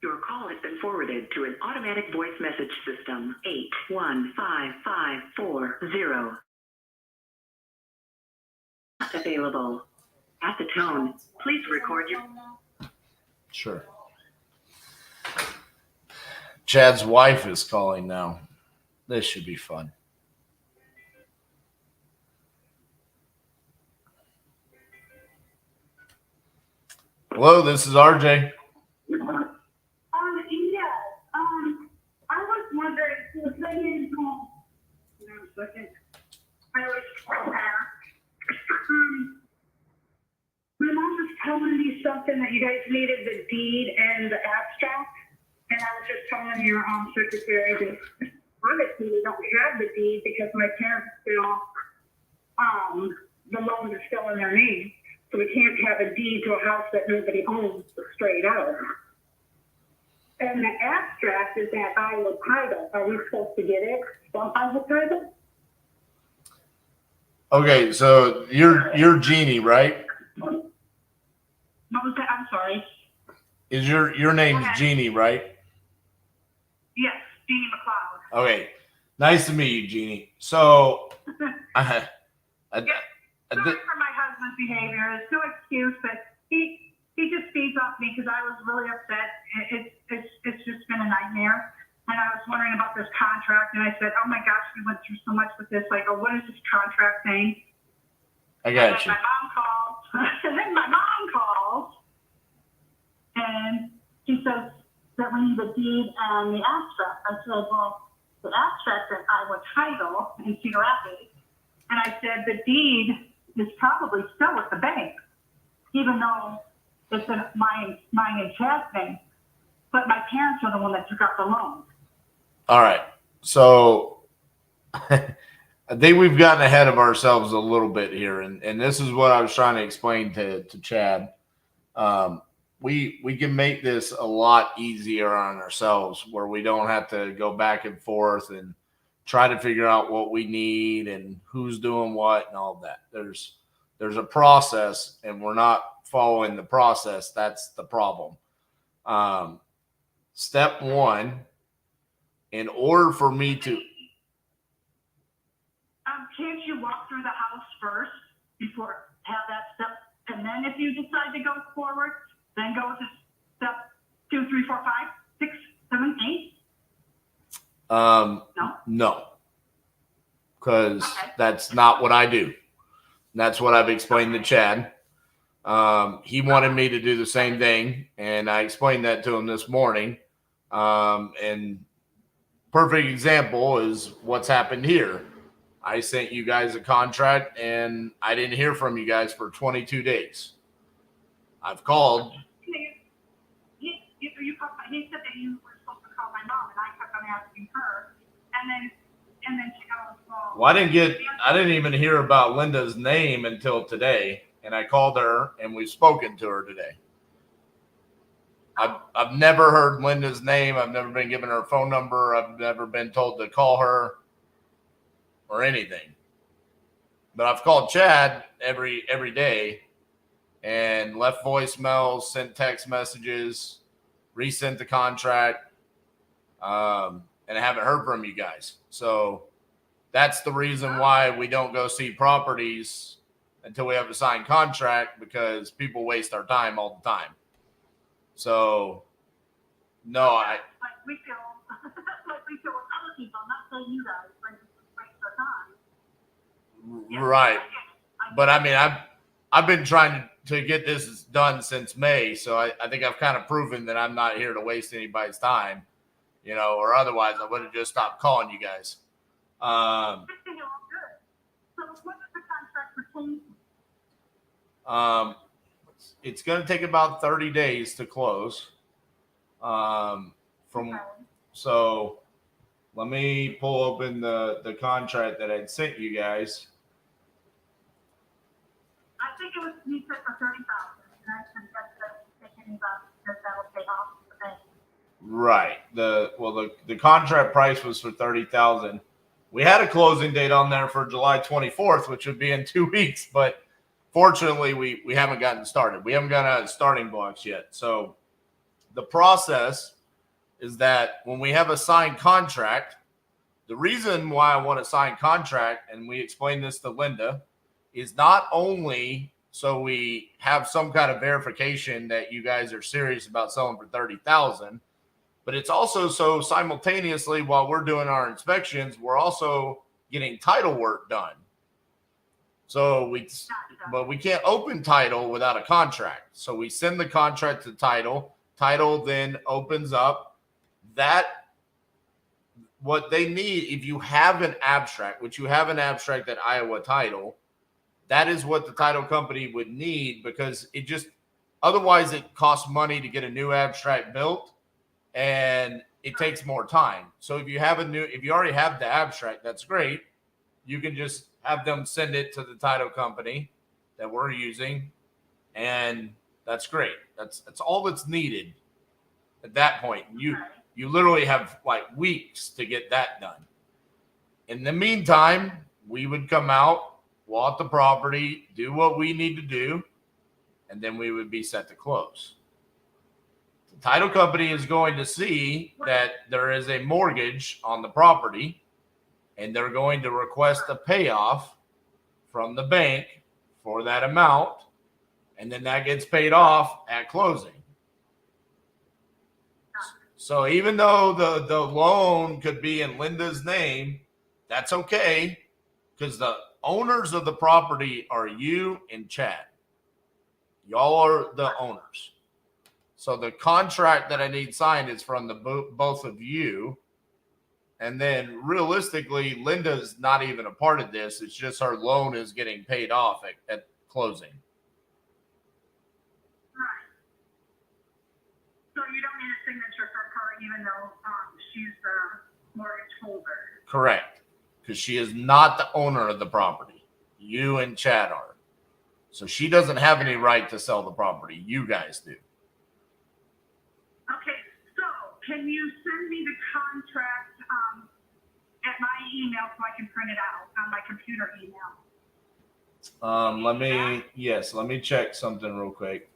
Your call has been forwarded to an automatic voice message system. 815540. Not available. At the tone, please record your... Sure. Chad's wife is calling now. This should be fun. Hello, this is RJ. I was wondering, my mom was telling me something that you guys needed the deed and the abstract, and I was just telling your secretary that obviously we don't have the deed because my parents still, the loan is still in their name, so we can't have a deed to a house that nobody owns straight out. And the abstract is that Iowa title. Are we supposed to get it from Iowa title? Okay, so you're Jeannie, right? What was that? I'm sorry. Is your name's Jeannie, right? Yes, Jeannie McLeod. Okay, nice to meet you, Jeannie. So, Sorry for my husband's behavior. It's no excuse, but he just feeds off me because I was really upset. It's just been a nightmare. And I was wondering about this contract, and I said, oh my gosh, we went through so much with this. Like, oh, what is this contract thing? I got you. My mom called, and then my mom calls, and she says that we need a deed and the abstract. I said, well, the abstract is Iowa title in Cedar Rapids, And I said, the deed is probably still with the bank, even though it's in mine and Chad's name. But my parents are the one that took out the loan. All right. So I think we've gotten ahead of ourselves a little bit here. And this is what I was trying to explain to Chad. We can make this a lot easier on ourselves where we don't have to go back and forth and try to figure out what we need and who's doing what and all that. There's a process and we're not following the process. That's the problem. Step one, in order for me to... Can't you walk through the house first before have that step? And then if you decide to go forward, then go to step 2, 3, 4, 5, 6, 7, 8? No. Because that's not what I do. That's what I've explained to Chad. He wanted me to do the same thing, and I explained that to him this morning. And perfect example is what's happened here. I sent you guys a contract, and I didn't hear from you guys for 22 days. I've called. He said that you were supposed to call my mom, and I kept on asking her, and then she goes, Well, I didn't even hear about Linda's name until today, and I called her, and we've spoken to her today. I've never heard Linda's name. I've never been given her phone number. I've never been told to call her or anything. But I've called Chad every day and left voicemails, sent text messages, resent the contract, and I haven't heard from you guys. So that's the reason why we don't go see properties until we have a signed contract, because people waste our time all the time. So, no, like we feel with other people, not saying you guys, but waste our time. Right. But I mean, I've been trying to get this done since May, so I think I've kind of proven that I'm not here to waste anybody's time, or otherwise I would have just stopped calling you guys. So what does the contract pertain to? It's going to take about 30 days to close. So let me pull open the contract that I'd sent you guys. I think it was you said for 30,000, and I think that's thinking about that'll pay off the bank. Right. The contract price was for 30,000. We had a closing date on there for July 24th, which would be in 2 weeks, but fortunately we haven't gotten started. We haven't gotten out of starting blocks yet. So the process is that when we have a signed contract, the reason why I want a signed contract, and we explained this to Linda, is not only so we have some kind of verification that you guys are serious about selling for 30,000, but it's also so simultaneously while we're doing our inspections, we're also getting title work done. So but we can't open title without a contract. So we send the contract to title. Title then opens up that. What they need, if you have an abstract, which you have an abstract at Iowa Title, that is what the title company would need, because otherwise it costs money to get a new abstract built and it takes more time. So if you already have the abstract, that's great. You can just have them send it to the title company that we're using, and that's great. That's all that's needed at that point. You literally have like weeks to get that done. In the meantime, we would come out, walk the property, do what we need to do, and then we would be set to close. The title company is going to see that there is a mortgage on the property, and they're going to request a payoff from the bank for that amount, and then that gets paid off at closing. So even though the loan could be in Linda's name, that's okay, because the owners of the property are you and Chad. Y'all are the owners. So the contract that I need signed is from the both of you, And then realistically, Linda's not even a part of this. It's just her loan is getting paid off at closing. Right. So you don't need a signature from her, even though she's the mortgage holder. Correct. Because she is not the owner of the property. You and Chad are. So she doesn't have any right to sell the property. You guys do. Okay, so can you send me the contract at my email so I can print it out on my computer email? Let me check something real quick.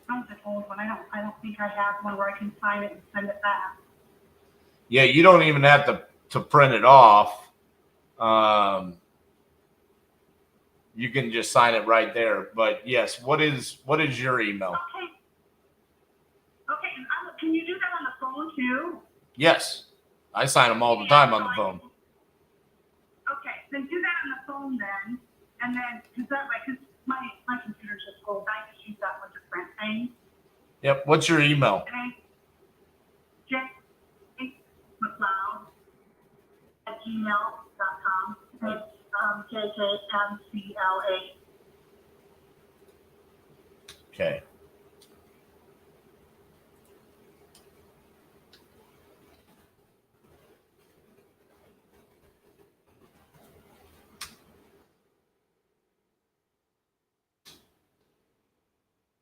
That was an old one. I don't think I have one where I can sign it and send it back. Yeah, you don't even have to print it off. You can just sign it right there. But yes, what is your email? Okay, can you do that on the phone too? Yes, I sign them all the time on the phone. Okay, then do that on the phone then, and then because my computer's just old, I just use that one to print things. Yep. What's your email? JMcLeod@gmail.com. It's JKMCLA. Okay.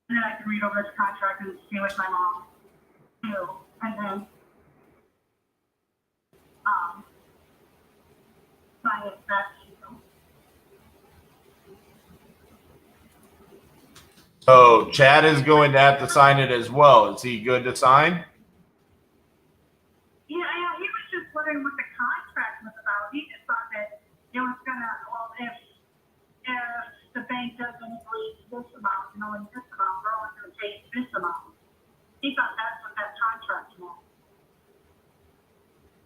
And then I can read over this contract and see what my mom do, and then sign it back to you. So Chad is going to have to sign it as well. Is he good to sign? Yeah, he was just wondering what the contract was about. He just thought that it was gonna, well, if the bank doesn't agree to this amount, and this amount, we're only gonna take this amount. He thought that's what that contract meant.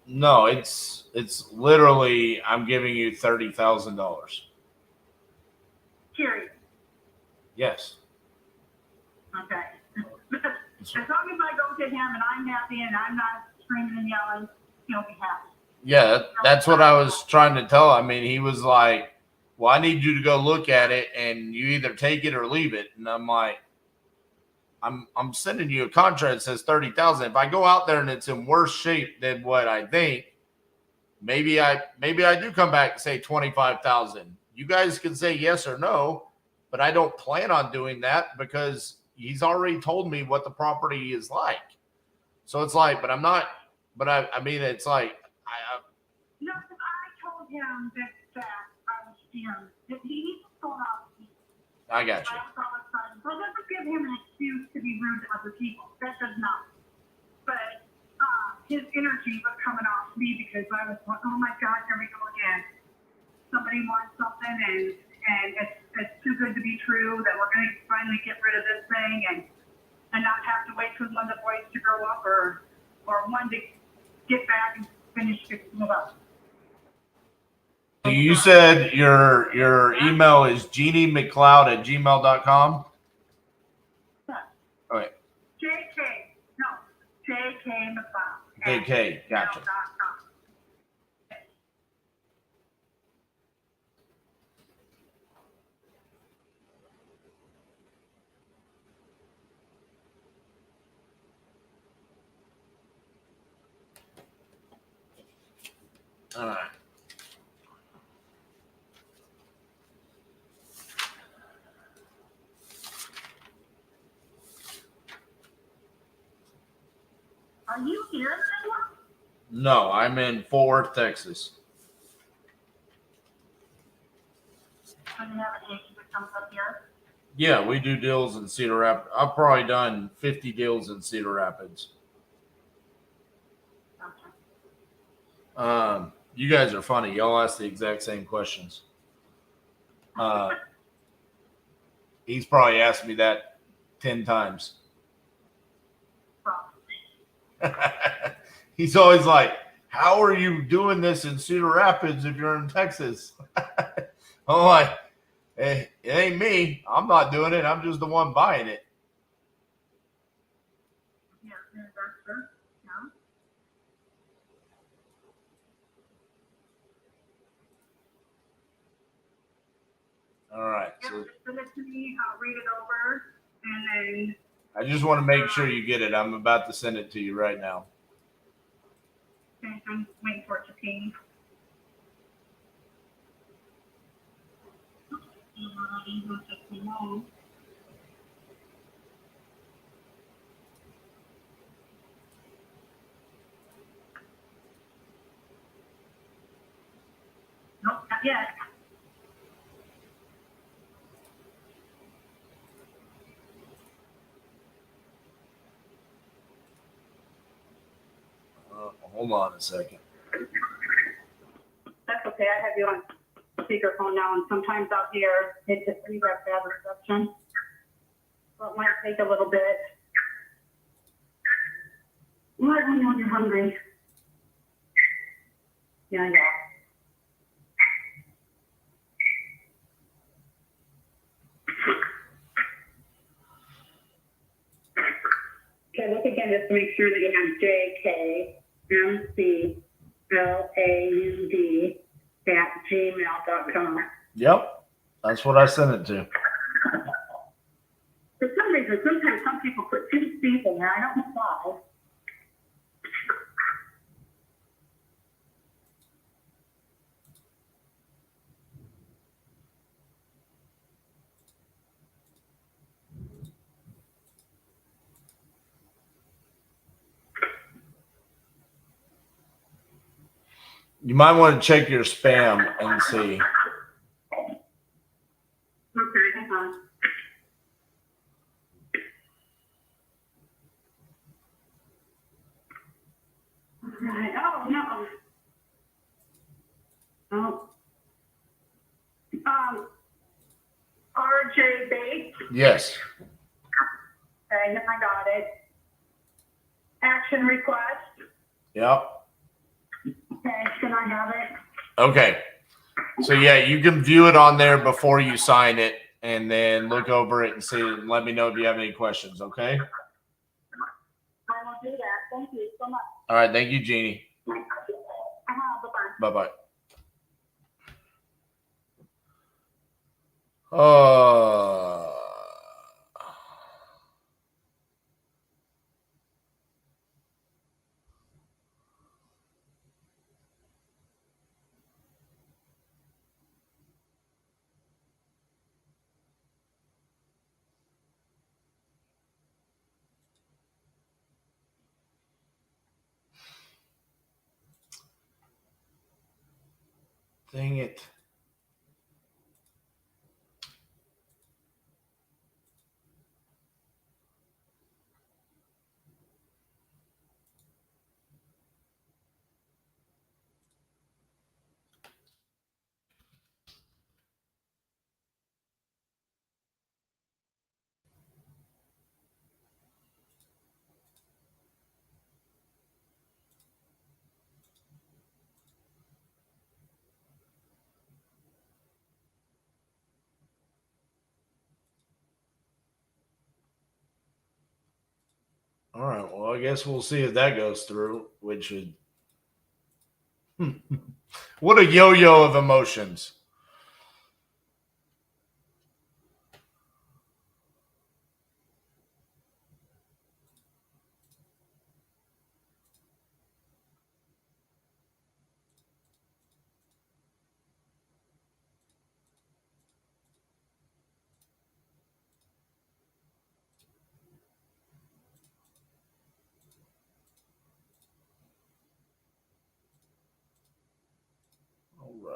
No, it's literally I'm giving you $30,000. Period. Yes. Okay. As long as I go to him and I'm happy and I'm not screaming and yelling, he'll be happy. Yeah, that's what I was trying to tell. I mean, he was like, well, I need you to go look at it and you either take it or leave it. And I'm like, I'm sending you a contract that says 30,000. If I go out there and it's in worse shape than what I think, maybe I do come back and say 25,000. You guys can say yes or no, but I don't plan on doing that because he's already told me what the property is like. So it's like, but I'm not, but I mean, it's like, No, because I told him that I was scared. That he needs to go out. I got you. I was all excited. So it doesn't give him an excuse to be rude to other people. That does not. But his energy was coming off me because I was like, oh my God, here we go again. Somebody wants something and it's too good to be true that we're going to finally get rid of this thing and not have to wait for one of the boys to grow up or one to get back and finish fixing it up. You said your email is jeanniemcleod@gmail.com? Yeah. All right. JK McLeod. JK, gotcha. All right. Are you here anymore? No, I'm in Fort Worth, Texas. Do you have an agent that comes up here? Yeah, we do deals in Cedar Rapids. I've probably done 50 deals in Cedar Rapids. Okay. You guys are funny. Y'all ask the exact same questions. He's probably asked me that 10 times. He's always like, how are you doing this in Cedar Rapids if you're in Texas? I'm like, hey, it ain't me. I'm not doing it. I'm just the one buying it. All right. Yep, So send it to me. I'll read it over, and then I just want to make sure you get it. I'm about to send it to you right now. I'm waiting for it to ping. Nope, not yet. Hold on a second. That's okay. I have you on speakerphone now, and sometimes out here it's just we have bad reception, so it might take a little bit. Let me know when you're hungry. Yeah. Okay, look again just to make sure that you have jkmclaud@gmail.com. Yep. That's what I sent it to. For some reason, sometimes some people put 2 C's in there. I don't know why. You might want to check your spam and see. Okay, hang on. Right. Oh, no. Oh. RJ Bates. Yes. Okay, then I got it. Action request. Yep. Okay, can I have it? Okay. So yeah, you can view it on there before you sign it, and then look over it and see. And let me know if you have any questions. Okay. I will do that. Thank you so much. All right. Thank you, Jeannie. Bye-bye. Bye-bye. Dang it. All right. Well, I guess we'll see if that goes through, which would. What a yo-yo of emotions. All right.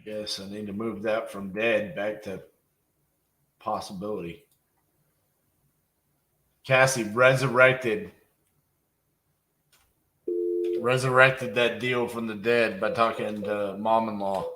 Guess I need to move that from dead back to possibility. Cassie resurrected that deal from the dead by talking to mom-in-law.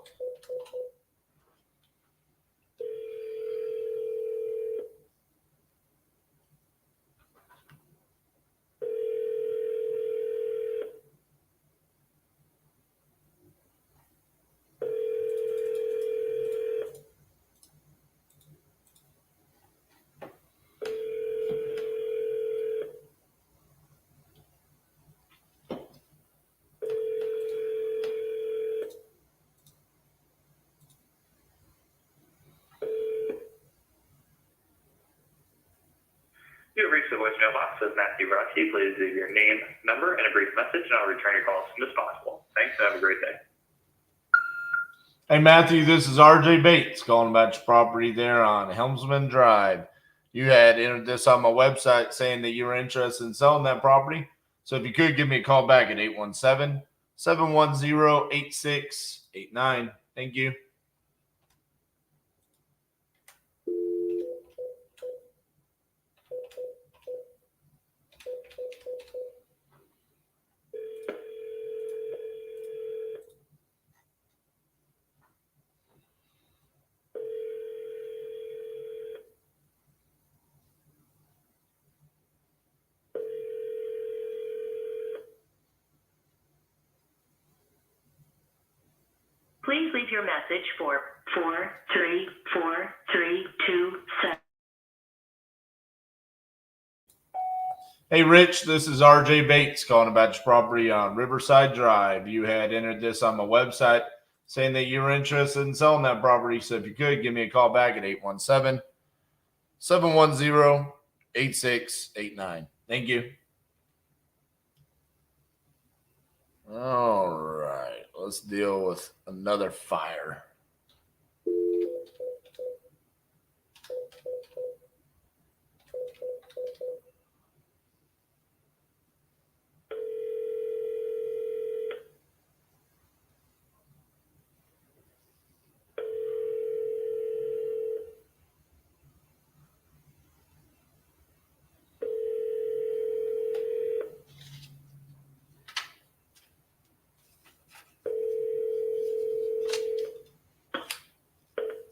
You have reached the voicemail box of Matthew Brodsky. Please leave your name, number, and a brief message, and I'll return your call as soon as possible. Thanks. Have a great day. Hey, Matthew, this is RJ Bates calling about your property there on Helmsman Drive. You had entered this on my website saying that you were interested in selling that property. So if you could give me a call back at 817-710-8689. Thank you. Please leave your message for 4343227. Hey, Rich, this is RJ Bates calling about your property on Riverside Drive. You had entered this on my website saying that you were interested in selling that property. So if you could, give me a call back at 817-710-8689. Thank you. All right, let's deal with another fire.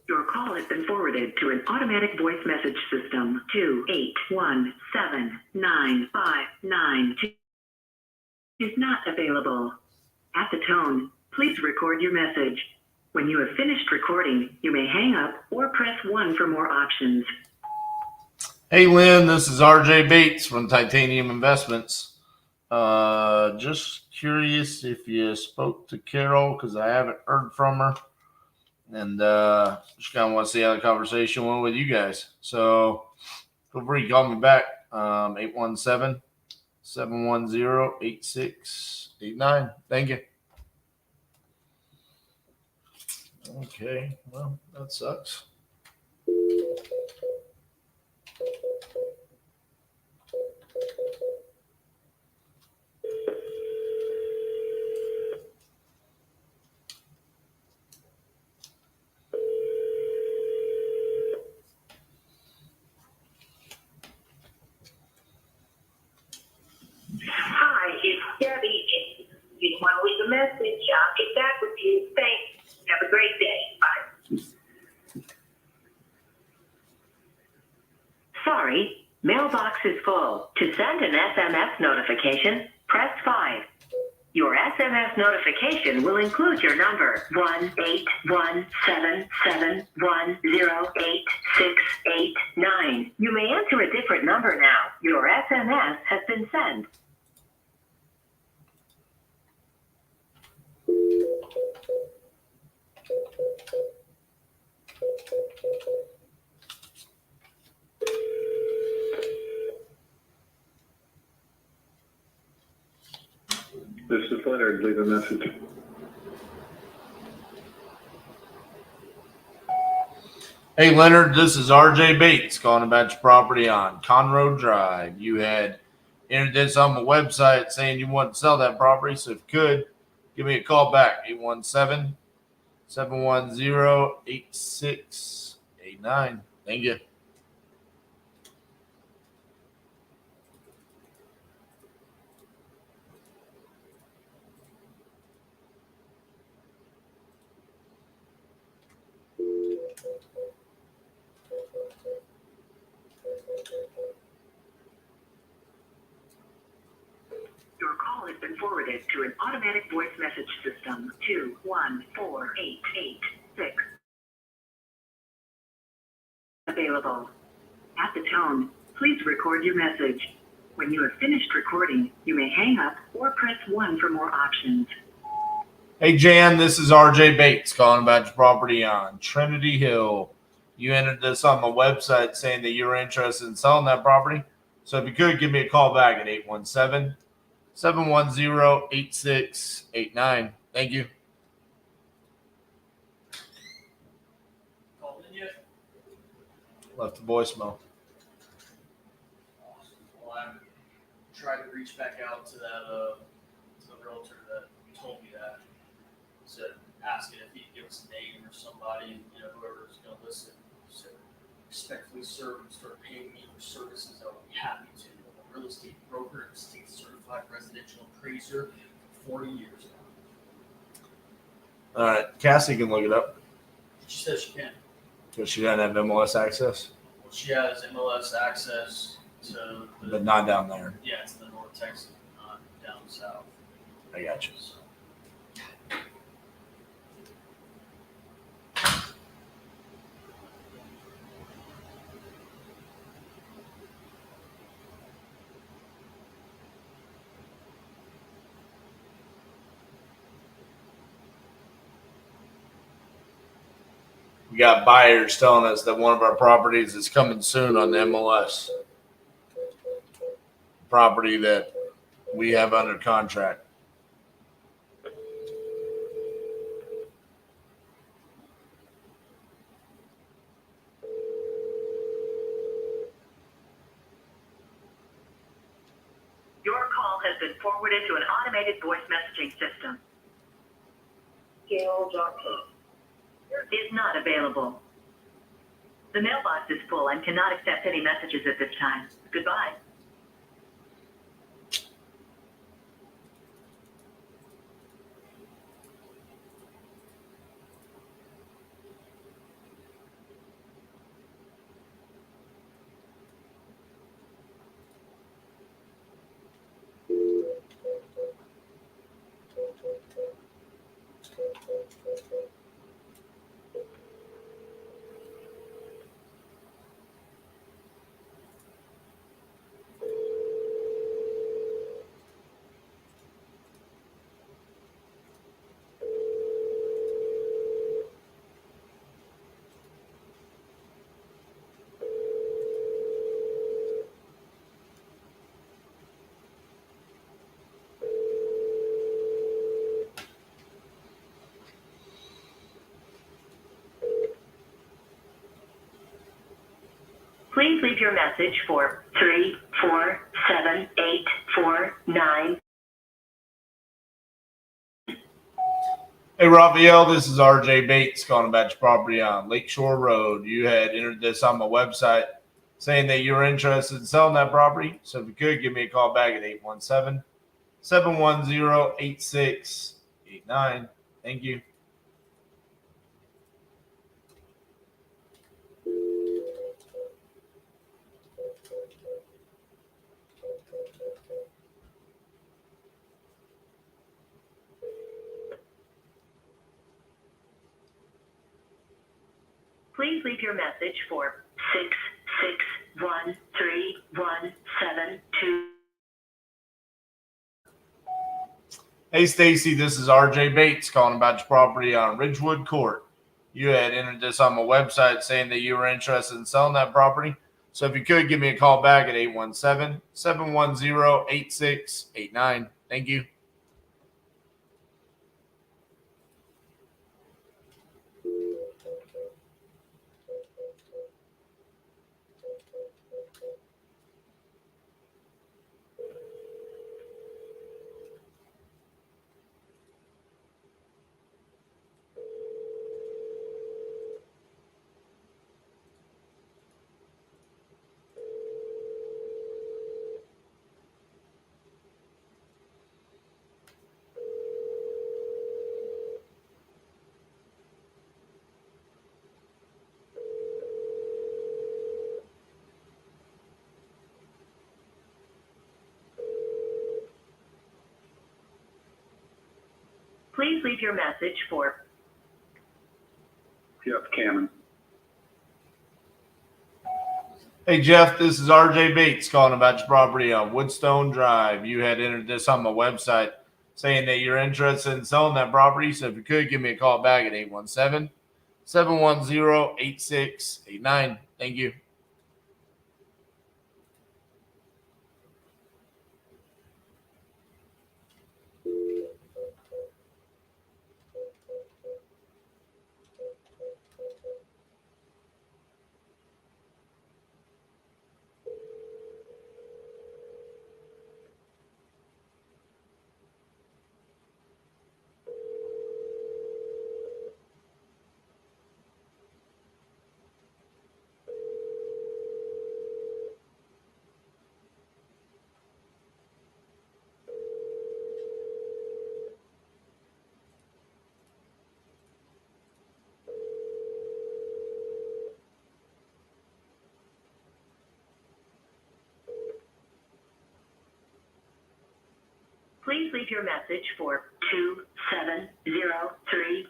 Your call has been forwarded to an automatic voice message system. 2817959 is not available. At the tone, please record your message. When you have finished recording, you may hang up or press 1 for more options. Hey, Lynn, this is RJ Bates from Titanium Investments. Just curious if you spoke to Carol because I haven't heard from her. And just kind of want to see how the conversation went with you guys. So feel free to call me back, 817-710-8689. Thank you. Okay, well, that sucks. Hi, it's Debbie. You just want to leave a message. I'll get back with you. Thanks. Have a great day. Bye. Sorry, mailbox is full. To send an SMS notification, press 5. Your SMS notification will include your number, 1-817-710-8689. You may enter a different number now. Your SMS has been sent. This is Leonard. Leave a message. Hey, Leonard, this is RJ Bates calling about your property on Conroe Drive. You had entered this on my website saying you want to sell that property. So if you could, give me a call back, 817-710-8689. Thank you. Your call has been forwarded to an automatic voice message system. 214886 available. At the tone, please record your message. When you have finished recording, you may hang up or press 1 for more options. Hey, Jan, this is RJ Bates calling about your property on Trinity Hill. You entered this on my website saying that you were interested in selling that property. So if you could, give me a call back at 817-710-8689. Thank you. Left the voicemail. Well, I tried to reach back out to that to the realtor that told me that. Said asking if he could give us a name or somebody, whoever's going to listen. So respectfully serve and start paying me for services. I would be happy to. I'm a real estate broker and state certified residential appraiser for 40 years now. All right, Cassie can look it up. She says she can. Because she doesn't have MLS access. Well, she has MLS access to But not down there. Yeah, it's the North Texas, not down south. I got you. So. We got buyers telling us that one of our properties is coming soon on the MLS. Property that we have under contract. Your call has been forwarded to an automated voice messaging system. Gail Johnson. Is not available. The mailbox is full and cannot accept any messages at this time. Goodbye. Please leave your message for 347-849. Hey, Raphael, this is RJ Bates calling about your property on Lakeshore Road. You had entered this on my website saying that you were interested in selling that property. So if you could, give me a call back at 817-710-8689. Thank you. Please leave your message for 6613172. Hey, Stacy, this is RJ Bates calling about your property on Ridgewood Court. You had entered this on my website saying that you were interested in selling that property. So if you could, give me a call back at 817-710-8689. Thank you. Please leave your message for Jeff Cannon. Hey, Jeff, this is RJ Bates calling about your property on Woodstone Drive. You had entered this on my website saying that you're interested in selling that property. So if you could, give me a call back at 817-710-8689. Thank you. Please leave your message for 270317.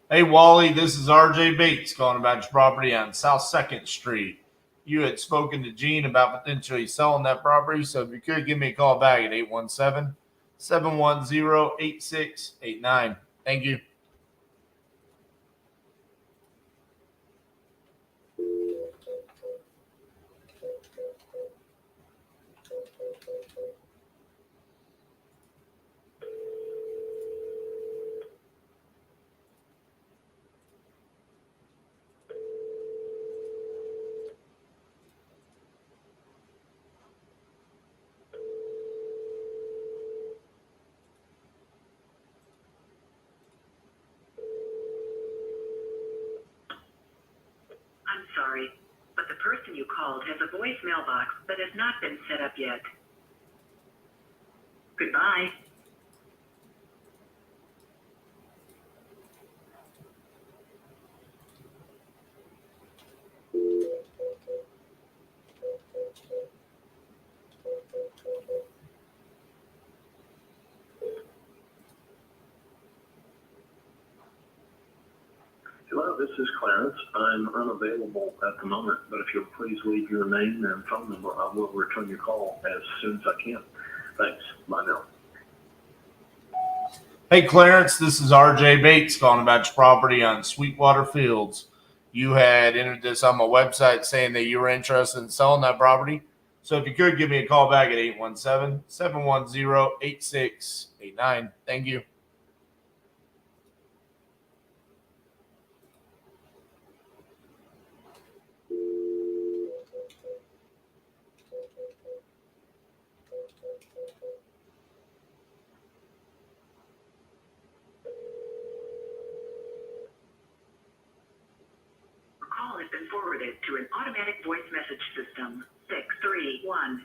Hey, Wally, this is RJ Bates calling about your property on South 2nd Street. You had spoken to Gene about potentially selling that property, so if you could give me a call back at 817-710-8689. Thank you. I'm sorry, but the person you called has a voice mailbox that has not been set up yet. Goodbye. Hello, this is Clarence. I'm unavailable at the moment, but if you'll please leave your name and phone number, I will return your call as soon as I can. Thanks. Bye now. Hey, Clarence, this is RJ Bates calling about your property on Sweetwater Fields. You had entered this on my website saying that you were interested in selling that property. So if you could give me a call back at 817-710-8689. Thank you. Your call has been forwarded to an automatic voice message system. 631-745.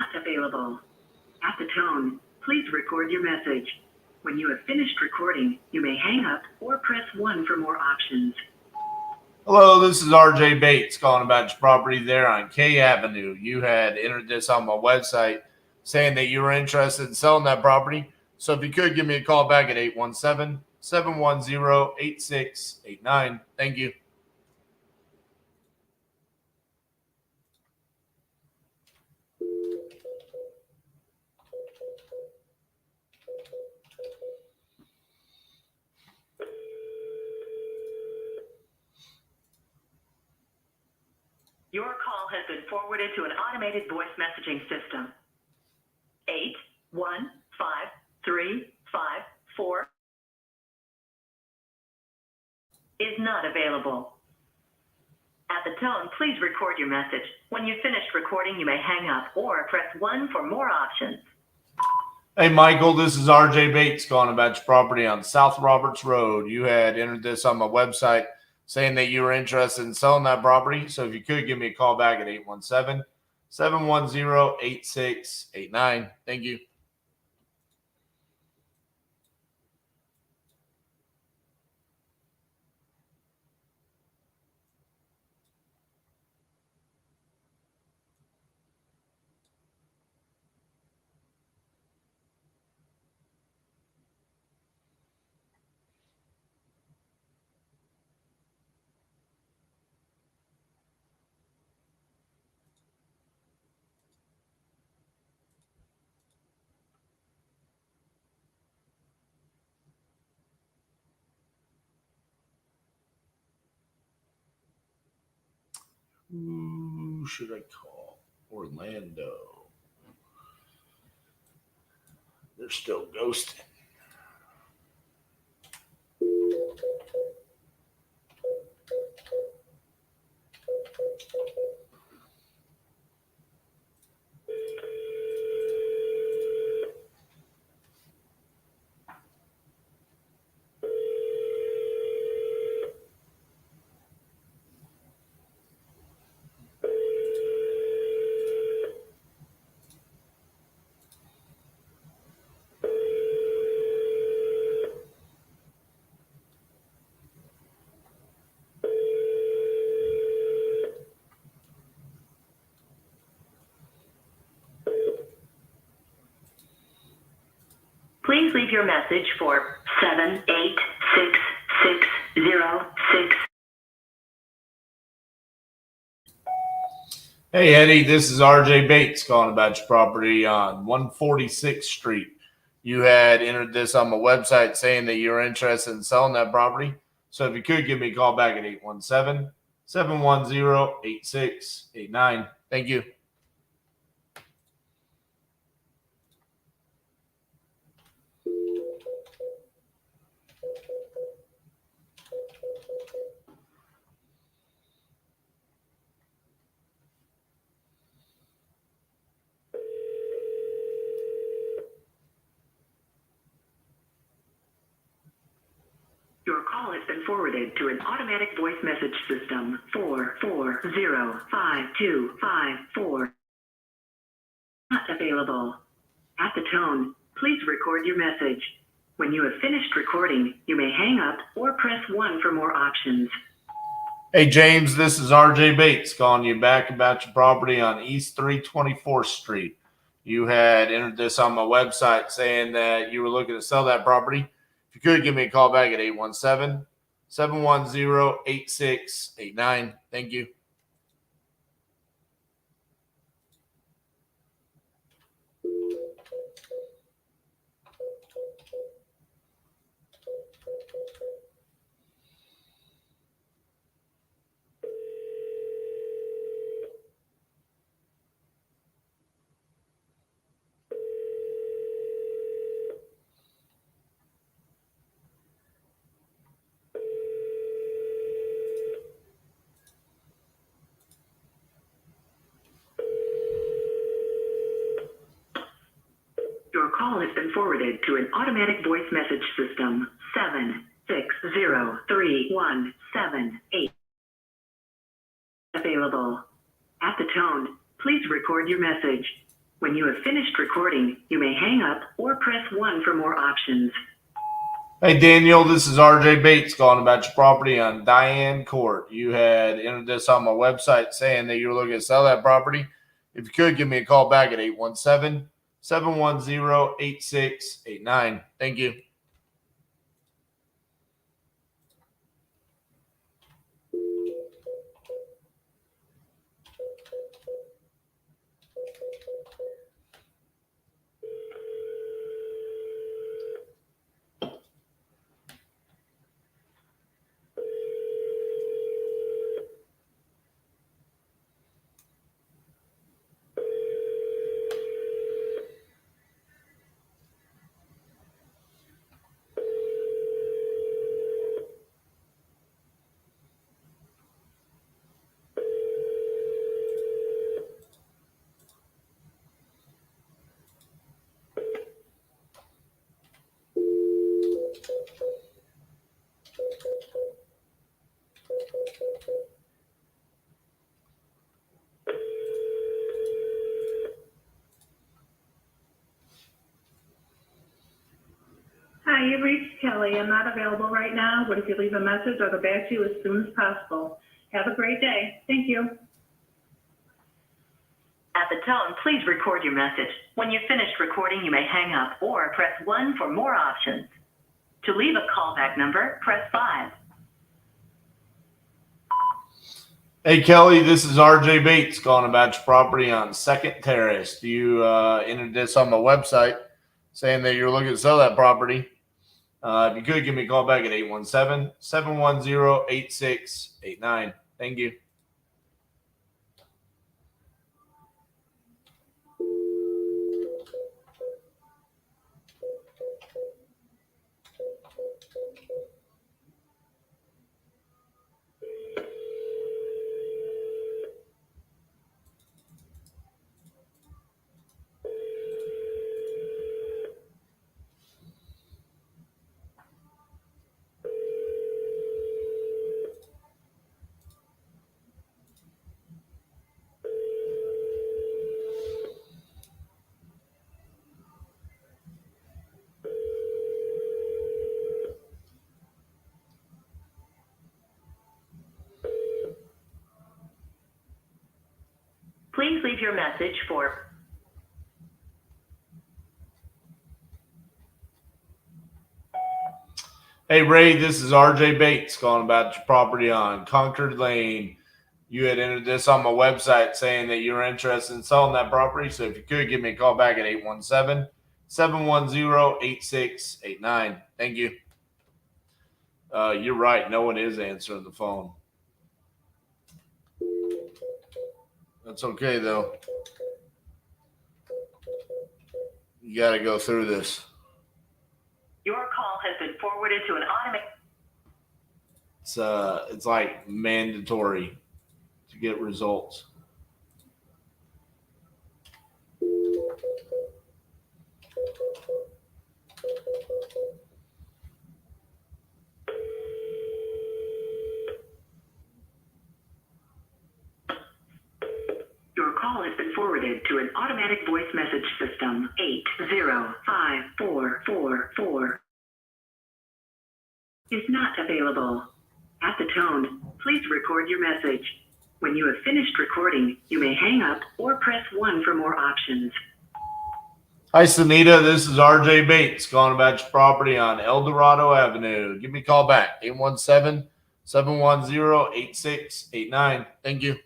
Not available. At the tone, please record your message. When you have finished recording, you may hang up or press 1 for more options. Hello, this is RJ Bates calling about your property there on K Avenue. You had entered this on my website saying that you were interested in selling that property. So if you could give me a call back at 817-710-8689. Thank you. Your call has been forwarded to an automated voice messaging system. 815354 is not available. At the tone, please record your message. When you've finished recording, you may hang up or press 1 for more options. Hey, Michael, this is RJ Bates calling about your property on South Roberts Road. You had entered this on my website saying that you were interested in selling that property. So if you could give me a call back at 817-710-8689. Thank you. Who should I call? Orlando. They're still ghosting. leave your message for 7866606. Hey, Eddie, this is RJ Bates calling about your property on 146th Street. You had entered this on my website saying that you're interested in selling that property. So if you could give me a call back at 817-710-8689. Thank you. Your call has been forwarded to an automatic voice message system. 4405254. Not available. At the tone, please record your message. When you have finished recording, you may hang up or press 1 for more options. Hey, James, this is RJ Bates calling you back about your property on East 324th Street. You had entered this on my website saying that you were looking to sell that property. If you could give me a call back at 817-710-8689. Thank you. Your call has been forwarded to an automatic voice message system. 7603178. Available. At the tone, please record your message. When you have finished recording, you may hang up or press 1 for more options. Hey, Daniel, this is RJ Bates calling about your property on Diane Court. You had entered this on my website saying that you were looking to sell that property. If you could, give me a call back at 817-710-8689. Thank you. Hi, you've reached Kelly. I'm not available right now, but if you leave a message, I'll get back to you as soon as possible. Have a great day. Thank you. At the tone, please record your message. When you've finished recording, you may hang up or press 1 for more options. To leave a callback number, press 5. Hey, Kelly, this is RJ Bates calling about your property on 2nd Terrace. You entered this on my website saying that you're looking to sell that property. If you could, give me a call back at 817-710-8689. Thank you. Please leave your message for Hey, Ray, this is RJ Bates calling about your property on Concord Lane. You had entered this on my website saying that you're interested in selling that property. So if you could, give me a call back at 817-710-8689. Thank you. You're right. No one is answering the phone. That's okay, though. You got to go through this. Your call has been forwarded to an automated. It's like mandatory to get results. Your call has been forwarded to an automatic voice message system. 8054444 is not available. At the tone, please record your message. When you have finished recording, you may hang up or press 1 for more options. Hi, Sunita. This is RJ Bates calling about your property on El Dorado Avenue. Give me a call back, 817-710-8689. Thank you.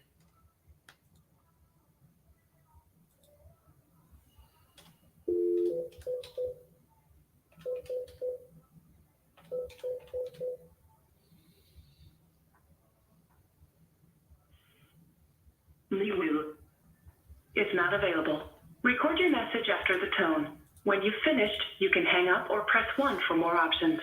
Is not available. Record your message after the tone. When you've finished, you can hang up or press 1 for more options.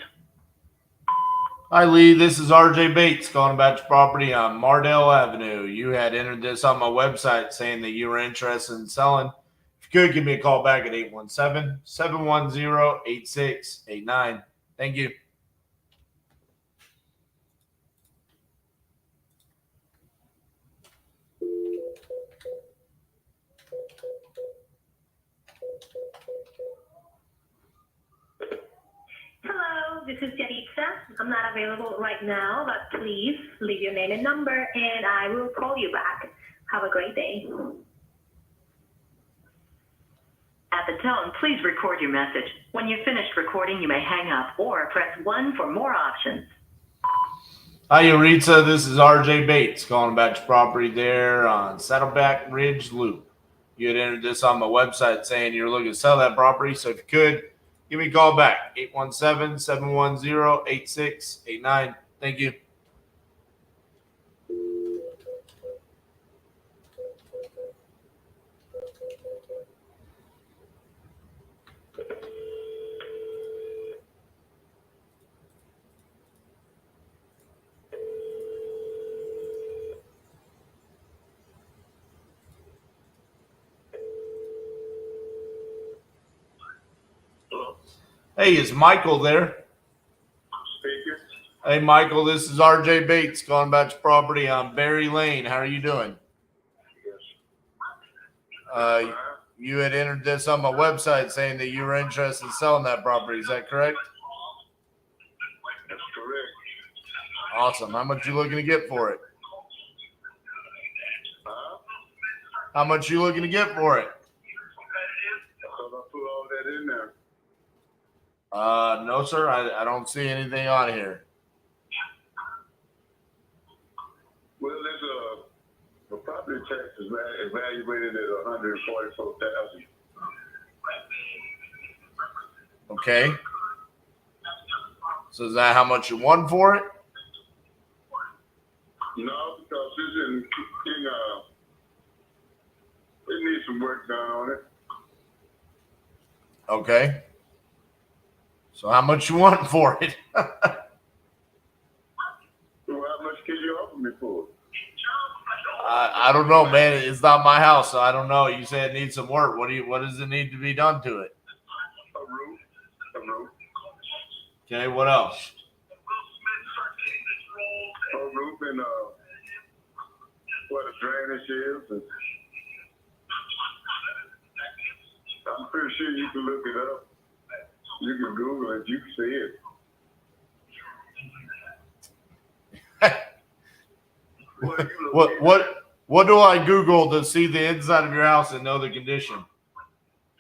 Hi, Lee. This is RJ Bates calling about your property on Mardell Avenue. You had entered this on my website saying that you were interested in selling. If you could, give me a call back at 817-710-8689. Thank you. Hello, this is Jaditza. I'm not available right now, but please leave your name and number and I will call you back. Have a great day. At the tone, please record your message. When you've finished recording, you may hang up or press 1 for more options. Hi, Yoritza. This is RJ Bates calling about your property there on Saddleback Ridge Loop. You had entered this on my website saying you're looking to sell that property. So if you could, give me a call back, 817-710-8689. Thank you. Hey, is Michael there? Speaking. Hey, Michael, this is RJ Bates calling about your property on Berry Lane. How are you doing? You had entered this on my website saying that you were interested in selling that property. Is that correct? That's correct. Awesome. How much you looking to get for it? How much you looking to get for it? I thought I put all that in there. No, sir. I don't see anything on here. Well, there's the property tax is evaluated at $144,000. Okay. So is that how much you won for it? No, because it's it needs some work done on it. Okay. So how much you want for it? So how much can you offer me for it? I don't know, man. It's not my house, so I don't know. You said it needs some work. What does it need to be done to it? A roof. Okay, what else? A roof and what a drainage is. And I'm pretty sure you can look it up. You can Google it. You can see it. What do I Google to see the inside of your house and know the condition?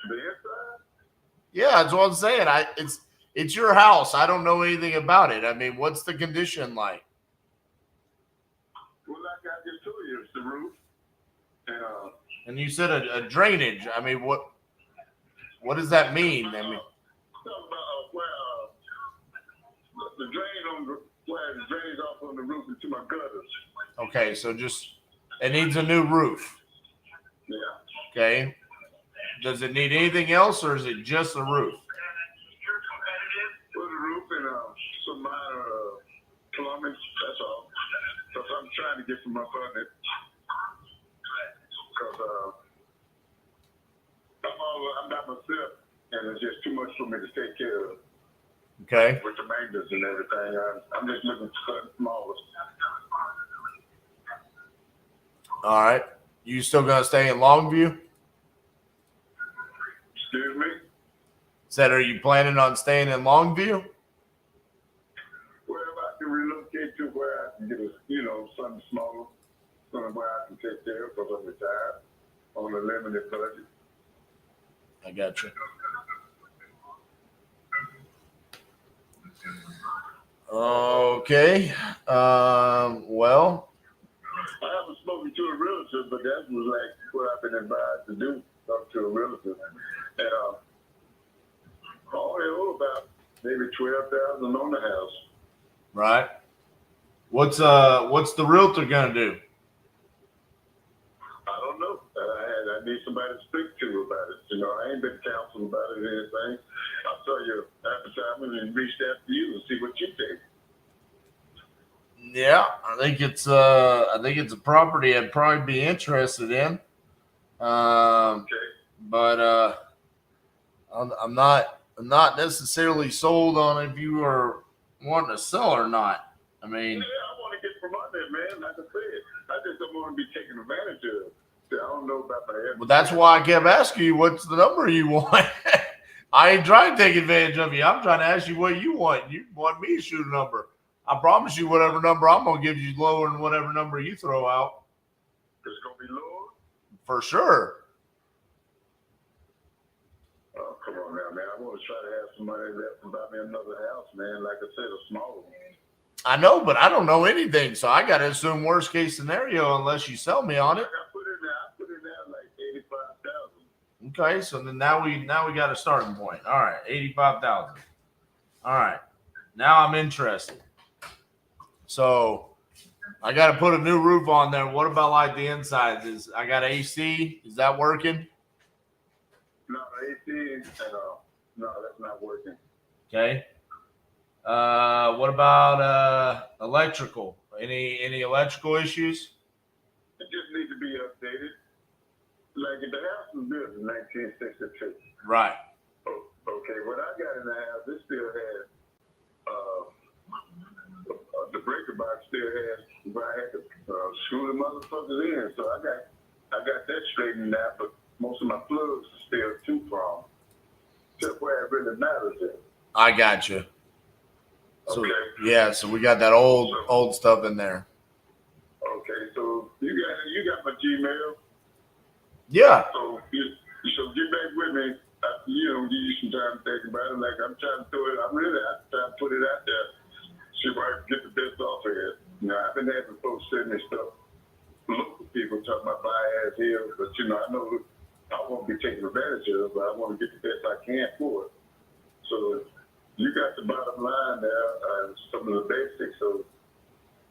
The inside? Yeah, that's what I'm saying. It's your house. I don't know anything about it. I mean, what's the condition like? Well, like I just told you, it's the roof. And you said a drainage. I mean, what does that mean? I mean, The drain on the where it drains off on the roof into my gutters. okay, so just it needs a new roof. Yeah. Okay. Does it need anything else, or is it just the roof? Well, the roof and some minor plumbing. That's all. Because I'm trying to get some up on it. Because I'm not myself, and it's just too much for me to take care of. Okay. With the maintenance and everything, I'm just looking for something smaller. All right. You still gonna stay in Longview? Excuse me? Said, are you planning on staying in Longview? Well, if I can relocate to where I can get something smaller, something where I can take care of because I'm retired on a limited budget. I got you. Okay. Well, I haven't spoken to a realtor, but that was like what I've been advised to do, talk to a realtor. And I only owe about maybe $12,000 on the house. right. What's the realtor gonna do? I don't know. I need somebody to speak to about it. I ain't been counseled about it or anything. I saw your advertisement and reached out to you and see what you think. Yeah, I think it's a property I'd probably be interested in. But I'm not necessarily sold on if you are wanting to sell or not. I mean, Yeah, I want to get from under it, man. Like I said, I just don't want to be taken advantage of. See, I don't know about my head. well, that's why I kept asking you what's the number you want. I ain't trying to take advantage of you. I'm trying to ask you what you want. You want me to shoot a number. I promise you whatever number I'm going to give you is lower than whatever number you throw out. It's going to be lower? For sure. Oh, come on now, man. I want to try to have somebody that can buy me another house, man. Like I said, a smaller one. I know, but I don't know anything, so I got to assume worst case scenario unless you sell me on it. I put in there like 85,000. Okay, so then now we got a starting point. All right, 85,000. All right, now I'm interested. So I got to put a new roof on there. What about like the insides? I got AC? Is that working? No, AC, no, that's not working. Okay. What about electrical? Any electrical issues? It just needs to be updated. Like the house was built in 1962. Right. Oh, okay, what I got in the house, it still had the breaker box still had where I had to screw the motherfuckers in. So I got that straightened out, but most of my plugs are still too strong. Except where it really matters is. I got you. So Okay. yeah, so we got that old stuff in there. Okay, so you got my Gmail. Yeah. So get back with me. Give you some time to think about it. Like I'm trying to do it. I'm really trying to put it out there. See if I can get the best off of it. I've been having folks send me stuff. Local people talking about buy ass here, but I know I won't be taken advantage of, but I want to get the best I can for it. So you got the bottom line there, some of the basics. So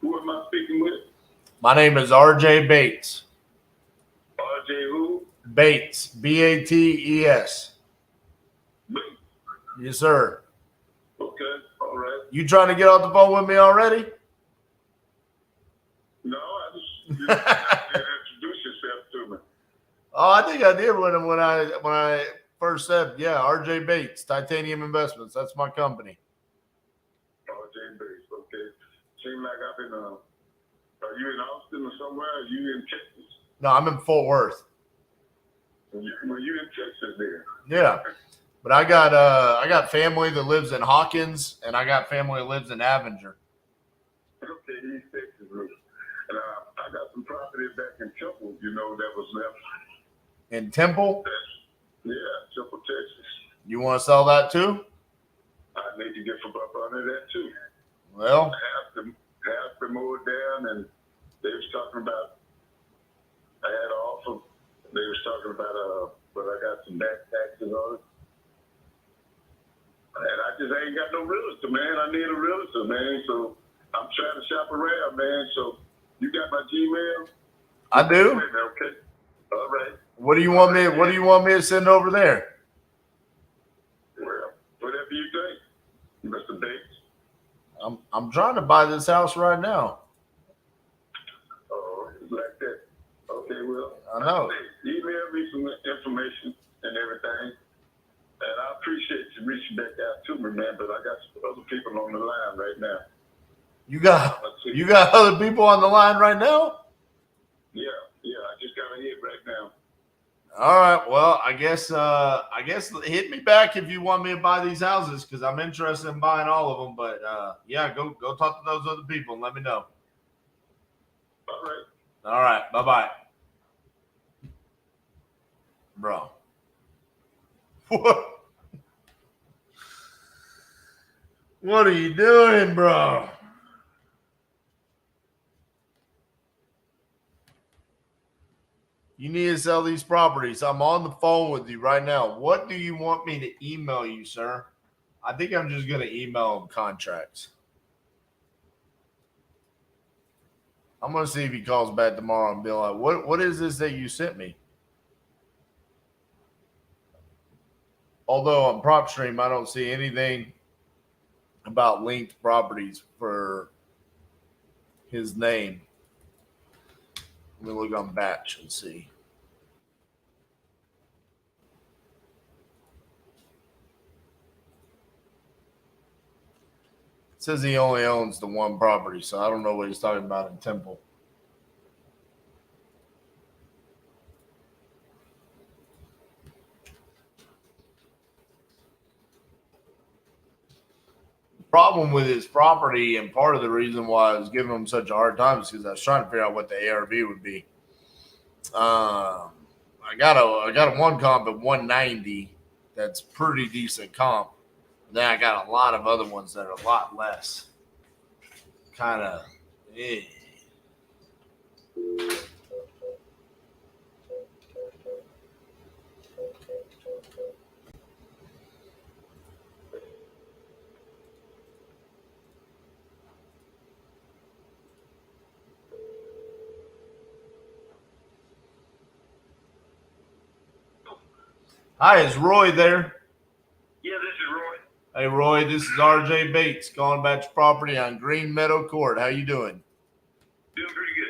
who am I speaking with? My name is RJ Bates. RJ who? Bates. Bates. Yes, sir. Okay, all right. You trying to get off the phone with me already? No, I just introduce yourself to me. Oh, I think I did when I first said, yeah, RJ Bates, Titanium Investments. That's my company. RJ Bates, okay. Seems like I've been, are you in Austin or somewhere? Are you in Texas? No, I'm in Fort Worth. Well, you in Texas there. Yeah. But I got family that lives in Hawkins, and I got family that lives in Avenger. Okay, East Texas. And I got some property back in Temple, that was left. In Temple? Yeah, Temple, Texas. You want to sell that too? I need to get from up under that too. Well, half the mowed down, and they was talking about. I had an offer. They was talking about but I got some back taxes on it, and I just ain't got no realtor, man. I need a realtor, man. So I'm trying to shop around, man. So you got my Gmail? I do. Okay. All right. What do you want me? What do you want me to send over there? Well, whatever you think, Mr. Bates. I'm trying to buy this house right now. Oh, it's like that. Okay, well, I know. Email me some information and everything, and I appreciate you reaching back out to me, man. But I got some other people on the line right now. You got other people on the line right now? Yeah, I just got a hit right now. All right. Well, I guess hit me back if you want me to buy these houses because I'm interested in buying all of them. But yeah, go talk to those other people and let me know. All right. All right. Bye-bye. Bro. What are you doing, bro? You need to sell these properties. I'm on the phone with you right now. What do you want me to email you, sir? I think I'm just going to email him contracts. I'm going to see if he calls back tomorrow and be like, what is this that you sent me? Although on PropStream, I don't see anything about linked properties for his name. Let me look on Batch and see. It says he only owns the one property, so I don't know what he's talking about in Temple. Problem with his property, and part of the reason why I was giving him such a hard time is because I was trying to figure out what the ARV would be. I got a one comp at 190. That's pretty decent comp. Then I got a lot of other ones that are a lot less. Kind of. Hi, is Roy there? Yeah, this is Roy. Hey, Roy, this is RJ Bates calling about your property on Green Meadow Court. How you doing? Doing pretty good.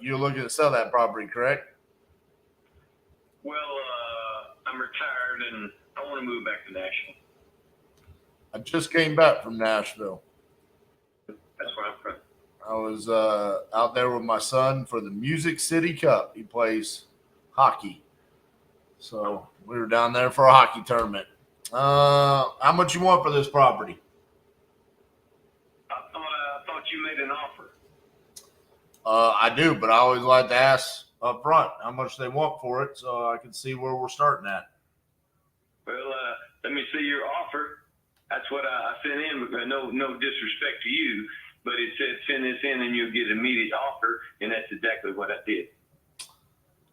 You're looking to sell that property, correct? Well, I'm retired and I want to move back to Nashville. I just came back from Nashville. That's where I'm from. I was out there with my son for the Music City Cup. He plays hockey. So we were down there for a hockey tournament. How much you want for this property? I thought you made an offer. I do, but I always like to ask up front how much they want for it so I can see where we're starting at. Well, let me see your offer. That's what I sent in. No disrespect to you, but it said send this in and you'll get an immediate offer, and that's exactly what I did.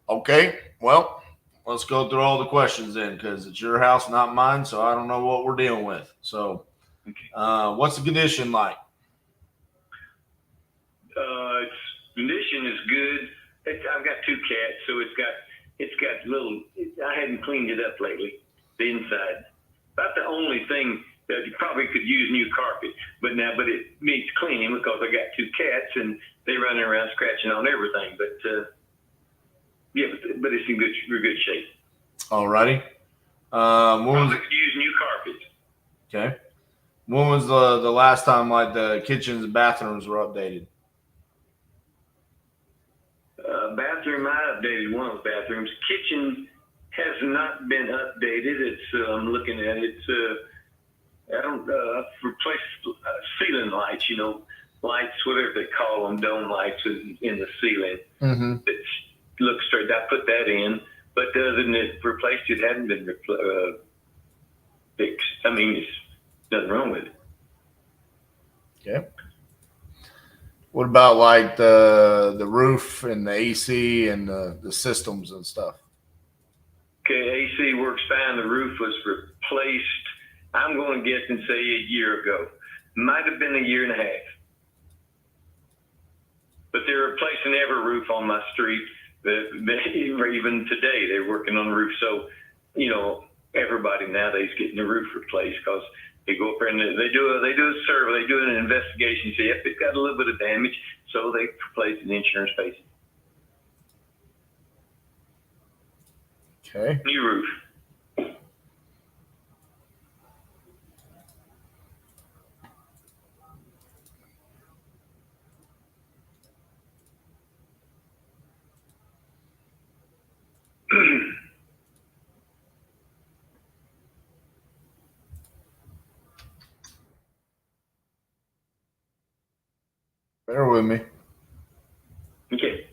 Okay, well, let's go through all the questions then because it's your house, not mine, so I don't know what we're dealing with. So what's the condition like? Its condition is good. I've got two cats, so it's got little. I hadn't cleaned it up lately. The inside, about the only thing that you probably could use new carpet, but it needs cleaning because I got two cats and they running around scratching on everything. But yeah, but it's in good shape. All righty. Probably could use new carpet. Okay. When was the last time like the kitchens and bathrooms were updated? Bathroom, I updated one of the bathrooms. Kitchen has not been updated. It's I'm looking at it. I don't replace ceiling lights. Lights, whatever they call them, dome lights in the ceiling. Mm-hmm. It looks straight. I put that in, but other than it replaced, it hadn't been fixed. mean, there's nothing wrong with it. Okay. What about like the roof and the AC and the systems and stuff? Okay, AC works fine. The roof was replaced, I'm going to guess and say a year ago. Might have been a year and a half. But they're replacing every roof on my street. Even today, they're working on the roof. So, you know, everybody nowadays getting the roof replaced because they go up there and they do a survey, they do an investigation, see if it's got a little bit of damage, so they replace the insurance pays. Okay. New roof. Bear with me. Okay.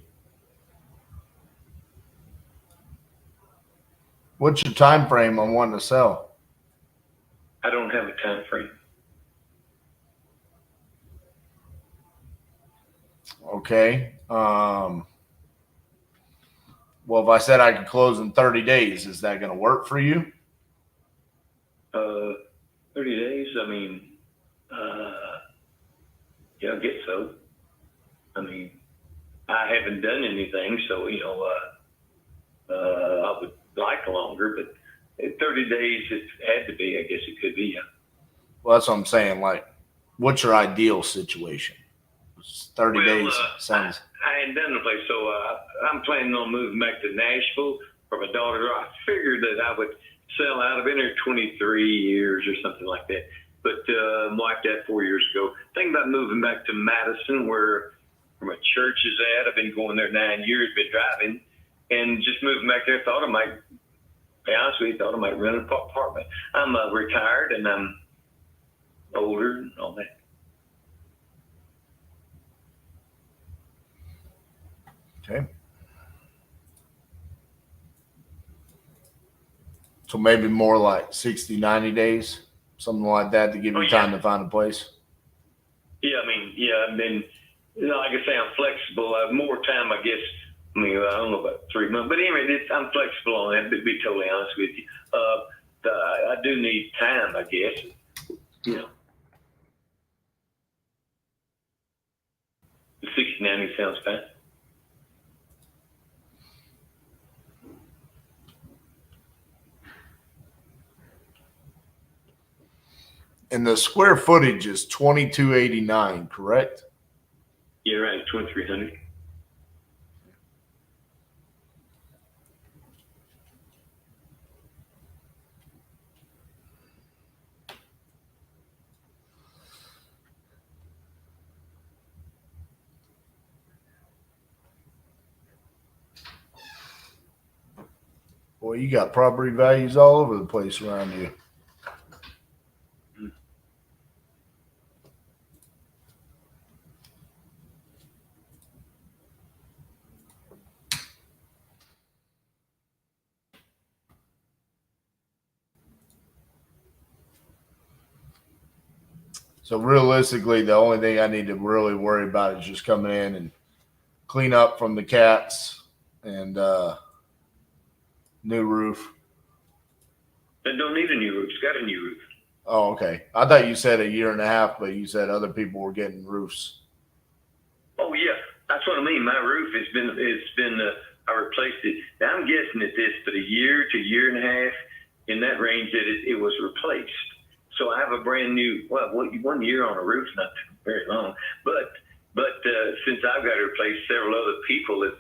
What's your time frame on wanting to sell? I don't have a time frame. Okay. Well, if I said I could close in 30 days, is that going to work for you? 30 days, I mean, yeah, I guess so. I mean, I haven't done anything, so, you know, I would like longer, but 30 days, it had to be, I guess it could be, yeah. Well, that's what I'm saying. Like, what's your ideal situation? 30 days sounds. I hadn't done the place, so I'm planning on moving back to Nashville for my daughter. I figured that I would sell out. I've been there 23 years or something like that, but like that 4 years ago. Thinking about moving back to Madison, where my church is at. I've been going there 9 years, been driving, and just moving back there. Thought I might, be honest with you, thought I might rent an apartment. I'm retired and I'm older and all that. Okay. So maybe more like 60, 90 days, something like that to give you time to find a place. Yeah, I mean, yeah, and then, you know, like I say, I'm flexible. I have more time, I guess. I mean, I don't know about 3 months, but anyway, I'm flexible on that, to be totally honest with you. I do need time, I guess, you know. The 60, 90 sounds fine. And the square footage is 2289, correct? Yeah, right, 2,300. Boy, you got property values all over the place around you. So realistically, the only thing I need to really worry about is just coming in and clean up from the cats and new roof. They don't need a new roof. It's got a new roof. Oh, okay. I thought you said a year and a half, but you said other people were getting roofs. Oh yeah, that's what I mean. My roof has been I replaced it. Now I'm guessing that this for the year to year and a half in that range that it was replaced. So I have a brand new, well, 1 year on a roof, not very long, but since I've got to replace several other people, that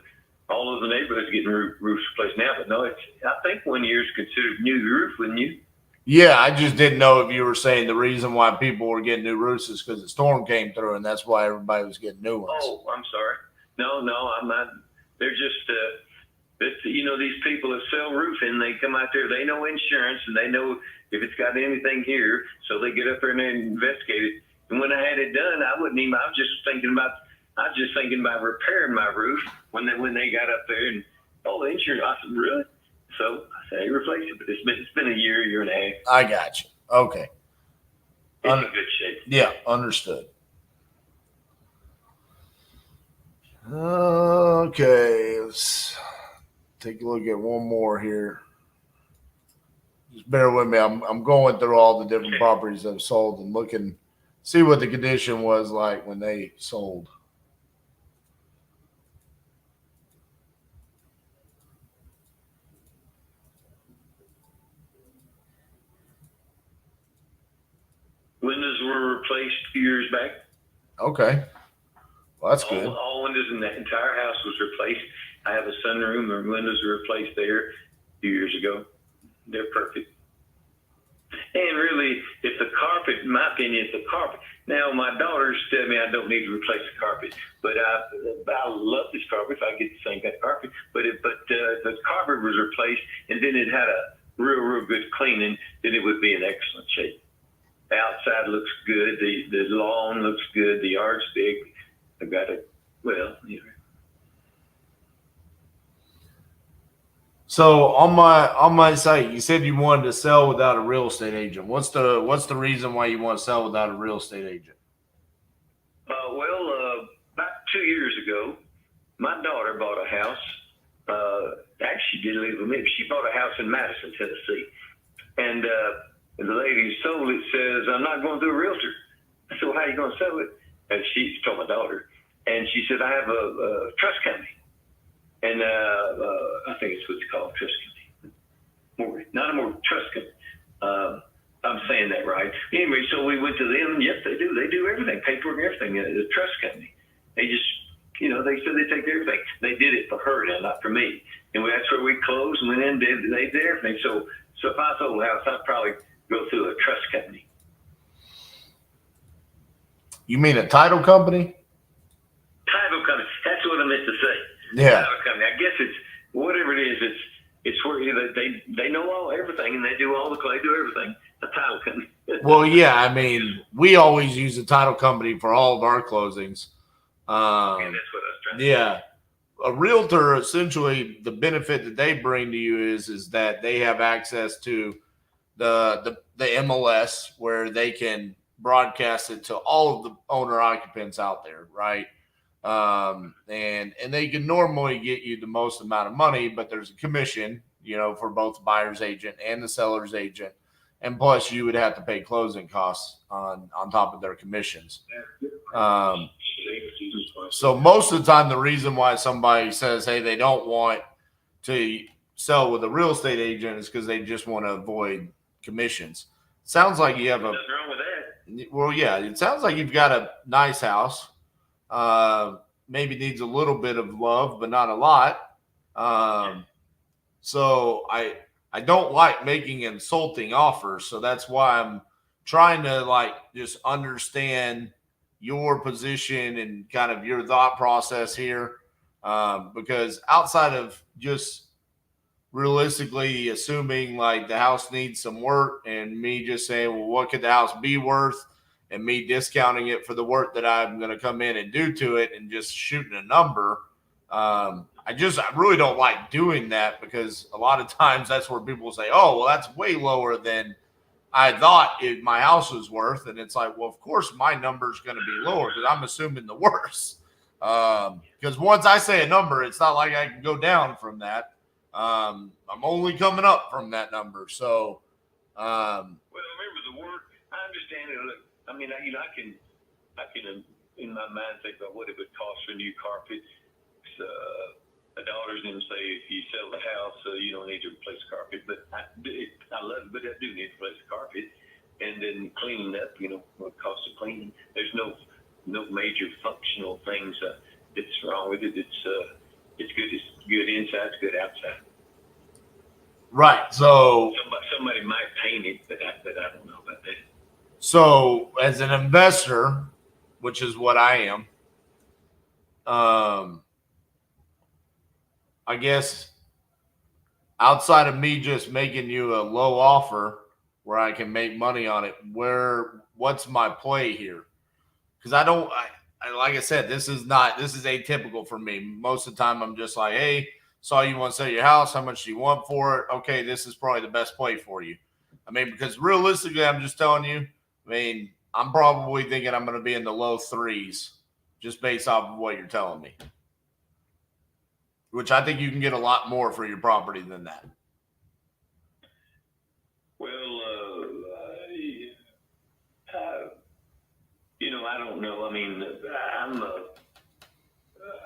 all of the neighborhoods getting roofs replaced now. But no, I think 1 year is considered new roof, wouldn't you? Yeah, I just didn't know if you were saying the reason why people were getting new roofs is because the storm came through, and that's why everybody was getting new ones. Oh, I'm sorry. No, I'm not. They're just, you know, these people that sell roofing, they come out there, they know insurance, and they know if it's got anything here, so they get up there and they investigate it. And when I had it done, I was just thinking about repairing my roof when they got up there and the insurance. I said, really? So I said, hey, replace it, but it's been a year and a half. I got you. Okay. It's in good shape. Yeah, understood. Okay, let's take a look at one more here. Just bear with me. I'm going through all the different properties that have sold and looking, see what the condition was like when they sold. Windows were replaced a few years back. Okay. Well, that's good. All windows in that entire house was replaced. I have a sunroom, and windows were replaced there a few years ago. They're perfect. And really, if the carpet, in my opinion, it's the carpet. Now, my daughters tell me I don't need to replace the carpet, but I love this carpet if I get the same kind of carpet. But if the carpet was replaced and then it had a real good cleaning, then it would be in excellent shape. The outside looks good. The lawn looks good. The yard's big. I've got a, well, you know. So on my site, you said you wanted to sell without a real estate agent. What's the reason why you want to sell without a real estate agent? About 2 years ago, my daughter bought a house. Actually, she didn't live with me. She bought a house in Madison, Tennessee, and the lady who sold it says, "I'm not going through a realtor." I said, "Well, how are you going to sell it?" And she told my daughter, and she said, "I have a trust company." And I think it's what's called trust company. Not a more trust company. I'm saying that right. Anyway, so we went to them, and yes, they do. They do everything, paperwork and everything. The trust company. They just, they said they take everything. They did it for her now, not for me. And that's where we closed and went in, they did everything. So if I sold a house, I'd probably go through a trust company. You mean a title company? Title company. That's what I meant to say. Yeah. I guess it's whatever it is. It's where they know everything, and they do everything. A title company. Well, yeah. I mean, we always use a title company for all of our closings. And that's what I was trying to Yeah. A realtor, essentially, the benefit that they bring to you is that they have access to the MLS, where they can broadcast it to all of the owner occupants out there, right? And they can normally get you the most amount of money, but there's a commission, for both the buyer's agent and the seller's agent. And plus you would have to pay closing costs on top of their commissions. So most of the time, the reason why somebody says, hey, they don't want to sell with a real estate agent is because they just want to avoid commissions. Sounds like you have Nothing wrong with that. Well, yeah, it sounds like you've got a nice house. Maybe needs a little bit of love, but not a lot. So I don't like making insulting offers. So that's why I'm trying to just understand your position and kind of your thought process here. Because outside of just realistically assuming the house needs some work and me just saying, well, what could the house be worth? And me discounting it for the work that I'm going to come in and do to it and just shooting a number. I really don't like doing that, because a lot of times that's where people say, oh, well, that's way lower than I thought my house was worth. And it's like, well, of course my number is going to be lower because I'm assuming the worst. Because once I say a number, it's not like I can go down from that. I'm only coming up from that number. So, well, remember the work. I understand it. Look, I mean, I can in my mind think about what it would cost for new carpet. The daughter's going to say, if you sell the house, you don't need to replace the carpet. But I love it, but I do need to replace the carpet. And then cleaning up, what cost of cleaning. There's no major functional things that's wrong with it. It's good. It's good inside. It's good outside. Right. So somebody might paint it, but I don't know about that. So as an investor, which is what I am, I guess outside of me just making you a low offer where I can make money on it, what's my play here? Because like I said, this is atypical for me. Most of the time I'm just like, hey, saw you want to sell your house. How much do you want for it? Okay, this is probably the best play for you. I mean, because realistically, I'm just telling you, I mean, I'm probably thinking I'm going to be in the low 3s just based off of what you're telling me, which I think you can get a lot more for your property than that. Well, I don't know. I mean,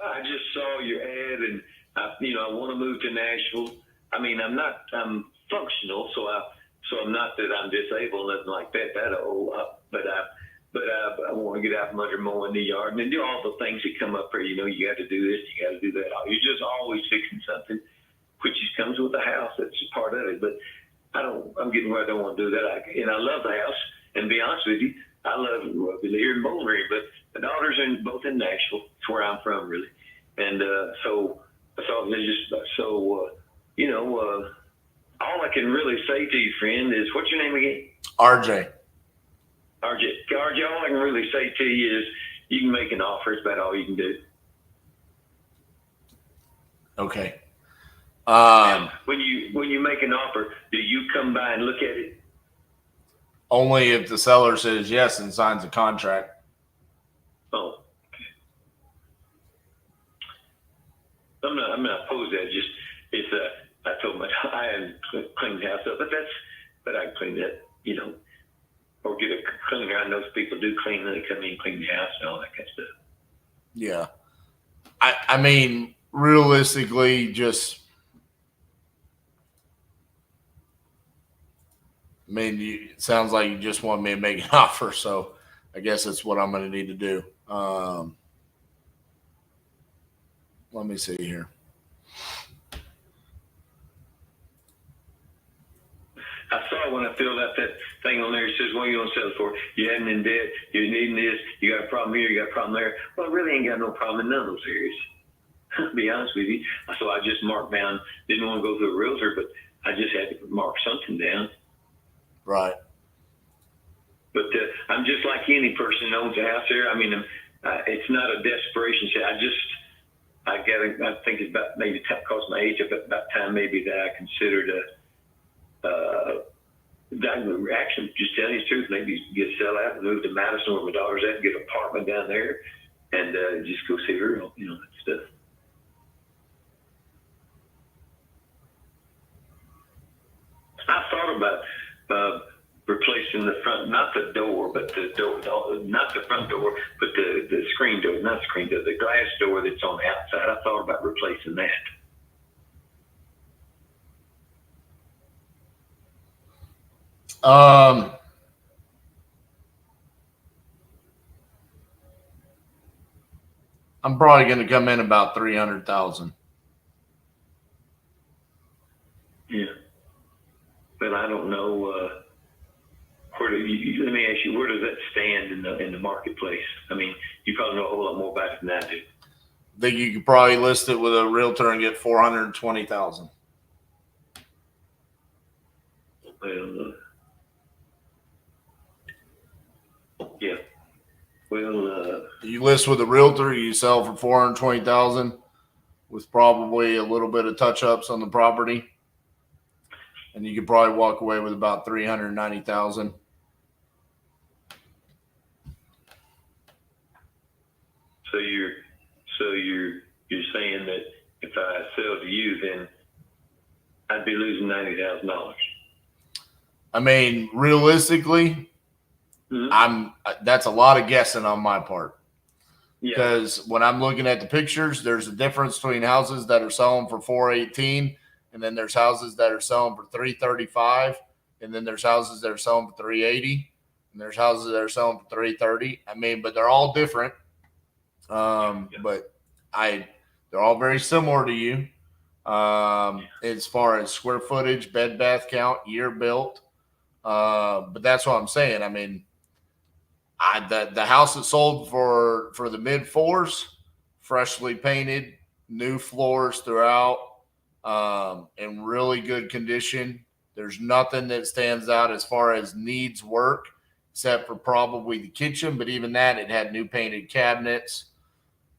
I just saw your ad, and I want to move to Nashville. I mean, I'm functional, so I'm not that I'm disabled, nothing like that. But I want to get out from under mowing the yard and then do all the things that come up here. You got to do this, you got to do that. You're just always fixing something, which just comes with the house. That's just part of it. But I'm getting where I don't want to do that. And I love the house. And to be honest with you, I love here in Bowling Green, but the daughters are both in Nashville. It's where I'm from, really. And all I can really say to you, friend, is what's your name again? RJ. RJ, all I can really say to you is you can make an offer. It's about all you can do. Okay. When you make an offer, do you come by and look at it? Only if the seller says yes and signs a contract. Oh, okay. I'm not opposed to that. I told my I hadn't cleaned the house up, but I can clean that, or get a cleaner. I know people do clean, they come in and clean the house and all that kind of stuff. Yeah. I mean, realistically, it sounds like you just want me to make an offer, so I guess that's what I'm going to need to do. Let me see here. I saw when I filled out that thing on there, it says, what are you going to sell it for? You hadn't in debt, you're needing this, you got a problem here, you got a problem there. Well, I really ain't got no problem in none of those areas, to be honest with you. So I just marked down, didn't want to go through a realtor, but I just had to mark something down. Right. But I'm just like any person that owns a house there. I mean, it's not a desperation. I think it's about maybe because my age, about time maybe that I considered actually, just telling you the truth, maybe get sell out and move to Madison where my daughter's at and get an apartment down there and just go see her, that stuff. I thought about replacing the front, not the door, but the door, not the front door, but the screen door, not screen door, the glass door that's on the outside. I thought about replacing that. I'm probably going to come in about 300,000. Yeah. But I don't know. Let me ask you, where does that stand in the marketplace? I mean, you probably know a whole lot more about it than I do. I think you could probably list it with a realtor and get 420,000. Well, yeah. Well, you list with a realtor, you sell for 420,000 with probably a little bit of touch-ups on the property, and you could probably walk away with about 390,000. So you're saying that if I sell to you, then I'd be losing $90,000. I mean, realistically, that's a lot of guessing on my part. Yeah. Because when I'm looking at the pictures, there's a difference between houses that are selling for 418, and then there's houses that are selling for 335, and then there's houses that are selling for 380, and there's houses that are selling for 330. I mean, but they're all different. But they're all very similar to you. As far as square footage, bed bath count, year built. But that's what I'm saying. I mean, the house that sold for the mid fours, freshly painted, new floors throughout, in really good condition. There's nothing that stands out as far as needs work, except for probably the kitchen. But even that, it had new painted cabinets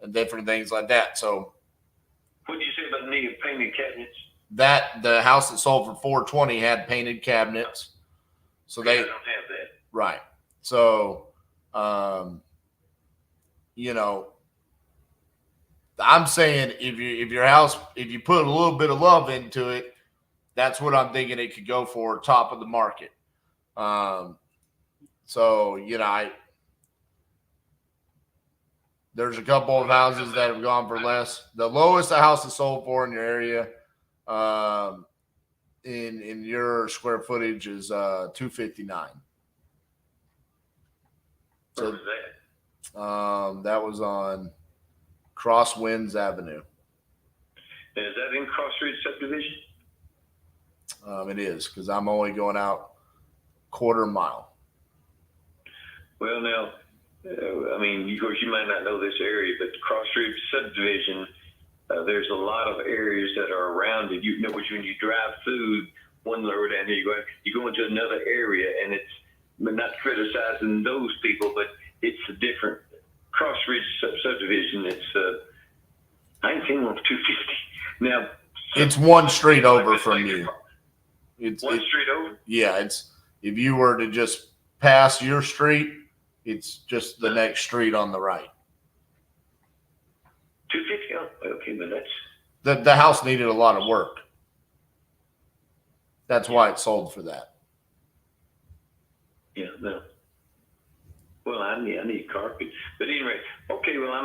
and different things like that. So, what did you say about the need of painted cabinets? The house that sold for 420 had painted cabinets. So I they don't have that. right. So I'm saying if your house, if you put a little bit of love into it, that's what I'm thinking it could go for, top of the market. There's a couple of houses that have gone for less. The lowest a house is sold for in your area, in your square footage is $259. Where was that? That was on Crosswinds Avenue. And is that in Cross Ridge subdivision? It is, because I'm only going out quarter mile. Well, now, of course, you might not know this area, but Cross Ridge subdivision, there's a lot of areas that are around it. You know, when you drive through one road down here, you go into another area, and it's not criticizing those people, but it's a different Cross Ridge subdivision. It's I ain't seen one for 250. Now it's one street over from you. It's one street over. Yeah, it's if you were to just pass your street, it's just the next street on the right. 250. Oh, okay, but that's the house needed a lot of work. That's why it sold for that. Yeah, no. Well, I need carpet. But anyway, okay, well, I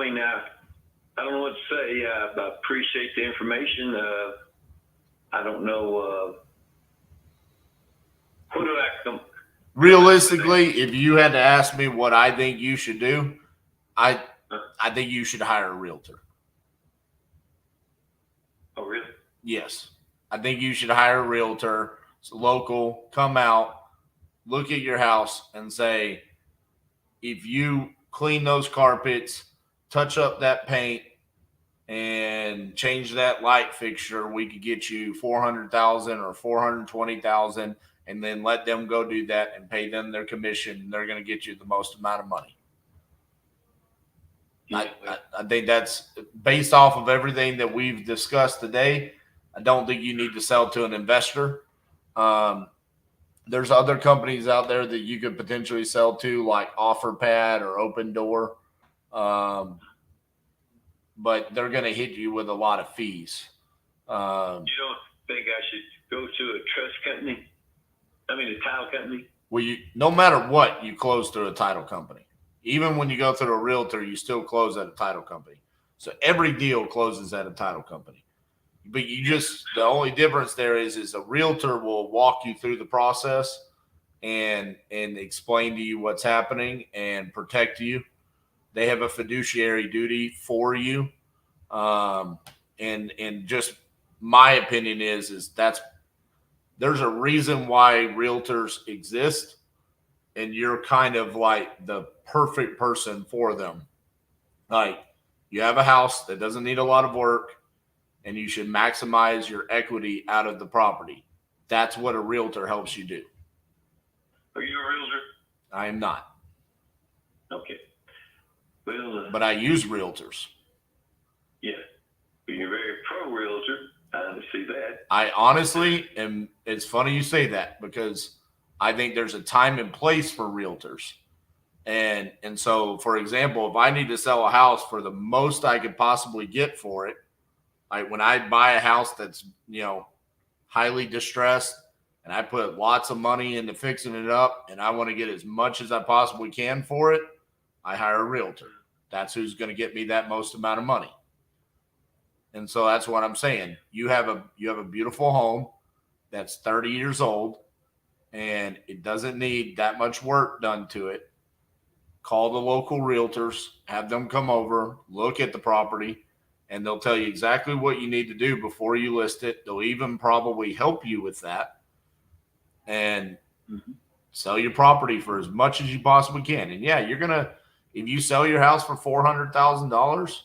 don't know what to say. I appreciate the information. I don't know. What do I come? Realistically, if you had to ask me what I think you should do, I think you should hire a realtor. Oh, really? Yes. I think you should hire a realtor. It's local, come out, look at your house and say, if you clean those carpets, touch up that paint, and change that light fixture, we could get you $400,000 or $420,000, and then let them go do that and pay them their commission. And they're going to get you the most amount of money. I think that's based off of everything that we've discussed today. I don't think you need to sell to an investor. There's other companies out there that you could potentially sell to, like OfferPad or Open Door. But they're going to hit you with a lot of fees. You don't think I should go to a trust company? A title company? Well, no matter what, you close through a title company. Even when you go through a realtor, you still close at a title company. So every deal closes at a title company. But the only difference there is a realtor will walk you through the process and explain to you what's happening and protect you. They have a fiduciary duty for you. And just my opinion is there's a reason why realtors exist, and you're kind of like the perfect person for them. Like, you have a house that doesn't need a lot of work, and you should maximize your equity out of the property. That's what a realtor helps you do. Are you a realtor? I am not. Okay. Well, but I use realtors. Yeah. You're very pro realtor. I see that. I honestly am. It's funny you say that, because I think there's a time and place for realtors. And so, for example, if I need to sell a house for the most I could possibly get for it, when I buy a house that's, highly distressed and I put lots of money into fixing it up and I want to get as much as I possibly can for it, I hire a realtor. That's who's going to get me that most amount of money. And so that's what I'm saying. You have a beautiful home that's 30 years old and it doesn't need that much work done to it. Call the local realtors, have them come over, look at the property, and they'll tell you exactly what you need to do before you list it. They'll even probably help you with that and sell your property for as much as you possibly can. And yeah, if you sell your house for $400,000,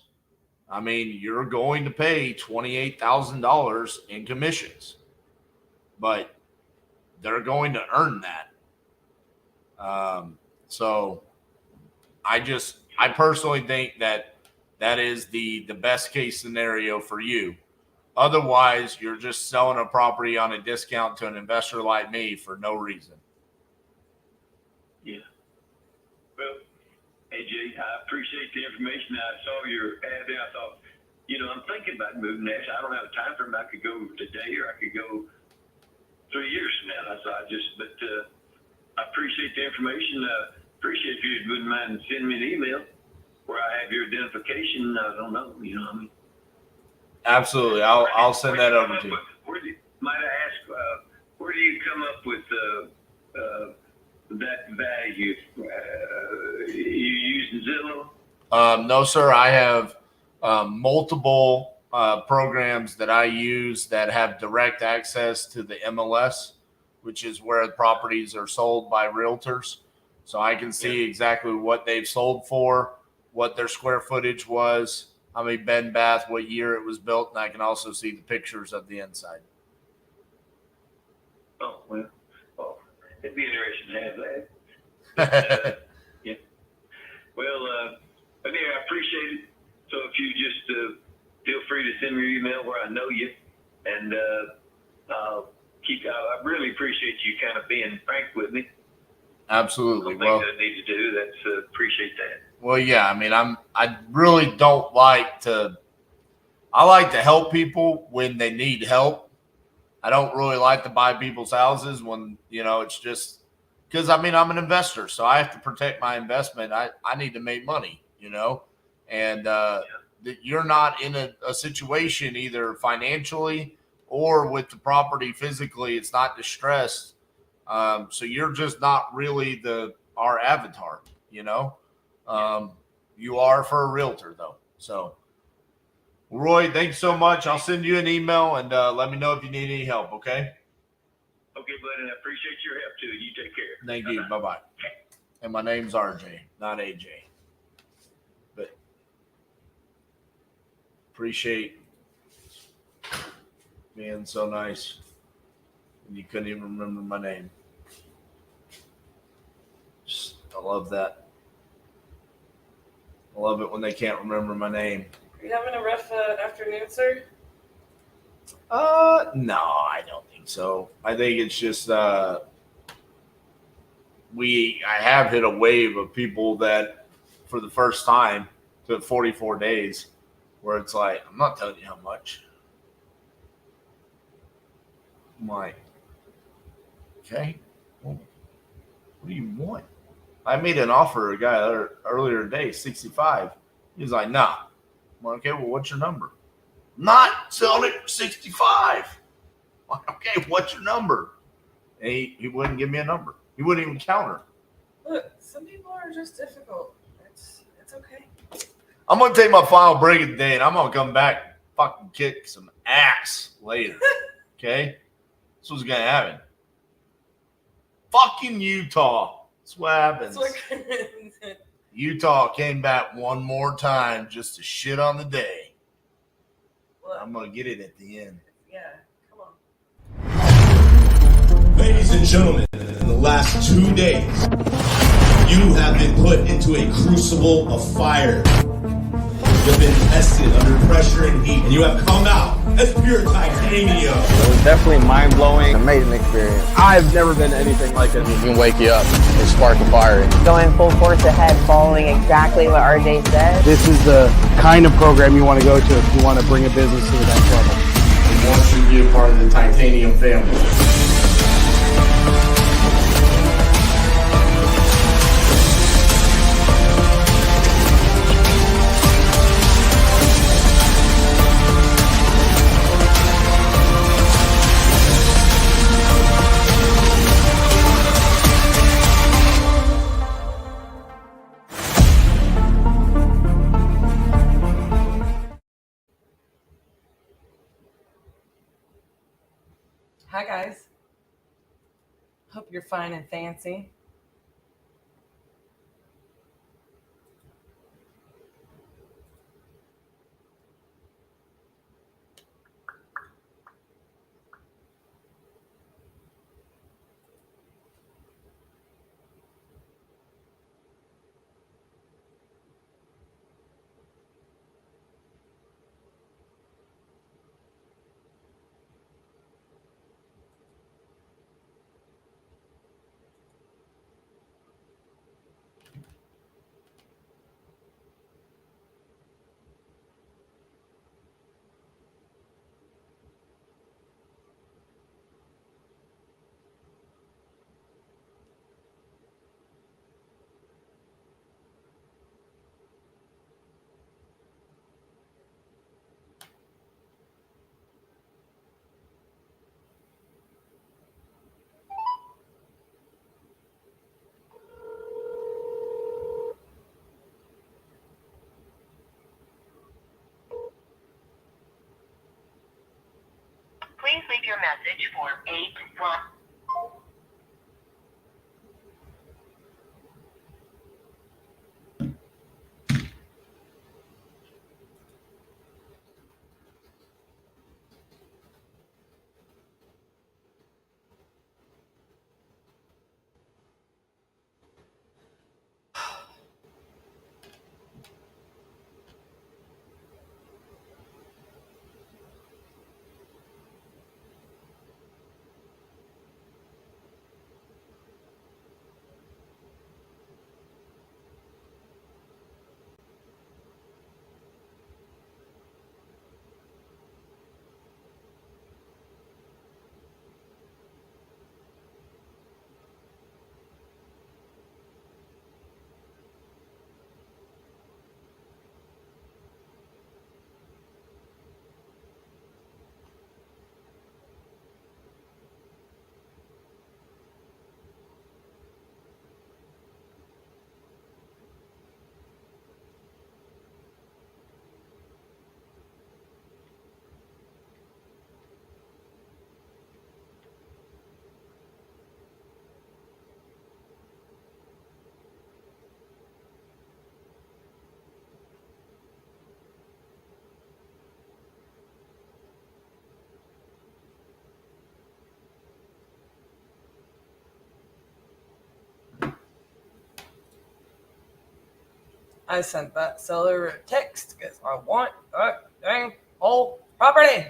you're going to pay $28,000 in commissions, but they're going to earn that. So I personally think that is the best case scenario for you. Otherwise, you're just selling a property on a discount to an investor like me for no reason. Hey, Jay, I appreciate the information. I saw your ad there. I thought, I'm thinking about moving there. I don't have time for them. I could go today or I could go 3 years from now. But I appreciate the information. Appreciate if you wouldn't mind sending me an email where I have your identification. I don't know, what I mean? Absolutely. I'll send that over to you. Might I ask, where do you come up with that value? You using Zillow? No, sir. I have multiple programs that I use that have direct access to the MLS, which is where the properties are sold by realtors. So I can see exactly what they've sold for, what their square footage was, how many bed and bath, what year it was built, and I can also see the pictures of the inside. Oh, well, it'd be interesting to have that. Yeah. Well, anyway, I appreciate it. So if you just feel free to send me your email where I know you, and I really appreciate you kind of being frank with me. Absolutely. Things I need to do. That's appreciate that. Well, yeah. I mean, I really don't like to. I like to help people when they need help. I don't really like to buy people's houses when it's just because I'm an investor, so I have to protect my investment. I need to make money, and that you're not in a situation either financially or with the property physically. It's not distressed. So you're just not really our avatar, you are for a realtor though. So Roy, thanks so much. I'll send you an email and let me know if you need any help. Okay. Okay, bud, and I appreciate your help too. You take care. Thank you. Bye-bye. And my name's RJ, not AJ. But appreciate being so nice. And you couldn't even remember my name. I love that. I love it when they can't remember my name. Are you having a rough afternoon, sir? No, I don't think so. I think it's just I have hit a wave of people that for the first time to 44 days where it's like, I'm not telling you how much. I'm like, okay, well, what do you want? I made an offer to a guy earlier today, 65. He's like, nah. I'm like, okay, well, what's your number? Not selling it for 65. I'm like, okay, what's your number? And he wouldn't give me a number. He wouldn't even counter. Look, some people are just difficult. It's okay. I'm going to take my final break of the day, and I'm going to come back and fucking kick some ass later. Okay? That's what's going to happen. Fucking Utah. That's what happens. Utah came back one more time just to shit on the day. Look, I'm going to get it at the end. Yeah, come on. Ladies and gentlemen, in the last 2 days, you have been put into a crucible of fire. You have been tested under pressure and heat, and you have come out as pure titanium. It was definitely mind-blowing. Amazing experience. I've never been to anything like it. You can wake you up and spark a fire. Going full force ahead, following exactly what RJ said. This is the kind of program you want to go to if you want to bring a business to the next level. We want you to be a part of the titanium family. Hi, guys. Hope you're fine and fancy. your message for 8-1. I sent that seller a text because I want that dang whole property.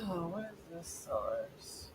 What is this seller's?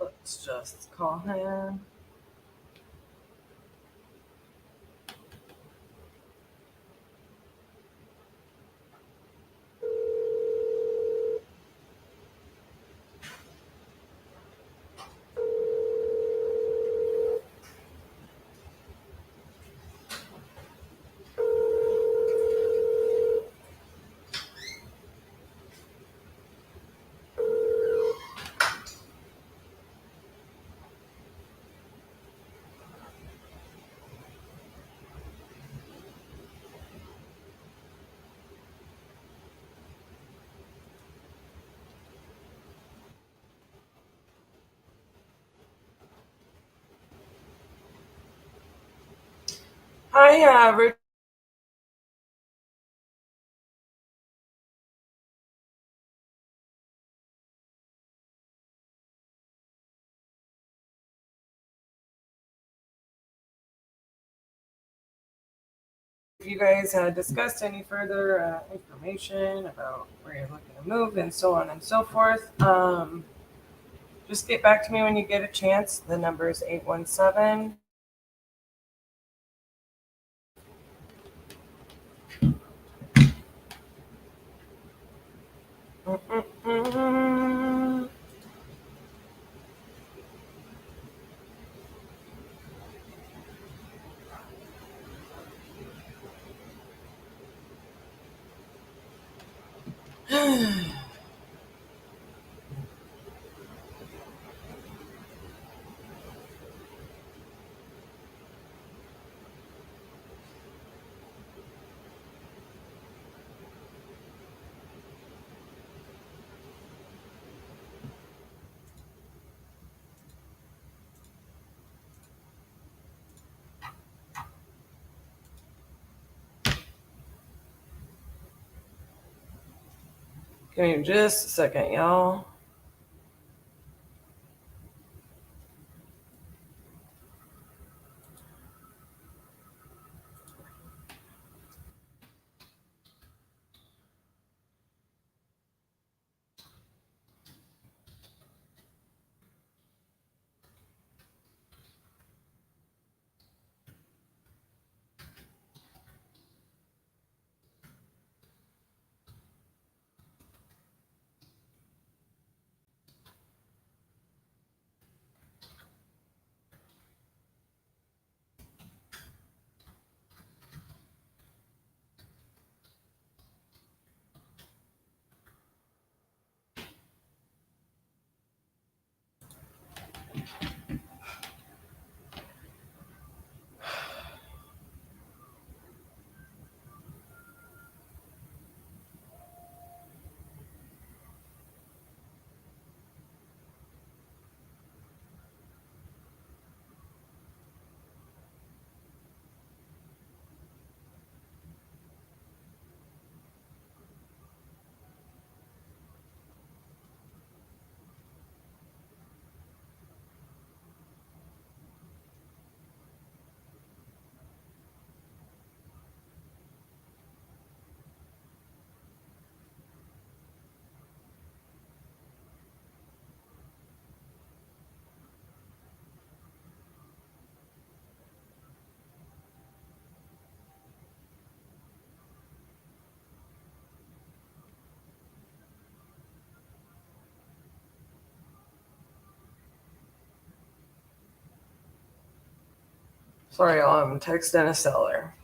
Let's just call him. Hi, Rich. If you guys had discussed any further information about where you're looking to move and so on and so forth, just get back to me when you get a chance. The number is 817. Give me just a second, y'all. Sorry, y'all. I'm texting a seller.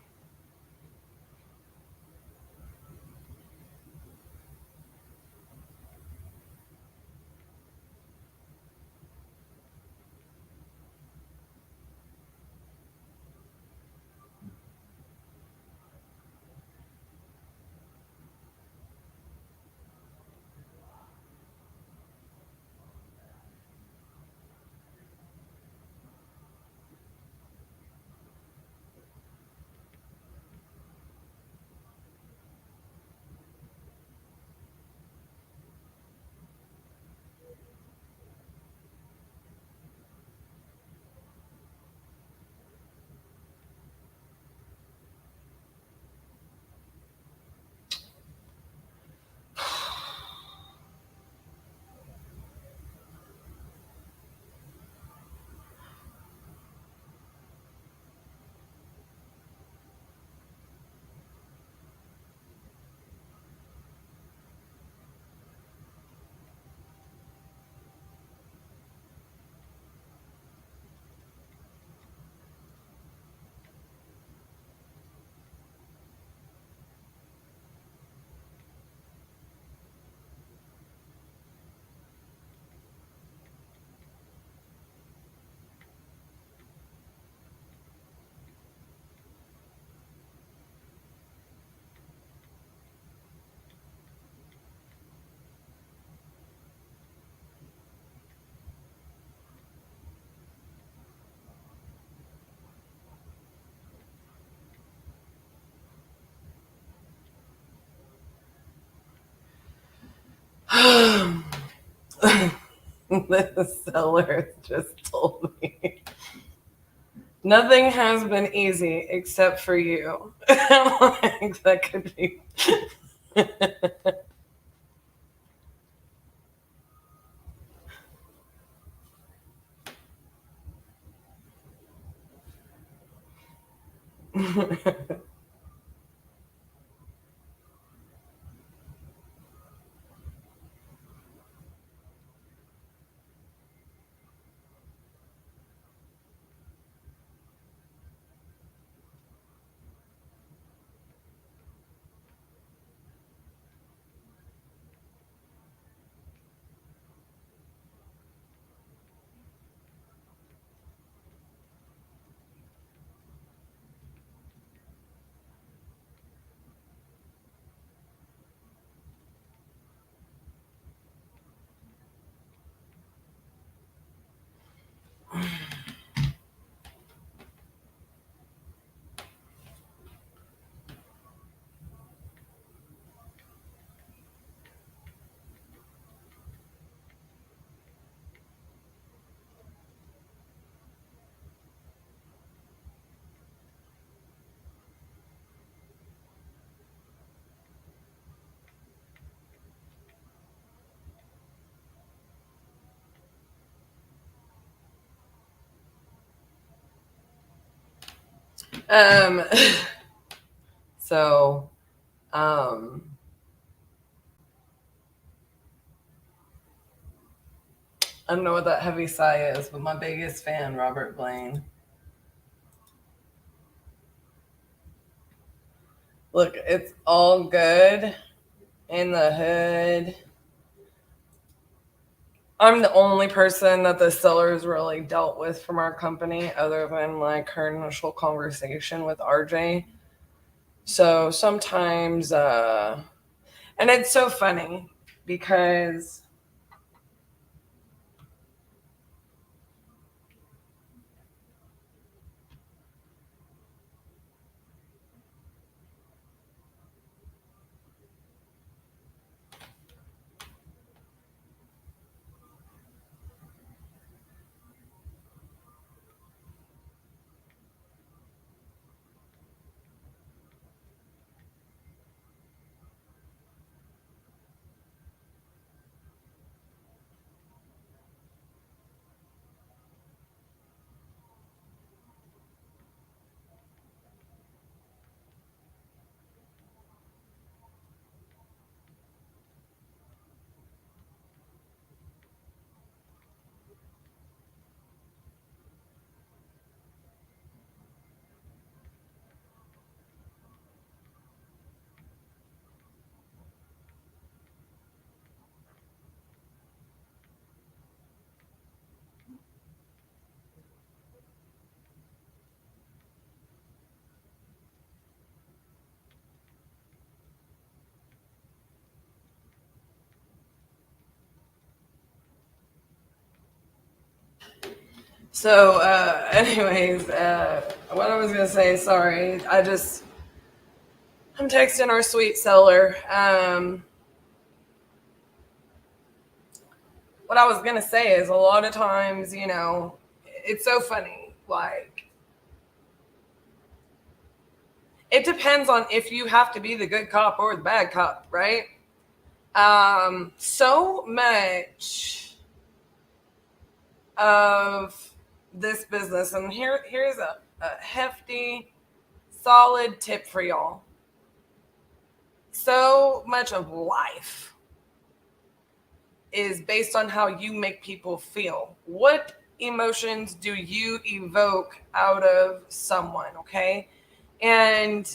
The seller just told me nothing has been easy except for you. Like, that could be. So, I don't know what that heavy sigh is, but my biggest fan, Robert Blaine. Look, it's all good in the hood. I'm the only person that the sellers really dealt with from our company other than like her initial conversation with RJ. So sometimes, and it's so funny because so, anyways, what I was gonna say, sorry, I'm texting our sweet seller. What I was gonna say is a lot of times, it's so funny. Like, it depends on if you have to be the good cop or the bad cop, right? So much of this business, and here's a hefty, solid tip for y'all. So much of life is based on how you make people feel. What emotions do you evoke out of someone, okay? And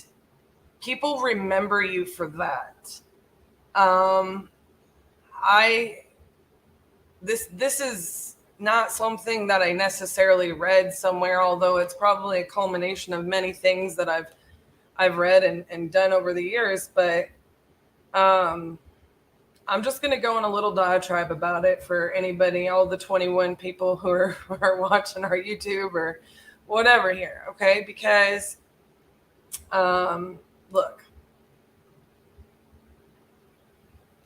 people remember you for that. This is not something that I necessarily read somewhere, although it's probably a culmination of many things that I've read and done over the years, but I'm just going to go on a little diatribe about it for anybody, all the 21 people who are watching our YouTube or whatever here, okay? Because, look,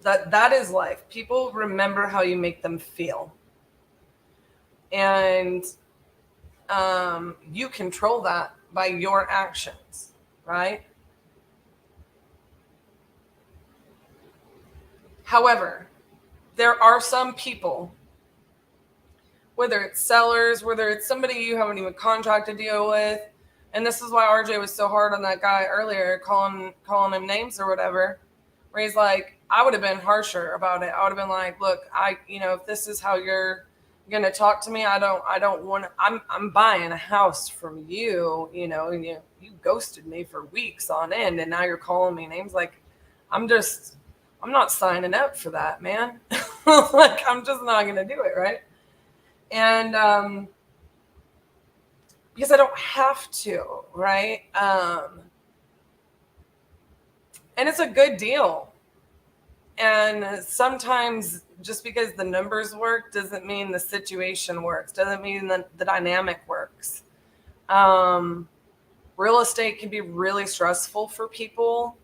that is life. People remember how you make them feel. And you control that by your actions, right? However, there are some people, whether it's sellers, whether it's somebody you haven't even contracted to deal with, and this is why RJ was so hard on that guy earlier, calling him names or whatever, where he's like, I would have been harsher about it. I would have been like, look, if this is how you're gonna talk to me, I don't want. I'm buying a house from you, and you ghosted me for weeks on end, and now you're calling me names. Like, I'm not signing up for that, man. Like, I'm just not going to do it, right? And because I don't have to, right? And it's a good deal. And sometimes just because the numbers work doesn't mean the situation works, doesn't mean that the dynamic works. Real estate can be really stressful for people.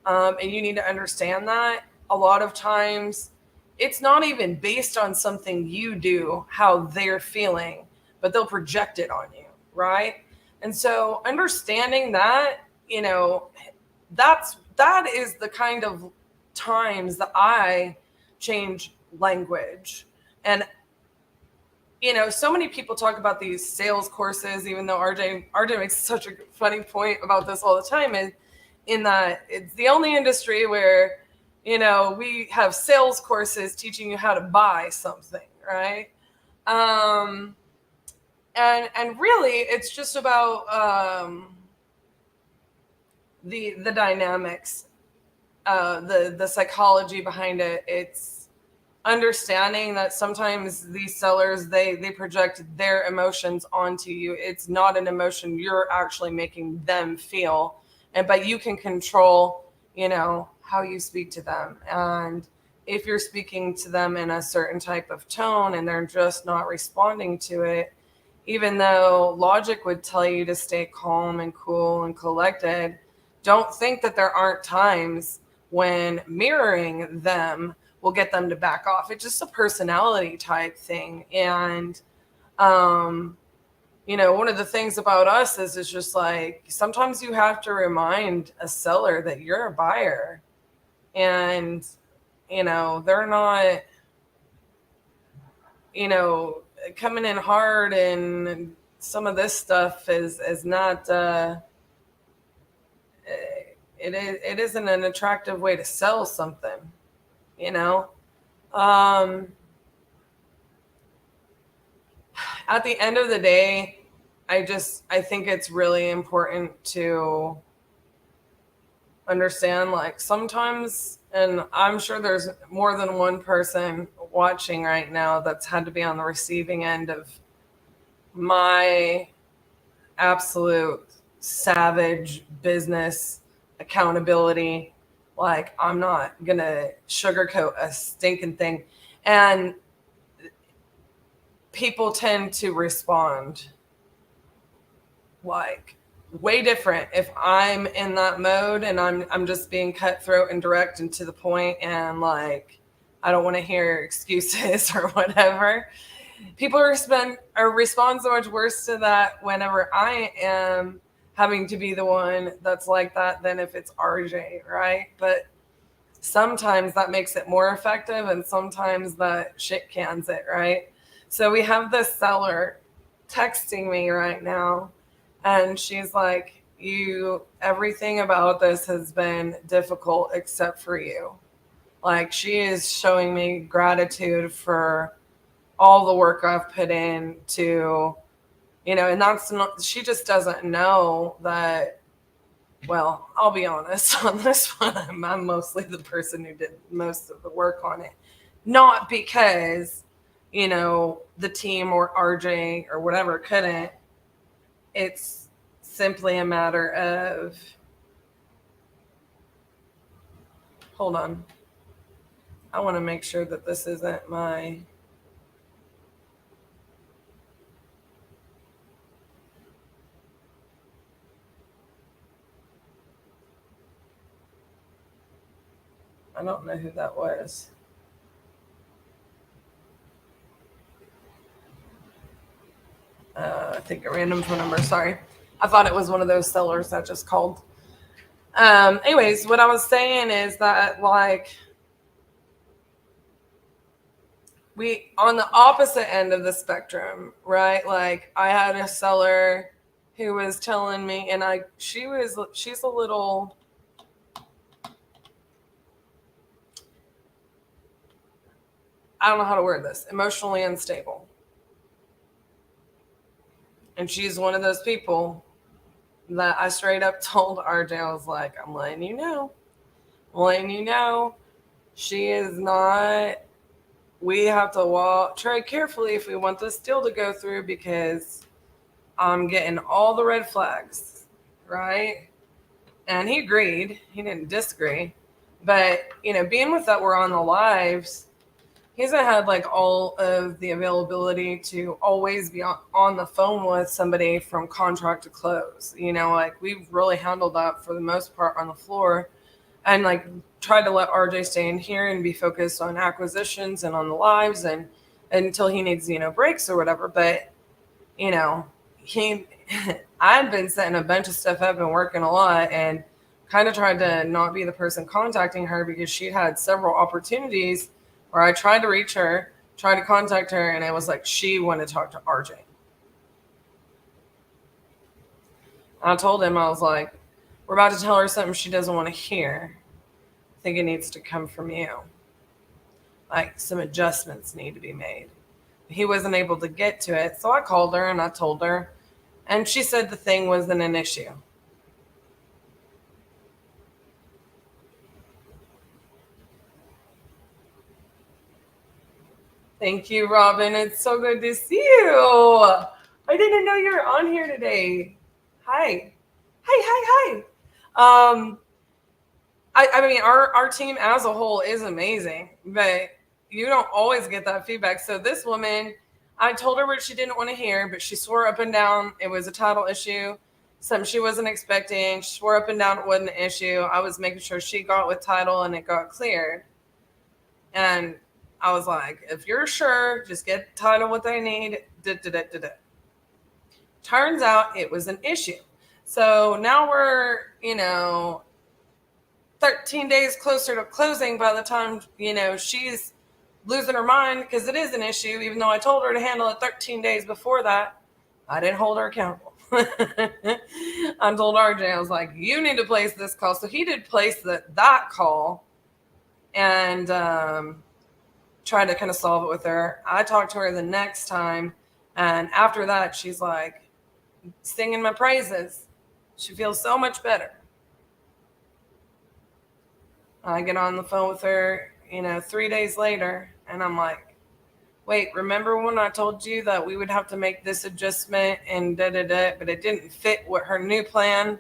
And you need to understand that a lot of times it's not even based on something you do, how they're feeling, but they'll project it on you, right? And so understanding that, that is the kind of times that I change language. And so many people talk about these sales courses, even though RJ makes such a funny point about this all the time, and in that it's the only industry where, we have sales courses teaching you how to buy something, right? And really it's just about the dynamics, the psychology behind it. It's understanding that sometimes these sellers, they project their emotions onto you. It's not an emotion you're actually making them feel, but you can control how you speak to them. And if you're speaking to them in a certain type of tone and they're just not responding to it, even though logic would tell you to stay calm and cool and collected, don't think that there aren't times when mirroring them will get them to back off. It's just a personality type thing. And, one of the things about us is it's just like, sometimes you have to remind a seller that you're a buyer, and, they're not, coming in hard, and some of this stuff is not, it isn't an attractive way to sell something. At the end of the day, I think it's really important to understand, like, sometimes, and I'm sure there's more than one person watching right now that's had to be on the receiving end of my absolute savage business accountability. Like, I'm not going to sugarcoat a stinking thing. And people tend to respond like way different if I'm in that mode and I'm just being cutthroat and direct and to the point, and like, I don't want to hear excuses or whatever. People respond so much worse to that whenever I am having to be the one that's like that than if it's RJ, right? But sometimes that makes it more effective, and sometimes that shit cans it, right? So we have this seller texting me right now, and she's like, everything about this has been difficult except for you. Like, she is showing me gratitude for all the work I've put in to, and that's not, she just doesn't know that. Well, I'll be honest on this one. I'm mostly the person who did most of the work on it. Not because, the team or RJ or whatever couldn't. It's simply a matter of, hold on. I want to make sure that this isn't my... I don't know who that was. I think a random phone number. Sorry. I thought it was one of those sellers that just called. Anyways, what I was saying is that, like, we, on the opposite end of the spectrum, right? Like, I had a seller who was telling me, and she's a little... I don't know how to word this, emotionally unstable. And she's one of those people that I straight up told RJ, I was like, I'm letting you know. She is not, we have to tread carefully if we want this deal to go through, because I'm getting all the red flags, right? And he agreed. He didn't disagree. But, being with that, we're on the lives, he hasn't had like all of the availability to always be on the phone with somebody from contract to close. Like, we've really handled that for the most part on the floor, and like tried to let RJ stay in here and be focused on acquisitions and on the lives, and until he needs, breaks or whatever. But, I've been setting a bunch of stuff up and working a lot, and kind of tried to not be the person contacting her, because she had several opportunities where I tried to reach her tried to contact her, and it was like she wanted to talk to RJ. I told him, I was like, we're about to tell her something she doesn't want to hear. I think it needs to come from you. Like, some adjustments need to be made. He wasn't able to get to it, so I called her and I told her, and she said the thing wasn't an issue. Thank you, Robin. It's so good to see you. I didn't know you were on here today. Hi. Hi. I mean, our team as a whole is amazing, but you don't always get that feedback. So this woman, I told her what she didn't want to hear, but she swore up and down it was a title issue, something she wasn't expecting. She swore up and down it wasn't an issue. I was making sure she got with title and it got cleared. And I was like, if you're sure, just get title what they need. Turns out it was an issue. So now we're, 13 days closer to closing by the time, she's losing her mind because it is an issue. Even though I told her to handle it 13 days before that, I didn't hold her accountable. I told RJ, I was like, you need to place this call. So he did place that call and tried to kind of solve it with her. I talked to her the next time. And after that, she's like singing my praises. She feels so much better. I get on the phone with her, 3 days later, and I'm like, wait, remember when I told you that we would have to make this adjustment and but it didn't fit what her new plan,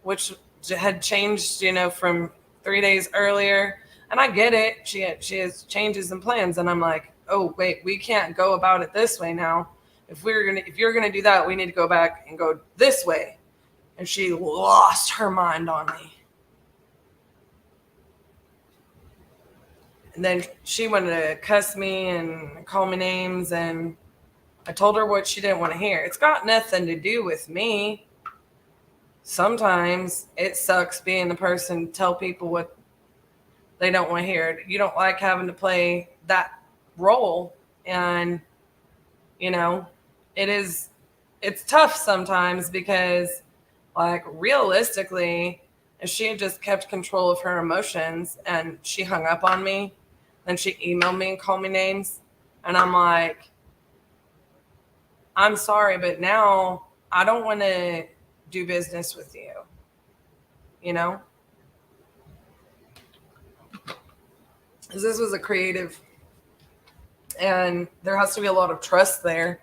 which had changed, from 3 days earlier. And I get it. She has changes and plans. And I'm like, oh, wait, we can't go about it this way now. If you're gonna do that, we need to go back and go this way. And she lost her mind on me. And then she wanted to cuss me and call me names, and I told her what she didn't want to hear. It's got nothing to do with me. Sometimes it sucks being the person to tell people what they don't want to hear. You don't like having to play that role, and it's tough sometimes because, like, realistically, if she had just kept control of her emotions and she hung up on me, then she emailed me and called me names, and I'm like, I'm sorry, but now I don't want to do business with you, because this was a creative, and there has to be a lot of trust there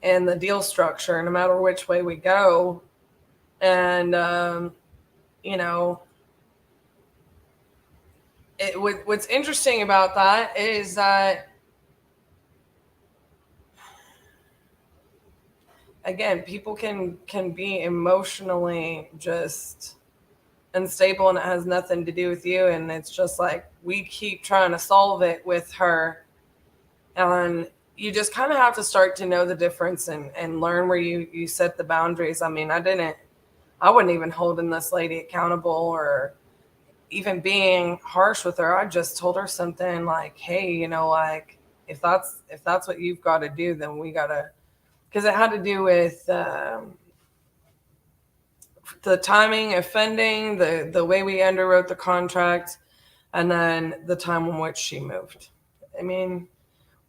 in the deal structure, no matter which way we go. And what's interesting about that is that, again, people can be emotionally just unstable, and it has nothing to do with you. And it's just like, we keep trying to solve it with her, and you just kind of have to start to know the difference and learn where you set the boundaries. I mean, I wasn't even holding this lady accountable or even being harsh with her. I just told her something like, hey, like, if that's what you've got to do, then we got to, because it had to do with the timing of funding, the way we underwrote the contract, and then the time in which she moved. I mean,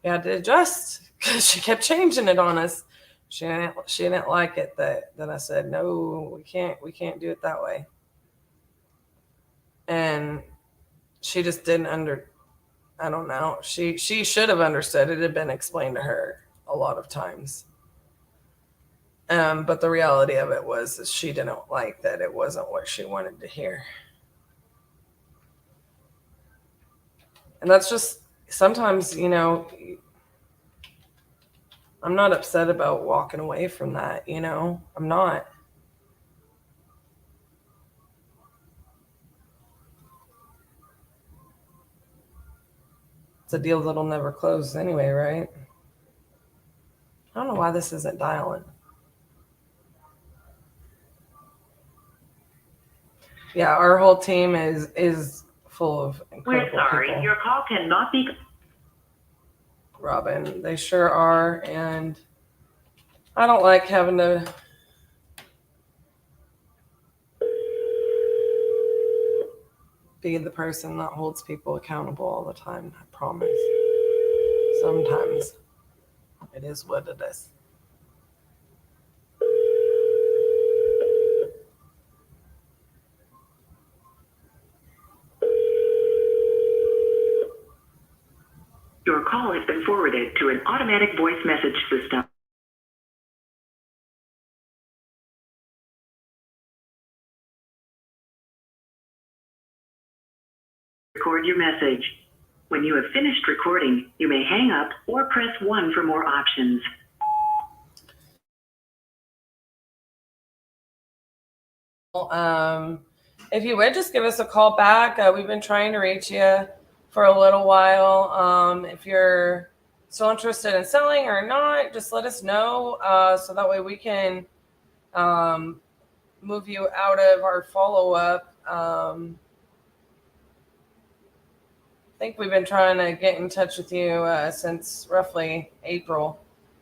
we had to adjust because she kept changing it on us. She didn't like it that I said, no, we can't do it that way. And she just didn't I don't know. She should have understood. It had been explained to her a lot of times. But the reality of it was she didn't like that. It wasn't what she wanted to hear. And that's just sometimes, I'm not upset about walking away from that, I'm not. It's a deal that'll never close anyway, right? I don't know why this isn't dialing. Yeah, our whole team is full of incredible We're sorry, people. your call cannot be. Robin. They sure are. And I don't like having to be the person that holds people accountable all the time. I promise. Sometimes it is what it is. Your call has been forwarded to an automatic voice message system. Record your message. When you have finished recording, you may hang up or press 1 for more options. If you would just give us a call back. We've been trying to reach you for a little while. If you're still interested in selling or not, just let us know so that way we can move you out of our follow-up. I think we've been trying to get in touch with you since roughly April.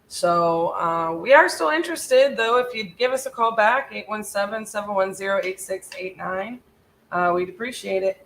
So we are still interested, though. If you'd give us a call back, 817-710-8689, we'd appreciate it.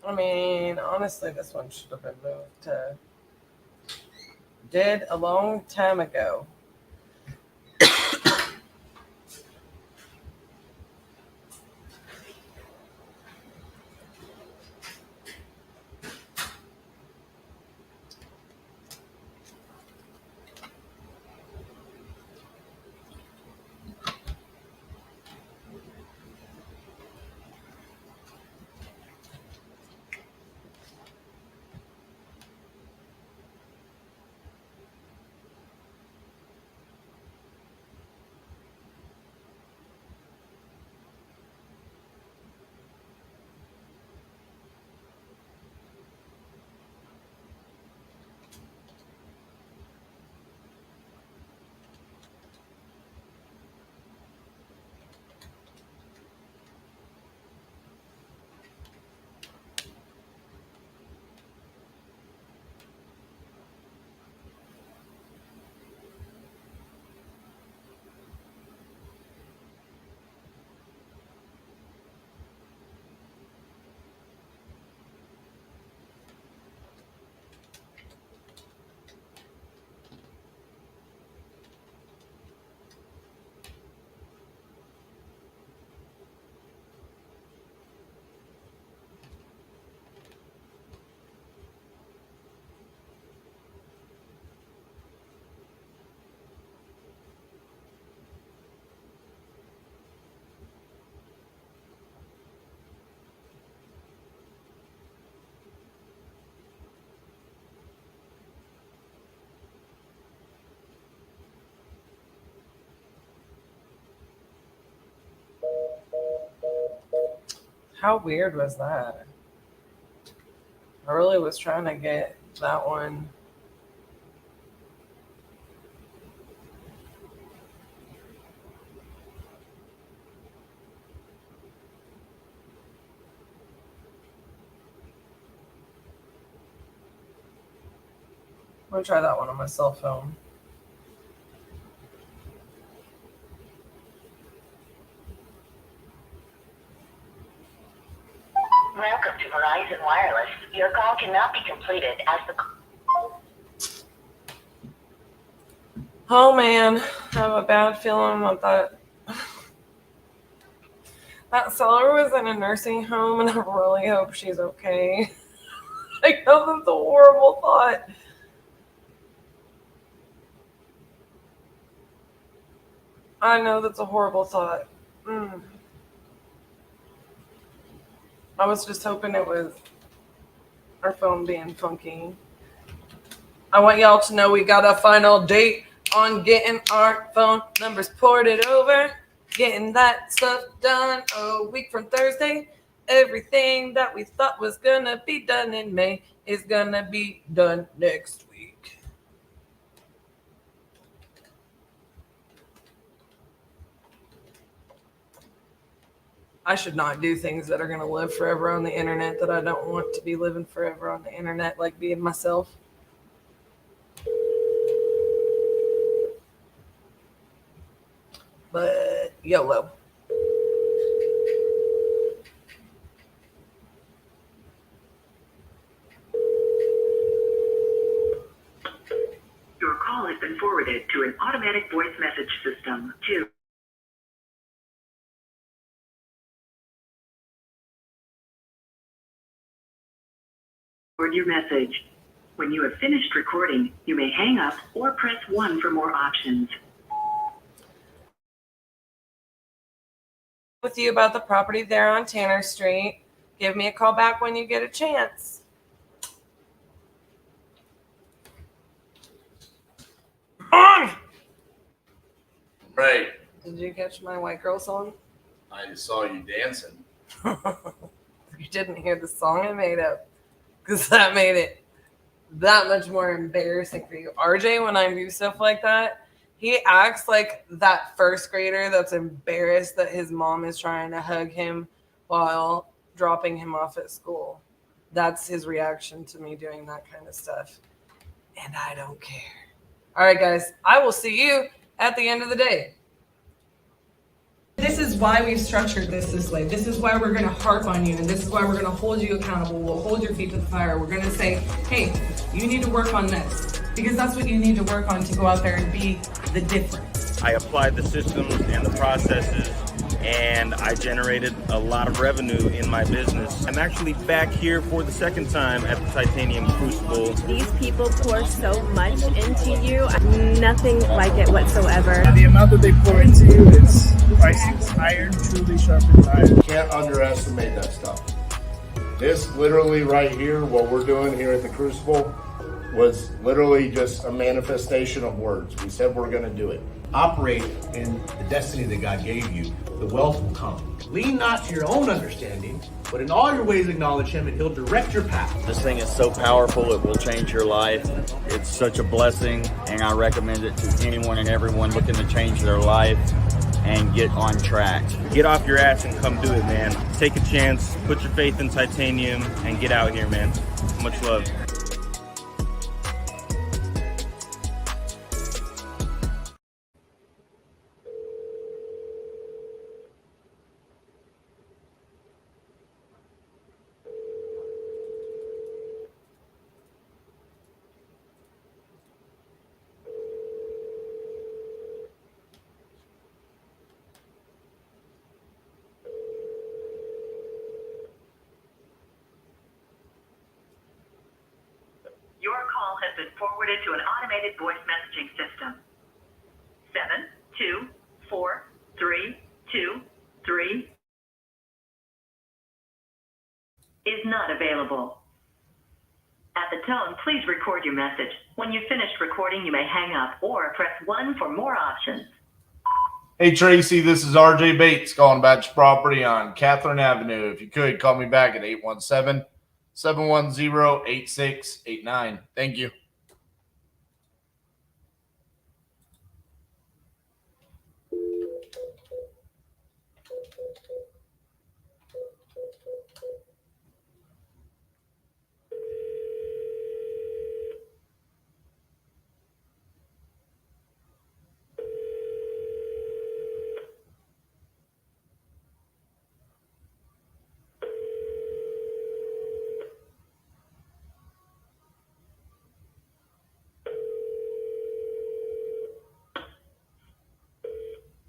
I mean, honestly, this one should have been moved to did a long time ago. How weird was that? I really was trying to get that one. I'm gonna try that one on my cell phone. Welcome to Verizon Wireless. Your call cannot be completed as the... Oh man, I have a bad feeling about that. That seller was in a nursing home, and I really hope she's okay. I know that's a horrible thought. I know that's a horrible thought. I was just hoping it was our phone being funky. I want y'all to know we got a final date on getting our phone numbers ported over. Getting that stuff done a week from Thursday. Everything that we thought was gonna be done in May is gonna be done next week. I should not do things that are gonna live forever on the internet that I don't want to be living forever on the internet, like being myself. But YOLO. Your call has been forwarded to an automatic voice message system. 2. Record your message. When you have finished recording, you may hang up or press 1 for more options. With you about the property there on Tanner Street. Give me a call back when you get a chance. Right. Did you catch my white girl song? I just saw you dancing. You didn't hear the song I made up, because that made it that much more embarrassing for you. RJ, when I do stuff like that, he acts like that first grader that's embarrassed that his mom is trying to hug him while dropping him off at school. That's his reaction to me doing that kind of stuff. And I don't care. All right, guys, I will see you at the end of the day. This is why we've structured this way. This is why we're going to harp on you, and this is why we're going to hold you accountable. We'll hold your feet to the fire. We're going to say, hey, you need to work on this, because that's what you need to work on to go out there and be the difference. I applied the systems and the processes, and I generated a lot of revenue in my business. I'm actually back here for the second time at the Titanium Crucible. These people pour so much into you. Nothing like it whatsoever. The amount that they pour into you is priceless. Iron truly sharpens iron. Can't underestimate that stuff. This literally right here, what we're doing here at the Crucible, was literally just a manifestation of words. We said we're going to do it. Operate in the destiny that God gave you. The wealth will come. Lean not to your own understanding, but in all your ways acknowledge Him, and He'll direct your path. This thing is so powerful, it will change your life. It's such a blessing, and I recommend it to anyone and everyone looking to change their life and get on track. Get off your ass and come do it, man. Take a chance, put your faith in Titanium, and get out here, man. Much love. Your call has been forwarded to an automated voice messaging system. 7243223 is not available. At the tone, please record your message. When you've finished recording, you may hang up or press 1 for more options. Hey, Tracy, this is RJ Bates calling about your property on Catherine Avenue. If you could, call me back at 817-710-8689. Thank you.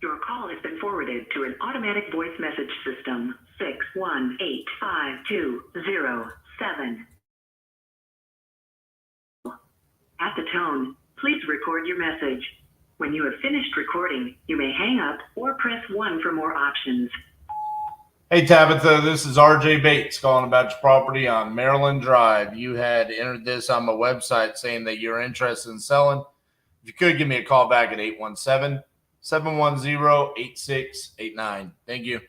Your call has been forwarded to an automatic voice message system. 6185207. At the tone, please record your message. When you have finished recording, you may hang up or press 1 for more options. Hey, Tabitha, this is RJ Bates calling about your property on Maryland Drive. You had entered this on my website saying that you're interested in selling. If you could, give me a call back at 817-710-8689. Thank you.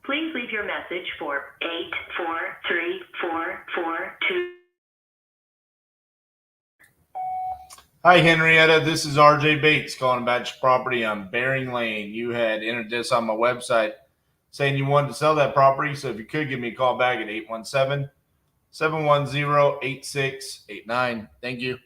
Please leave your message for 843442. Hi, Henrietta. This is RJ Bates calling about your property on Bering Lane. You had entered this on my website saying you wanted to sell that property. So if you could, give me a call back at 817-710-8689. Thank you.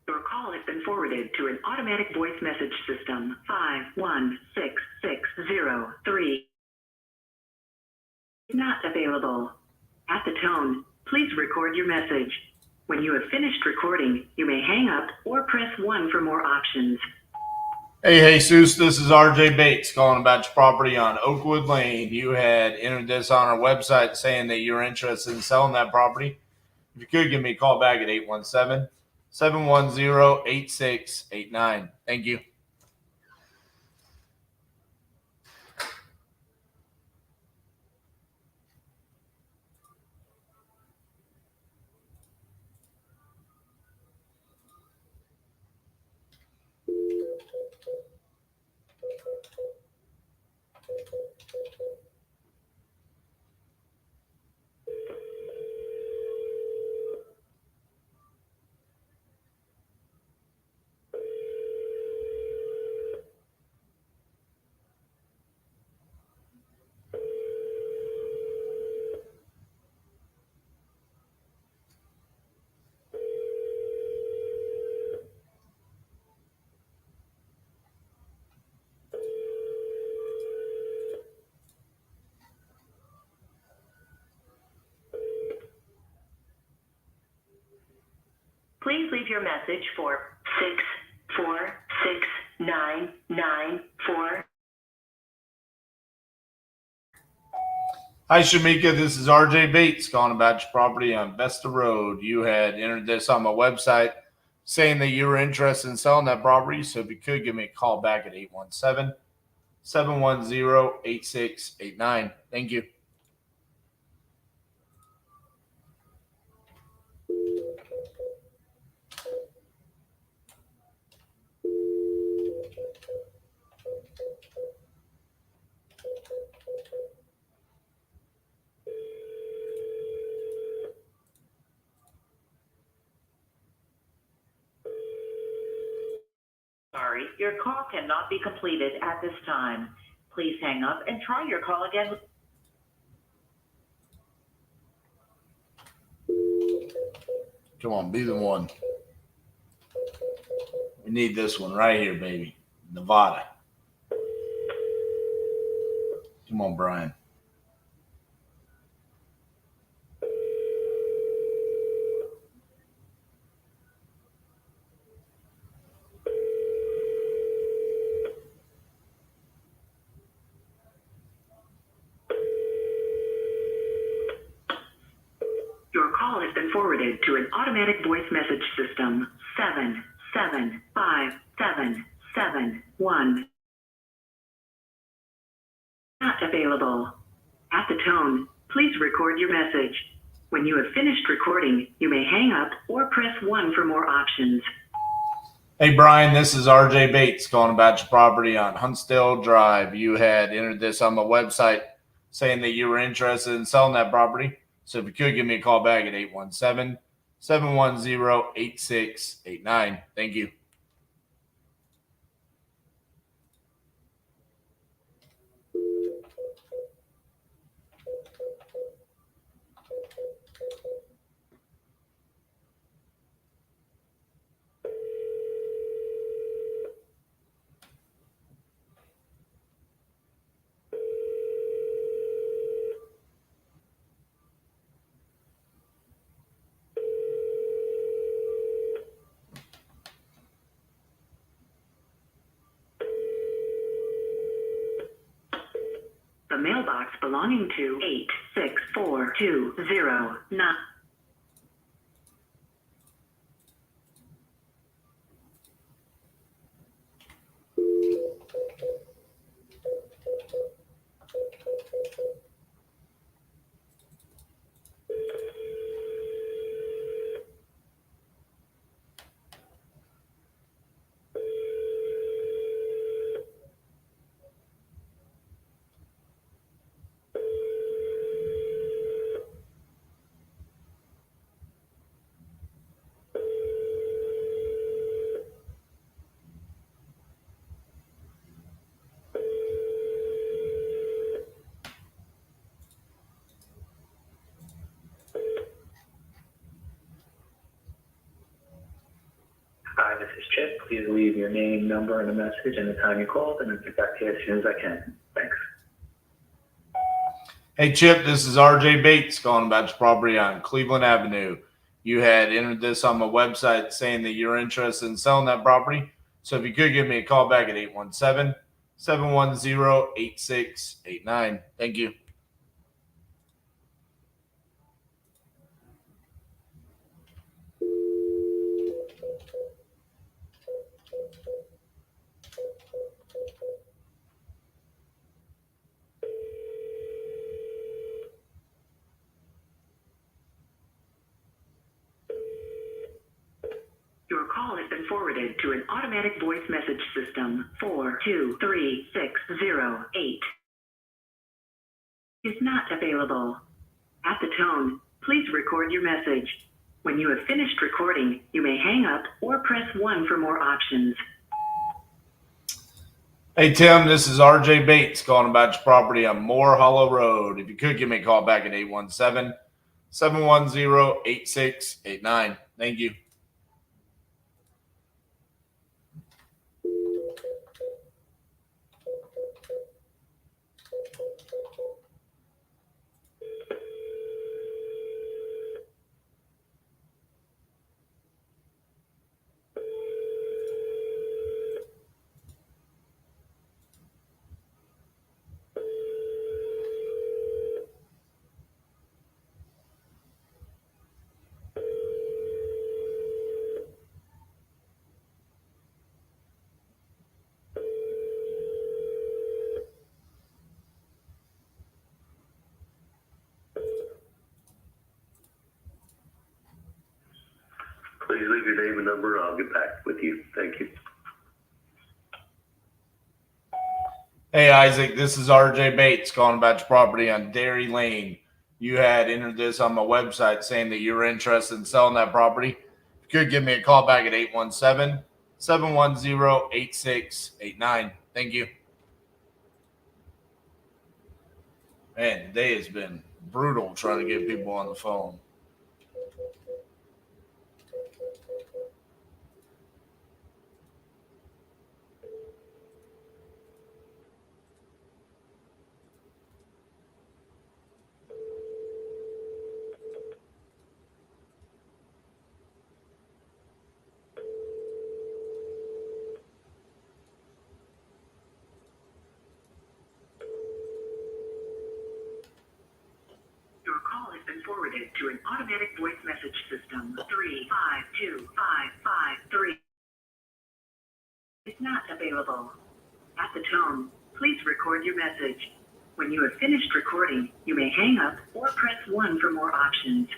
Your call has been forwarded to an automatic voice message system. 51660 not available. At the tone, please record your message. When you have finished recording, you may hang up or press 1 for more options. Hey, Jesus, this is RJ Bates calling about your property on Oakwood Lane. You had entered this on our website saying that you're interested in selling that property. If you could, give me a call back at 817-710-8689. Thank you. Please leave your message for 6469994. Hi, Shamika. This is RJ Bates calling about your property on Vesta Road. You had entered this on my website saying that you were interested in selling that property. So if you could, give me a call back at 817-710-8689. Thank you. Sorry, your call cannot be completed at this time. Please hang up and try your call again. Come on, be the one. We need this one right here, baby. Nevada. Come on, Brian. Your call has been forwarded to an automatic voice message system. 7757771. Not available. At the tone, please record your message. When you have finished recording, you may hang up or press 1 for more options. Hey, Brian, this is RJ Bates calling about your property on Huntsdale Drive. You had entered this on my website saying that you were interested in selling that property. So if you could give me a call back at 817-710-8689. Thank you. The mailbox belonging to 864209. Hi, this is Chip. Please leave your name, number, and a message and the time you called, and I'll get back to you as soon as I can. Thanks. Hey, Chip, this is RJ Bates calling about your property on Cleveland Avenue. You had entered this on my website saying that you're interested in selling that property. So if you could give me a call back at 817-710-8689. Thank you. Your call has been forwarded to an automatic voice message system. 423608 is not available. At the tone, please record your message. When you have finished recording, you may hang up or press 1 for more options. Hey, Tim, this is RJ Bates calling about your property on Moore Hollow Road. If you could give me a call back at 817-710-8689. Thank you. Please leave your name and number, and I'll get back with you. Thank you. Hey, Isaac, this is RJ Bates calling about your property on Dairy Lane. You had entered this on my website saying that you were interested in selling that property. If you could give me a call back at 817-710-8689. Thank you. Man, today has been brutal trying to get people on the phone. forwarded to an automatic voice message system. 352553 is not available. At the tone, please record your message. When you have finished recording, you may hang up or press 1 for more options.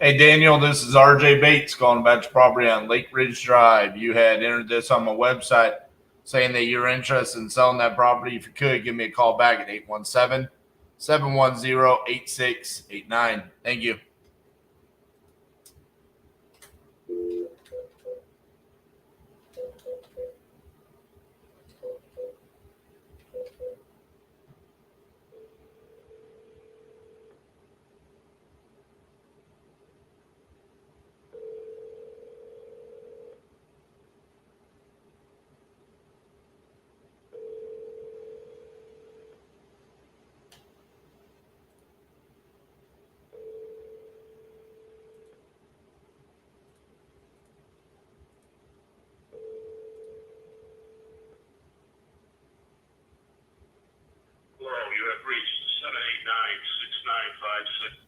Hey, Daniel, this is RJ Bates calling about your property on Lake Ridge Drive. You had entered this on my website saying that you're interested in selling that property. If you could, give me a call back at 817-710-8689. Thank you. Hello, you have reached 789-6956.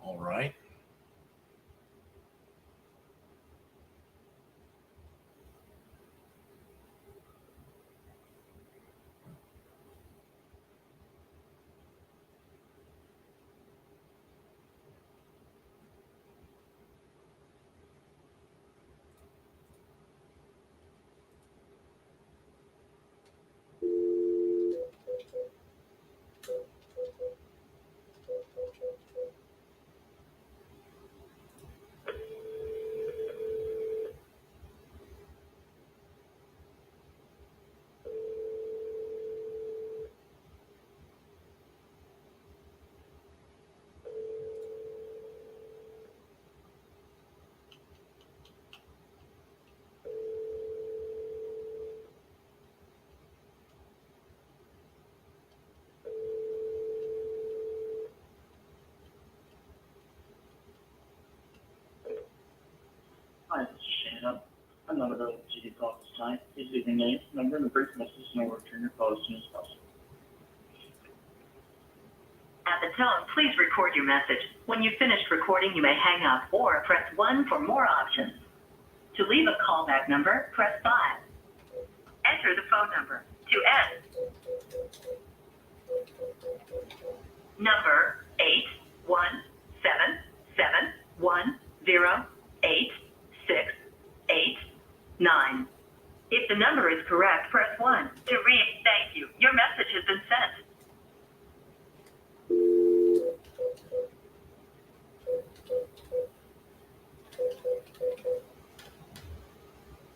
All right. Hi, this is Shannon. I'm not available to give you a call at this time. Please leave your name, number, and a brief message, and I will return your call as soon as possible. At the tone, please record your message. When you've finished recording, you may hang up or press 1 for more options. To leave a callback number, press 5. Enter the phone number. To end, number 81771086889. If the number is correct, press 1. To read, thank you. Your message has been sent.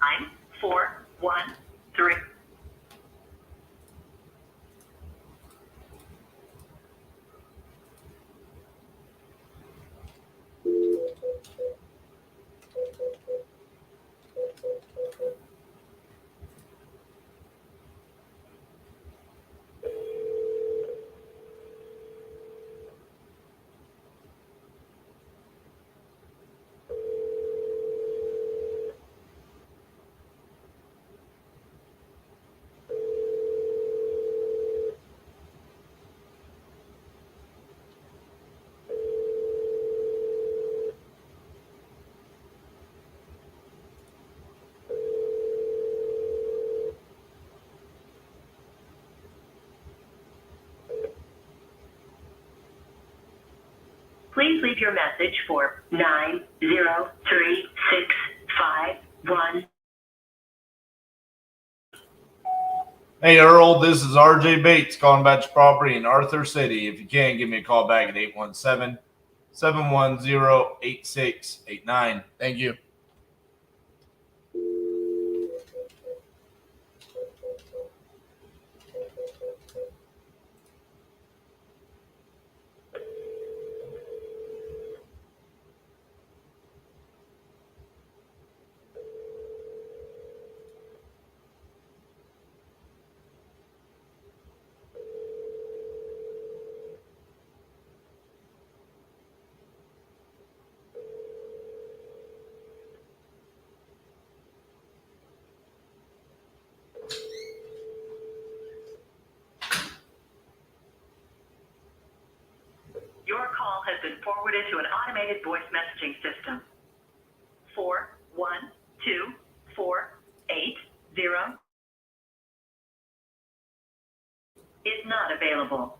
I'm 413. Please leave your message for 903-651. Hey, Earl, this is RJ Bates calling about your property in Arthur City. If you can, give me a call back at 817-710-8689. Thank you. call has been forwarded to an automated voice messaging system. 412480 is not available.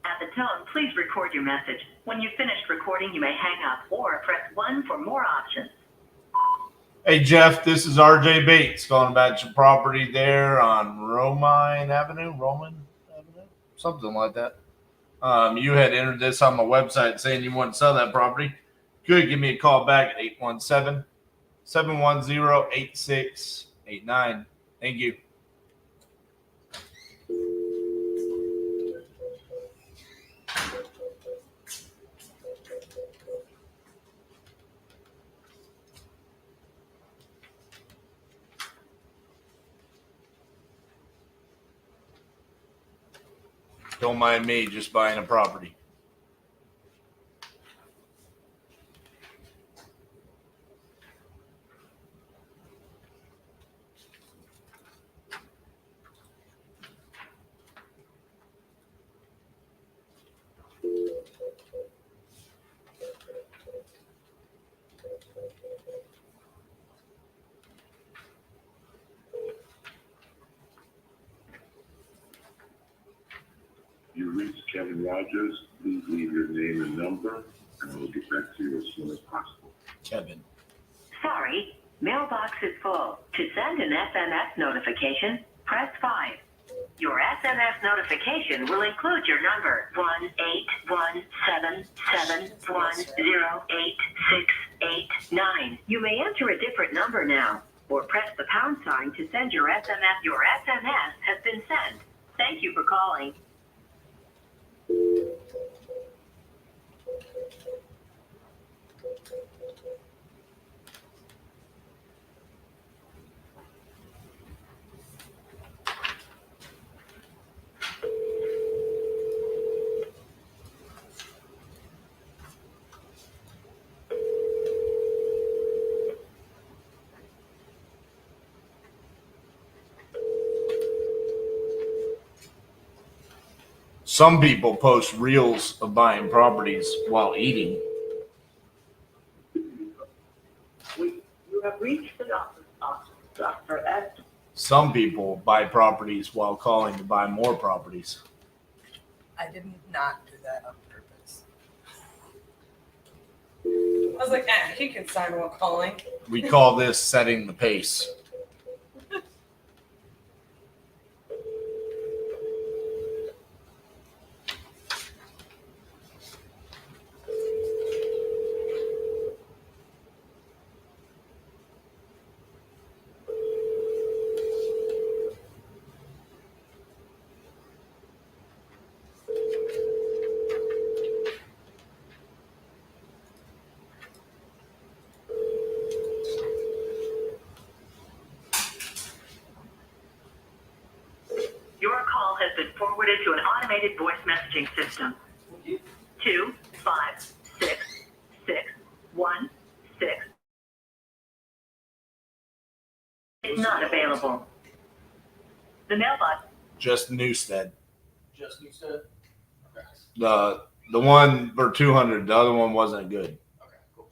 At the tone, please record your message. When you've finished recording, you may hang up or press 1 for more options. Hey, Jeff, this is RJ Bates calling about your property there on Roman Avenue, something like that. You had entered this on my website saying you want to sell that property. Good, give me a call back at 817-710-8689. Thank you. Don't mind me just buying a property. You reached Kevin Rogers. Please leave your name and number, and we'll get back to you as soon as possible. Kevin. Sorry, mailbox is full. To send an SMS notification, press 5. Your SMS notification will include your number 1-817-710-8689. You may enter a different number now, or press the pound sign to send your SMS. Your SMS has been sent. Thank you for calling. Some people post reels of buying properties while eating. You have reached the doctor's office. Dr. X. Some people buy properties while calling to buy more properties. I did not do that on purpose. I was like, he can sign while calling. We call this setting the pace. Your call has been forwarded to an automated voice messaging system. 256616 is not available. The mailbox. Just Newstead. Just you said? Okay. The one for 200, the other one wasn't good. Okay, cool.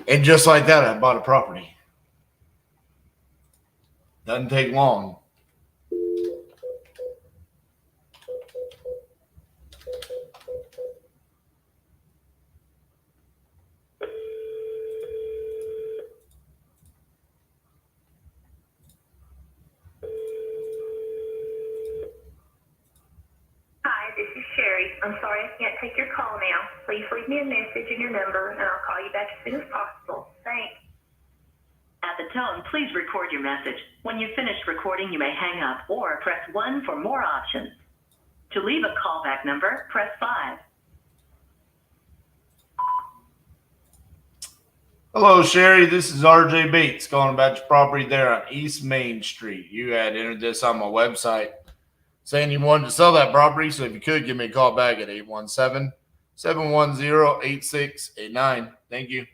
And just like that, I bought a property. Doesn't take long. Hi, this is Sherry. I'm sorry I can't take your call now. Please leave me a message and your number, and I'll call you back as soon as possible. Thanks. At the tone, please record your message. When you've finished recording, you may hang up or press 1 for more options. To leave a callback number, press 5. Hello, Sherry. This is RJ Bates calling about your property there on East Main Street. You had entered this on my website saying you wanted to sell that property. So if you could, give me a call back at 817-710-8689. Thank you.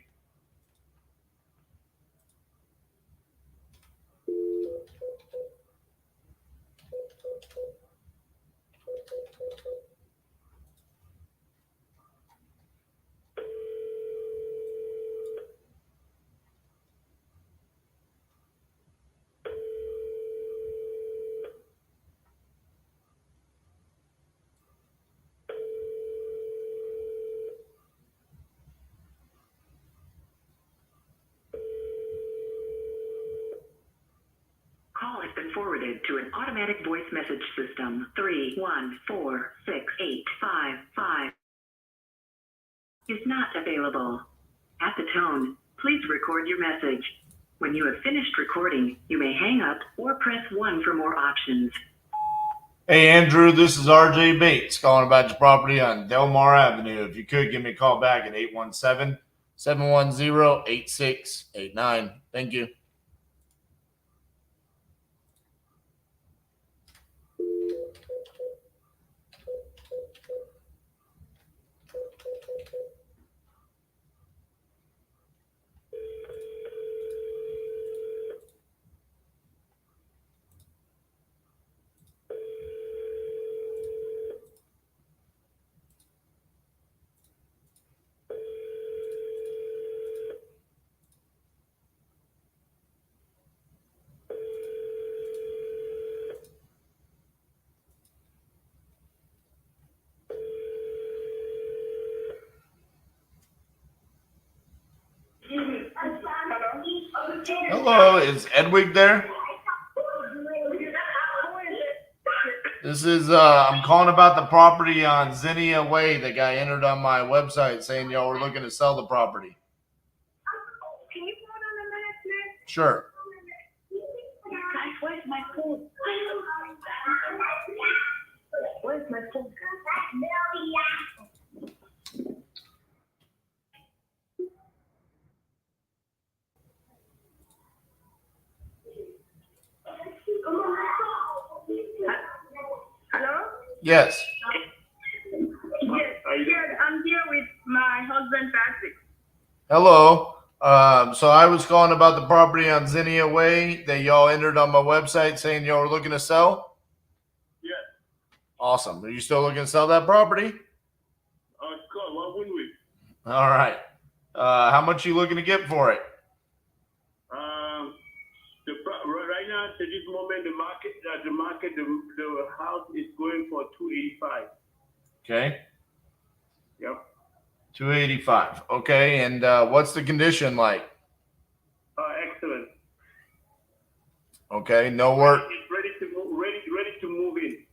routed to an automatic voice message system. 314685 is not available. At the tone, please record your message. When you have finished recording, you may hang up or press 1 for more options. Hey, Andrew, this is RJ Bates calling about your property on Delmar Avenue. If you could give me a call back at 817-710-8689. Thank you. Hello, is Edwig there? This is, I'm calling about the property on Zinnia Way that got entered on my website saying y'all were looking to sell the property. Can you hold on a minute, please? Sure. Guys, where's my phone? Where's my phone? Hello? Yes. Yes, I'm here with my husband, Patrick. Hello. So I was calling about the property on Zinnia Way that y'all entered on my website saying y'all were looking to sell. Yeah. Awesome. Are you still looking to sell that property? Scott, why wouldn't we? All right. How much you looking to get for it? Right now, at this moment, the house is going for 285. Okay. Yep. 285. Okay. And what's the condition like? Excellent. Okay. No work. It's ready to move in.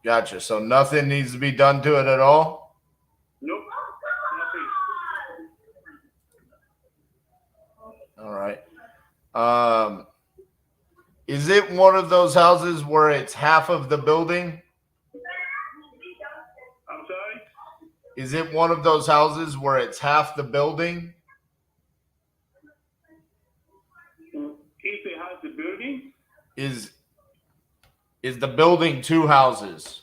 Gotcha. So nothing needs to be done to it at all? Nope. Nothing. All right. Is it one of those houses where it's half of the building? I'm sorry? Is it one of those houses where it's half the building? If it has the building? Is the building two houses?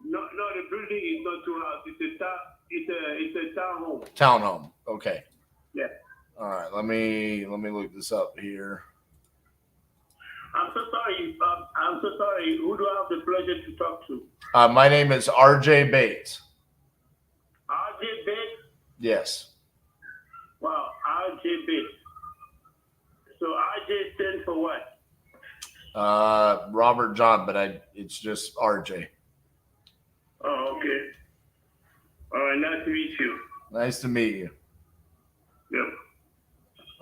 No, the building is not two houses. It's a townhome. Townhome. Okay. Yeah. All right. Let me look this up here. I'm so sorry. Who do I have the pleasure to talk to? My name is RJ Bates. RJ Bates? Yes. Wow, RJ Bates. So RJ stands for what? Robert John, but it's just RJ. Oh, okay. All right, nice to meet you. Nice to meet you. Yep.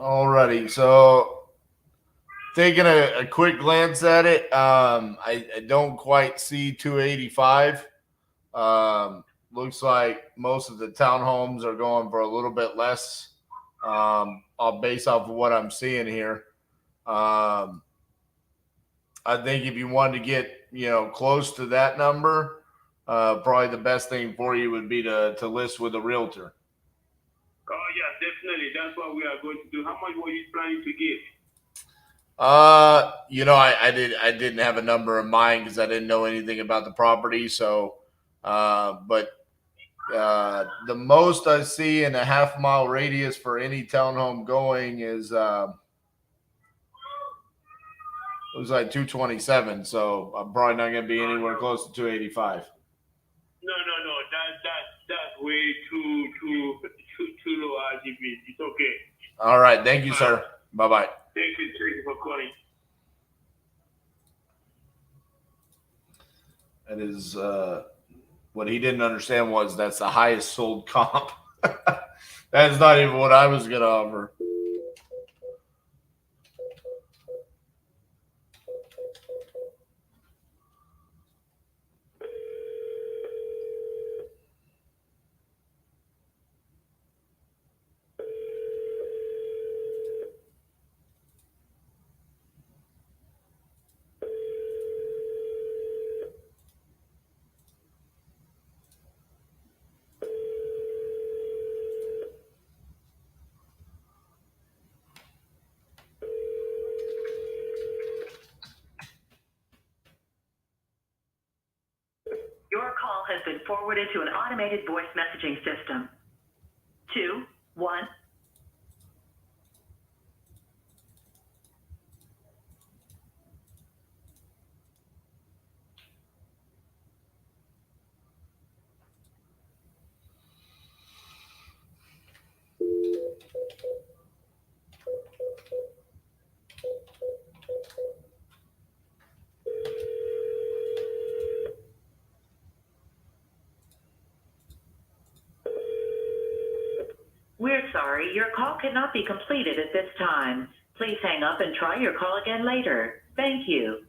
Alrighty, so taking a quick glance at it, I don't quite see 285. Looks like most of the townhomes are going for a little bit less, based off of what I'm seeing here. I think if you wanted to get close to that number, probably the best thing for you would be to list with a realtor. Oh yeah, definitely. That's what we are going to do. How much were you planning to give? I didn't have a number in mind because I didn't know anything about the property. So, but the most I see in a half-mile radius for any townhome going is it was like 227. So I'm probably not going to be anywhere close to 285. No. That's way too low RGB. It's okay. All right. Thank you, sir. Bye-bye. Thank you for calling. That is what he didn't understand was that's the highest sold comp. That's not even what I was going to offer. Your call has been forwarded to an automated voice messaging system. 2, 1. We're sorry, your call cannot be completed at this time. Please hang up and try your call again later. Thank you.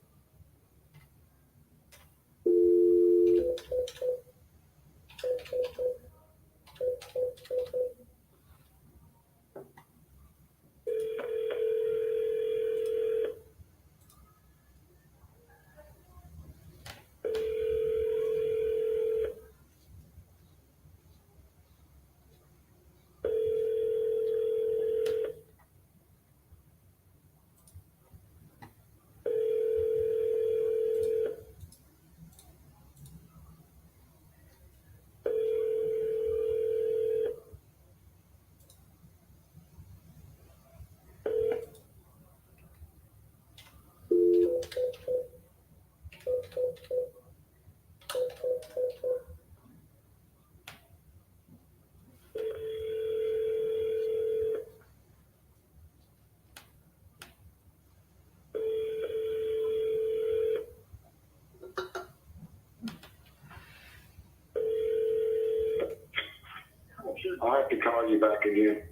I'll have to call you back again.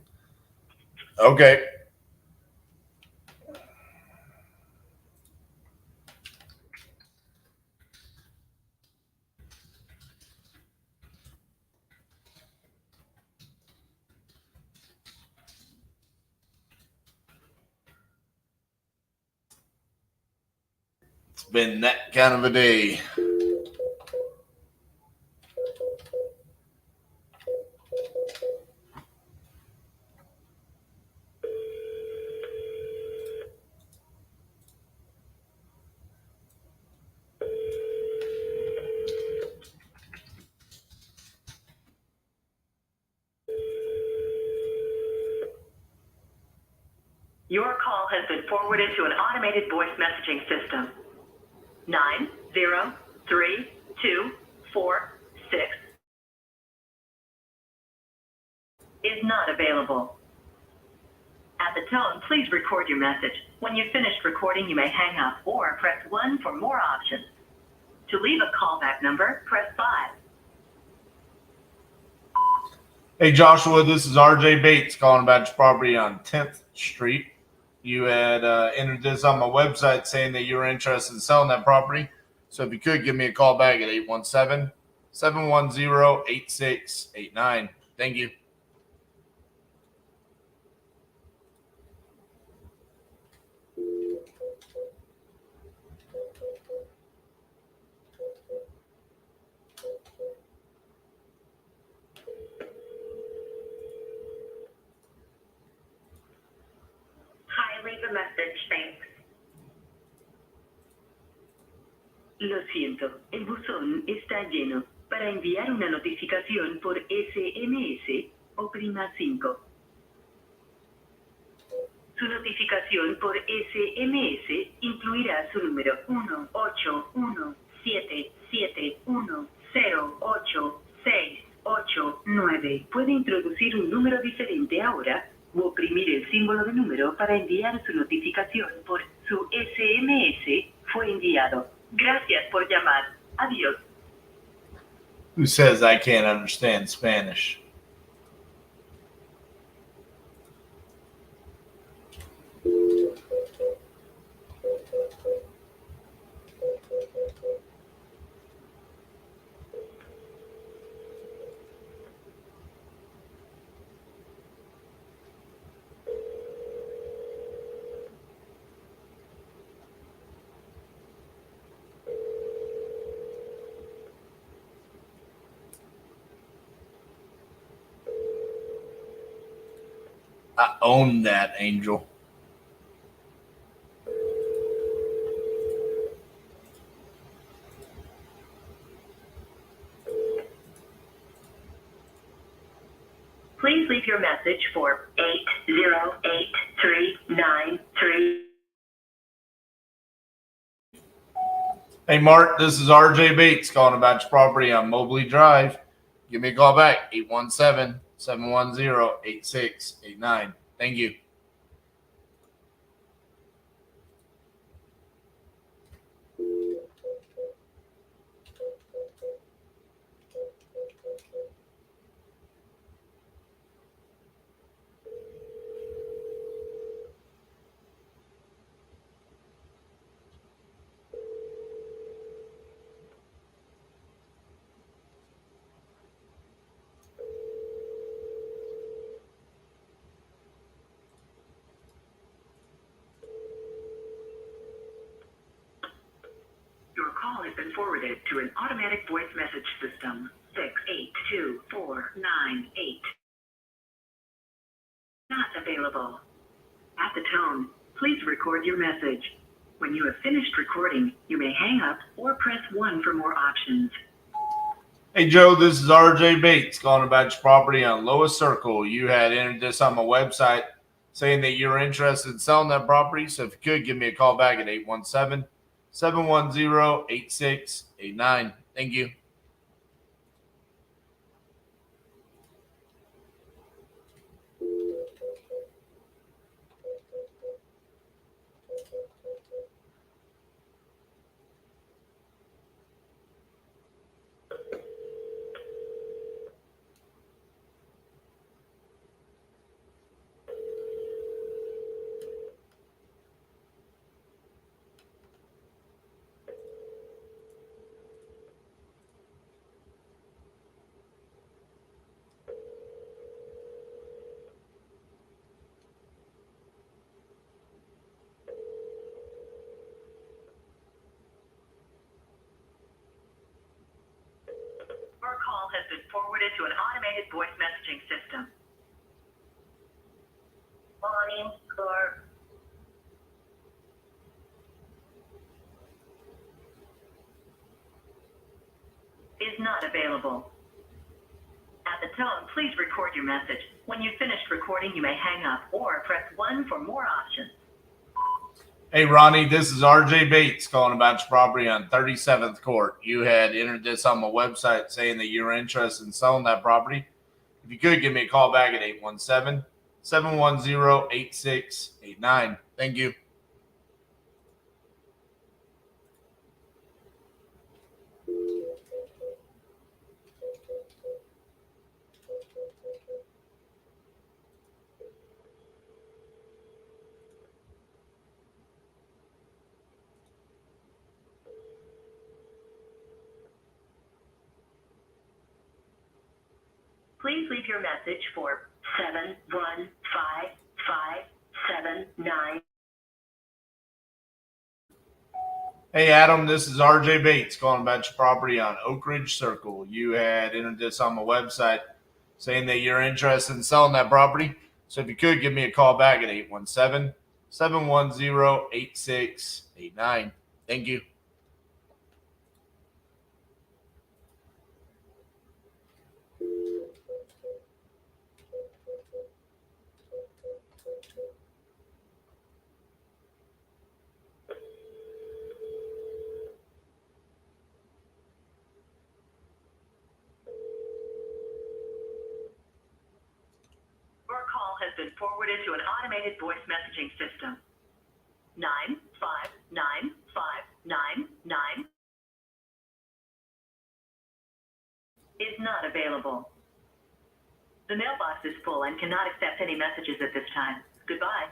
Okay. It's been that kind of a day. Your call has been forwarded to an automated voice messaging system. 90324 is not available. At the tone, please record your message. When you've finished recording, you may hang up or press 1 for more options. To leave a callback number, press 5. Hey, Joshua, this is RJ Bates calling about your property on 10th Street. You had entered this on my website saying that you were interested in selling that property. So if you could, give me a call back at 817-710-8689. Thank you. Hi, leave a message. Thanks. Lo siento, el buzón está lleno. Para enviar una notificación por SMS, oprima 5. Su notificación por SMS incluirá su número 18177108689. Puede introducir un número diferente ahora o oprimir el símbolo de número para enviar su notificación por su SMS fue enviado. Gracias por llamar. Adiós. Who says I can't understand Spanish? I own that, Angel. Please leave your message for 808-393. Hey, Mark, this is RJ Bates calling about your property on Mobley Drive. Give me a call back, 817-710-8689. Thank you. Your call has been forwarded to an automatic voice message system. 682498. Not available. At the tone, please record your message. When you have finished recording, you may hang up or press 1 for more options. Hey, Joe, this is RJ Bates calling about your property on Lois Circle. You had entered this on my website saying that you're interested in selling that property. So if you could, give me a call back at 817-710-8689. Thank you. Your call has been forwarded to an automated voice messaging system. Morning, Clark. Is not available. At the tone, please record your message. When you've finished recording, you may hang up or press 1 for more options. Hey, Ronnie, this is RJ Bates calling about your property on 37th Court. You had entered this on my website saying that you're interested in selling that property. If you could, give me a call back at 817-710-8689. Thank you. Please leave your message for 715-579. Hey, Adam, this is RJ Bates calling about your property on Oak Ridge Circle. You had entered this on my website saying that you're interested in selling that property. So if you could, give me a call back at 817-710-8689. Thank you. Your call has been forwarded to an automated voice messaging system. 959599 Is not available. The mailbox is full and cannot accept any messages at this time. Goodbye.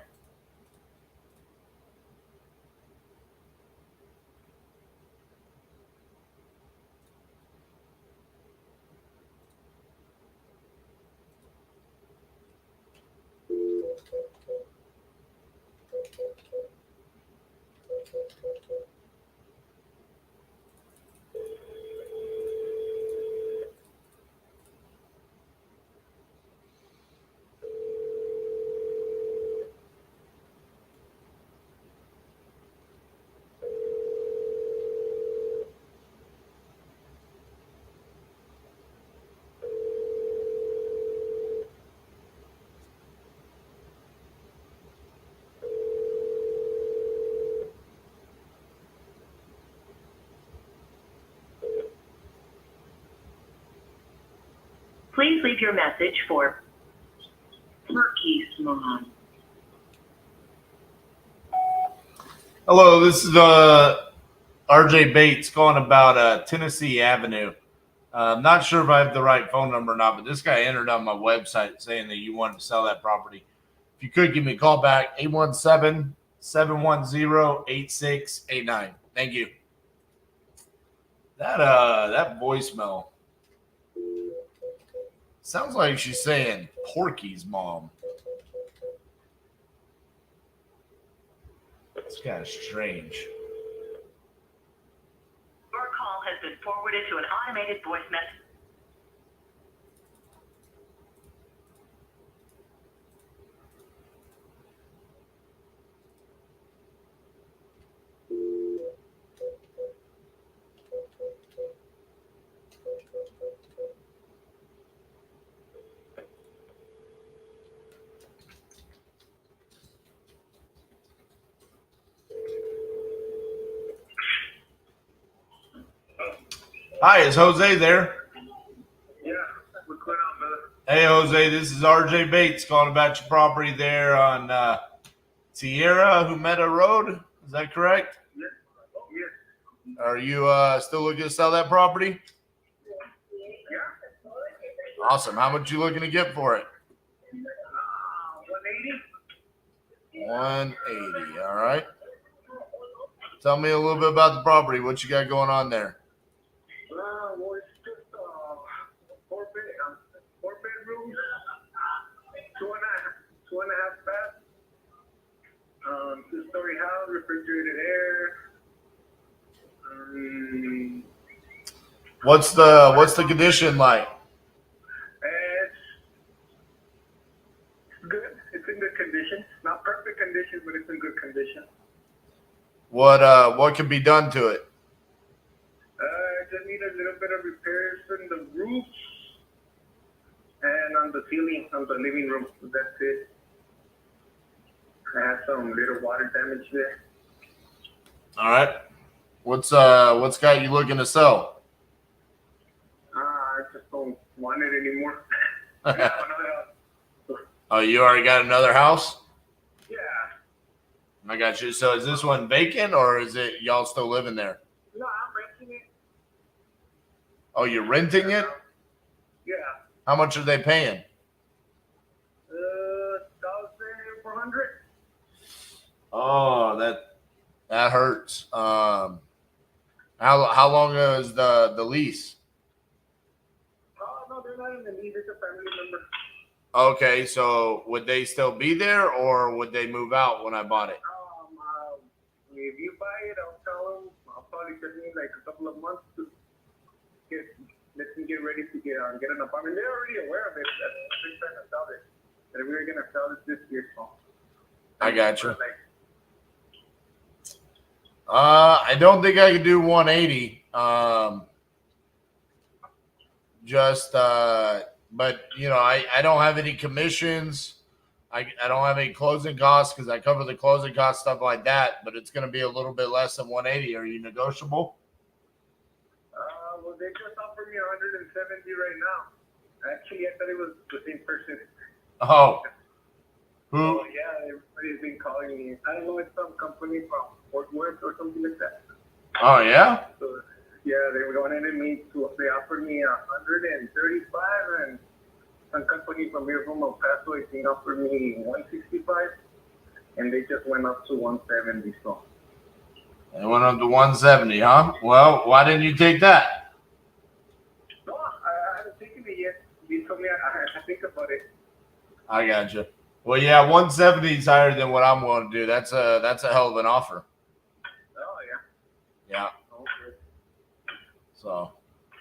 Please leave your message for Turkey's Mom. Hello, this is RJ Bates calling about Tennessee Avenue. I'm not sure if I have the right phone number or not, but this guy entered on my website saying that you wanted to sell that property. If you could give me a call back, 817-710-8689. Thank you. That voicemail sounds like she's saying Porky's mom. It's kind of strange. Your call has been forwarded to an automated voice message. Hi, is Jose there? Yeah, what's going on, brother? Hey, Jose, this is RJ Bates calling about your property there on Tierra Humeda Road. Is that correct? Yes. Yes. Are you still looking to sell that property? Yeah. Awesome. How much you looking to get for it? 180. 180. All right. Tell me a little bit about the property. What you got going on there? Well, it's just four bedrooms, two and a half baths, two-story house, refrigerated air. What's the condition like? It's good. It's in good condition. Not perfect condition, but it's in good condition. What can be done to it? Just need a little bit of repairs in the roof and on the ceiling, on the living room. That's it. I have some little water damage there. All right. What's got you looking to sell? I just don't want it anymore. I have another house. Oh, you already got another house? Yeah. I got you. So is this one vacant or is it y'all still living there? No, I'm renting it. Oh, you're renting it? Yeah. How much are they paying? 1,400. Oh, that hurts. How long is the lease? Oh no, they're not in the lease. It's a family member. Okay, so would they still be there or would they move out when I bought it? If you buy it, I'll tell them. I'll probably take me like a couple of months to let me get ready to get an apartment. They're already aware of it. They're trying to sell it. That we were gonna sell it this year. So. I got you. I don't think I could do 180. But you know, I don't have any commissions. I don't have any closing costs because I cover the closing costs, stuff like that. But it's going to be a little bit less than 180. Are you negotiable? Well, they just offered me 170 right now. Actually, I thought it was the same person. Oh. Who? Oh, yeah, everybody's been calling me. I don't know, it's some company from Fort Worth or something like that. Oh, yeah? So, yeah, they wanted me to, they offered me 135, and some company from here from El Paso, I think, offered me 165, and they just went up to 170, so. They went up to 170, huh? Well, why didn't you take that? No, I haven't taken it yet. You told me I think about it. I got you. Well, yeah, 170 is higher than what I'm going to do. That's a hell of an offer. Oh, yeah. Yeah. Okay. So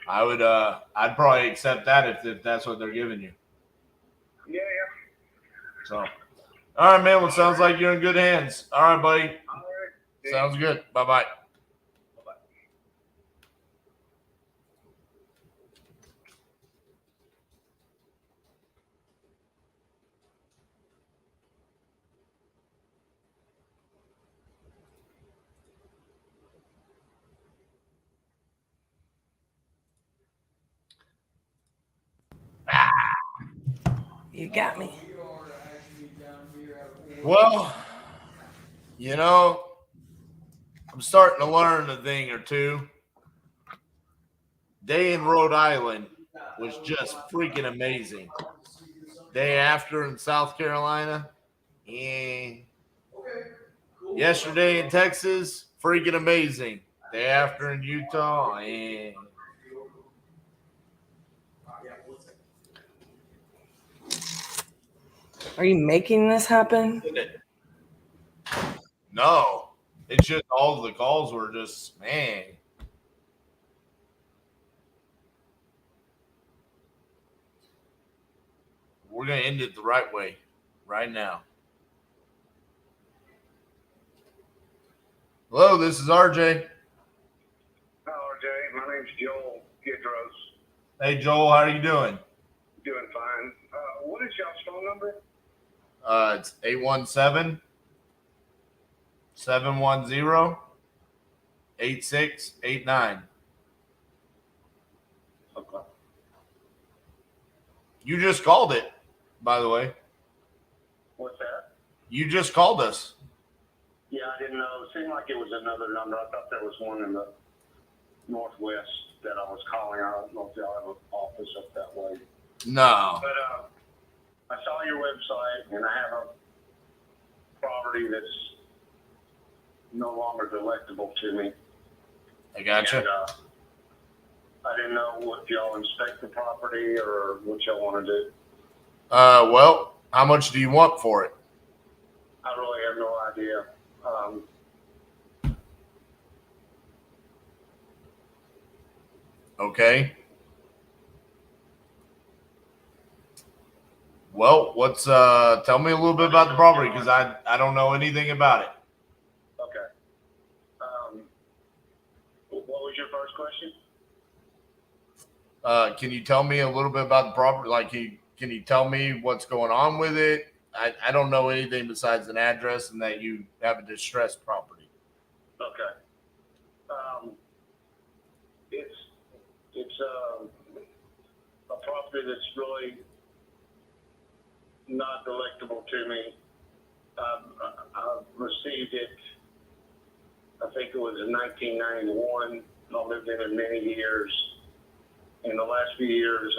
I'd probably accept that if that's what they're giving you. Yeah, yeah. So, all right, man. Well, sounds like you're in good hands. All right, buddy. All right. Sounds good. Bye-bye. You got me. Well, you know, I'm starting to learn a thing or two. Day in Rhode Island was just freaking amazing. Day after in South Carolina, yesterday in Texas, freaking amazing. Day after in Utah, Are you making this happen? No, it's just all the calls were just, man. We're going to end it the right way right now. Hello, this is RJ. Hi, RJ. My name's Joel Gidros. Hey, Joel, how are you doing? Doing fine. What is y'all's phone number? It's 817-710-8689. Okay. You just called it, by the way. What's that? You just called us. Yeah, I didn't know. It seemed like it was another number. I thought there was one in the Northwest that I was calling. I don't know if y'all have an office up that way. No. But I saw your website, and I have a property that's no longer delectable to me. I gotcha. And, I didn't know if y'all inspect the property or what y'all want to do. Well, how much do you want for it? I really have no idea. Okay. Well, what's tell me a little bit about the property because I don't know anything about it. Okay. What was your first question? Can you tell me a little bit about the property? Like, can you tell me what's going on with it? I don't know anything besides an address and that you have a distressed property. Okay. It's a property that's really not delectable to me. I've received it, I think it was in 1991. I lived in it many years. In the last few years,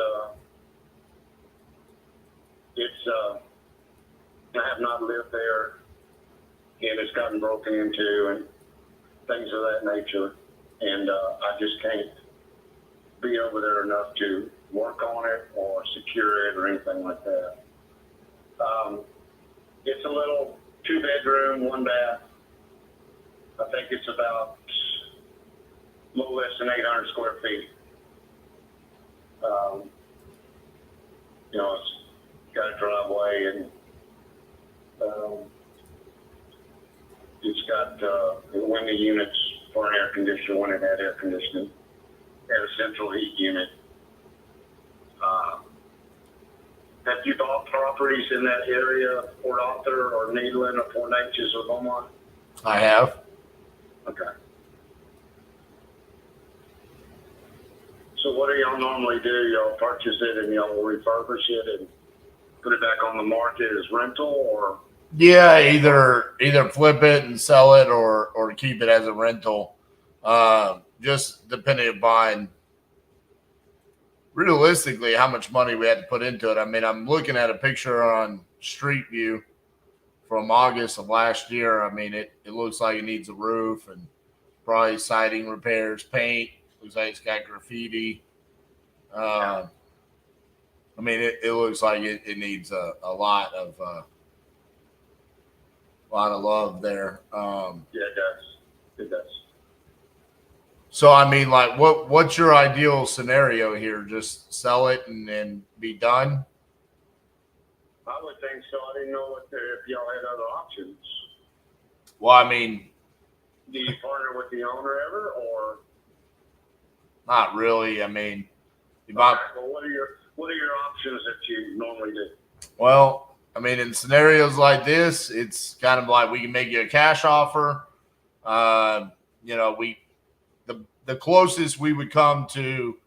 I have not lived there, and it's gotten broken into and things of that nature. And I just can't be over there enough to work on it or secure it or anything like that. It's a little 2-bedroom, 1 bath. I think it's about a little less than 800 square feet. You know, it's got a driveway and it's got window units for an air conditioner when it had air conditioning, and a central heat unit. Have you bought properties in that area, Port Arthur or Nederland or Fort Neches or Beaumont? I have. Okay. So what do y'all normally do? Y'all purchase it and y'all refurbish it and put it back on the market as rental, or? Yeah, either flip it and sell it or keep it as a rental. Just depending upon realistically how much money we had to put into it. I mean, I'm looking at a picture on Street View from August of last year. I mean, it looks like it needs a roof and probably siding repairs, paint. Looks like it's got graffiti. I mean, it looks like it needs a lot of love there. Yeah, it does. It does. So, I mean, like, what's your ideal scenario here? Just sell it and then be done? I would think so. I didn't know if y'all had other options. Well, I mean, do you partner with the owner ever, or? Not really. I mean, Well, what are your options that you normally do? Well, I mean, in scenarios like this, it's kind of like we can make you a cash offer. You know, the closest we would come to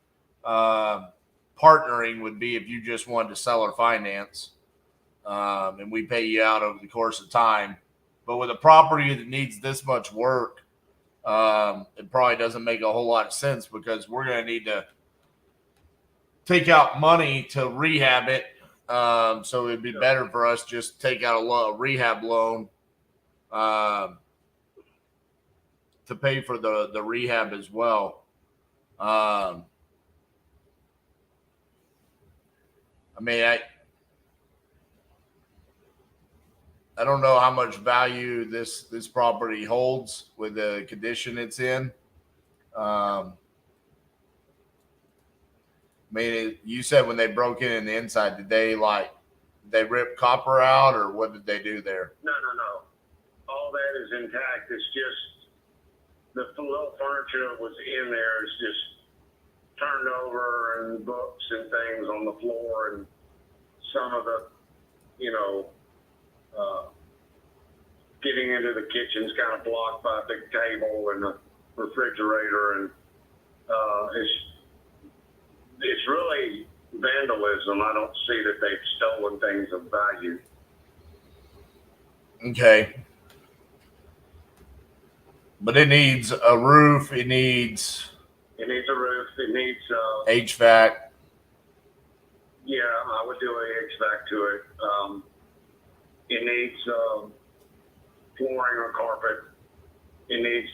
partnering would be if you just wanted to sell or finance. and we pay you out over the course of time. But with a property that needs this much work, it probably doesn't make a whole lot of sense because we're going to need to take out money to rehab it. So it'd be better for us just take out a rehab loan to pay for the rehab as well. I mean, I don't know how much value this property holds with the condition it's in. I mean, you said when they broke in the inside, did they rip copper out, or what did they do there? No. All that is intact. It's just the little furniture that was in there is just turned over, and books and things on the floor, and some of the, getting into the kitchen's kind of blocked by a big table and a refrigerator, and it's really vandalism. I don't see that they've stolen things of value. Okay. But it needs a roof. It needs a roof. It needs HVAC. Yeah, I would do a HVAC to it. It needs flooring or carpet. It needs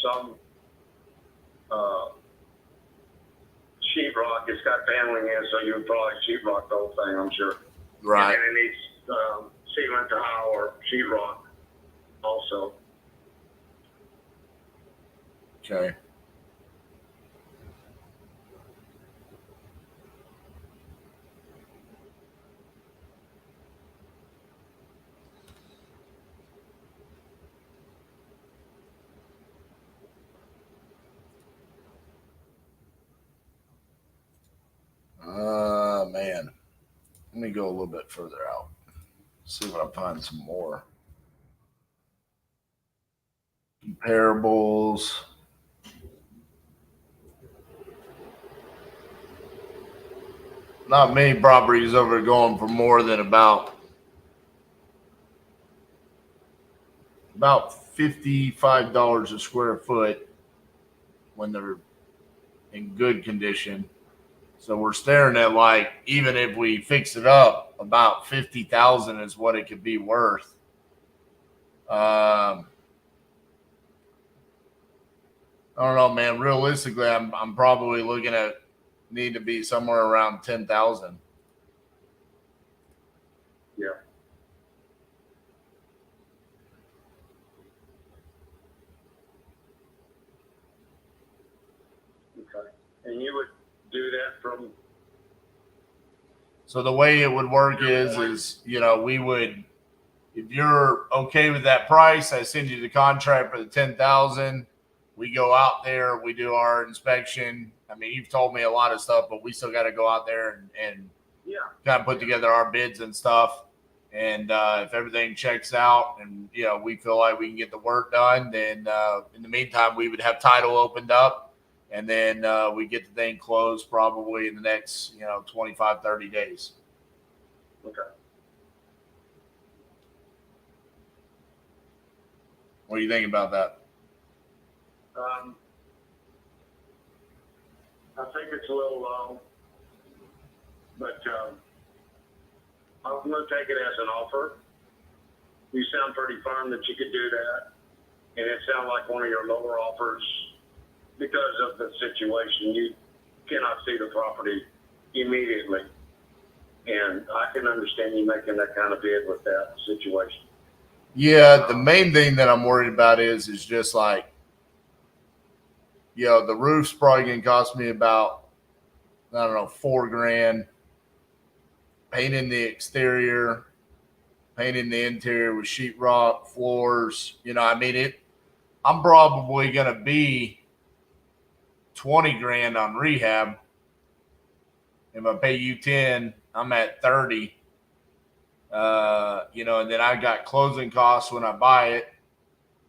some sheetrock. It's got paneling in, so you would probably sheetrock the whole thing, I'm sure. Right. And it needs cement tile or sheetrock also. Okay. Man. Let me go a little bit further out. See if I find some more comparables. Not many properties over going for more than about $55 a square foot when they're in good condition. So we're staring at, like, even if we fix it up, about $50,000 is what it could be worth. I don't know, man. Realistically, I'm probably looking at need to be somewhere around 10,000. Yeah. Okay. And you would do that from? So the way it would work is we would, if you're okay with that price, I send you the contract for the 10,000. We go out there, we do our inspection. I mean, you've told me a lot of stuff, but we still got to go out there and kind of put together our bids and stuff. And if everything checks out and, we feel like we can get the work done, then in the meantime, we would have title opened up, and then we get the thing closed probably in the next, 25, 30 days. Okay. What do you think about that? I think it's a little low, but I'm going to take it as an offer. You sound pretty firm that you could do that, and it sounds like one of your lower offers because of the situation. You cannot see the property immediately, and I can understand you making that kind of bid with that situation. Yeah, the main thing that I'm worried about is just like, the roof's probably going to cost me about, I don't know, $4,000. Painting the exterior, painting the interior with sheetrock, floors. I'm probably going to be $20,000 on rehab. If I pay you 10, I'm at 30. And then I got closing costs when I buy it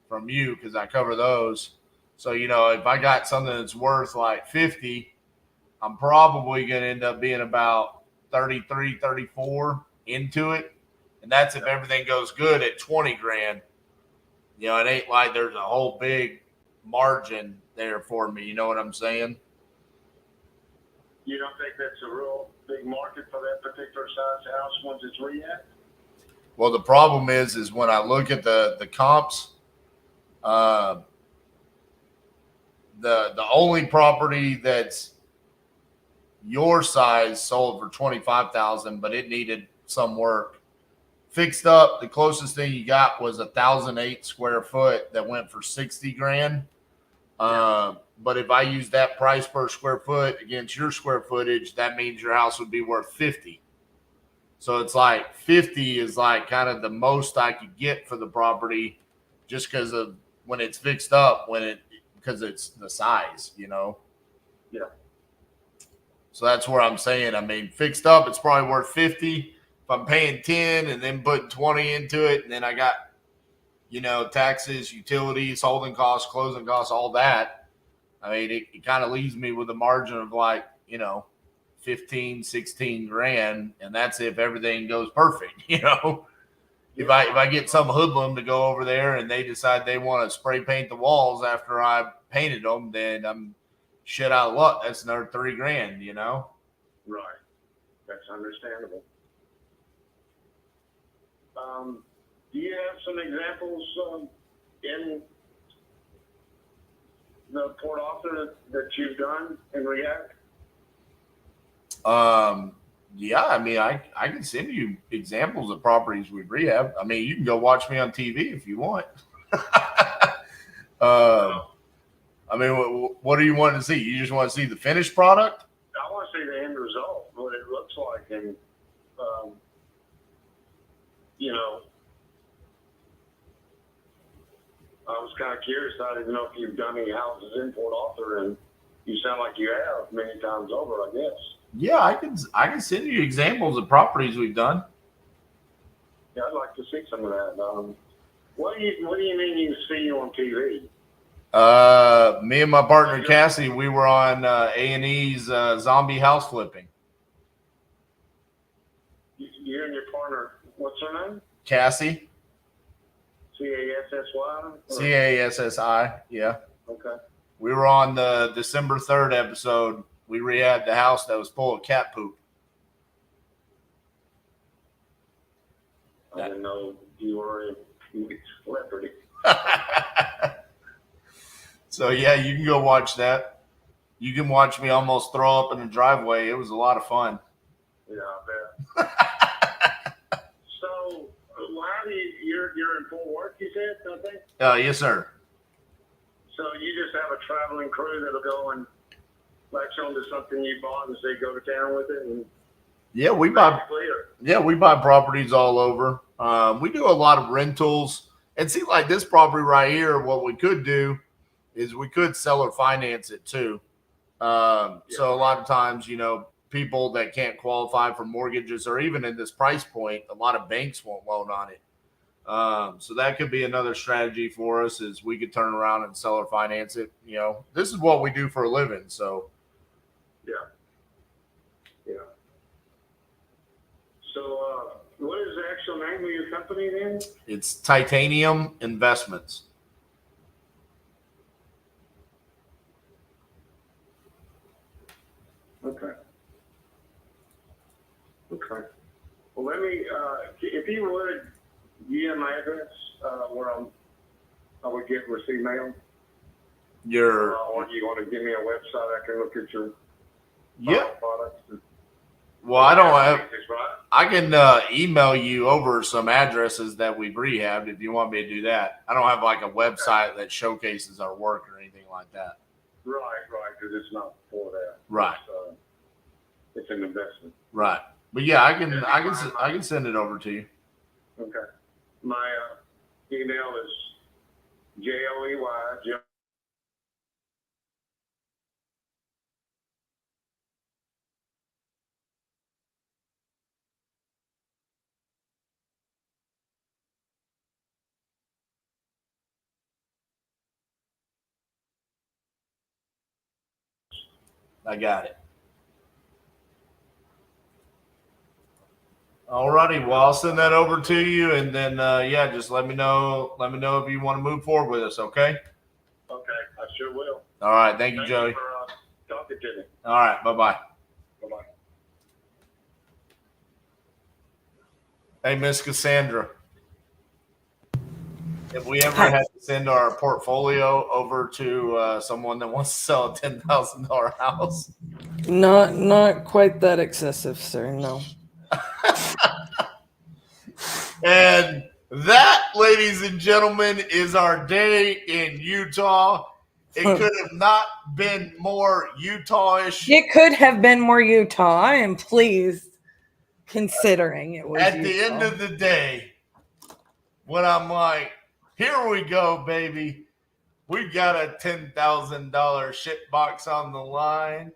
from you because I cover those. So, if I got something that's worth like 50, I'm probably going to end up being about 33, 34 into it. And that's if everything goes good at 20 grand. You know, it ain't like there's a whole big margin there for me. You know what I'm saying? You don't think that's a real big market for that particular size house once it's rehab? Well, the problem is when I look at the comps, the only property that's your size sold for 25,000, but it needed some work. Fixed up, the closest thing you got was 1,008 square foot that went for 60 grand. But if I use that price per square foot against your square footage, that means your house would be worth 50. So it's like 50 is like kind of the most I could get for the property just because of when it's fixed up, because it's the size, you know? Yeah. So that's where I'm saying, I mean, fixed up, it's probably worth 50. If I'm paying 10 and then putting 20 into it, and then I got, you know, taxes, utilities, holding costs, closing costs, all that. I mean, it kind of leaves me with a margin of like, you know, 15, 16 grand. And that's if everything goes perfect, you know. If I get some hoodlum to go over there and they decide they want to spray paint the walls after I painted them, then I'm shit out of luck. That's another 3 grand, you know. Right. That's understandable. Do you have some examples in the Port Arthur that you've done in React? Yeah, I mean, I can send you examples of properties we've rehabbed. I mean, you can go watch me on TV if you want. I mean, what do you want to see? You just want to see the finished product? I want to see the end result, what it looks like, and you know, I was kind of curious. I didn't know if you've done any houses in Port Arthur, and you sound like you have many times over, I guess. Yeah, I can send you examples of properties we've done. Yeah, I'd like to see some of that. What do you mean you see you on TV? Me and my partner Cassie, we were on A&E's zombie house flipping. You and your partner, what's her name? Cassie. C-A-S-S-Y? C-A-S-S-I, yeah. Okay. We were on the December 3rd episode. We rehabbed the house that was full of cat poop. I didn't know you were a celebrity. So, yeah, you can go watch that. You can watch me almost throw up in the driveway. It was a lot of fun. Yeah, I bet. So, how do you're in Fort Worth, you said, I think? Yes, sir. So you just have a traveling crew that'll go and latch onto something you bought and say go to town with it? And yeah, we buy properties all over. We do a lot of rentals. And see, like this property right here, what we could do is we could sell or finance it too. So a lot of times, you know, people that can't qualify for mortgages or even in this price point, a lot of banks won't loan on it. So that could be another strategy for us is we could turn around and sell or finance it. You know, this is what we do for a living. So, yeah. So, what is the actual name of your company then? It's Titanium Investments. Okay. Well, let me, if you would, you have my address where I would receive mail. Or do you want to give me a website I can look at your products? Well, I don't have. I can email you over some addresses that we've rehabbed if you want me to do that. I don't have like a website that showcases our work or anything like that. Right, because it's not for that. Right. It's an investment. Right. But yeah, I can send it over to you. Okay. My email is JOEY. I got it. Alrighty, well, I'll send that over to you, and then yeah, just let me know. Let me know if you want to move forward with us. Okay. Okay, I sure will. All right. Thank you, Joey. For talking to me. All right. Bye bye. Bye bye. Hey, Miss Cassandra. Have we ever had to send our portfolio over to someone that wants to sell a $10,000 house? Not quite that excessive, sir. No. And that, ladies and gentlemen, is our day in Utah. It could have not been more Utah-ish. It could have been more Utah. I am pleased, considering it was At Utah. the end of the day, when I'm like, here we go, baby. We got a $10,000 shit box on the line.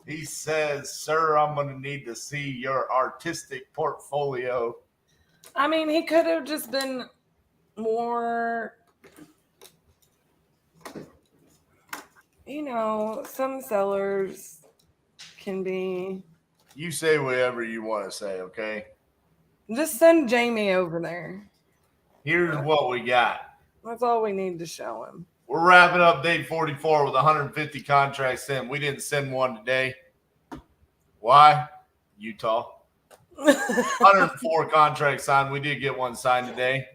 He says, sir, I'm going to need to see your artistic portfolio. I mean, he could have just been more, you know, some sellers can be. You say whatever you want to say, okay? Just send Jamie over there. Here's what we got. That's all we need to show him. We're wrapping up day 44 with 150 contracts sent. We didn't send one today. Why? Utah. 104 contracts signed. We did get one signed today.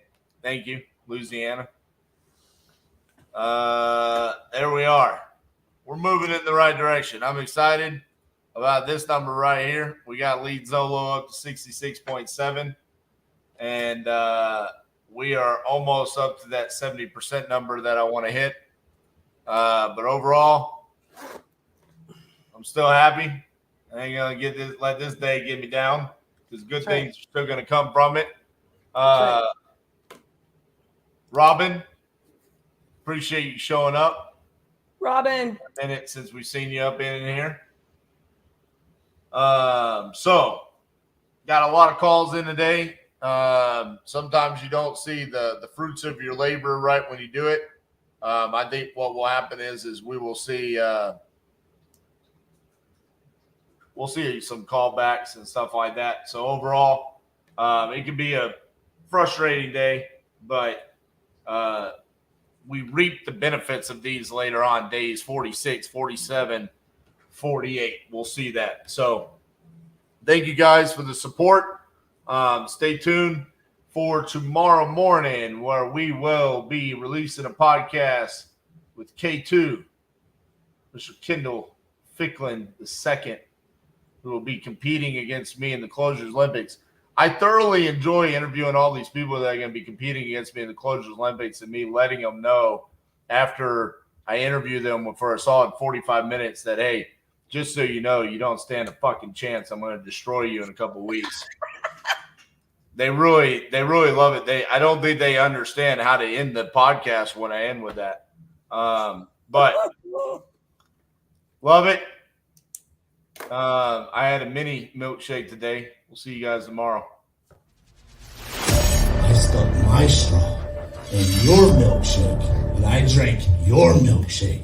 Thank you, Louisiana. There we are. We're moving in the right direction. I'm excited about this number right here. We got lead Zolo up to 66.7. And we are almost up to that 70% number that I want to hit. But overall, I'm still happy. I ain't going to let this day get me down, because good things are still going to come from it. Robin, appreciate you showing up. Robin. A minute since we've seen you up in here. So, got a lot of calls in today. Sometimes you don't see the fruits of your labor right when you do it. I think what will happen is we will see some callbacks and stuff like that. So overall, it can be a frustrating day, but we reap the benefits of these later on, days 46, 47, 48. We'll see that. So thank you guys for the support. Stay tuned for tomorrow morning, where we will be releasing a podcast with K2, Mr. Kendall Ficklin II, who will be competing against me in the Closures Olympics. I thoroughly enjoy interviewing all these people that are going to be competing against me in the Closures Olympics, and me letting them know after I interview them for a solid 45 minutes that, hey, just so you know, you don't stand a fucking chance. I'm going to destroy you in a couple of weeks. They really love it. I don't think they understand how to end the podcast when I end with that. But love it. I had a mini milkshake today. We'll see you guys tomorrow. I stuck my straw in your milkshake, and I drank your milkshake.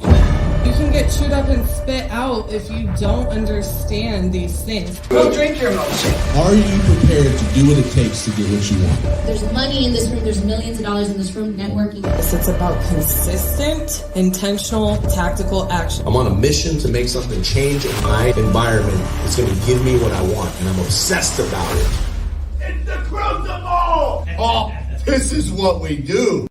You can get chewed up and spit out if you don't understand these things. Go drink your milkshake. Are you prepared to do what it takes to get what you want? There's money in this room. There's millions of dollars in this room networking. It's about consistent, intentional, tactical action. I'm on a mission to make something change in my environment that's going to give me what I want, and I'm obsessed about it. It's the crucible! Oh, this is what we do.